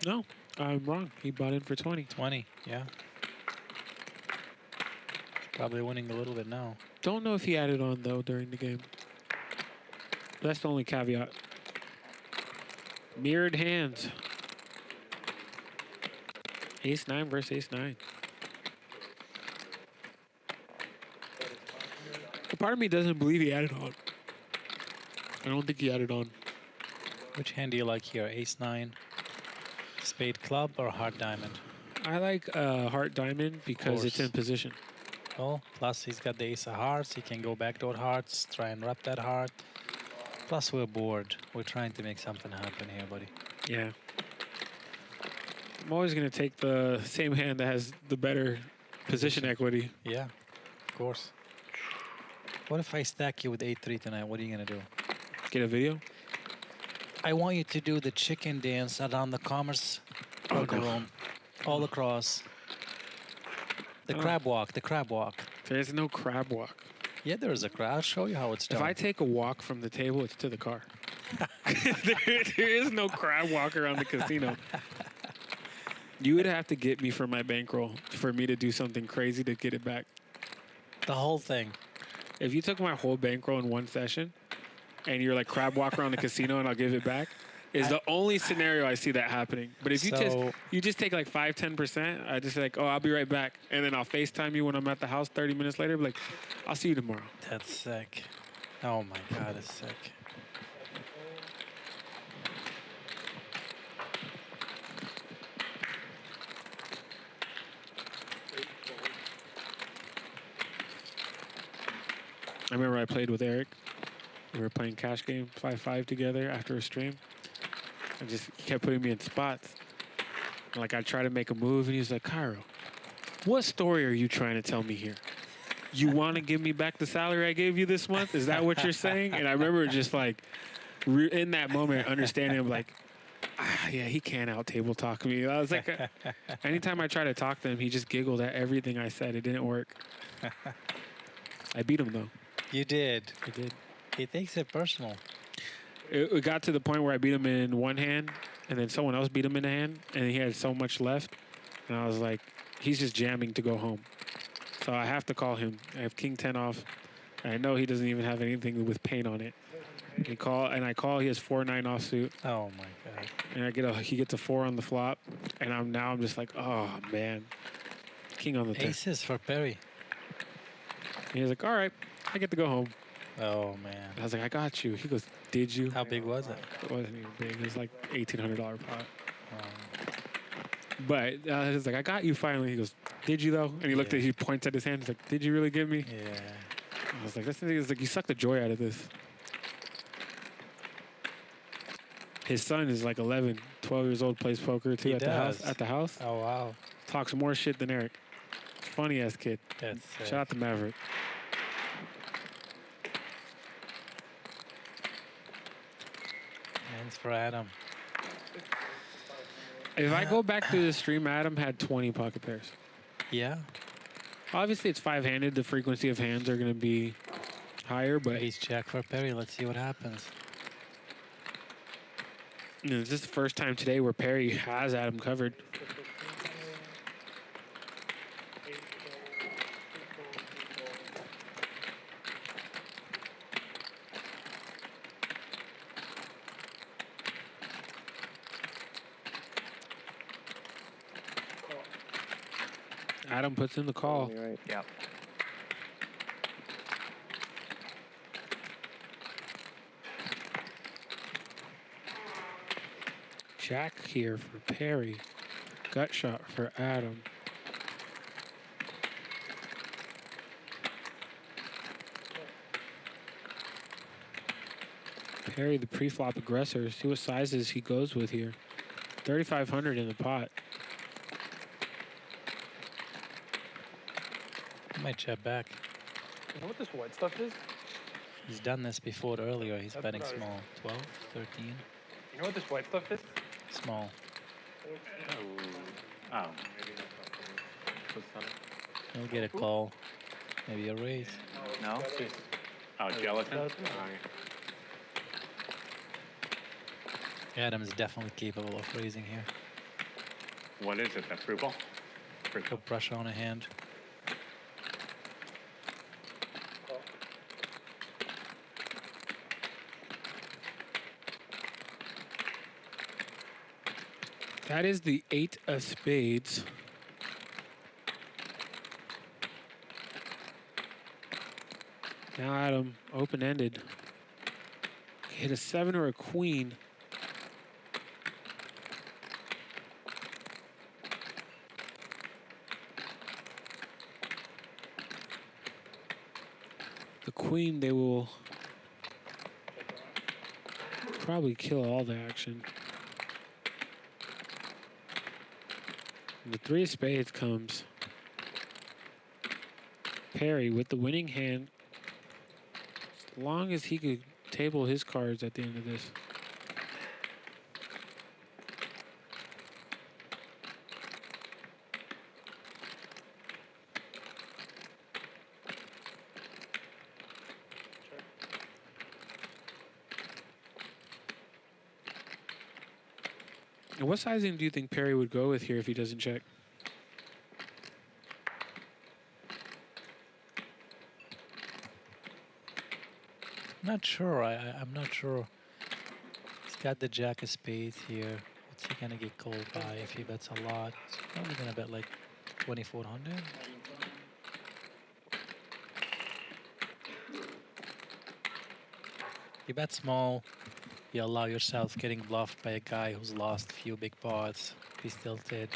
No, I'm wrong. He bought in for 20. 20, yeah. Probably winning a little bit now. Don't know if he added on, though, during the game. That's the only caveat. Mirrored hands. Ace-9 versus ace-9. part of me doesn't believe he added on. I don't think he added on. Which hand do you like here? Ace-9, spade club, or heart diamond? I like heart diamond because it's in position. Well, plus he's got the ace of hearts. He can go backdoor hearts, try and wrap that heart. Plus we're bored. We're trying to make something happen here, buddy. Yeah. I'm always going to take the same hand that has the better position equity. Yeah, of course. What if I stack you with 8-3 tonight? What are you going to do? Get a video? I want you to do the chicken dance around the Commerce poker room, all across. The crab walk, the crab walk. There's no crab walk. Yeah, there is a crab. I'll show you how it's done. If I take a walk from the table, it's to the car. there is no crab walk around the casino. You would have to get me for my bankroll for me to do something crazy to get it back. The whole thing. If you took my whole bankroll in one session and you're like crab walk around the casino and I'll give it back, is the only scenario I see that happening. But if you just take like 5-10%, I just like, oh, I'll be right back. And then I'll FaceTime you when I'm at the house 30 minutes later. Be like, I'll see you tomorrow. That's sick. Oh my God, it's sick. I remember I played with Eric. We were playing cash game 5-5 together after a stream. And he kept putting me in spots. And like I tried to make a move, and he was like, Kiero, what story are you trying to tell me here? You want to give me back the salary I gave you this month? Is that what you're saying? And I remember just like in that moment understanding, I'm like, yeah, he can't out table talk me. I was like, anytime I try to talk to him, he just giggled at everything I said. It didn't work. I beat him though. You did. I did. He takes it personal. It got to the point where I beat him in one hand, and then someone else beat him in a hand, and he had so much left. And I was like, he's just jamming to go home. So I have to call him. I have King 10 off. And I know he doesn't even have anything with paint on it. I call, he has 4-9 offsuit. Oh my God. And he gets a 4 on the flop. And I'm just like, oh man. King on the 10. Aces for Perry. And he's like, all right, I get to go home. Oh man. I was like, I got you. He goes, did you? How big was it? It wasn't even big. It was like $1,800 pot. But I was like, I got you finally. He goes, did you though? And he he points at his hand. He's like, did you really get me? Yeah. I was like, this thing is like, you suck the joy out of this. His son is like 11, 12 years old, plays poker too at the house. Oh wow. Talks more shit than Eric. Funny ass kid. That's Shout out to Maverick. Hands for Adam. If I go back to the stream, Adam had 20 pocket pairs. Yeah. Obviously, it's 5-handed. The frequency of hands are going to be higher, but Ace Jack for Perry. Let's see what happens. This is the first time today where Perry has Adam covered. Adam puts in the call. Right. Yep. Jack here for Perry. Gut shot for Adam. Perry, the pre-flop aggressor. See what sizes he goes with here. 3,500 in the pot. I might check back. You know what this white stuff is? He's done this before earlier. He's betting small. 12, 13. You know what this white stuff is? Small. Oh. He'll get a call. Maybe a raise. No? Oh, gelatin? Adam's definitely capable of raising here. What is it, that fruit ball? No pressure on a hand. That is the 8 of spades. Now Adam, open-ended. Hit a 7 or a queen. The queen, they will probably kill all the action. And the 3 of spades comes. Perry with the winning hand. As long as he could table his cards at the end of this. And what sizing do you think Perry would go with here if he doesn't check? Not sure. I'm not sure. He's got the jack of spades here. What's he gonna get called by if he bets a lot? He's probably gonna bet like 2,400. You bet small. You allow yourself getting bluffed by a guy who's lost a few big pots. He's tilted.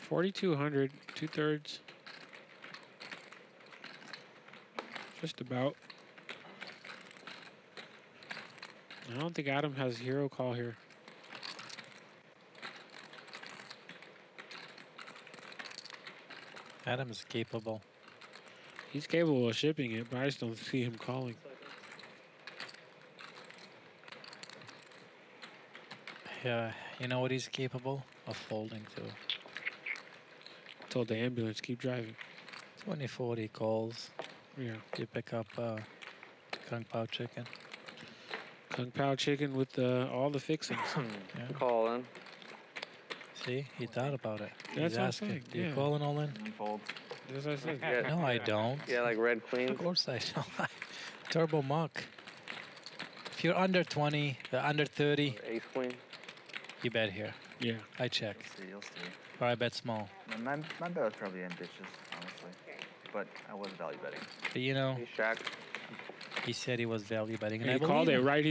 $4,200, 2/3. Just about. I don't think Adam has hero call here. Adam is capable. He's capable of shipping it, but I just don't see him calling. Yeah, you know what he's capable of folding to? Told the ambulance, keep driving. 20-40 calls. Yeah. You pick up Kung Pao chicken. Kung Pao chicken with all the fixings. Yeah. Calling. See, he thought about it. That's He's what I'm asking, saying, do you yeah. calling all in? Fold. That's what I said. Yeah. No, I don't. Yeah, like red queen. Of course I don't. Turbo muck. If you're under 20, under 30, Ace queen. you bet here. Yeah. I check. You'll see. Or I bet small. My bet was probably ambitious, honestly. But I was value betting. But you know, He's Shaq. he said he was value betting. And And I he called it, believe him. right?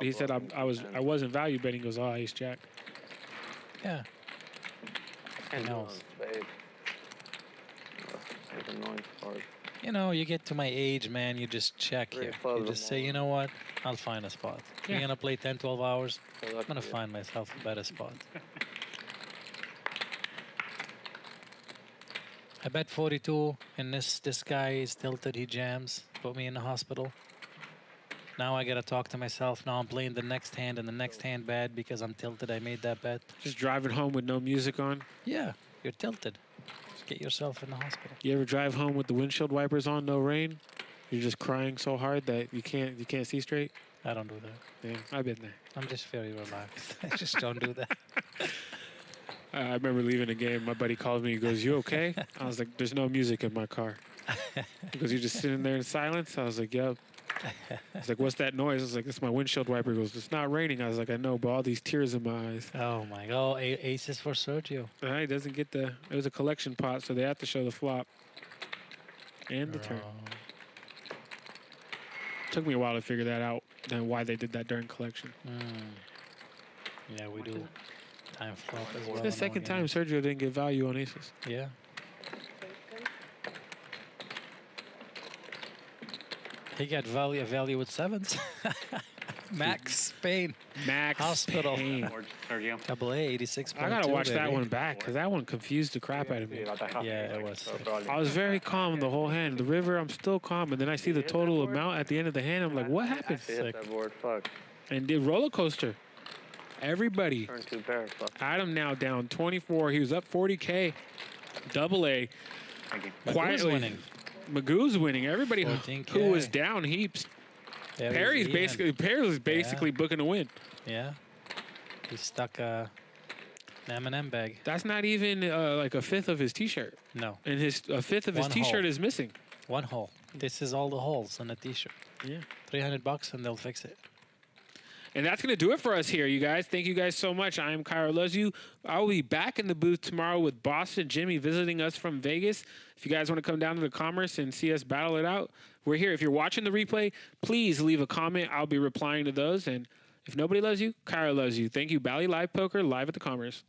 He said I wasn't value betting. He goes, oh, ace jack. Yeah. He knows. Spade. That's an annoying card. You know, you get to my age, man, you just check here. You just say, you know what? I'll find a spot. If Yeah. you're going to play 10, 12 hours, I'm going to find myself a better spot. I bet 42, and this guy is tilted. He jams, put me in the hospital. Now I got to talk to myself. Now I'm playing the next hand, and the next hand bad because I'm tilted. I made that bet. Just driving home with no music on. Yeah, you're tilted. Just get yourself in the hospital. You ever drive home with the windshield wipers on, no rain? You're just crying so hard that you can't see straight. I don't do that. Yeah, I've been there. I'm just very relaxed. I just don't do that. I remember leaving a game. My buddy called me. He goes, "You okay?" I was like, "There's no music in my car." He goes, "You just sitting there in silence?" I was like, "Yep." He's like, "What's that noise?" I was like, "It's my windshield wiper." He goes, "It's not raining." I was like, "I know, but all these tears in my eyes." Oh my God! Aces for Sergio. He doesn't get the. It was a collection pot, so they have to show the flop and the turn. Took me a while to figure that out and why they did that during collection. Yeah, we do time flop as well. It's the second time Sergio didn't get value on aces. Yeah. He got value with sevens. Max Spain. Max Hospital. Payne. Sergio. Double A, 86. I gotta watch that one back because that one confused the crap out of me. Yeah, it was. I was very calm the whole hand. The river, I'm still calm, and then I see the total amount at the end of the hand. I'm like, what happened? Hit that board. Fuck. And did roller coaster. Everybody. Turn 2 pair. Fuck. Adam now down 24. He was up 40K. Double A. Quietly winning. Magoo's winning. Everybody 14K. who was down heaps. Perry's basically booking a win. Yeah. He stuck M&M bag. That's not even like a fifth of his T-shirt. No. And a fifth of his One T-shirt hole. is missing. One hole. This is all the holes on the T-shirt. Yeah. $300 and they'll fix it. And that's going to do it for us here, you guys. Thank you guys so much. I am Kiero Loves You. I will be back in the booth tomorrow with Boston Jimmy visiting us from Vegas. If you guys want to come down to the Commerce and see us battle it out, we're here. If you're watching the replay, please leave a comment. I'll be replying to those. And if nobody loves you, Kiero loves you. Thank you, Bally Live Poker, live at the Commerce.